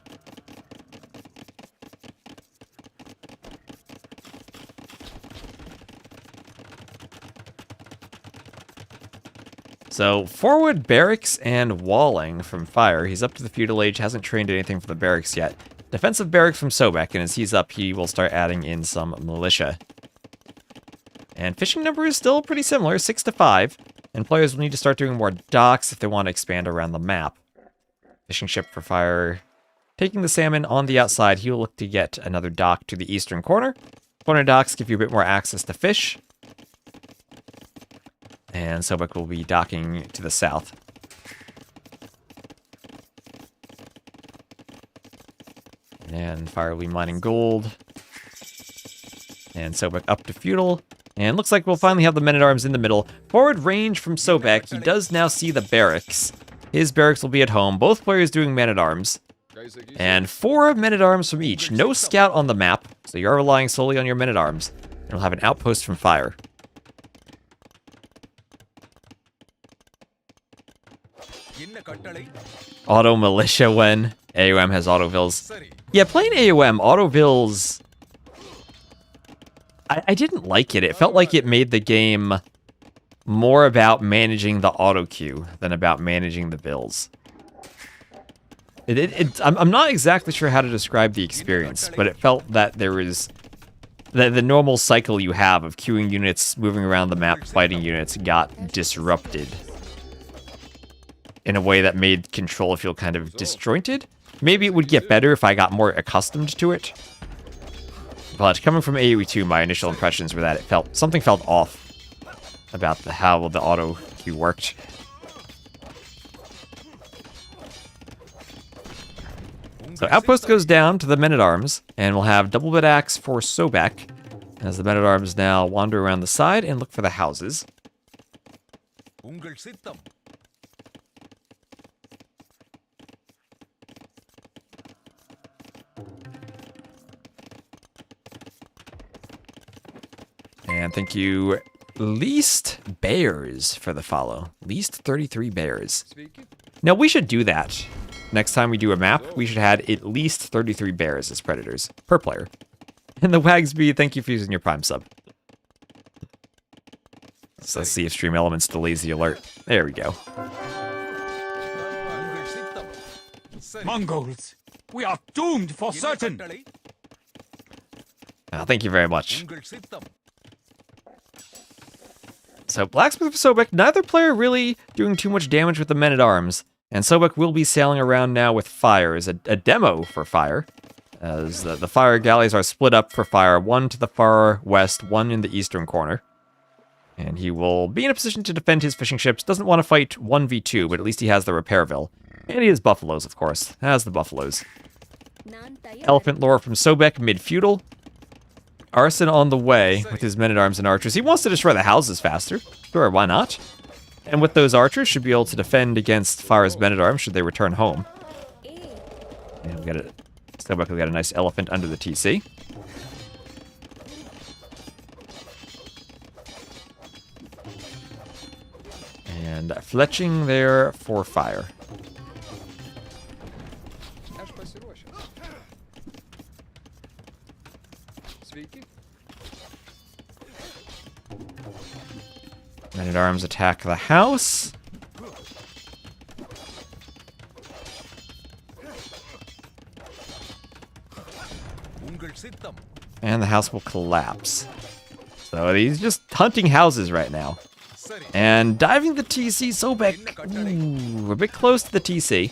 So, forward barracks and walling from Fire. He's up to the feudal age, hasn't trained anything for the barracks yet. Defensive barracks from Sobek, and as he's up, he will start adding in some militia. And fishing number is still pretty similar, 6 to 5. And players will need to start doing more docks if they want to expand around the map. Fishing ship for Fire. Taking the salmon on the outside, he will look to get another dock to the eastern corner. Corner docks give you a bit more access to fish. And Sobek will be docking to the south. And Fire will be mining gold. And Sobek up to feudal. And looks like we'll finally have the men-at-arms in the middle. Forward range from Sobek. He does now see the barracks. His barracks will be at home. Both players doing men-at-arms. And 4 men-at-arms from each. No scout on the map, so you're relying solely on your men-at-arms. And we'll have an outpost from Fire. Auto militia when AOM has auto vills. Yeah, playing AOM, auto vills, I didn't like it. It felt like it made the game more about managing the auto queue than about managing the vills. I'm not exactly sure how to describe the experience, but it felt that there was the normal cycle you have of queuing units, moving around the map, fighting units got disrupted in a way that made control feel kind of disjointed. Maybe it would get better if I got more accustomed to it. But coming from AoE 2, my initial impressions were that something felt off about how the auto queue worked. So outpost goes down to the men-at-arms, and we'll have double bit axe for Sobek, as the men-at-arms now wander around the side and look for the houses. And thank you, Least Bears, for the follow. Least 33 bears. Now, we should do that. Next time we do a map, we should have at least 33 bears as predators per player. And the Wagsby, thank you for using your Prime sub. So let's see if Stream Elements delays the alert. There we go. Mongols, we are doomed for certain. Thank you very much. So, Blacksmith for Sobek, neither player really doing too much damage with the men-at-arms. And Sobek will be sailing around now with Fire as a demo for Fire. As the Fire galleys are split up for Fire, one to the far west, one in the eastern corner. And he will be in a position to defend his fishing ships. Doesn't want to fight 1v2, but at least he has the Repairville. And he has Buffaloes, of course. Has the Buffaloes. Elephant lore from Sobek, mid-feudal. Arson on the way with his men-at-arms and archers. He wants to destroy the houses faster. Sure, why not? And with those archers, should be able to defend against Fire's men-at-arms should they return home. And we got a Sobek, we got a nice elephant under the TC. And fletching there for Fire. Men-at-arms attack the house. And the house will collapse. So he's just hunting houses right now. And diving the TC, Sobek. Ooh, we're a bit close to the TC.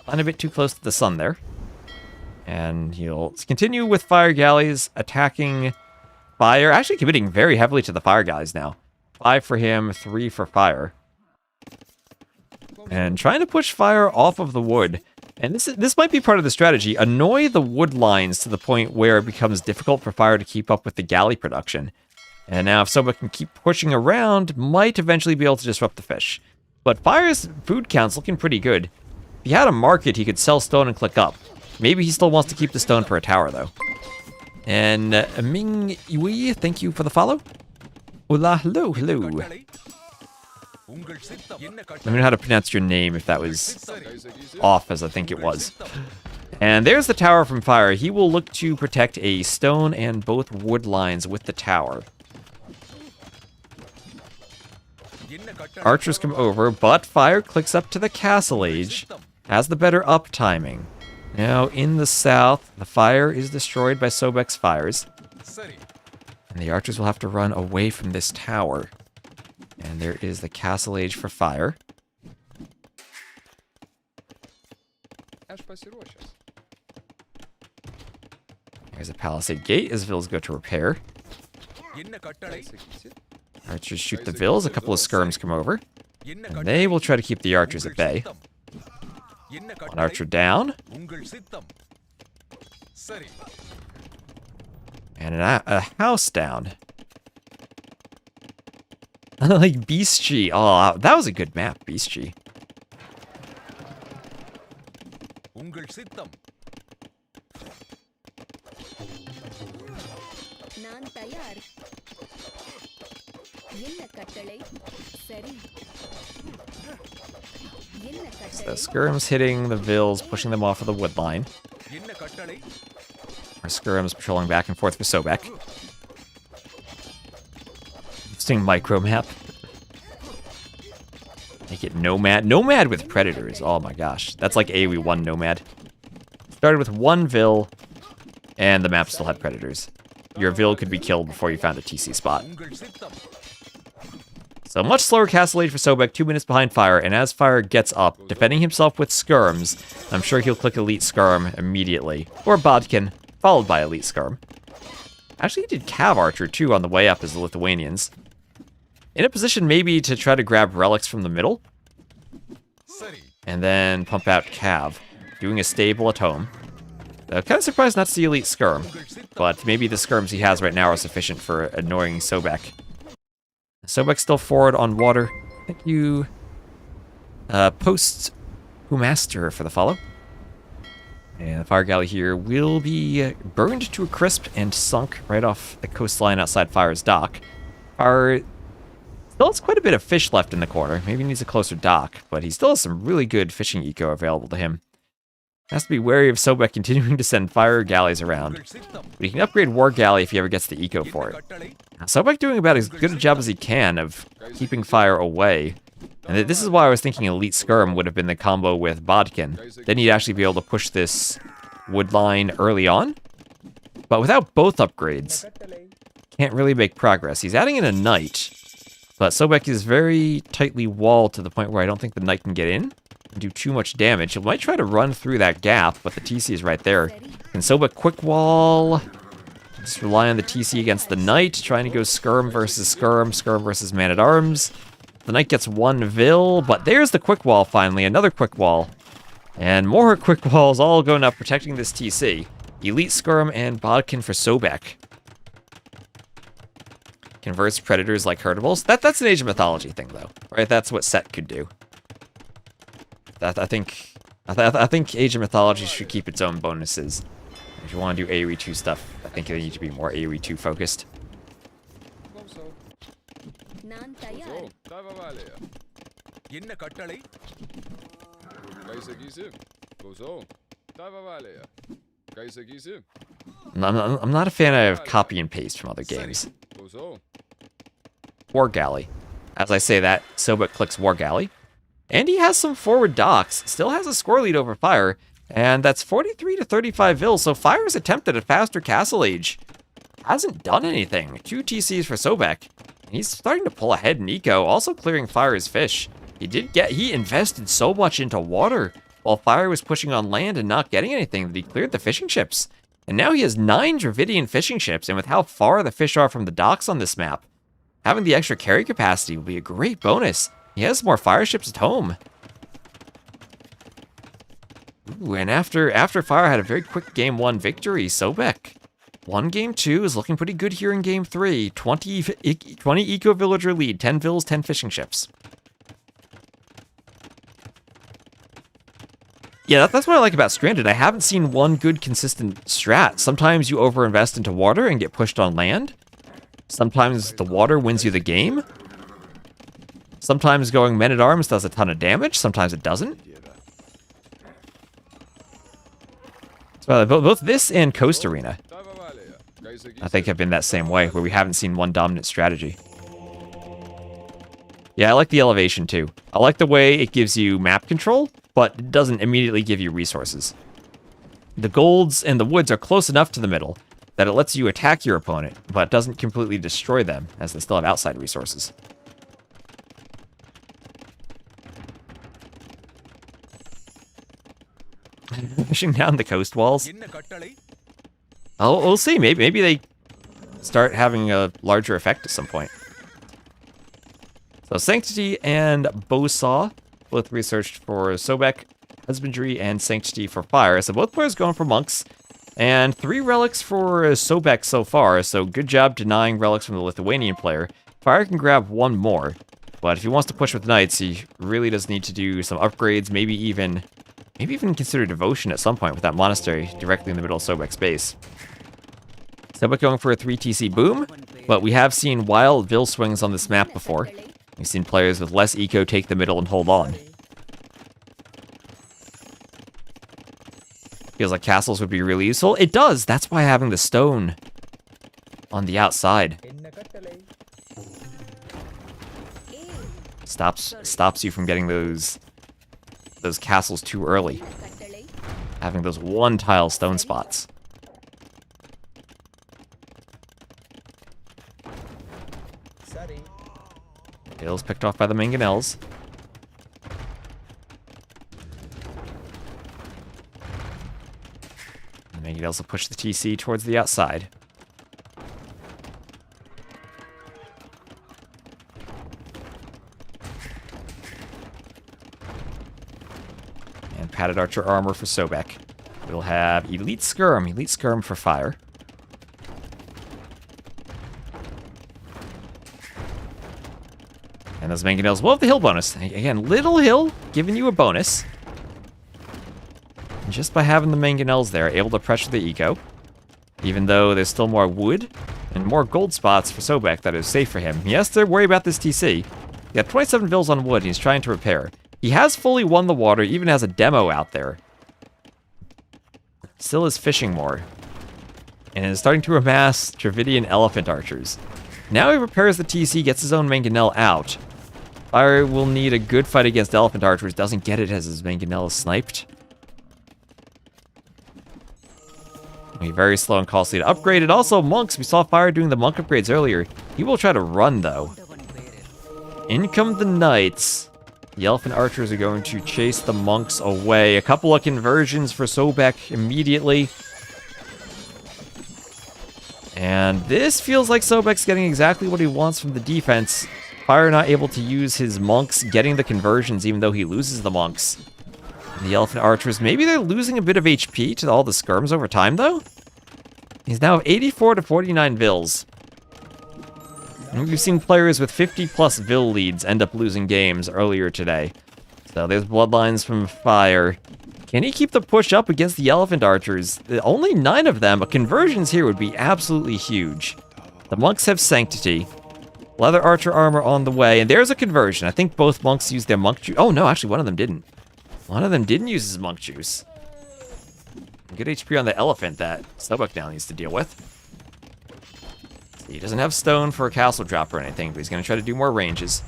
And a bit too close to the sun there. And he'll continue with fire galleys, attacking fire. Actually committing very heavily to the fire galleys now. 5 for him, 3 for fire. And trying to push fire off of the wood. And this might be part of the strategy. Annoy the wood lines to the point where it becomes difficult for fire to keep up with the galley production. And now if Sobek can keep pushing around, might eventually be able to disrupt the fish. But fire's food count's looking pretty good. If he had a market, he could sell stone and click up. Maybe he still wants to keep the stone for a tower, though. And Ming Yui, thank you for the follow. Hola, hello, hello. Let me know how to pronounce your name if that was off, as I think it was. And there's the tower from fire. He will look to protect a stone and both wood lines with the tower. Archers come over, but fire clicks up to the castle age. Has the better up timing. Now, in the south, the fire is destroyed by Sobek's fires. And the archers will have to run away from this tower. And there is the castle age for fire. There's a palisade gate as vills go to repair. Archers shoot the vills, a couple of skirms come over. And they will try to keep the archers at bay. One archer down. And a house down. Like Beastry. Oh, that was a good map, Beastry. So the skirms hitting the vills, pushing them off of the wood line. Our skirms patrolling back and forth for Sobek. Interesting micro map. Make it Nomad. Nomad with predators. Oh my gosh. That's like AoE 1 Nomad. Started with 1 Vill, and the map still had predators. Your Vill could be killed before you found a TC spot. So much slower castle age for Sobek, 2 minutes behind fire, and as fire gets up, defending himself with skirms, I'm sure he'll click Elite Skirm immediately. Or Bodkin, followed by Elite Skirm. Actually, he did Cav Archer too on the way up as the Lithuanians. In a position maybe to try to grab relics from the middle. And then pump out Cav, doing a stable at home. Kind of surprised not to see Elite Skirm, but maybe the skirms he has right now are sufficient for annoying Sobek. Sobek's still forward on water. Thank you, Post Master, for the follow. And the fire galley here will be burned to a crisp and sunk right off the coastline outside Fire's dock. Fire still has quite a bit of fish left in the corner. Maybe he needs a closer dock, but he still has some really good fishing eco available to him. Has to be wary of Sobek continuing to send fire galleys around. But he can upgrade War Galley if he ever gets the eco for it. Now, Sobek doing about as good a job as he can of keeping fire away. And this is why I was thinking Elite Skirm would have been the combo with Bodkin. Then he'd actually be able to push this wood line early on. But without both upgrades, can't really make progress. He's adding in a knight, but Sobek is very tightly walled to the point where I don't think the knight can get in and do too much damage. He might try to run through that gap, but the TC is right there. Can Sobek quick wall? Just rely on the TC against the knight, trying to go skirm versus skirm, skirm versus man-at-arms. The knight gets 1 Vill, but there's the quick wall finally, another quick wall. And more quick walls all going up, protecting this TC. Elite Skirm and Bodkin for Sobek. Converts predators like herdables. That's an Age of Mythology thing, though, right? That's what Set could do. I think Age of Mythology should keep its own bonuses. If you want to do AoE 2 stuff, I think they need to be more AoE 2 focused. I'm not a fan of copy and paste from other games. War Galley. As I say that, Sobek clicks War Galley. And he has some forward docks. Still has a score lead over Fire. And that's 43 to 35 Vill, so Fire's attempt at a faster castle age hasn't done anything. 2 TCs for Sobek. He's starting to pull ahead in eco, also clearing Fire's fish. He invested so much into water while Fire was pushing on land and not getting anything that he cleared the fishing ships. And now he has 9 Dravidian fishing ships, and with how far the fish are from the docks on this map, having the extra carry capacity will be a great bonus. He has more Fire ships at home. Ooh, and after Fire had a very quick Game 1 victory, Sobek won Game 2, is looking pretty good here in Game 3. 20 eco-villager lead, 10 vills, 10 fishing ships. Yeah, that's what I like about Stranded. I haven't seen one good consistent strat. Sometimes you overinvest into water and get pushed on land. Sometimes the water wins you the game. Sometimes going men-at-arms does a ton of damage. Sometimes it doesn't. So both this and Coast Arena, I think, have been that same way, where we haven't seen one dominant strategy. Yeah, I like the elevation too. I like the way it gives you map control, but it doesn't immediately give you resources. The golds and the woods are close enough to the middle that it lets you attack your opponent, but doesn't completely destroy them, as they still have outside resources. Pushing down the coast walls. Oh, we'll see. Maybe they start having a larger effect at some point. So Sanctity and Bowsaw, both researched for Sobek, Husbandry, and Sanctity for Fire. So both players going for monks. And 3 relics for Sobek so far, so good job denying relics from the Lithuanian player. Fire can grab 1 more, but if he wants to push with knights, he really does need to do some upgrades, maybe even consider devotion at some point with that monastery directly in the middle of Sobek's base. Sobek going for a 3 TC boom, but we have seen wild Vill swings on this map before. We've seen players with less eco take the middle and hold on. Feels like castles would be really useful. It does! That's why having the stone on the outside stops you from getting those castles too early. Having those 1-tile stone spots. Hills picked off by the mangonels. The mangonels will push the TC towards the outside. And padded archer armor for Sobek. We'll have elite skirm for Fire. And those mangonels will have the hill bonus. Again, little hill giving you a bonus. And just by having the mangonels there, able to pressure the eco. Even though there's still more wood and more gold spots for Sobek that is safe for him. He has to worry about this TC. He got 27 vills on wood, and he's trying to repair. He has fully won the water, even has a demo out there. Still is fishing more. And is starting to amass Dravidian elephant archers. Now he repairs the TC, gets his own mangonel out. Fire will need a good fight against elephant archers. Doesn't get it as his mangonel is sniped. Be very slow and costly to upgrade. And also monks. We saw Fire doing the monk upgrades earlier. He will try to run though. In come the knights. The elephant archers are going to chase the monks away. A couple of conversions for Sobek immediately. And this feels like Sobek's getting exactly what he wants from the defense. Fire not able to use his monks, getting the conversions even though he loses the monks. And the elephant archers, maybe they're losing a bit of HP to all the skirms over time though? He's now 84 to 49 vills. And we've seen players with 50+ vill leads end up losing games earlier today. So there's bloodlines from Fire. Can he keep the push up against the elephant archers? Only 9 of them, but conversions here would be absolutely huge. The monks have sanctity. Leather archer armor on the way, and there's a conversion. I think both monks used their monk juice. Oh no, actually one of them didn't. One of them didn't use his monk juice. Good HP on the elephant that Sobek now needs to deal with. He doesn't have stone for a castle drop or anything, but he's going to try to do more ranges.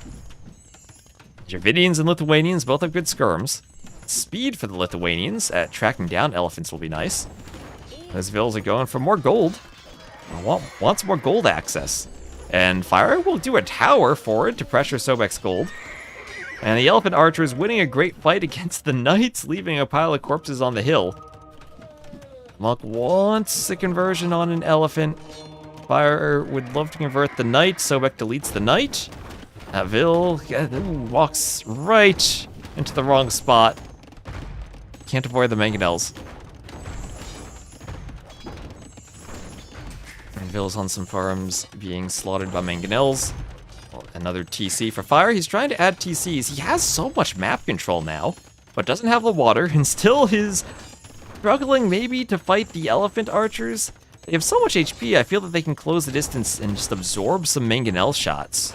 Dravidians and Lithuanians both have good skirms. Speed for the Lithuanians at tracking down elephants will be nice. Those vills are going for more gold. wants more gold access. And Fire will do a tower for it to pressure Sobek's gold. And the Elephant Archer is winning a great fight against the Knights, leaving a pile of corpses on the hill. Monk wants a conversion on an Elephant. Fire would love to convert the Knight. Sobek deletes the Knight. Vil walks right into the wrong spot. Can't avoid the mangonels. And Vil's on some farms being slaughtered by mangonels. Well, another TC for Fire. He's trying to add TCs. He has so much map control now, but doesn't have the water, and still is struggling maybe to fight the Elephant Archers. They have so much HP, I feel that they can close the distance and just absorb some mangonel shots.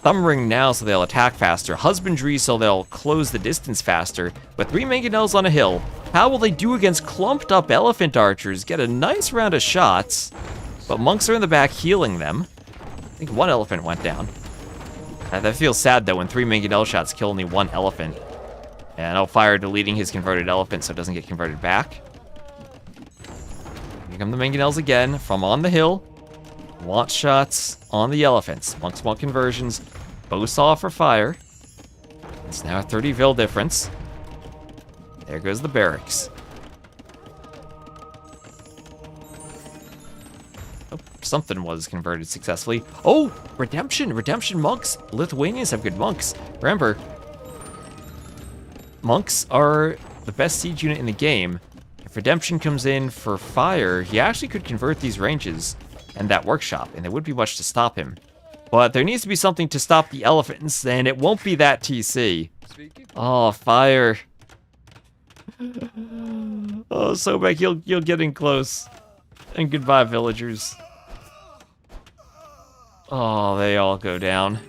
Thumb Ring now so they'll attack faster. Husbandry so they'll close the distance faster. With 3 mangonels on a hill, how will they do against clumped up Elephant Archers? Get a nice round of shots, but monks are in the back healing them. I think 1 elephant went down. That feels sad though when 3 mangonel shots kill only 1 elephant. And Fire deleting his converted elephant so it doesn't get converted back. Here come the mangonels again from on the hill. Want shots on the elephants. Monks want conversions. Bowsaw for Fire. It's now a 30 Vil difference. There goes the barracks. Oh, something was converted successfully. Oh, Redemption. Redemption monks. Lithuanians have good monks. Remember, monks are the best siege unit in the game. If Redemption comes in for Fire, he actually could convert these ranges and that workshop, and there would be much to stop him. But there needs to be something to stop the elephants, and it won't be that TC. Oh, Fire. Oh, Sobek, you'll get in close. And goodbye, villagers. Oh, they all go down.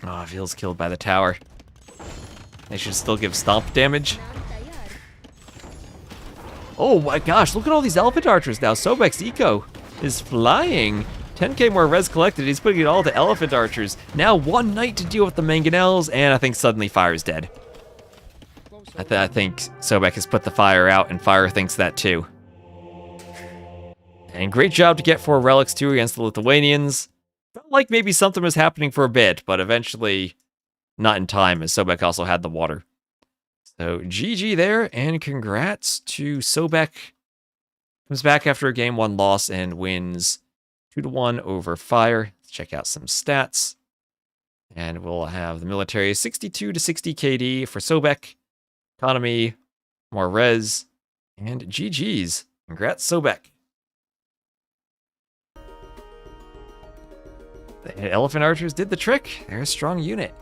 Oh, Vil's killed by the tower. They should still give stomp damage. Oh my gosh, look at all these Elephant Archers now. Sobek's eco is flying. 10k more res collected. He's putting it all to Elephant Archers. Now 1 Knight to deal with the mangonels, and I think suddenly Fire's dead. I think Sobek has put the Fire out, and Fire thinks that too. And great job to get 4 relics too against the Lithuanians. Felt like maybe something was happening for a bit, but eventually not in time, as Sobek also had the water. So GG there, and congrats to Sobek. Comes back after a game 1 loss and wins 2-1 over Fire. Let's check out some stats. And we'll have the military 62 to 60 KD for Sobek. Economy, more res, and GG's. Congrats, Sobek. The Elephant Archers did the trick. They're a strong unit.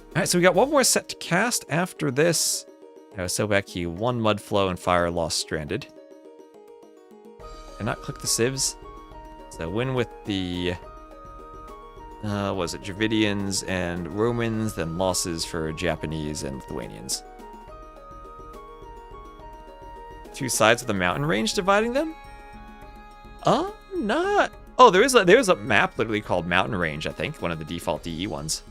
Alright, so we got 1 more set to cast after this. Sobek, he won Mudflow and Fire lost Stranded. And not click the civs. So win with the was it Dravidians and Romans, then losses for Japanese and Lithuanians. 2 sides of the mountain range dividing them? Not. Oh, there's a map literally called Mountain Range, I think, one of the default DE ones.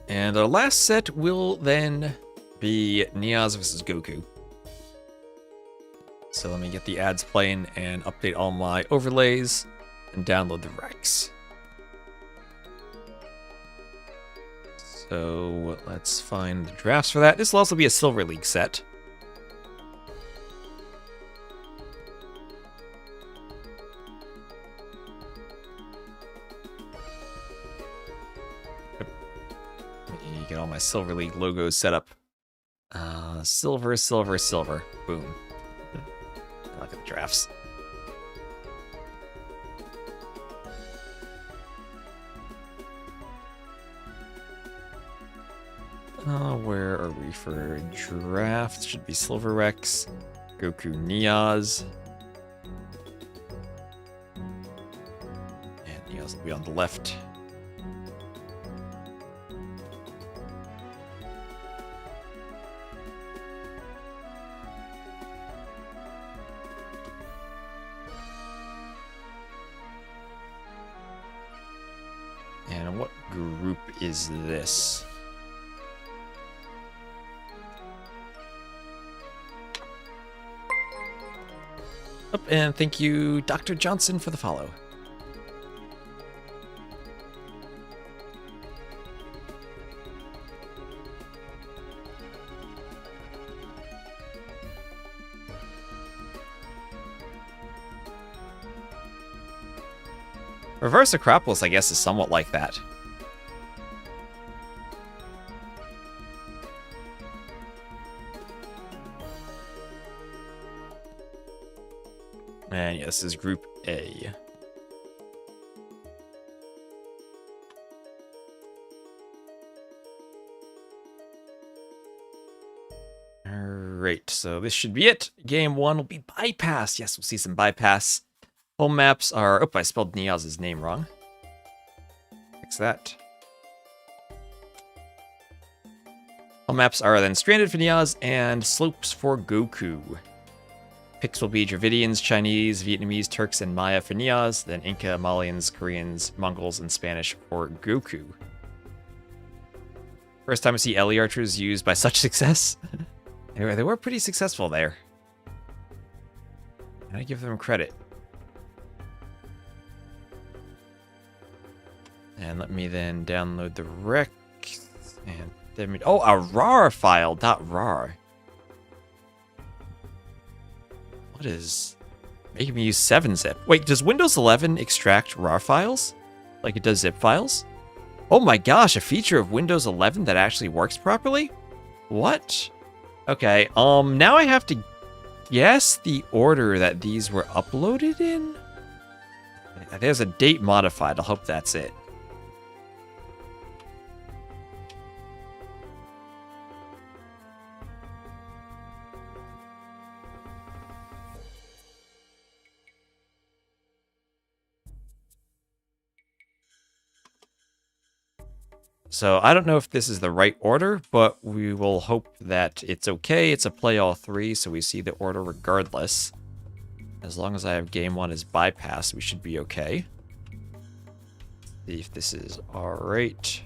And our last set will then be NeoZz versus GoKu. So let me get the ads playing and update all my overlays and download the recs. So let's find the drafts for that. This will also be a Silver League set. Get all my Silver League logos set up. Silver, silver, silver. Boom. Look at the drafts. Where are we for drafts? Should be Silver Rex, GoKu NeoZz. And NeoZz will be on the left. And what group is this? Oh, and thank you, Dr. Johnson, for the follow. Reverse Acropolis, I guess, is somewhat like that. And yeah, this is Group A. Alright, so this should be it. Game 1 will be bypass. Yes, we'll see some bypass. Home maps are... Oh, I spelled NeoZ's name wrong. Fix that. Home maps are then Stranded for NeoZz and Slopes for GoKu. Picks will be Dravidians, Chinese, Vietnamese, Turks, and Maya for NeoZz, then Inca, Malians, Koreans, Mongols, and Spanish for GoKu. First time I see Ellie archers used by such success. Anyway, they were pretty successful there. I give them credit. And let me then download the rec. And then oh, a rar file, .rar. What is making me use 7-zip? Wait, does Windows 11 extract RAR files? Like it does zip files? Oh my gosh, a feature of Windows 11 that actually works properly? What? Okay, now I have to guess the order that these were uploaded in? There's a date modified, I hope that's it. So I don't know if this is the right order, but we will hope that it's okay. It's a play all three, so we see the order regardless. As long as I have game 1 as bypass, we should be okay. See if this is alright.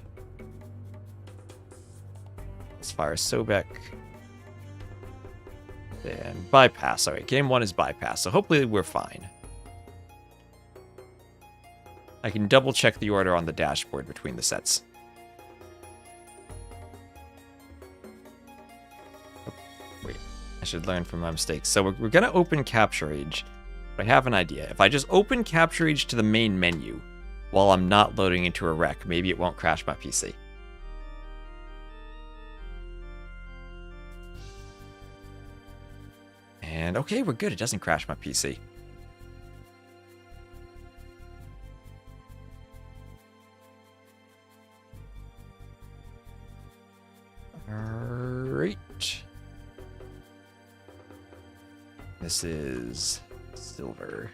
Let's fire Sobek. Then bypass. Alright, game 1 is bypass, so hopefully we're fine. I can double check the order on the dashboard between the sets. I should learn from my mistakes. So we're going to open Capture Age. I have an idea. If I just open Capture Age to the main menu while I'm not loading into a rec, maybe it won't crash my PC. And okay, we're good. It doesn't crash my PC. Alright. This is silver.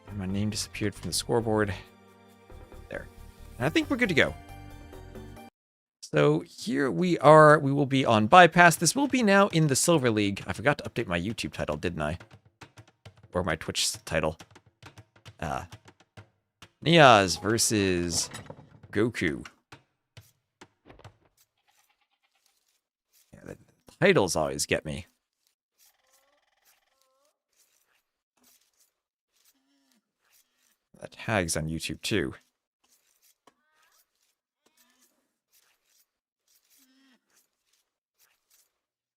And my name disappeared from the scoreboard. There. And I think we're good to go. So here we are. We will be on bypass. This will be now in the Silver League. I forgot to update my YouTube title, didn't I? Or my Twitch title. NeoZz versus GoKu. Titles always get me. That tag's on YouTube too.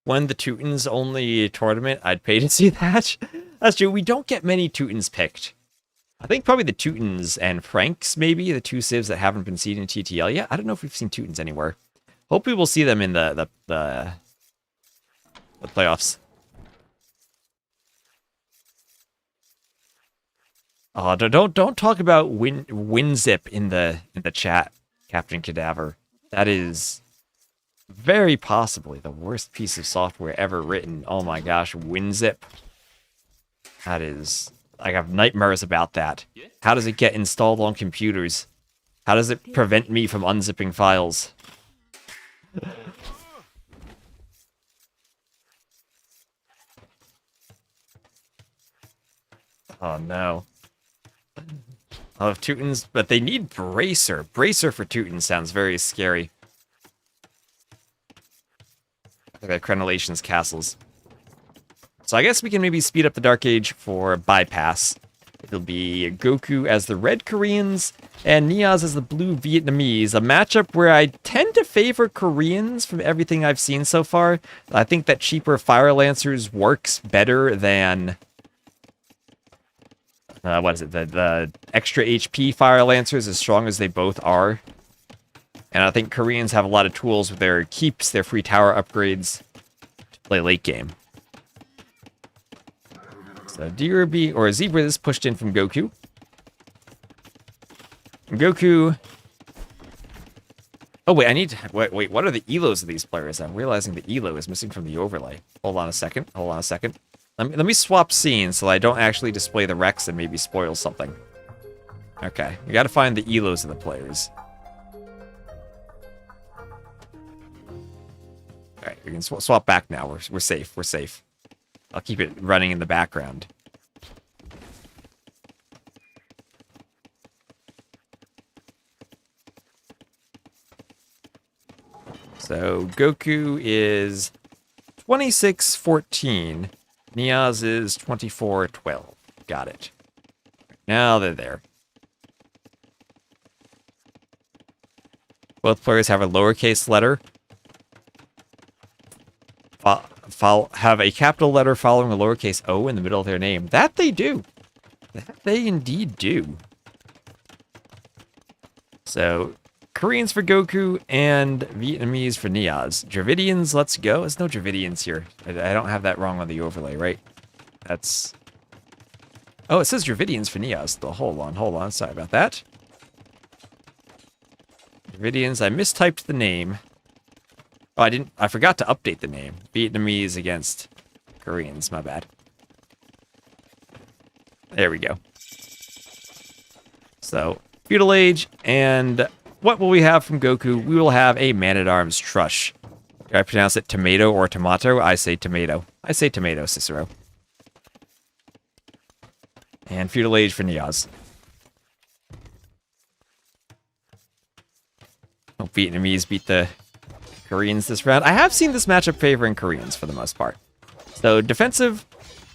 When the Teutons only tournament, I'd pay to see that. That's true. We don't get many Teutons picked. I think probably the Teutons and Franks, maybe, the two civs that haven't been seen in TTL yet. I don't know if we've seen Teutons anywhere. Hopefully we'll see them in the playoffs. Oh, don't talk about WinZip in the chat, Captain Cadaver. That is very possibly the worst piece of software ever written. Oh my gosh, WinZip. That is, I have nightmares about that. How does it get installed on computers? How does it prevent me from unzipping files? Oh no. A lot of Teutons, but they need Bracer. Bracer for Teuton sounds very scary. Okay, Crenellation's castles. So I guess we can maybe speed up the Dark Age for Bypass. It'll be GoKu as the red Koreans and NeoZz as the blue Vietnamese. A matchup where I tend to favor Koreans from everything I've seen so far. I think that cheaper Fire Lancers works better than... what is it? The extra HP Fire Lancers, as strong as they both are. And I think Koreans have a lot of tools with their keeps, their free tower upgrades to play late game. So DRB or Zebra is pushed in from GoKu. GoKu. Oh wait, I need to, wait. What are the elos of these players? I'm realizing the elo is missing from the overlay. Hold on a second. Let me swap scenes so I don't actually display the Rex and maybe spoil something. Okay, we got to find the elos of the players. All right, we can swap back now. We're safe. We're safe. I'll keep it running in the background. So GoKu is 26-14. NeoZz is 24-12. Got it. Now they're there. Both players have a lowercase letter. Have a capital letter following a lowercase o in the middle of their name. That they do. That they indeed do. So, Koreans for GoKu and Vietnamese for NeoZz. Dravidians, let's go. There's no Dravidians here. I don't have that wrong on the overlay, right? That's... Oh, it says Dravidians for NeoZz. Hold on. Sorry about that. Dravidians, I mistyped the name. Oh, I forgot to update the name. Vietnamese against Koreans, my bad. There we go. So, Feudal Age, and what will we have from GoKu? We will have a Man-at-Arms Trush. Do I pronounce it tomato or tomato? I say tomato. I say tomato, Cicero. And Feudal Age for NeoZz. Hope Vietnamese beat the Koreans this round. I have seen this matchup favoring Koreans for the most part. So, defensive,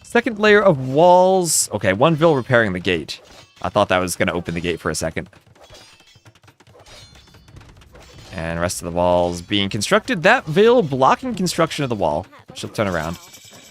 second layer of walls. Okay, one Vil repairing the gate. I thought that was going to open the gate for a second. And rest of the walls being constructed. That Vil blocking construction of the wall. She'll turn around.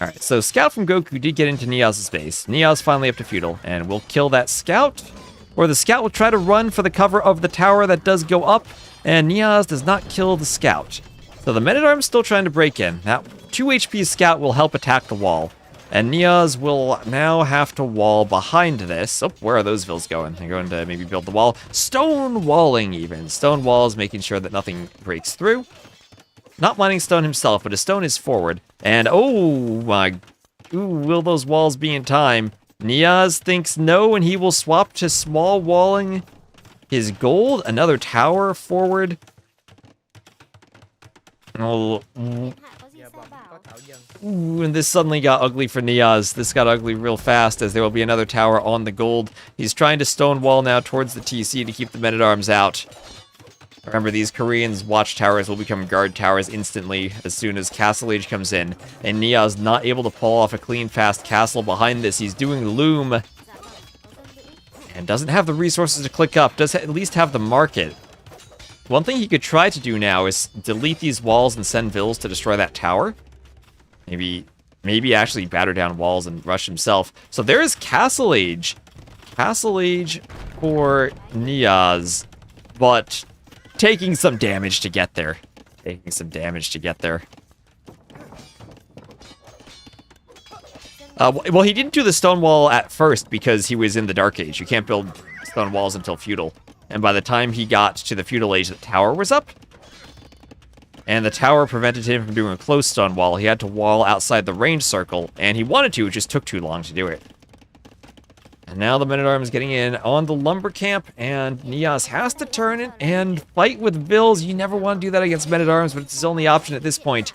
Alright, so Scout from GoKu did get into NeoZz's base. NeoZz finally up to Feudal, and we'll kill that Scout. Or the Scout will try to run for the cover of the tower that does go up, and NeoZz does not kill the Scout. So the Men-at-Arms still trying to break in. That 2 HP Scout will help attack the wall. And NeoZz will now have to wall behind this. Oh, where are those Vils going? They're going to maybe build the wall. Stone walling even. Stone walls, making sure that nothing breaks through. Not mining stone himself, but his stone is forward. And oh my... Ooh, will those walls be in time? NeoZz thinks no, and he will swap to small walling his gold. Another tower forward. Oh, ooh, and this suddenly got ugly for NeoZz. This got ugly real fast, as there will be another tower on the gold. He's trying to stonewall now towards the TC to keep the Men-at-Arms out. Remember, these Koreans' watchtowers will become guard towers instantly as soon as Castle Age comes in. And NeoZz not able to pull off a clean, fast castle behind this. He's doing Loom. And doesn't have the resources to click up. Does at least have the market. One thing he could try to do now is delete these walls and send Vils to destroy that tower. Maybe actually batter down walls and rush himself. So there is Castle Age. Castle Age for NeoZz. But taking some damage to get there. Well, he didn't do the stone wall at first because he was in the Dark Age. You can't build stone walls until Feudal. And by the time he got to the Feudal Age, the tower was up. And the tower prevented him from doing a close stone wall. He had to wall outside the range circle, and he wanted to, it just took too long to do it. And now the Men-at-Arms getting in on the lumber camp, and NeoZz has to turn it and fight with Vils. You never want to do that against Men-at-Arms, but it's his only option at this point.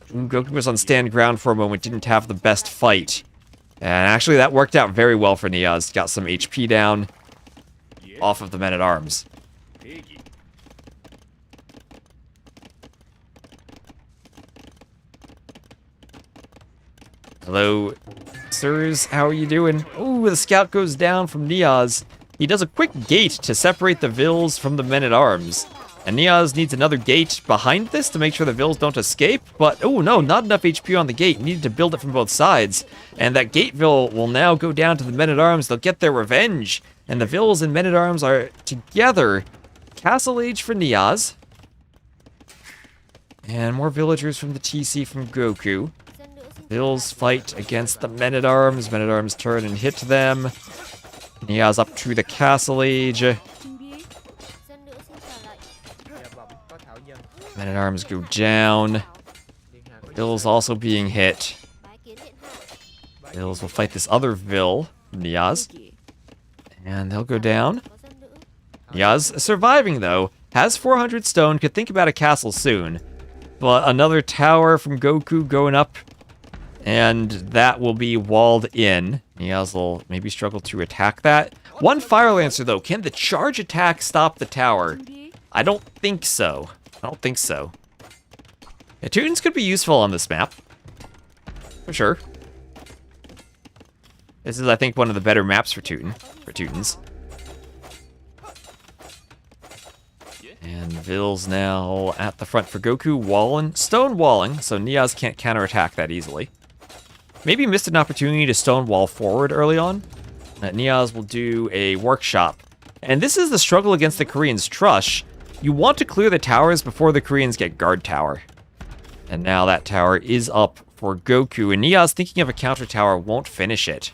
GoKu was on stand ground for a moment, didn't have the best fight. And actually that worked out very well for NeoZz. Got some HP down. off of the men-at-arms. Hello, sirs. How are you doing? Ooh, the scout goes down from NeoZz. He does a quick gate to separate the Villes from the men-at-arms. And NeoZz needs another gate behind this to make sure the Villes don't escape. But, oh no, not enough HP on the gate. Needed to build it from both sides. And that gate Ville will now go down to the men-at-arms. They'll get their revenge. And the Villes and men-at-arms are together. Castle Age for NeoZz. And more villagers from the TC from GoKu. Villes fight against the men-at-arms. Men-at-arms turn and hit them. NeoZz up to the Castle Age. Men-at-arms go down. Villes also being hit. Villes will fight this other Ville, NeoZz. And they'll go down. NeoZz, surviving though, has 400 stone, could think about a castle soon. But another tower from GoKu going up. And that will be walled in. NeoZz will maybe struggle to attack that. One Fire Lancer, though. Can the charge attack stop the tower? I don't think so. I don't think so. Yeah, Teutons could be useful on this map. For sure. This is, I think, one of the better maps for Teutons. And Ville's now at the front for GoKu, walling, stone walling, so NeoZz can't counterattack that easily. Maybe missed an opportunity to stonewall forward early on. NeoZz will do a workshop. And this is the struggle against the Koreans' Trush. You want to clear the towers before the Koreans get guard tower. And now that tower is up for GoKu, and NeoZz thinking of a counter tower won't finish it.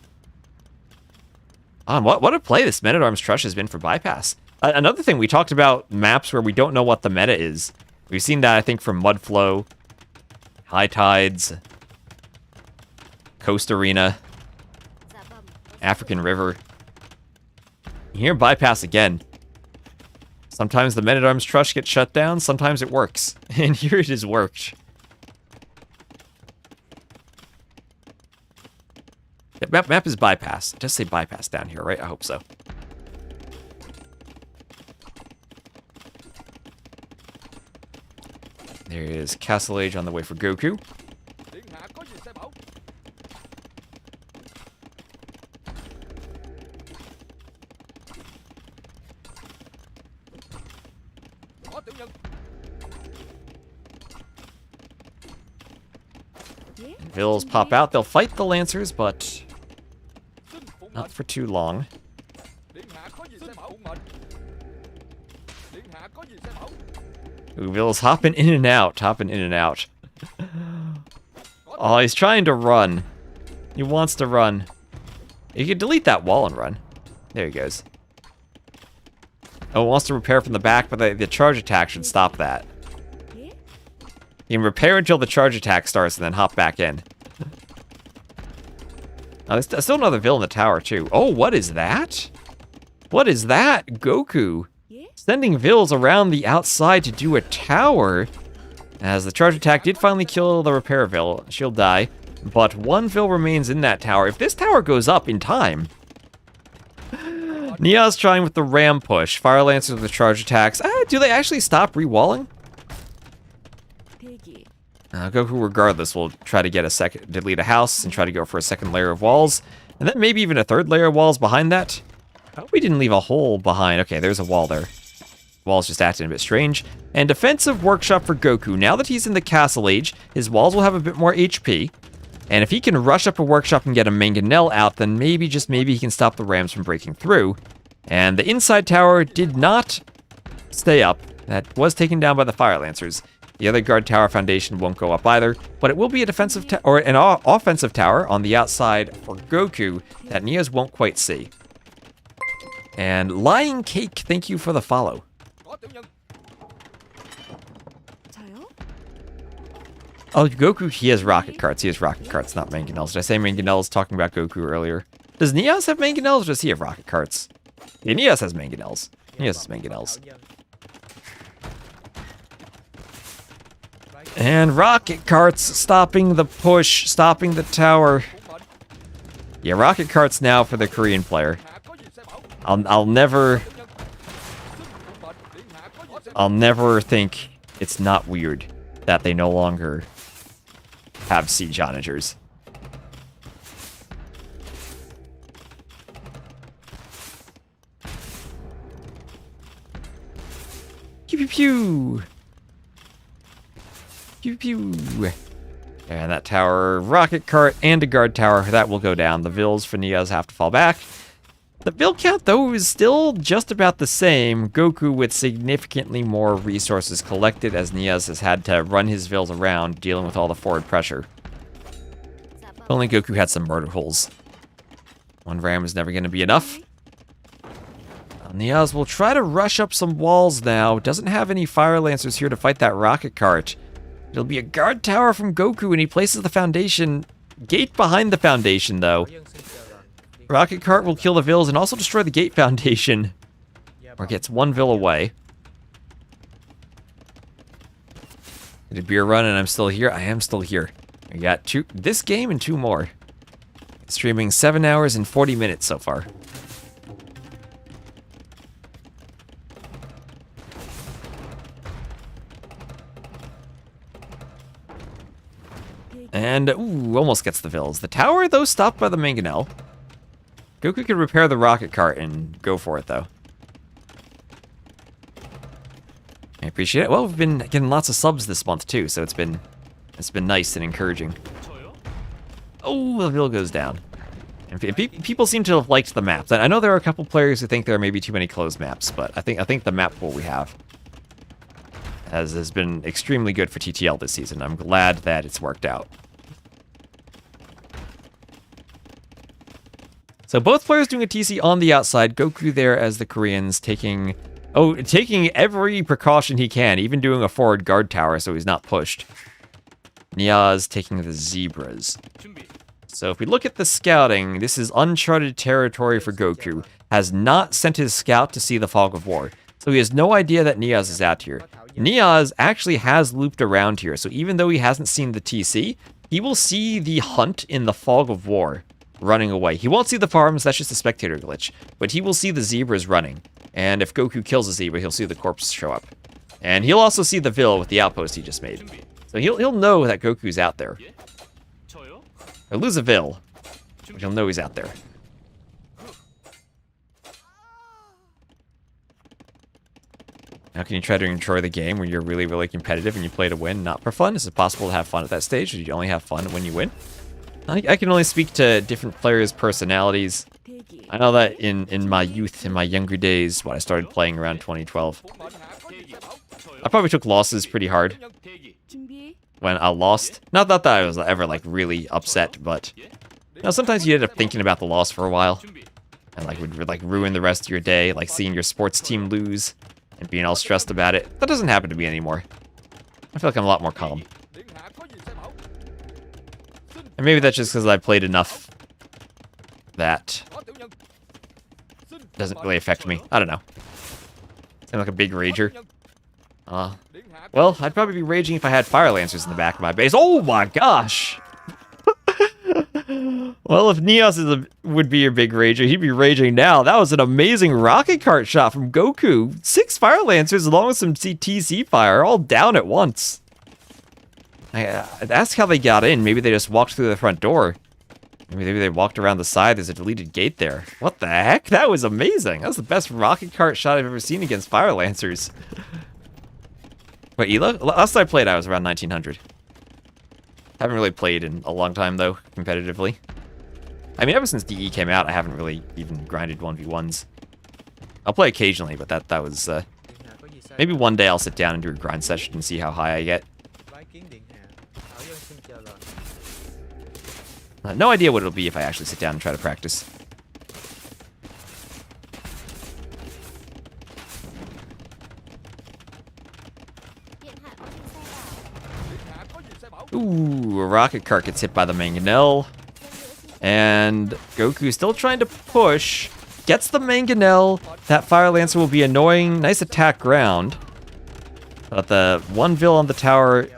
What a play this Men-at-Arms Trush has been for bypass. Another thing, we talked about maps where we don't know what the meta is. We've seen that, I think, from Mudflow, High Tides, Coast Arena, African River. Here, bypass again. Sometimes the Men-at-Arms Trush gets shut down, sometimes it works. And here it has worked. Yeah, map is bypass. It does say bypass down here, right? I hope so. There is Castle Age on the way for GoKu. Villes pop out. They'll fight the Lancers, but not for too long. Ooh, Villes hopping in and out. Oh, he's trying to run. He wants to run. You can delete that wall and run. There he goes. Oh, wants to repair from the back, but the charge attack should stop that. You can repair until the charge attack starts and then hop back in. Oh, there's still another Ville in the tower, too. Oh, what is that? What is that? GoKu. Sending Villes around the outside to do a tower. As the charge attack did finally kill the repair Ville. She'll die. But one Ville remains in that tower. If this tower goes up in time... NeoZz trying with the ram push. Fire Lancers with the charge attacks. Do they actually stop re-walling? GoKu, regardless, will try to get a second, delete a house and try to go for a second layer of walls. And then maybe even a third layer of walls behind that. I hope we didn't leave a hole behind. Okay, there's a wall there. Wall's just acting a bit strange. And defensive workshop for GoKu. Now that he's in the Castle Age, his walls will have a bit more HP. And if he can rush up a workshop and get a mangonel out, then maybe, just maybe, he can stop the rams from breaking through. And the inside tower did not stay up. That was taken down by the Fire Lancers. The other guard tower foundation won't go up either, but it will be a defensive or an offensive tower on the outside for GoKu that NeoZz won't quite see. And Lying Cake, thank you for the follow. Oh, GoKu, he has rocket carts. He has rocket carts, not mangonels. Did I say mangonels talking about GoKu earlier? Does NeoZz have mangonels or does he have rocket carts? Yeah, NeoZz has mangonels. NeoZz has mangonels. And rocket carts stopping the push, stopping the tower. Yeah, rocket carts now for the Korean player. I'll never I'll never think it's not weird that they no longer have siege onagers. Pew pew pew. Pew pew. And that tower, rocket cart, and a guard tower, that will go down. The vills for NeoZz have to fall back. The vill count, though, is still just about the same. GoKu with significantly more resources collected as NeoZz has had to run his vills around, dealing with all the forward pressure. If only GoKu had some murder holes. One ram is never going to be enough. NeoZz will try to rush up some walls now. Doesn't have any fire lancers here to fight that rocket cart. It'll be a guard tower from GoKu, and he places the foundation gate behind the foundation, though. Rocket cart will kill the vills and also destroy the gate foundation, or gets one vill away. Did a beer run and I'm still here? I am still here. We got this game and 2 more. Streaming 7 hours and 40 minutes so far. And, ooh, almost gets the vills. The tower, though, stopped by the mangonel. GoKu could repair the rocket cart and go for it, though. I appreciate it. Well, we've been getting lots of subs this month, too, so it's been nice and encouraging. Oh, the vill goes down. And people seem to have liked the maps. I know there are a couple players who think there are maybe too many closed maps, but I think the map pool we have has been extremely good for TTL this season. I'm glad that it's worked out. So both players doing a TC on the outside. GoKu there as the Koreans taking every precaution he can, even doing a forward guard tower so he's not pushed. NeoZz taking the zebras. So if we look at the scouting, this is uncharted territory for GoKu. Has not sent his scout to see the fog of war. So he has no idea that NeoZz is out here. NeoZz actually has looped around here, so even though he hasn't seen the TC, he will see the hunt in the fog of war running away. He won't see the farms, that's just a spectator glitch, but he will see the zebras running. And if GoKu kills a zebra, he'll see the corpse show up. And he'll also see the vill with the outpost he just made. So he'll know that GoKu's out there. He'll lose a vill, but he'll know he's out there. How can you try to enjoy the game when you're really, really competitive and you play to win, not for fun? Is it possible to have fun at that stage, or do you only have fun when you win? I can only speak to different players' personalities. I know that in my youth, in my younger days, when I started playing around 2012, I probably took losses pretty hard when I lost. Not that I was ever, like, really upset, but you know, sometimes you end up thinking about the loss for a while. And, like, would, like, ruin the rest of your day, like seeing your sports team lose and being all stressed about it. That doesn't happen to me anymore. I feel like I'm a lot more calm. And maybe that's just because I played enough that doesn't really affect me. I don't know. Sound like a big rager. Well, I'd probably be raging if I had fire lancers in the back of my base. Oh my gosh! Well, if NeoZz would be your big rager, he'd be raging now. That was an amazing rocket cart shot from GoKu. 6 fire lancers along with some TC fire, all down at once. I'd ask how they got in. Maybe they just walked through the front door. Maybe they walked around the side. There's a deleted gate there. What the heck? That was amazing. That was the best rocket cart shot I've ever seen against fire lancers. Wait, Ela? Last time I played, I was around 1900. Haven't really played in a long time, though, competitively. I mean, ever since DE came out, I haven't really even grinded 1v1s. I'll play occasionally, but that was, maybe one day I'll sit down and do a grind session and see how high I get. No idea what it'll be if I actually sit down and try to practice. Ooh, a rocket cart gets hit by the mangonel. And GoKu still trying to push. Gets the mangonel. That fire lancer will be annoying. Nice attack ground. But the one vill on the tower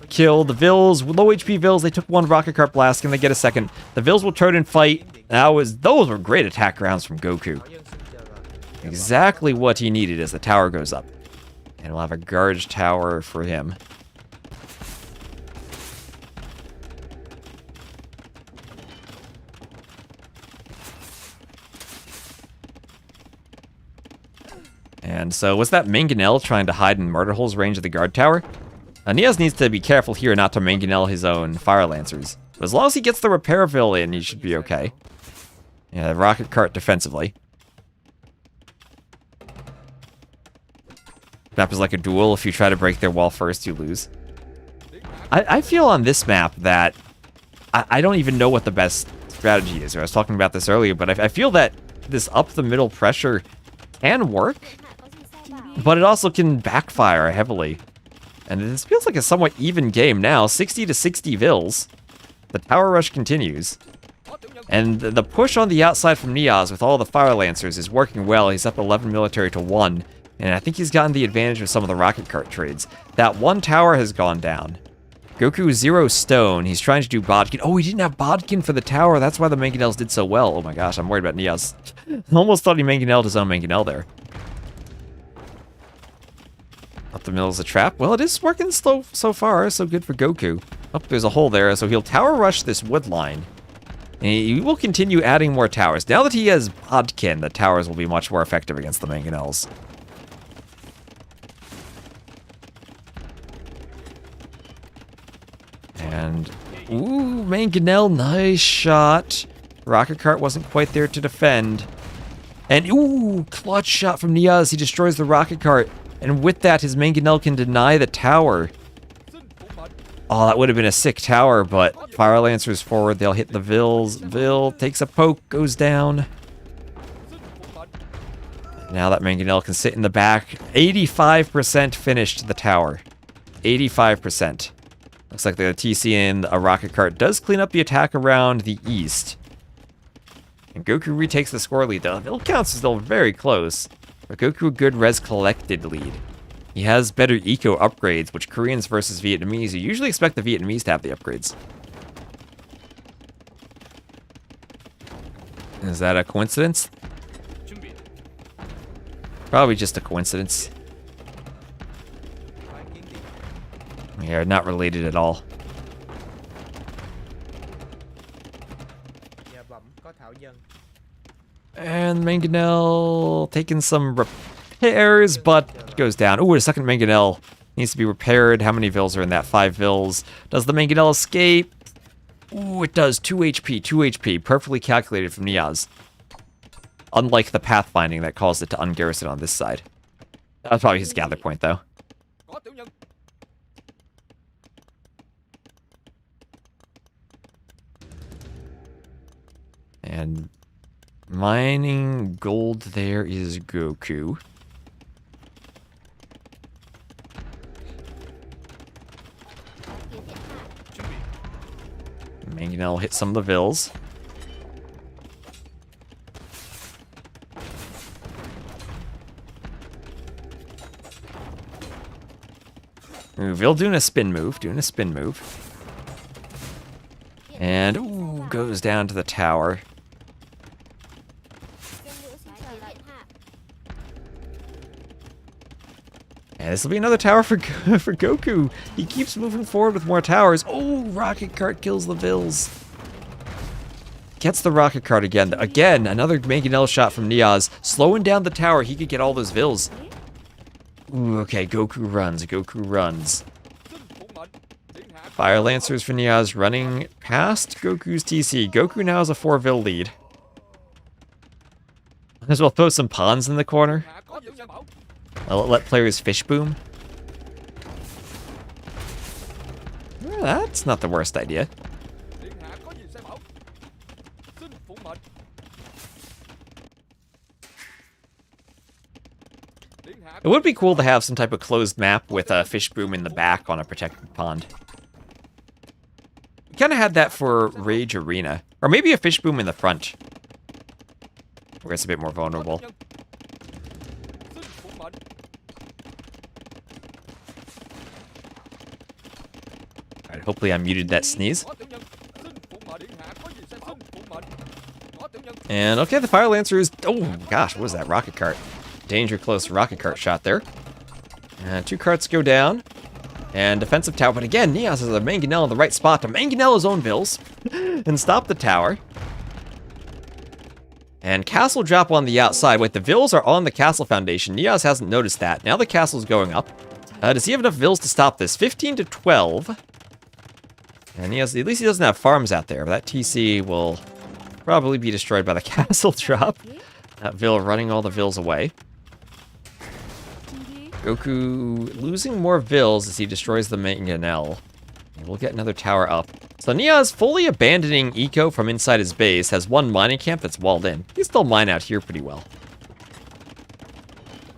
kill. The vills, low HP vills, they took 1 rocket cart blast. Can they get a second? The vills will turn and fight. Those were great attack rounds from GoKu. Exactly what he needed as the tower goes up. And we'll have a guard tower for him. And so, was that Mangonel trying to hide in Murderhole's range of the guard tower? NeoZz needs to be careful here not to Mangonel his own Fire Lancers. But as long as he gets the Repairville in, he should be okay. Yeah, rocket cart defensively. Map is like a duel. If you try to break their wall first, you lose. I feel on this map that I don't even know what the best strategy is. I was talking about this earlier, but I feel that this up the middle pressure can work, but it also can backfire heavily. And this feels like a somewhat even game now. 60 to 60 Villes. The tower rush continues. And the push on the outside from NeoZz with all the Fire Lancers is working well. He's up 11 military to 1. And I think he's gotten the advantage of some of the rocket cart trades. That one tower has gone down. GoKu 0 stone. He's trying to do Bodkin. Oh, he didn't have Bodkin for the tower. That's why the Mangonels did so well. Oh my gosh, I'm worried about NeoZz. I almost thought he Mangonelled his own Mangonel there. Up the middle is a trap. Well, it is working slow so far, so good for GoKu. Oh, there's a hole there, so he'll tower rush this wood line. And he will continue adding more towers. Now that he has Bodkin, the towers will be much more effective against the Mangonels. And, ooh, Mangonel, nice shot. Rocket cart wasn't quite there to defend. And, ooh, clutch shot from NeoZz. He destroys the rocket cart. And with that, his Mangonel can deny the tower. Oh, that would have been a sick tower, but Fire Lancers forward. They'll hit the Villes. Ville takes a poke, goes down. Now that Mangonel can sit in the back. 85% finished the tower. 85%. Looks like the TC in a rocket cart does clean up the attack around the east. And GoKu retakes the score lead, though. Ville counts is still very close. But GoKu a good res collected lead. He has better eco upgrades, which Koreans versus Vietnamese, you usually expect the Vietnamese to have the upgrades. Is that a coincidence? Probably just a coincidence. We are not related at all. And Mangonel taking some repairs, but goes down. Ooh, a second Mangonel needs to be repaired. How many Villes are in that? 5 Villes. Does the Mangonel escape? Ooh, it does. 2 HP, 2 HP. Perfectly calculated from NeoZz. Unlike the pathfinding that caused it to ungarrison on this side. That's probably his gather point, though. And mining gold there is GoKu. Mangonel hit some of the Villes. Ooh, Ville doing a spin move, And, ooh, goes down to the tower. And this will be another tower for GoKu. He keeps moving forward with more towers. Oh, rocket cart kills the Villes. Gets the rocket cart again. Again, another Mangonel shot from NeoZz. Slowing down the tower, he could get all those Villes. Ooh, okay, GoKu runs. Fire Lancers for NeoZz running past GoKu's TC. GoKu now has a 4 Ville lead. Might as well throw some pawns in the corner. Let players fish boom. Well, that's not the worst idea. It would be cool to have some type of closed map with a fish boom in the back on a protected pond. We kind of had that for Rage Arena. Or maybe a fish boom in the front, where it's a bit more vulnerable. Alright, hopefully I muted that sneeze. And okay, the Fire Lancer is... Oh gosh, what was that? Rocket cart. Danger close rocket cart shot there. 2 carts go down. And defensive tower, but again, NeoZz has a Mangonel in the right spot to Mangonel his own Villes and stop the tower. And castle drop on the outside. Wait, the Villes are on the castle foundation. NeoZz hasn't noticed that. Now the castle's going up. Does he have enough Villes to stop this? 15 to 12. And NeoZz, at least he doesn't have farms out there. But that TC will probably be destroyed by the castle drop. That Ville running all the Villes away. GoKu losing more Villes as he destroys the Mangonel. We'll get another tower up. So NeoZz fully abandoning Eco from inside his base, has 1 mining camp that's walled in. He can still mine out here pretty well.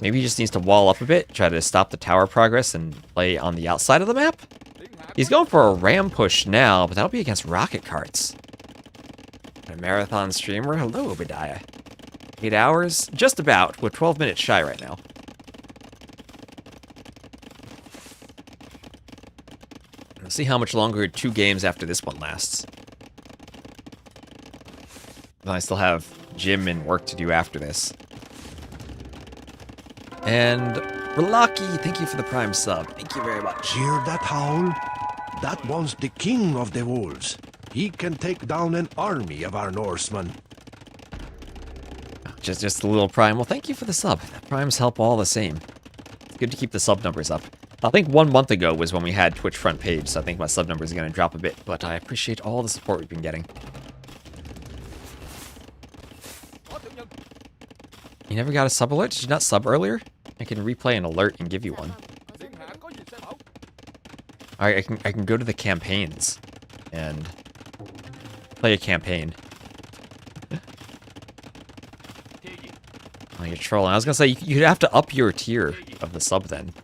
Maybe he just needs to wall up a bit, try to stop the tower progress and play on the outside of the map. He's going for a ram push now, but that'll be against rocket carts. A marathon streamer? Hello, Obadiah. 8 hours? Just about. We're 12 minutes shy right now. Let's see how much longer 2 games after this one lasts. I still have gym and work to do after this. And Relaki, thank you for the Prime sub. Thank you very much. Hear that howl? That one's the king of the wolves. He can take down an army of our Norsemen. Just a little Prime. Well, thank you for the sub. Primes help all the same. It's good to keep the sub numbers up. I think 1 month ago was when we had Twitch front page, so I think my sub numbers are going to drop a bit, but I appreciate all the support we've been getting. You never got a sub alert? Did you not sub earlier? I can replay an alert and give you one. Alright, I can go to the campaigns and play a campaign. Oh, you're trolling. I was going to say, you'd have to up your tier of the sub then.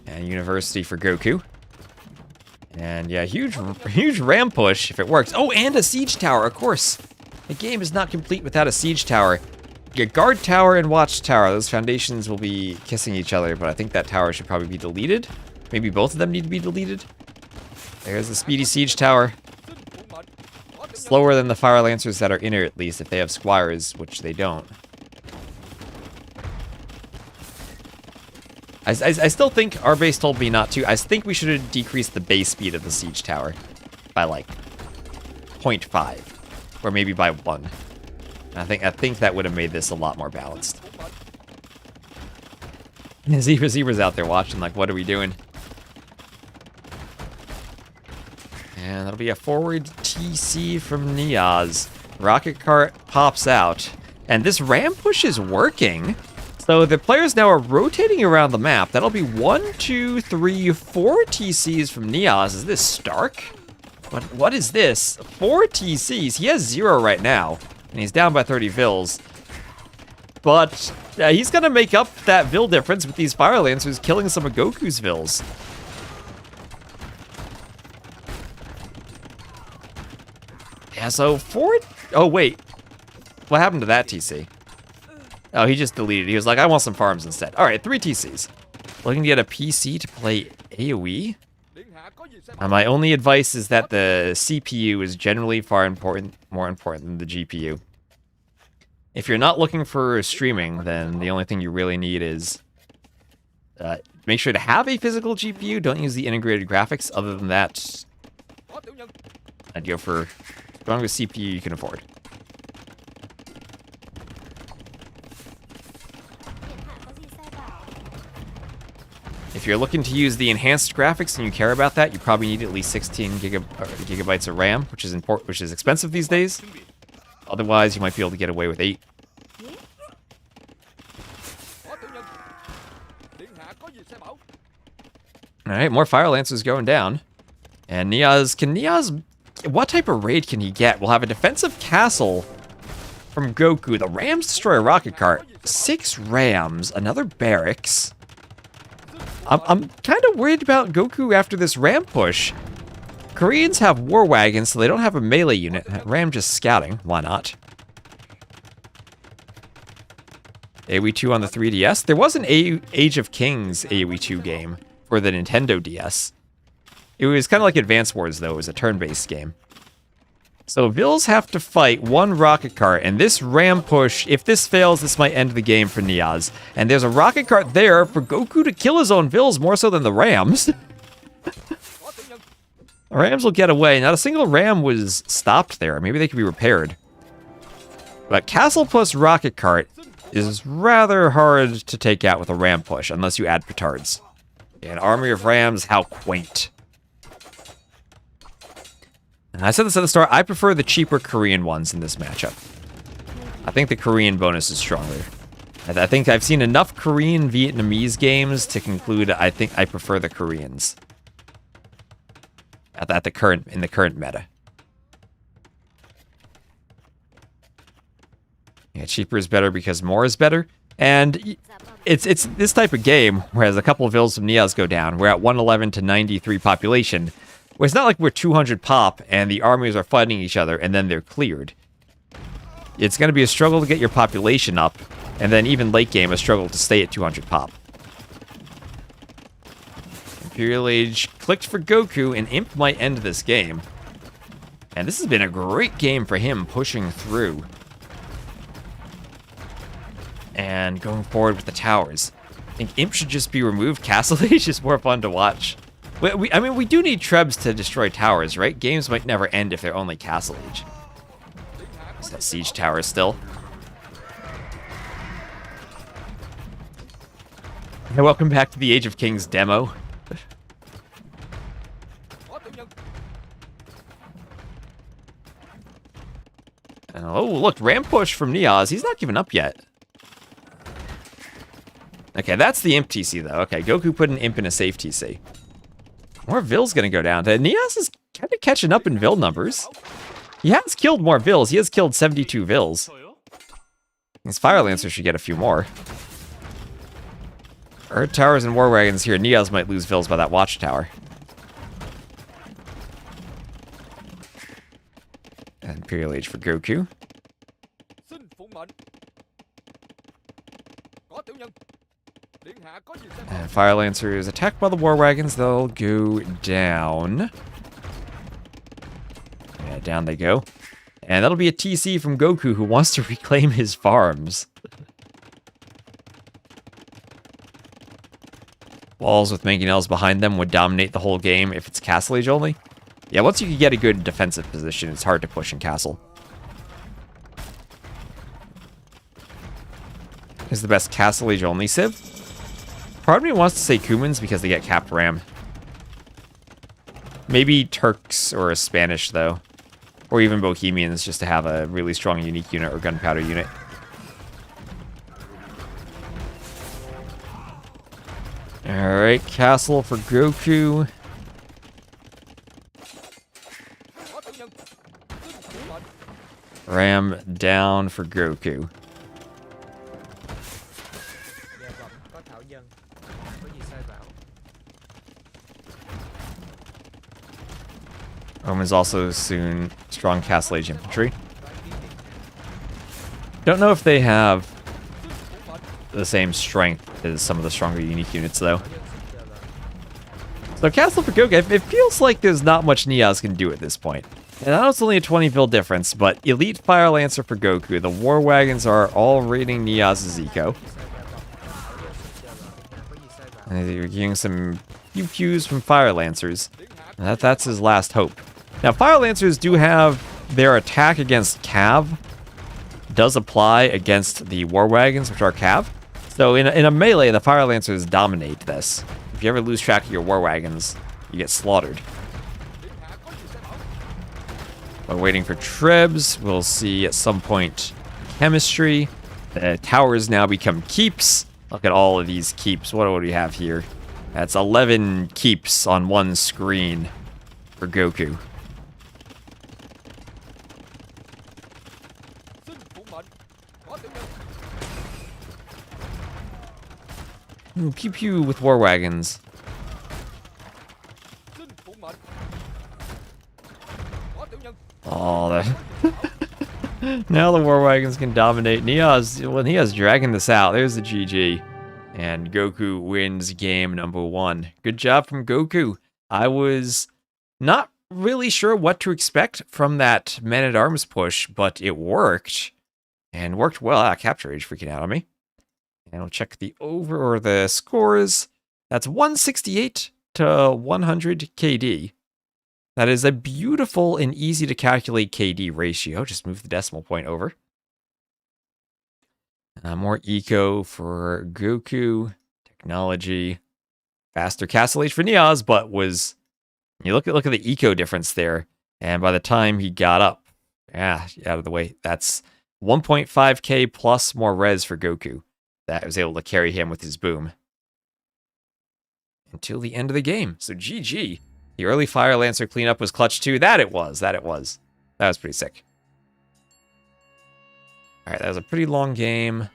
And University for GoKu. And yeah, huge ram push if it works. Oh, and a siege tower, of course. The game is not complete without a siege tower. You get guard tower and watch tower. Those foundations will be kissing each other, but I think that tower should probably be deleted. Maybe both of them need to be deleted. There's the speedy siege tower. Slower than the fire lancers that are in it, at least, if they have squires, which they don't. I still think our base told me not to. I think we should have decreased the base speed of the siege tower by like 0.5, or maybe by 1. I think that would have made this a lot more balanced. Zebra's out there watching, like, what are we doing? And that'll be a forward TC from NeoZz. Rocket cart pops out, and this ram push is working. So the players now are rotating around the map. That'll be 1, 2, 3, 4 TCs from NeoZz. Is this Stark? What is this? 4 TCs. He has 0 right now, and he's down by 30 Villes. But he's going to make up that Ville difference with these Fire Lancers killing some of GoKu's Villes. Yeah, so 4... Oh, wait. What happened to that TC? Oh, he just deleted. He was like, I want some farms instead. All right, 3 TCs. Looking to get a PC to play AoE? My only advice is that the CPU is generally more important than the GPU. If you're not looking for streaming, then the only thing you really need is make sure to have a physical GPU. Don't use the integrated graphics. Other than that, I'd go for the strongest CPU you can afford. If you're looking to use the enhanced graphics and you care about that, you probably need at least 16 gigabytes of RAM, which is expensive these days. Otherwise, you might be able to get away with 8. Alright, more Fire Lancers going down. And NeoZz, what type of raid can he get? We'll have a defensive castle from GoKu. The Rams destroy a rocket cart. 6 Rams, another barracks. I'm kind of worried about GoKu after this ram push. Koreans have war wagons, so they don't have a melee unit. Ram just scouting. Why not? AoE 2 on the 3DS. There was an Age of Kings AoE 2 game for the Nintendo DS. It was kind of like Advance Wars, though. It was a turn-based game. So Villese have to fight one rocket cart, and this ram push, if this fails, this might end the game for NeoZz. And there's a rocket cart there for GoKu to kill his own Villese more so than the rams. The rams will get away. Not a single ram was stopped there. Maybe they could be repaired. But castle plus rocket cart is rather hard to take out with a ram push, unless you add petards. An army of rams, how quaint. And I said this at the start, I prefer the cheaper Korean ones in this matchup. I think the Korean bonus is stronger. I think I've seen enough Korean Vietnamese games to conclude I think I prefer the Koreans. In the current meta. Yeah, cheaper is better because more is better. And it's this type of game, whereas a couple of villas from NeoZz go down, we're at 111 to 93 population. Well, it's not like we're 200 pop and the armies are fighting each other and then they're cleared. It's going to be a struggle to get your population up, and then even late game a struggle to stay at 200 pop. Imperial Age clicked for GoKu, and Imp might end this game. And this has been a great game for him pushing through. And going forward with the towers. I think Imp should just be removed. Castle Age is more fun to watch. I mean, we do need Trebs to destroy towers, right? Games might never end if they're only Castle Age. Is that Siege Tower still? And welcome back to the Age of Kings demo. And, oh, look, Ram Push from NeoZz. He's not giving up yet. Okay, that's the Imp TC, though. Okay, GoKu put an Imp in a safe TC. More Vill's gonna go down. NeoZz is kind of catching up in Vill numbers. He has killed more Vills. He has killed 72 Vills. His Fire Lancer should get a few more. Earth Towers and War Wagons here. NeoZz might lose Vills by that Watchtower. And Imperial Age for GoKu. And Fire Lancer is attacked by the War Wagons. They'll go down. Yeah, down they go. And that'll be a TC from GoKu, who wants to reclaim his farms. Walls with mangonels behind them would dominate the whole game if it's Castle Age only. Yeah, once you can get a good defensive position, it's hard to push in Castle. Is the best Castle Age only Civ? Part of me wants to say Cumans because they get capped ram. Maybe Turks or a Spanish, though. Or even Bohemians, just to have a really strong unique unit or gunpowder unit. Alright, Castle for GoKu. Ram down for GoKu. Omen's also soon strong Castle Age infantry. Don't know if they have the same strength as some of the stronger unique units, though. So Castle for GoKu, it feels like there's not much NeoZz can do at this point. And I know it's only a 20 Vil difference, but Elite Fire Lancer for GoKu. The War Wagons are all raiding NeoZz's eco. And they're getting some QQs from Fire Lancers. And that's his last hope. Now, Fire Lancers do have their attack against Cav does apply against the War Wagons, which are Cav. So in a melee, the Fire Lancers dominate this. If you ever lose track of your War Wagons, you get slaughtered. While waiting for Trebs, we'll see at some point Chemistry. The towers now become keeps. Look at all of these keeps. What do we have here? That's 11 keeps on one screen for GoKu. Ooh, pew pew with War Wagons. Oh, that. Now the War Wagons can dominate. NeoZz, when NeoZz dragging this out, there's the GG. And GoKu wins game number 1. Good job from GoKu. I was not really sure what to expect from that Men-at-Arms push, but it worked. And worked well. Capture Age freaking out on me. And we'll check the over or the scores. That's 168 to 100 KD. That is a beautiful and easy to calculate KD ratio. Just move the decimal point over. More eco for GoKu. Technology. Faster castle age for NeoZz, but was... You look at the eco difference there. And by the time he got up... out of the way. That's 1.5k plus more res for GoKu. That was able to carry him with his boom. Until the end of the game. So GG. The early Fire Lancer cleanup was clutch too. That it was. That was pretty sick. Alright, that was a pretty long game.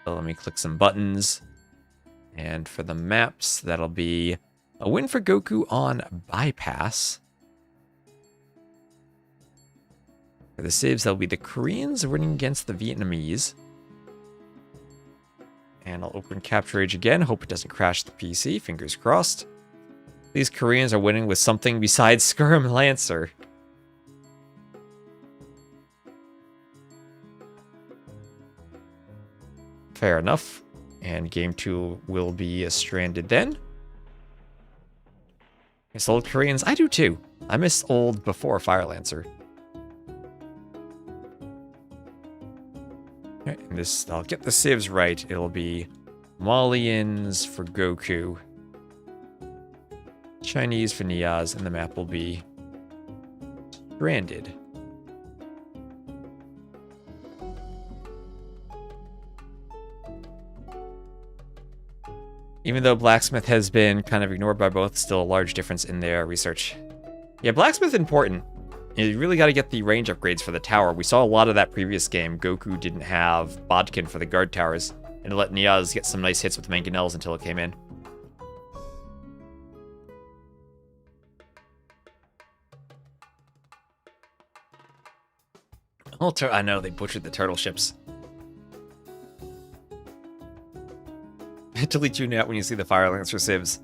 So let me click some buttons. And for the maps, that'll be a win for GoKu on Bypass. For the civs, that'll be the Koreans winning against the Vietnamese. And I'll open Capture Age again. Hope it doesn't crash the PC. Fingers crossed. These Koreans are winning with something besides Skirm Lancer. Fair enough. And game 2 will be stranded then. Miss old Koreans. I do too. I miss old before Fire Lancer. Alright, and this, I'll get the civs right. It'll be Malians for GoKu. Chinese for NeoZz, and the map will be Stranded. Even though Blacksmith has been kind of ignored by both, still a large difference in their research. Yeah, Blacksmith important. You really got to get the range upgrades for the tower. We saw a lot of that previous game. GoKu didn't have Bodkin for the guard towers, and it let NeoZz get some nice hits with mangonels until it came in. I know, they butchered the turtle ships. Mentally tune out when you see the Fire Lancer civs.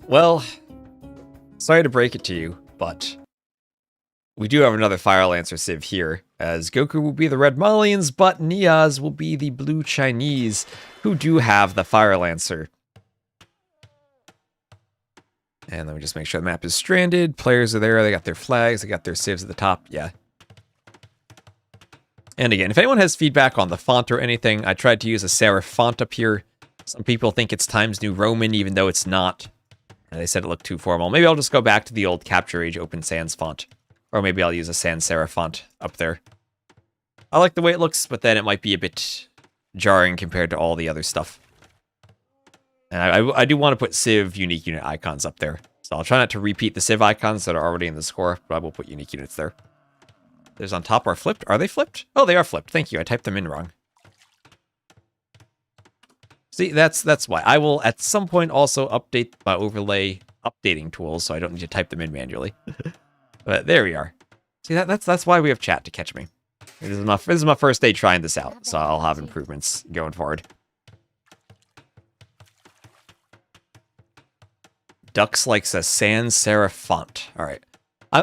Well, sorry to break it to you, but we do have another Fire Lancer civ here, as GoKu will be the Red Malians, but NeoZz will be the Blue Chinese, who do have the Fire Lancer. And let me just make sure the map is stranded. Players are there, they got their flags, they got their civs at the top, yeah. And again, if anyone has feedback on the font or anything, I tried to use a serif font up here. Some people think it's Times New Roman, even though it's not. And they said it looked too formal. Maybe I'll just go back to the old Capture Age Open Sans font. Or maybe I'll use a sans serif font up there. I like the way it looks, but then it might be a bit jarring compared to all the other stuff. And I do want to put Civ unique unit icons up there. So I'll try not to repeat the Civ icons that are already in the score, but I will put unique units there. There's on top are flipped. Are they flipped? Oh, they are flipped. Thank you. I typed them in wrong. See, that's why. I will at some point also update my overlay updating tools, so I don't need to type them in manually. But there we are. See, that's why we have chat to catch me. This is my first day trying this out, so I'll have improvements going forward. Dux likes a sans serif font. All right.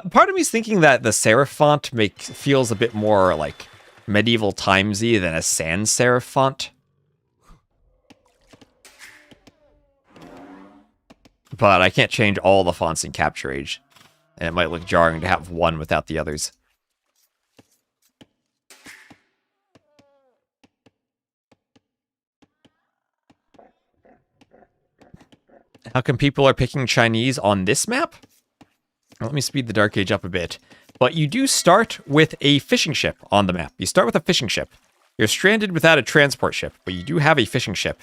Part of me is thinking that the serif font feels a bit more like medieval timesy than a sans serif font. But I can't change all the fonts in Capture Age, and it might look jarring to have one without the others. How come people are picking Chinese on this map? Let me speed the Dark Age up a bit. But you do start with a fishing ship on the map. You start with a fishing ship. You're stranded without a transport ship, but you do have a fishing ship.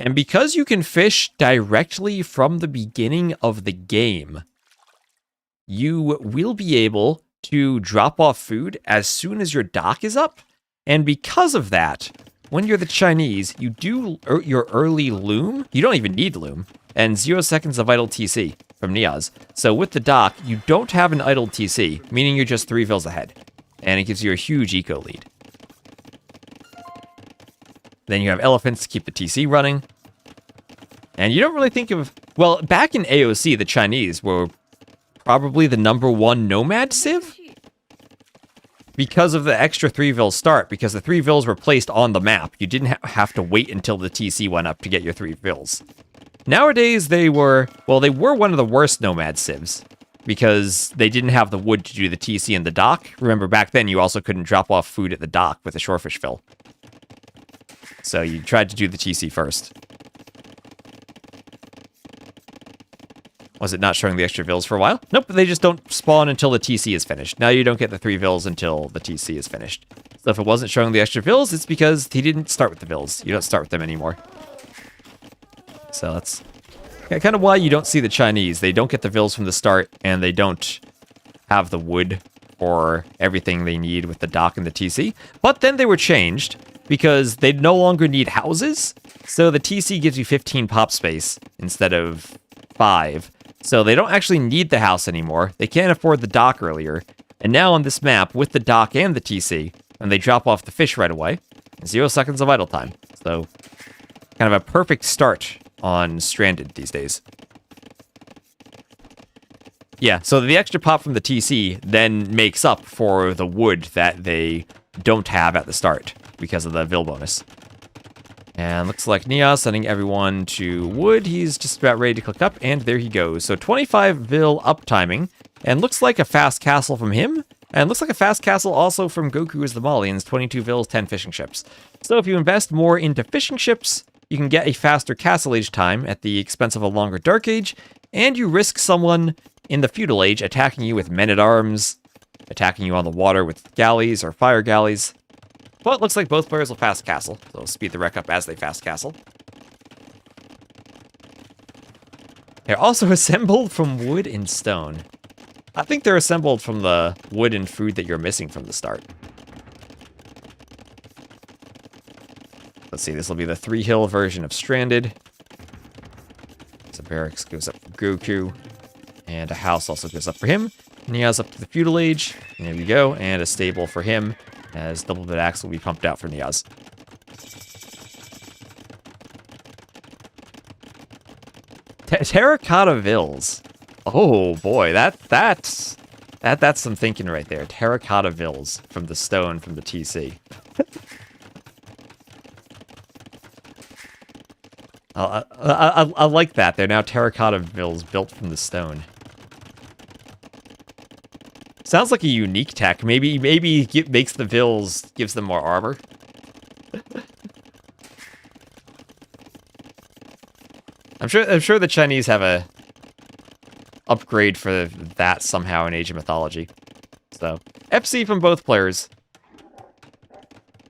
And because you can fish directly from the beginning of the game, you will be able to drop off food as soon as your dock is up. And because of that, when you're the Chinese, you do your early loom. You don't even need loom. And 0 seconds of idle TC from NeoZz. So with the dock, you don't have an idle TC, meaning you're just 3 vills ahead. And it gives you a huge eco lead. Then you have elephants to keep the TC running. And you don't really think of... Well, back in AOC, the Chinese were probably the #1 nomad civ because of the extra 3 Vils start, because the 3 Vils were placed on the map. You didn't have to wait until the TC went up to get your 3 Vils. Nowadays, they were one of the worst nomad civs because they didn't have the wood to do the TC and the dock. Remember, back then, you also couldn't drop off food at the dock with a shorefish fill. So you tried to do the TC first. Was it not showing the extra Vils for a while? Nope, they just don't spawn until the TC is finished. Now you don't get the 3 Vils until the TC is finished. So if it wasn't showing the extra Vils, it's because he didn't start with the Vils. You don't start with them anymore. So that's kind of why you don't see the Chinese. They don't get the Vils from the start, and they don't have the wood or everything they need with the dock and the TC. But then they were changed because they no longer need houses. So the TC gives you 15 pop space instead of 5. So they don't actually need the house anymore. They can't afford the dock earlier. And now on this map, with the dock and the TC, and they drop off the fish right away, 0 seconds of idle time. So kind of a perfect start on Stranded these days. Yeah, so the extra pop from the TC then makes up for the wood that they don't have at the start because of the Vil bonus. And looks like NeoZz sending everyone to wood. He's just about ready to click up, and there he goes. So 25 Vil uptiming, and looks like a fast castle from him, and looks like a fast castle also from GoKu as the Malians, 22 Vils, 10 fishing ships. So if you invest more into fishing ships, you can get a faster castle age time at the expense of a longer dark age, and you risk someone in the feudal age attacking you with men-at-arms, attacking you on the water with galleys or fire galleys. But it looks like both players will fast castle, so speed the wreck up as they fast castle. They're also assembled from wood and stone. I think they're assembled from the wood and food that you're missing from the start. Let's see, this will be the 3-hill version of Stranded. So barracks goes up for GoKu, and a house also goes up for him. NeoZz up to the feudal age, and there we go, and a stable for him, as double bit axe will be pumped out for NeoZz. Terracotta Vils. Oh boy, that's some thinking right there. Terracotta Vils from the stone from the TC. I like that. They're now terracotta Vils built from the stone. Sounds like a unique tech. Maybe it makes the Vils, gives them more armor. I'm sure the Chinese have a upgrade for that somehow in Age of Mythology. So, FC from both players.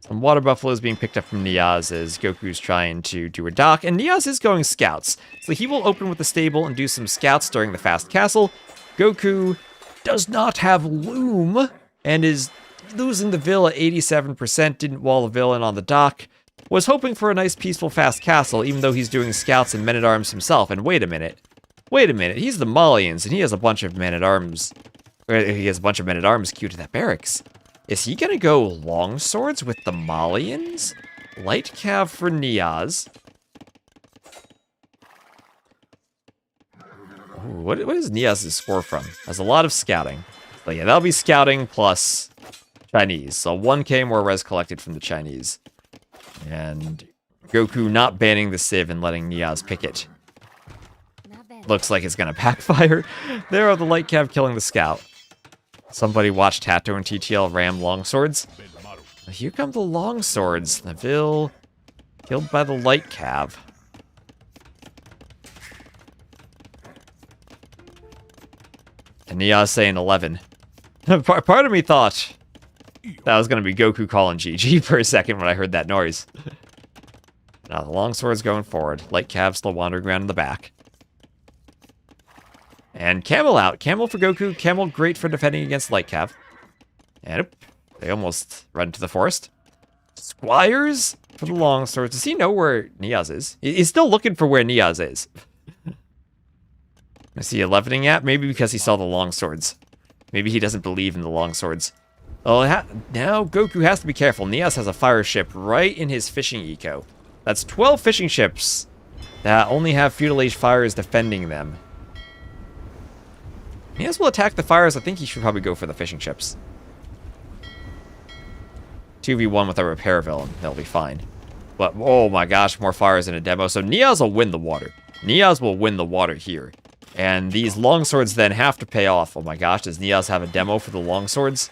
Some water buffaloes being picked up from NeoZz as GoKu's trying to do a dock, and NeoZz is going scouts. So he will open with the stable and do some scouts during the fast castle. GoKu does not have loom and is losing the Vil at 87%, didn't wall the Vil in on the dock. Was hoping for a nice peaceful fast castle, even though he's doing scouts and men-at-arms himself. And wait a minute, he's the Malians, and he has a bunch of men-at-arms. He has a bunch of men-at-arms queued to that barracks. Is he gonna go long swords with the Malians? Light cav for NeoZz. Ooh, what is NeoZ's score from? Has a lot of scouting. But yeah, that'll be scouting plus Chinese. So 1k more res collected from the Chinese. And GoKu not banning the Civ and letting NeoZz pick it. Looks like it's gonna backfire. There are the light cav killing the scout. Somebody watch Tato and TTL ram longswords. Here come the longswords. The Vil killed by the light cav. And NeoZz saying 11. Part of me thought that was going to be GoKu calling GG for a second when I heard that noise. Now the longsword's going forward. Light cav still wandering around in the back. And Camel out. Camel for GoKu. Camel great for defending against light cav. And they almost run to the forest. Squires for the longswords. Does he know where NeoZz is? He's still looking for where NeoZz is. Is he 11ing at? Maybe because he saw the longswords. Maybe he doesn't believe in the longswords. Oh, now GoKu has to be careful. NeoZz has a fire ship right in his fishing eco. That's 12 fishing ships that only have Feudal Age fires defending them. NeoZz will attack the fires. I think he should probably go for the fishing ships. 2v1 with a repair villain. They'll be fine. But, oh my gosh, more fires in a demo. So NeoZz will win the water. NeoZz will win the water here. And these longswords then have to pay off. Oh my gosh, does NeoZz have a demo for the longswords?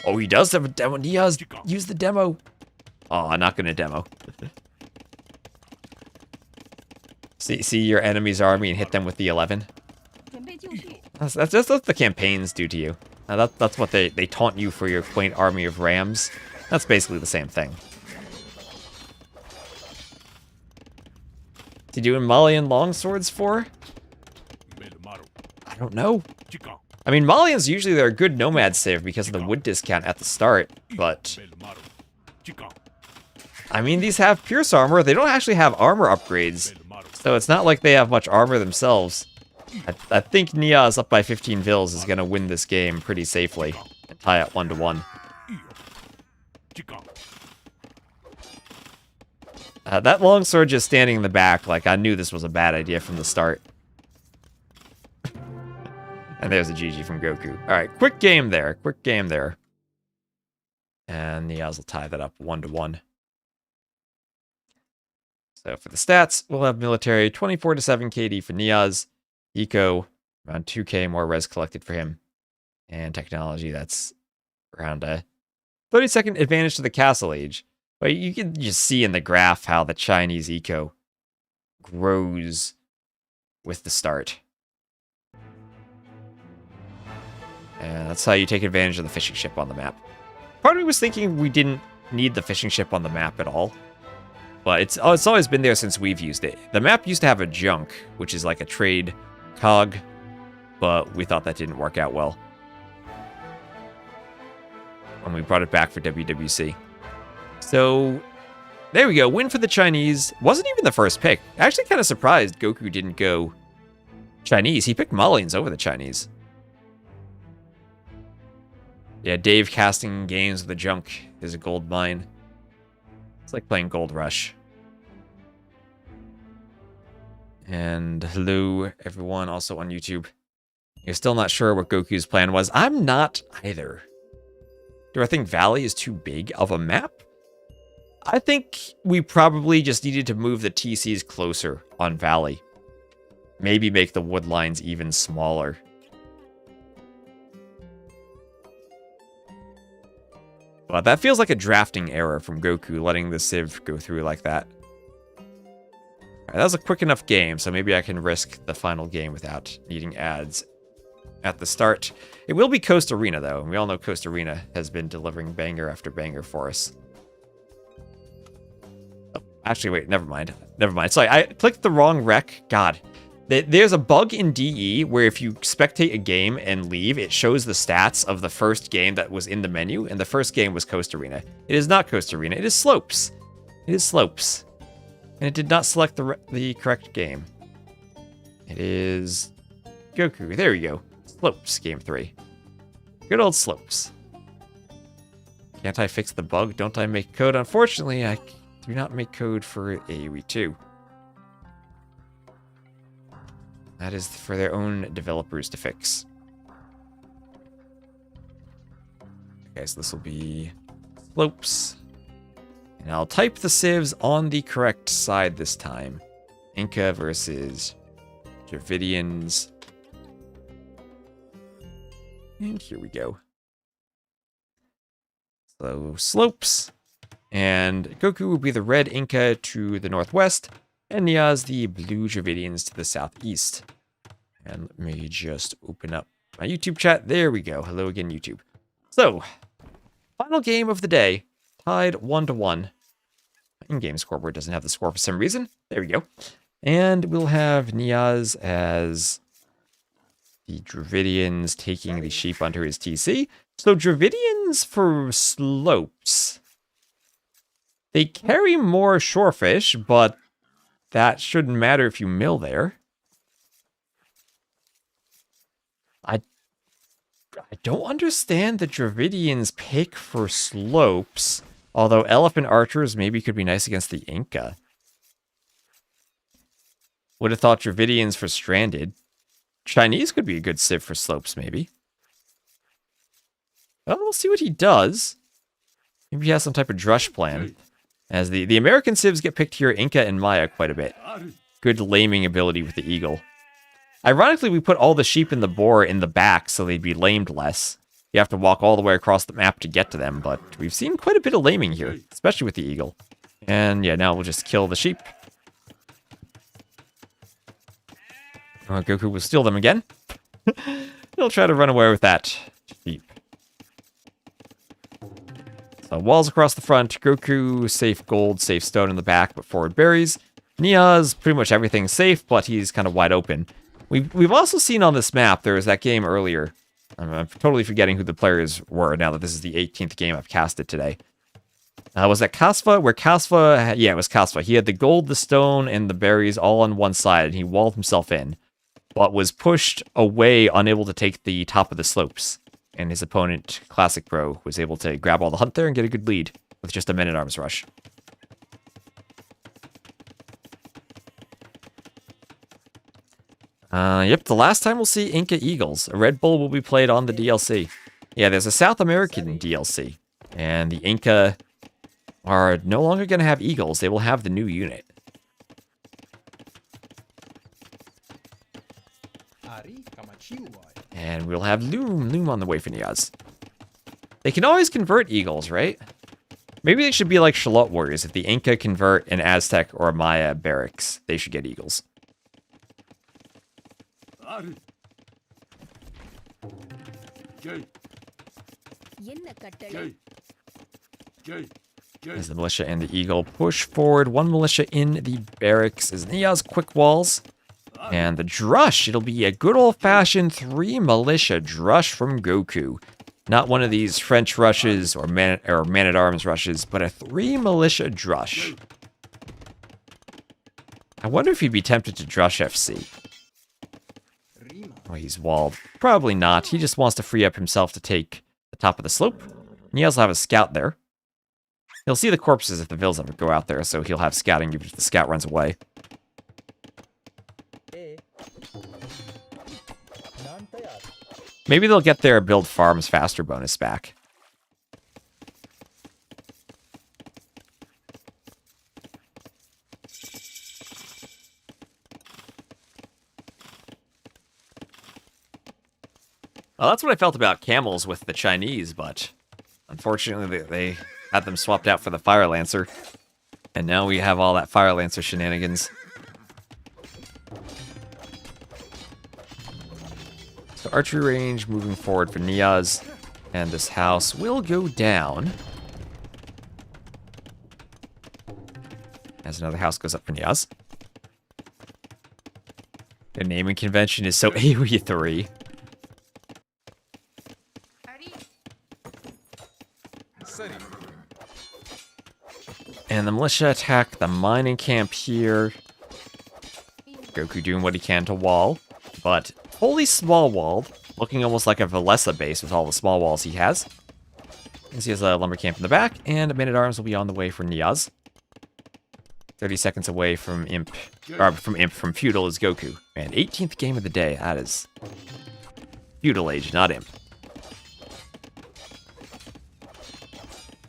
Oh, he does have a demo. NeoZz, use the demo. Oh, I'm not going to demo. See your enemy's army and hit them with the 11. That's what the campaigns do to you. That's what they taunt you for your quaint army of rams. That's basically the same thing. Is he doing Malian longswords for? I don't know. I mean, Malians usually they're a good nomad civ because of the wood discount at the start, but I mean, these have Pierce armor. They don't actually have armor upgrades, so it's not like they have much armor themselves. I think NeoZz up by 15 Vils is going to win this game pretty safely and tie it 1-1. That longsword just standing in the back, like I knew this was a bad idea from the start. And there's a GG from GoKu. Alright, quick game there. Quick game there. And NeoZz will tie that up 1-1. So for the stats, we'll have military 24-7 KD for NeoZz. Eco, around 2k more res collected for him. And technology, that's around a 30-second advantage to the Castle Age. But you can just see in the graph how the Chinese eco grows with the start. And that's how you take advantage of the fishing ship on the map. Part of me was thinking we didn't need the fishing ship on the map at all. But it's always been there since we've used it. The map used to have a junk, which is like a trade cog, but we thought that didn't work out well. And we brought it back for WWC. So, there we go. Win for the Chinese. Wasn't even the first pick. Actually kind of surprised GoKu didn't go Chinese. He picked Malians over the Chinese. Yeah, Dave casting games with a junk is a gold mine. It's like playing Gold Rush. And hello, everyone, also on YouTube. You're still not sure what GoKu's plan was. I'm not either. Do I think Valley is too big of a map? I think we probably just needed to move the TCs closer on Valley. Maybe make the wood lines even smaller. But that feels like a drafting error from GoKu, letting the Civ go through like that. Alright, that was a quick enough game, so maybe I can risk the final game without needing ads at the start. It will be Coast Arena, though, and we all know Coast Arena has been delivering banger after banger for us. Oh, actually, wait, never mind. Never mind. Sorry, I clicked the wrong rec. God. There's a bug in DE where if you spectate a game and leave, it shows the stats of the first game that was in the menu, and the first game was Coast Arena. It is not Coast Arena, it is Slopes. It is Slopes. And it did not select the correct game. It is GoKu. There we go. Slopes, game 3. Good old Slopes. Can't I fix the bug? Don't I make code? Unfortunately, I do not make code for AoE 2. That is for their own developers to fix. Okay, so this will be Slopes. And I'll type the civs on the correct side this time. Inca versus Dravidians. And here we go. So, Slopes. And GoKu will be the red Inca to the northwest. And NeoZz the blue Dravidians to the southeast. And let me just open up my YouTube chat. There we go. Hello again, YouTube. So, final game of the day. Tied 1-1. In-game scoreboard doesn't have the score for some reason. There we go. And we'll have NeoZz as the Dravidians taking the sheep under his TC. So Dravidians for Slopes. They carry more shorefish, but that shouldn't matter if you mill there. I don't understand the Dravidians pick for Slopes, although Elephant Archers maybe could be nice against the Inca. Would have thought Dravidians for stranded. Chinese could be a good civ for slopes, maybe. Well, we'll see what he does. Maybe he has some type of drush plan. As the American civs get picked here, Inca and Maya quite a bit. Good laming ability with the eagle. Ironically, we put all the sheep and the boar in the back so they'd be lamed less. You have to walk all the way across the map to get to them, but we've seen quite a bit of laming here, especially with the eagle. And yeah, now we'll just kill the sheep. GoKu will steal them again. He'll try to run away with that sheep. So walls across the front, GoKu, safe gold, safe stone in the back, but forward berries. NeoZz, pretty much everything's safe, but he's kind of wide open. We've also seen on this map, there was that game earlier. I'm totally forgetting who the players were now that this is the 18th game I've casted today. Was that Kasva? Where Kasva, yeah, it was Kasva. He had the gold, the stone, and the berries all on one side, and he walled himself in, but was pushed away, unable to take the top of the slopes. And his opponent, classicpro, was able to grab all the hunt there and get a good lead with just a men-at-arms rush. Yep, the last time we'll see Inca Eagles. A Red Bull will be played on the DLC. Yeah, there's a South American DLC. And the Inca are no longer going to have Eagles. They will have the new unit. And we'll have Loom on the way for NeoZz. They can always convert Eagles, right? Maybe they should be like Shallot Warriors. If the Inca convert an Aztec or a Maya barracks, they should get Eagles. As the militia and the eagle push forward, one militia in the barracks is NeoZz quick walls. And the drush, it'll be a good old-fashioned 3 militia drush from GoKu. Not one of these French rushes or man-at-arms rushes, but a 3 militia drush. I wonder if he'd be tempted to drush FC. Oh, he's walled. Probably not. He just wants to free up himself to take the top of the slope. NeoZz will have a scout there. He'll see the corpses if the Villese ever go out there, so he'll have scouting even if the scout runs away. Maybe they'll get their build farms faster bonus back. Well, that's what I felt about camels with the Chinese, but unfortunately they had them swapped out for the Fire Lancer. And now we have all that Fire Lancer shenanigans. So archery range moving forward for NeoZz. And this house will go down. As another house goes up for NeoZz. Their naming convention is so AoE 3. And the militia attack the mining camp here. GoKu doing what he can to wall, but wholly small walled, looking almost like a Villese base with all the small walls he has. As he has a lumber camp in the back, and a man-at-arms will be on the way for NeoZz. 30 seconds away from from Feudal is GoKu. Man, 18th game of the day, that is Feudal Age, not Imp.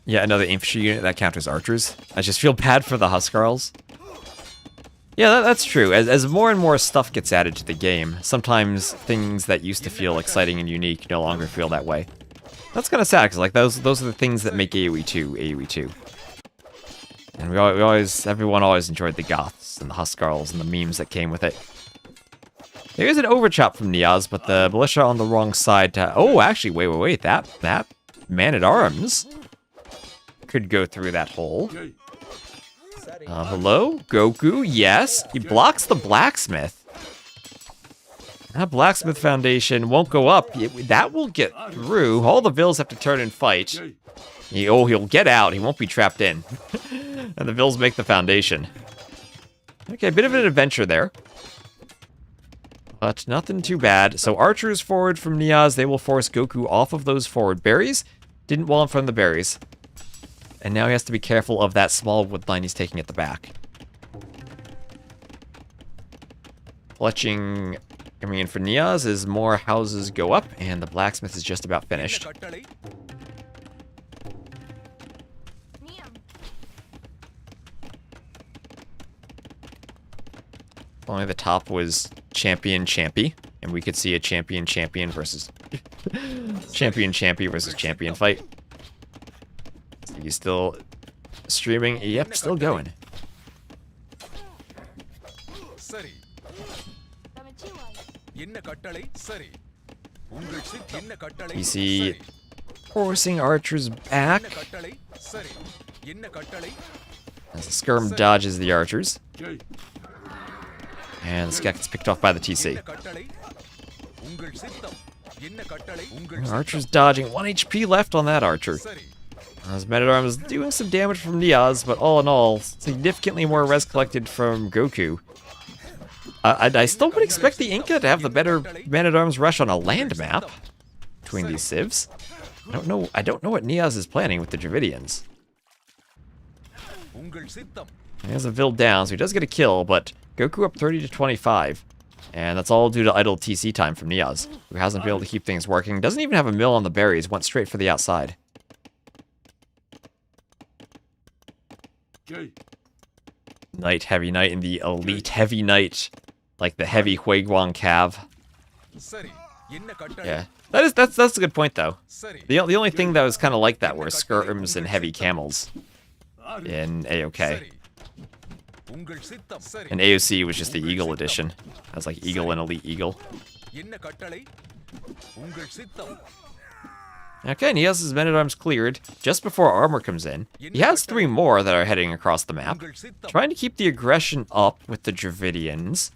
Yeah, another infantry unit that counters archers. I just feel bad for the Huskarls. Yeah, that's true. As more and more stuff gets added to the game, sometimes things that used to feel exciting and unique no longer feel that way. That's kind of sad, because like those are the things that make AoE 2 AoE 2. And everyone always enjoyed the Goths and the Huskarls and the memes that came with it. There is an overchop from NeoZz, but the militia on the wrong side to... Oh, actually, wait. That man-at-arms could go through that hole. Hello? GoKu? Yes. He blocks the blacksmith. That blacksmith foundation won't go up. That will get through. All the Villese have to turn and fight. He'll get out. He won't be trapped in. And the Villese make the foundation. Okay, a bit of an adventure there. But nothing too bad. So archers forward from NeoZz. They will force GoKu off of those forward berries. Didn't wall in front of the berries. And now he has to be careful of that small wood line he's taking at the back. Clutching coming in for NeoZz as more houses go up, and the blacksmith is just about finished. If only the top was champion-champy, and we could see a champion-champion versus... champion-champy versus champion fight. He's still streaming. Yep, still going. You see forcing archers back as the skirm dodges the archers. And this guy gets picked off by the TC. Archer's dodging. 1 HP left on that archer. As Men-at-Arms is doing some damage from NeoZz, but all in all, significantly more res collected from GoKu. I still would expect the Inca to have the better Man-at-Arms rush on a land map between these civs. I don't know what NeoZz is planning with the Dravidians. He has a Vill down, so he does get a kill, but GoKu up 30 to 25. And that's all due to idle TC time from NeoZz, who hasn't been able to keep things working. Doesn't even have a mill on the berries, went straight for the outside. Knight, heavy knight, and the elite heavy knight. Like the heavy Huiguang Cav. Yeah. That's a good point, though. The only thing that was kind of like that were skirms and heavy camels in AOK. And AOC was just the Eagle edition. That was like Eagle and Elite Eagle. Okay, NeoZz's Men-at-Arms cleared just before armor comes in. He has 3 more that are heading across the map. Trying to keep the aggression up with the Dravidians.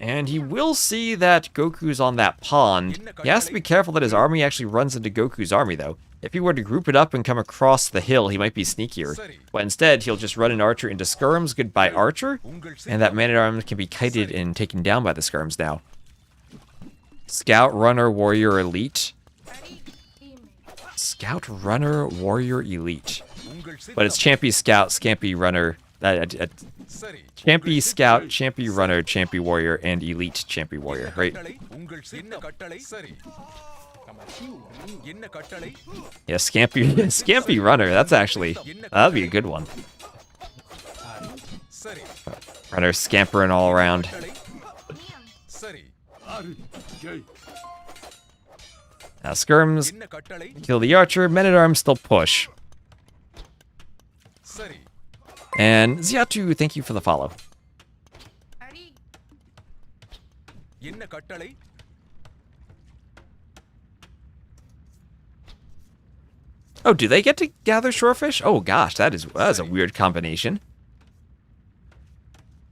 And he will see that Goku's on that pond. He has to be careful that his army actually runs into Goku's army, though. If he were to group it up and come across the hill, he might be sneakier. But instead, he'll just run an archer into skirms, goodbye archer, and that Man-at-Arms can be kited and taken down by the skirms now. Scout, runner, warrior, elite. Scout, runner, warrior, elite. But it's Champy, Scout, Scampy, runner... Champy, Scout, Champy, runner, Champy, warrior, and elite Champy, warrior, right? Yeah, Scampy runner, that's actually... That'd be a good one. Runner scampering all around. Now skirms kill the archer, Men-at-Arms still push. And Ziatu, thank you for the follow. Oh, do they get to gather shorefish? Oh gosh, that is a weird combination.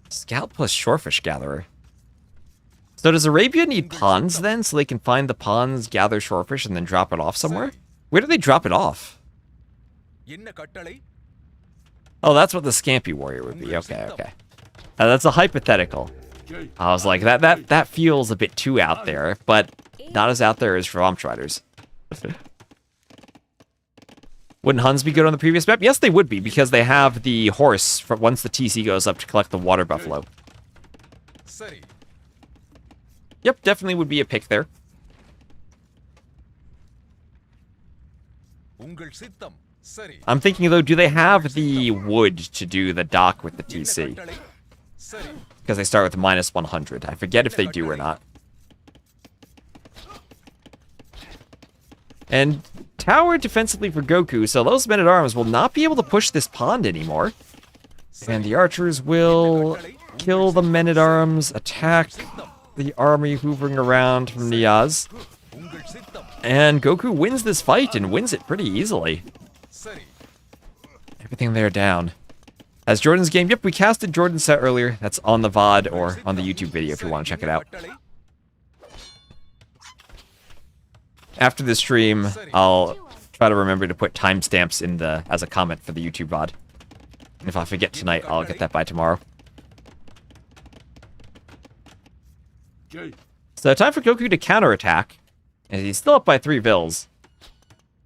Scout plus shorefish gatherer. So does Arabia need ponds then, so they can find the ponds, gather shorefish, and then drop it off somewhere? Where do they drop it off? Oh, that's what the Scampy warrior would be. Okay, okay. That's a hypothetical. I was like, that feels a bit too out there, but not as out there as Raumtriders. Wouldn't Huns be good on the previous map? Yes, they would be, because they have the horse for once the TC goes up to collect the water buffalo. Yep, definitely would be a pick there. I'm thinking, though, do they have the wood to do the dock with the TC? Because they start with minus 100. I forget if they do or not. And tower defensively for GoKu, so those Men-at-Arms will not be able to push this pond anymore. And the archers will kill the Men-at-Arms, attack the army hovering around from NeoZz. And GoKu wins this fight and wins it pretty easily. Everything there down. As JorDan's game, yep, we casted JorDan's set earlier. That's on the VOD or on the YouTube video if you want to check it out. After the stream, I'll try to remember to put timestamps in as a comment for the YouTube VOD. And if I forget tonight, I'll get that by tomorrow. So time for GoKu to counterattack. And he's still up by 3 Vills.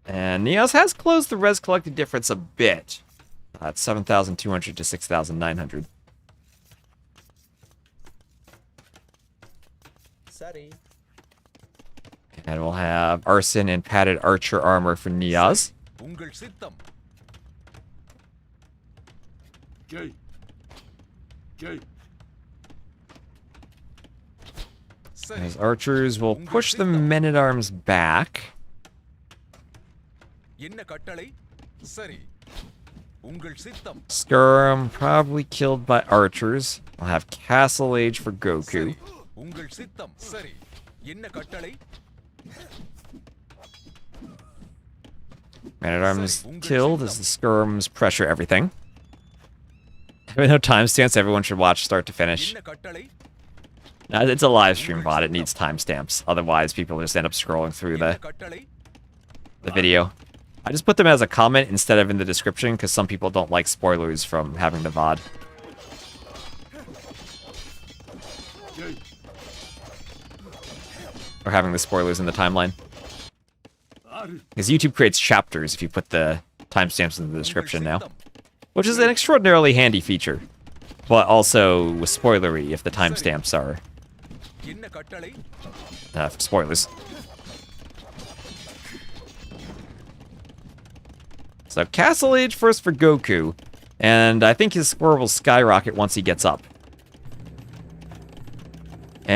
And NeoZz has closed the res collected difference a bit. That's 7,200 to 6,900. And we'll have arson and padded archer armor for NeoZz. உங்கள் சித்தம் Jai Jai As archers will push the men-at-arms back. என்ன கட்டளை சரி உங்கள் சித்தம் Skirm probably killed by archers. We'll have Castle Age for GoKu. உங்கள் சித்தம் சரி என்ன கட்டளை Men-at-arms killed as the skirms pressure everything. With no timestamps, everyone should watch start to finish. என்ன கட்டளை It's a live stream bot, it needs timestamps. Otherwise, people just end up scrolling through என்ன கட்டளை the video. I just put them as a comment instead of in the description, because some people don't like spoilers from having the VOD. Jai Or having the spoilers in the timeline. ஆறு Because YouTube creates chapters if you put the timestamps in the description now. Which is an extraordinarily handy feature. But also spoilery if the timestamps are என்ன கட்டளை spoilers. So Castle Age first for GoKu. And I think his score will skyrocket once he gets up.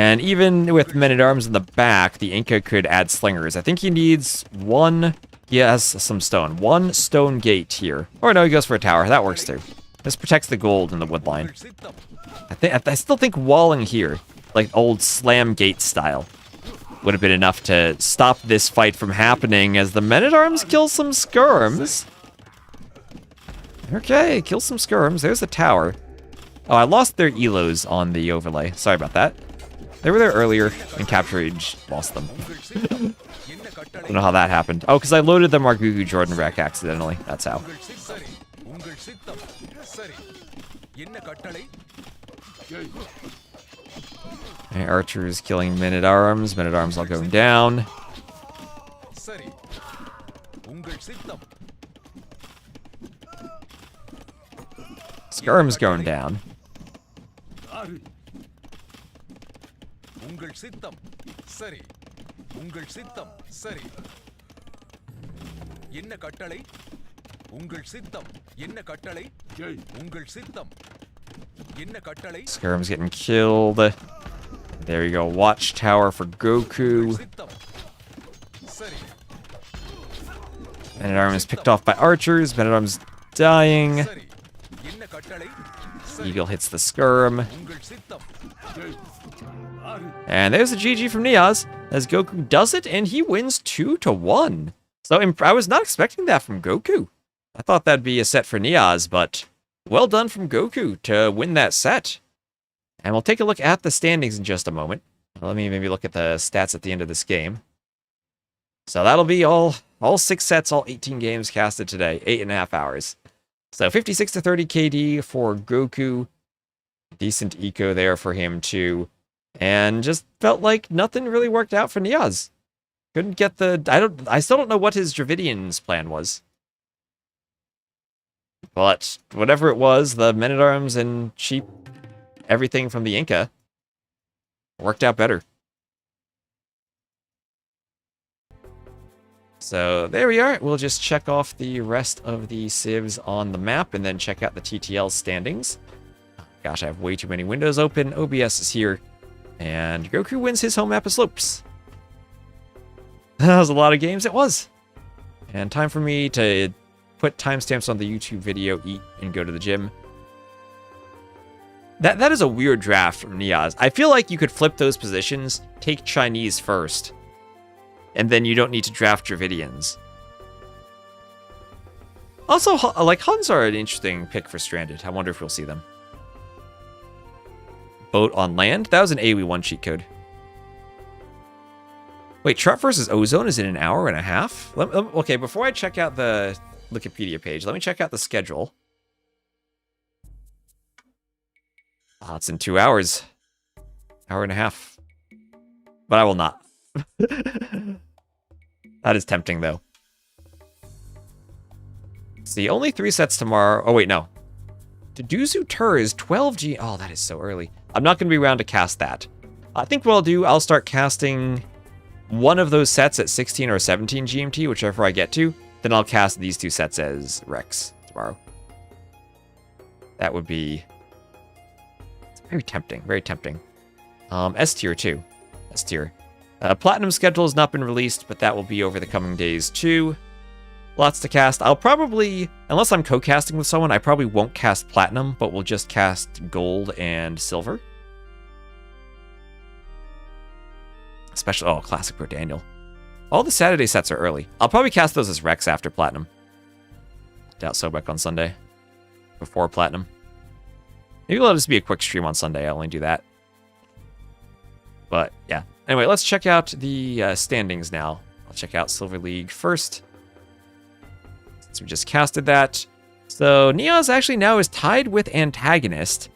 And even with men-at-arms in the back, the Inca could add slingers. I think he needs one... He has some stone. One stone gate here. Or no, he goes for a tower. That works too. This protects the gold in the woodline. உங்கள் சித்தம் I still think walling here, like old slam gate style, would have been enough to stop this fight from happening as the men-at-arms kill some skirms. Okay, kill some skirms. There's the tower. Oh, I lost their elos on the overlay. Sorry about that. They were there earlier, and Capture Age lost them. உங்கள் சித்தம் என்ன கட்டளை Don't know how that happened. Oh, because I loaded the Margougou JorDan wreck accidentally. That's how. உங்கள் சித்தம் சரி உங்கள் சித்தம் சரி என்ன கட்டளை Jai Okay, archers killing men-at-arms. Men-at-arms all going down. சரி உங்கள் சித்தம் Skirms going down. ஆறு உங்கள் சித்தம் சரி உங்கள் சித்தம் சரி என்ன கட்டளை உங்கள் சித்தம் என்ன கட்டளை ஜெய் உங்கள் சித்தம் என்ன கட்டளை Skirm's getting killed. There you go. Watchtower for GoKu. சித்தம் சரி Men-at-arms picked off by archers. Men-at-arms dying. சரி என்ன கட்டளை சரி Eagle hits the skirm. உங்கள் சித்தம் ஜெய் ஆறு And there's a GG from NeoZz as GoKu does it, and he wins 2-1. So I was not expecting that from GoKu. I thought that'd be a set for NeoZz, but well done from GoKu to win that set. And we'll take a look at the standings in just a moment. Let me maybe look at the stats at the end of this game. So that'll be all 6 sets, all 18 games casted today, 8.5 hours. So 56-30 KD for GoKu. Decent eco there for him too. And just felt like nothing really worked out for NeoZz. Couldn't get the... I still don't know what his Dravidian's plan was. But whatever it was, the men-at-arms and cheap everything from the Inca worked out better. So there we are. We'll just check off the rest of the civs on the map and then check out the TTL standings. Gosh, I have way too many windows open. OBS is here. And GoKu wins his home map of Slopes. That was a lot of games. It was. And time for me to put timestamps on the YouTube video, eat, and go to the gym. That is a weird draft from NeoZz. I feel like you could flip those positions, take Chinese first, and then you don't need to draft Dravidians. Also, like, Huns are an interesting pick for Stranded. I wonder if we'll see them. Boat on land? That was an AoE1 cheat code. Wait, Trap versus Ozone is in an hour and a half? Okay, before I check out the Wikipedia page, let me check out the schedule. Oh, it's in 2 hours. Hour and a half. But I will not. That is tempting, though. See, only 3 sets tomorrow. Oh, wait, no. Deduzu Tur is 12G. Oh, that is so early. I'm not going to be around to cast that. I think what I'll do, I'll start casting one of those sets at 16 or 17 GMT, whichever I get to. Then I'll cast these 2 sets as Rex tomorrow. That would be very tempting, very tempting. S tier too. S tier. Platinum schedule has not been released, but that will be over the coming days too. Lots to cast. I'll probably, unless I'm co-casting with someone, I probably won't cast Platinum, but we'll just cast Gold and Silver. Especially, oh, Classic Pro Daniel. All the Saturday sets are early. I'll probably cast those as Rex after Platinum. Doubt Sobek on Sunday. Before Platinum. Maybe it'll just be a quick stream on Sunday. I'll only do that. But, yeah. Anyway, let's check out the standings now. I'll check out Silver League first. Since we just casted that. So, NeoZz actually now is tied with Antagonist.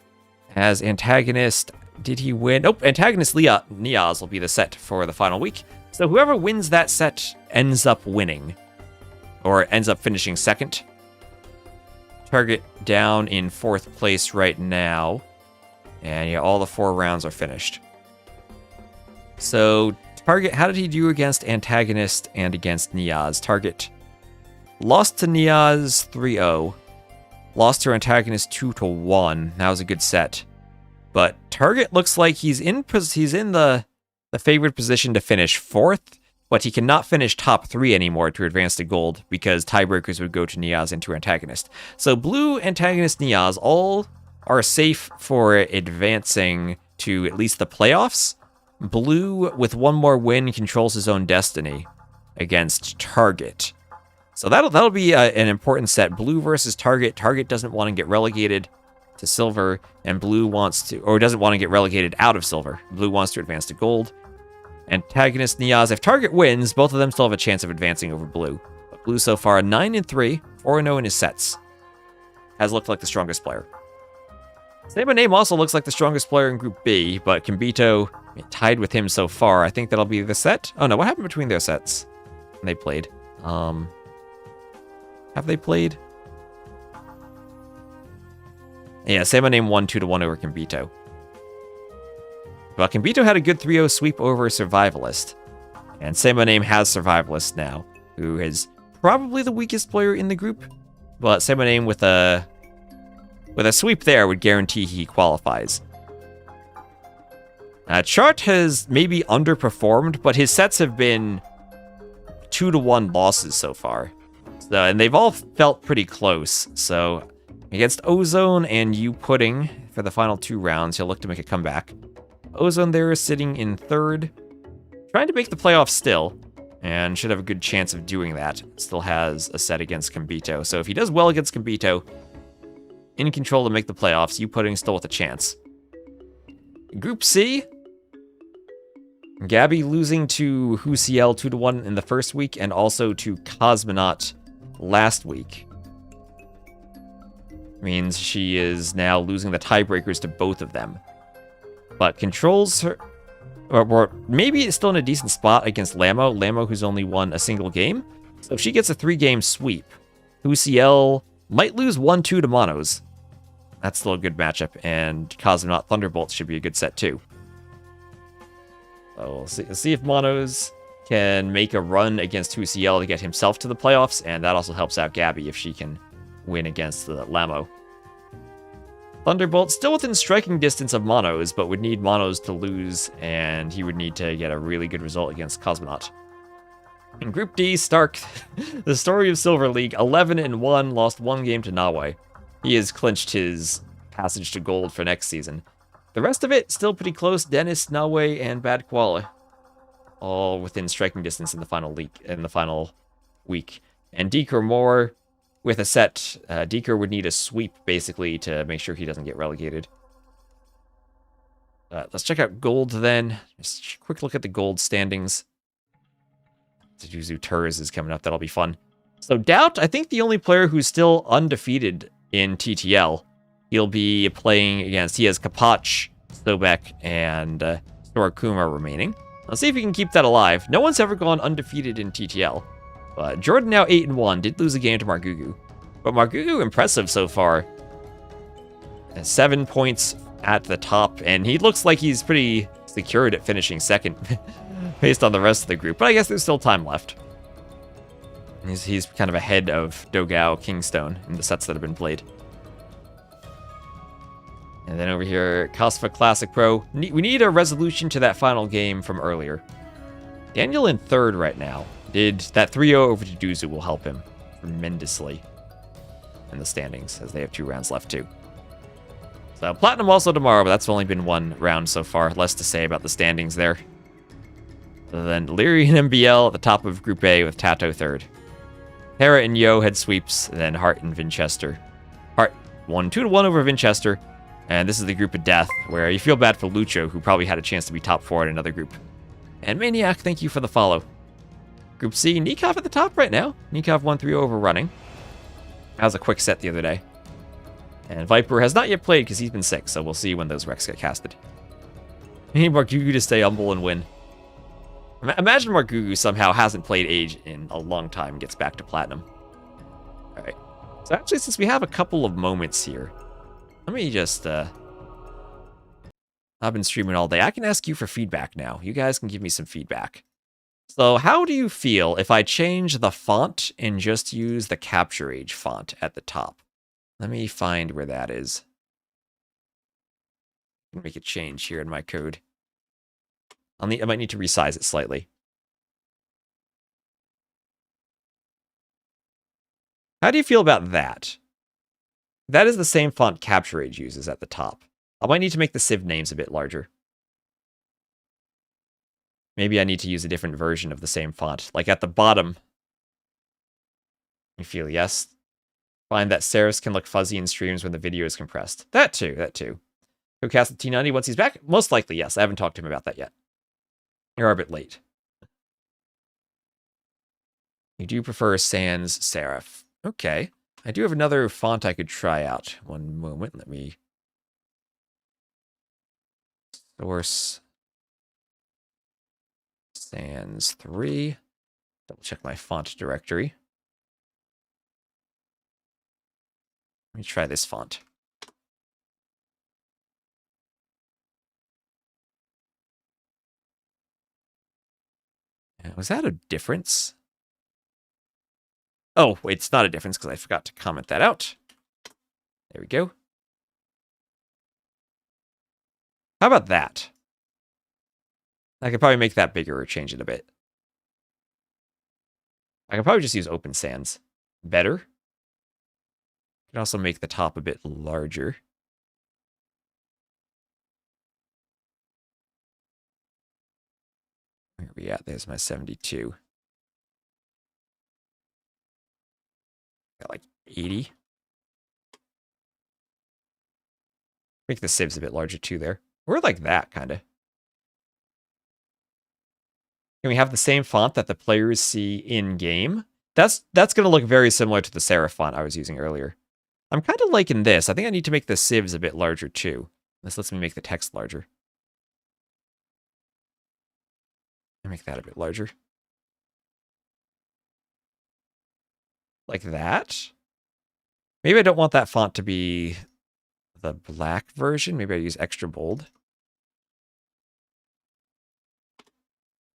As Antagonist, did he win? Nope, Antagonist NeoZz will be the set for the final week. So whoever wins that set ends up winning. Or ends up finishing second. Target down in 4th place right now. And yeah, all the 4 rounds are finished. So, Target, how did he do against Antagonist and against NeoZz? Target lost to NeoZz 3-0. Lost to Antagonist 2-1. That was a good set. But Target looks like he's in the favored position to finish 4th, but he cannot finish top 3 anymore to advance to gold because tiebreakers would go to NeoZz and to Antagonist. So Blue, Antagonist, NeoZz all are safe for advancing to at least the playoffs. Blue, with one more win, controls his own destiny against Target. So that'll be an important set. Blue versus Target. Target doesn't want to get relegated to silver, and Blue wants to, or doesn't want to get relegated out of silver. Blue wants to advance to gold. Antagonist, NeoZz. If Target wins, both of them still have a chance of advancing over Blue. But Blue so far 9-3, 4-0 in his sets. Has looked like the strongest player. Same name also looks like the strongest player in Group B, but Kimbito tied with him so far. I think that'll be the set. Oh no, what happened between their sets when they played? Have they played? Yeah, Sama name won 2-1 over Kimbito. Well, Kimbito had a good 3-0 sweep over Survivalist. And Sama name has Survivalist now, who is probably the weakest player in the group. But Sama name with a sweep there would guarantee he qualifies. Chart has maybe underperformed, but his sets have been 2-1 losses so far. So, and they've all felt pretty close. So against Ozone and U Pudding for the final 2 rounds, he'll look to make a comeback. Ozone there is sitting in 3rd, trying to make the playoffs still, and should have a good chance of doing that. Still has a set against Kimbito. So if he does well against Kimbito, in control to make the playoffs, U Pudding still with a chance. Group C, Gabby losing to Huciel 2-1 in the first week, and also to Cosmonaut last week. Means she is now losing the tiebreakers to both of them. But controls her, or maybe it's still in a decent spot against Lamo. Lamo, who's only won a single game. So if she gets a 3-game sweep, Huciel might lose 1-2 to Monos. That's still a good matchup, and Cosmonaut Thunderbolt should be a good set too. So we'll see if Monos can make a run against Huciel to get himself to the playoffs, and that also helps out Gabby if she can win against the Lamo. Thunderbolt still within striking distance of Monos, but would need Monos to lose, and he would need to get a really good result against Cosmonaut. In Group D, Stark, the story of Silver League, 11-1, lost 1 game to Nawe. He has clinched his passage to gold for next season. The rest of it, still pretty close. Dennis, Nawe, and Bad Koala. All within striking distance in the final week. And Deeker Moore with a set. Deeker would need a sweep, basically, to make sure he doesn't get relegated. Let's check out gold, then. Just a quick look at the gold standings. Juju Turs is coming up. That'll be fun. So Doubt, I think the only player who's still undefeated in TTL. He'll be playing against, he has Kapach, Sobek, and Storakuma remaining. Let's see if he can keep that alive. No one's ever gone undefeated in TTL. But JorDan now 8-1, did lose a game to Margougou. But Margougou impressive so far. 7 points at the top, and he looks like he's pretty secured at finishing second based on the rest of the group. But I guess there's still time left. He's kind of ahead of Dogao Kingstone in the sets that have been played. And then over here, Kasva Classic Pro. We need a resolution to that final game from earlier. Daniel in third right now. Did that 3-0 over to Duzu will help him tremendously in the standings, as they have 2 rounds left too. So Platinum also tomorrow, but that's only been 1 round so far. Less to say about the standings there. Other than Leary and MBL at the top of Group A with Tato third. Hera and Yo head sweeps, and then Hart and Vinchester. Hart won 2-1 over Vinchester. And this is the group of death, where you feel bad for Lucho, who probably had a chance to be top 4 in another group. And Maniac, thank you for the follow. Group C, Nikov at the top right now. Nikov 1-3 over running. That was a quick set the other day. And Viper has not yet played because he's been sick, so we'll see when those Recs get casted. We need Margougou to stay humble and win. Imagine Margougou somehow hasn't played Age in a long time and gets back to Platinum. Alright. So actually, since we have a couple of moments here, let me just, I've been streaming all day. I can ask you for feedback now. You guys can give me some feedback. So how do you feel if I change the font and just use the Capture Age font at the top? Let me find where that is. Make a change here in my code. I might need to resize it slightly. How do you feel about that? That is the same font Capture Age uses at the top. I might need to make the Civ names a bit larger. Maybe I need to use a different version of the same font. Like at the bottom. You feel yes? Find that serifs can look fuzzy in streams when the video is compressed. That too, that too. Go cast the T90 once he's back? Most likely, yes. I haven't talked to him about that yet. You're a bit late. You do prefer sans serif. Okay. I do have another font I could try out. One moment. Let me source sans 3. Double check my font directory. Let me try this font. Was that a difference? Oh, wait, it's not a difference because I forgot to comment that out. There we go. How about that? I could probably make that bigger or change it a bit. I could probably just use Open Sans. Better. I can also make the top a bit larger. Where are we at? There's my 72. Got like 80. Make the civs a bit larger too there. We're like that, kind of. Can we have the same font that the players see in-game? That's going to look very similar to the serif font I was using earlier. I'm kind of liking this. I think I need to make the civs a bit larger too. This lets me make the text larger. Make that a bit larger. Like that. Maybe I don't want that font to be the black version. Maybe I use extra bold.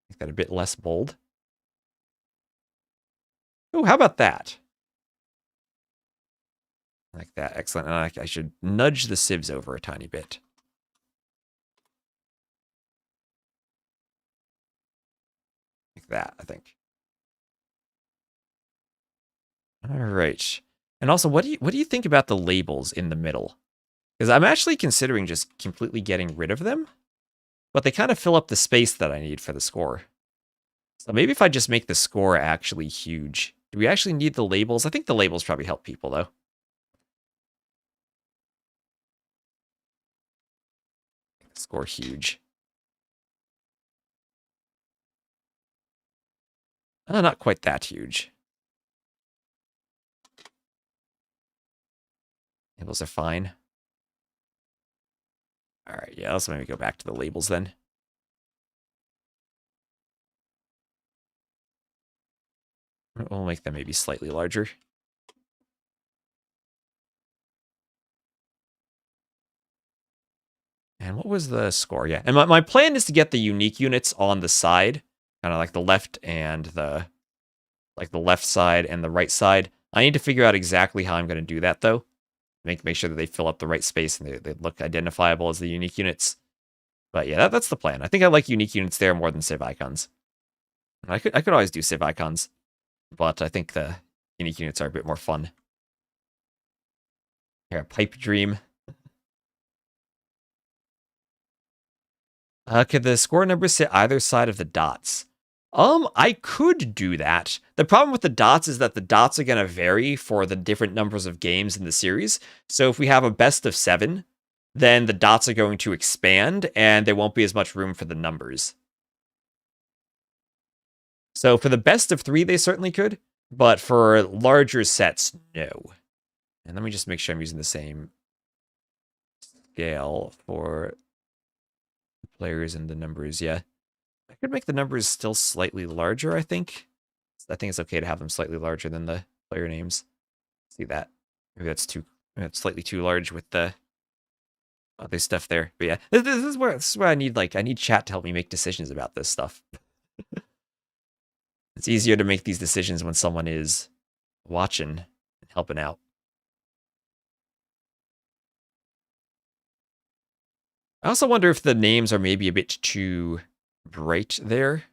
Make that a bit less bold. Oh, how about that? Like that. Excellent. And I should nudge the civs over a tiny bit. Like that, I think. All right. And also, what do you think about the labels in the middle? Because I'm actually considering just completely getting rid of them, but they kind of fill up the space that I need for the score. So maybe if I just make the score actually huge. Do we actually need the labels? I think the labels probably help people, though. Make the score huge. Not quite that huge. Labels are fine. All right, yeah, let's maybe go back to the labels then. We'll make them maybe slightly larger. And And what was the score? Yeah, and my plan is to get the unique units on the side, kind of like the left and the left side and the right side. I need to figure out exactly how I'm going to do that though. Make sure that they fill up the right space and they look identifiable as the unique units. But yeah, that's the plan. I think I like unique units there more than Civ icons. I could always do Civ icons, but I think the unique units are a bit more fun. Here, a pipe dream. Could the score numbers sit either side of the dots? I could do that. The problem with the dots is that the dots are going to vary for the different numbers of games in the series. So if we have a best of 7, then the dots are going to expand and there won't be as much room for the numbers. So for the best of 3, they certainly could, but for larger sets, no. And let me just make sure I'm using the same scale for the players and the numbers. Yeah, I could make the numbers still slightly larger, I think. I think it's okay to have them slightly larger than the player names. See that? Maybe that's slightly too large with the other stuff there. But yeah, this is where I need chat to help me make decisions about this stuff. It's easier to make these decisions when someone is watching and helping out. I also wonder if the names are maybe a bit too bright there.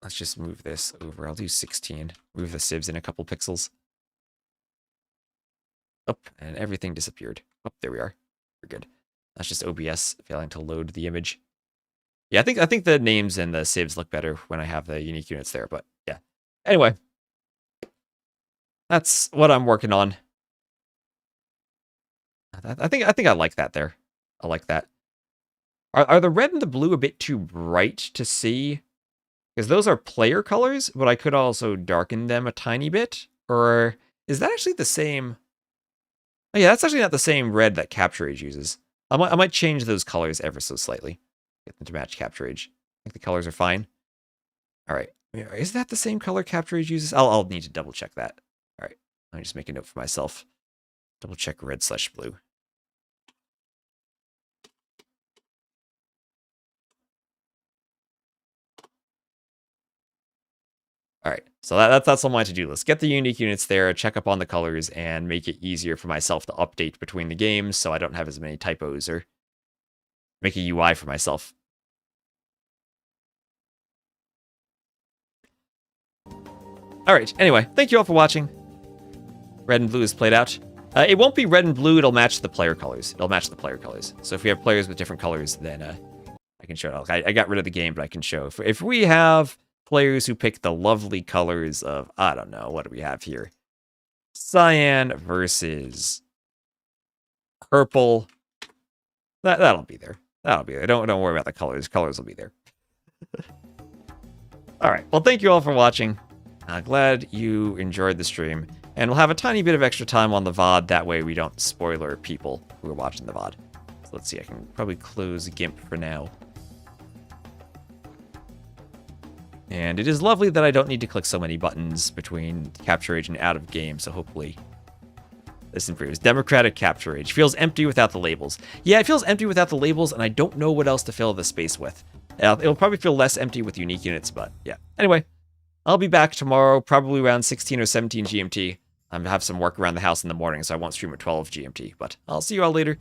Let's just move this over. I'll do 16. Move the civs in a couple pixels. Oh, and everything disappeared. Oh, there we are. We're good. That's just OBS failing to load the image. Yeah, I think the names and the civs look better when I have the unique units there, but yeah. Anyway, that's what I'm working on. I think I like that there. I like that. Are the red and the blue a bit too bright to see? Because those are player colors, but I could also darken them a tiny bit. Or is that actually the same? Oh yeah, that's actually not the same red that Capture Age uses. I might change those colors ever so slightly. Get them to match Capture Age. I think the colors are fine. All right. Is that the same color Capture Age uses? I'll need to double check that. All right. Let me just make a note for myself. Double check red/blue. All right, so that's on my to-do list. Get the unique units there, check up on the colors, and make it easier for myself to update between the games so I don't have as many typos or make a UI for myself. All right, anyway, thank you all for watching. Red and blue is played out. It won't be red and blue, it'll match the player colors. It'll match the player colors. So if we have players with different colors, then I can show it. I got rid of the game, but I can show. If we have players who pick the lovely colors of, I don't know, what do we have here? Cyan versus purple. That'll be there. That'll be there. Don't worry about the colors. Colors will be there. All right. Well, thank you all for watching. Glad you enjoyed the stream. And we'll have a tiny bit of extra time on the VOD. That way we don't spoiler people who are watching the VOD. So let's see. I can probably close GIMP for now. And it is lovely that I don't need to click so many buttons between Capture Age and out of game, so hopefully this improves. Democratic Capture Age. Feels empty without the labels. Yeah, it feels empty without the labels, and I don't know what else to fill the space with. It'll probably feel less empty with unique units, but yeah. Anyway, I'll be back tomorrow, probably around 16 or 17 GMT. I'm going to have some work around the house in the morning, so I won't stream at 12 GMT, but I'll see you all later.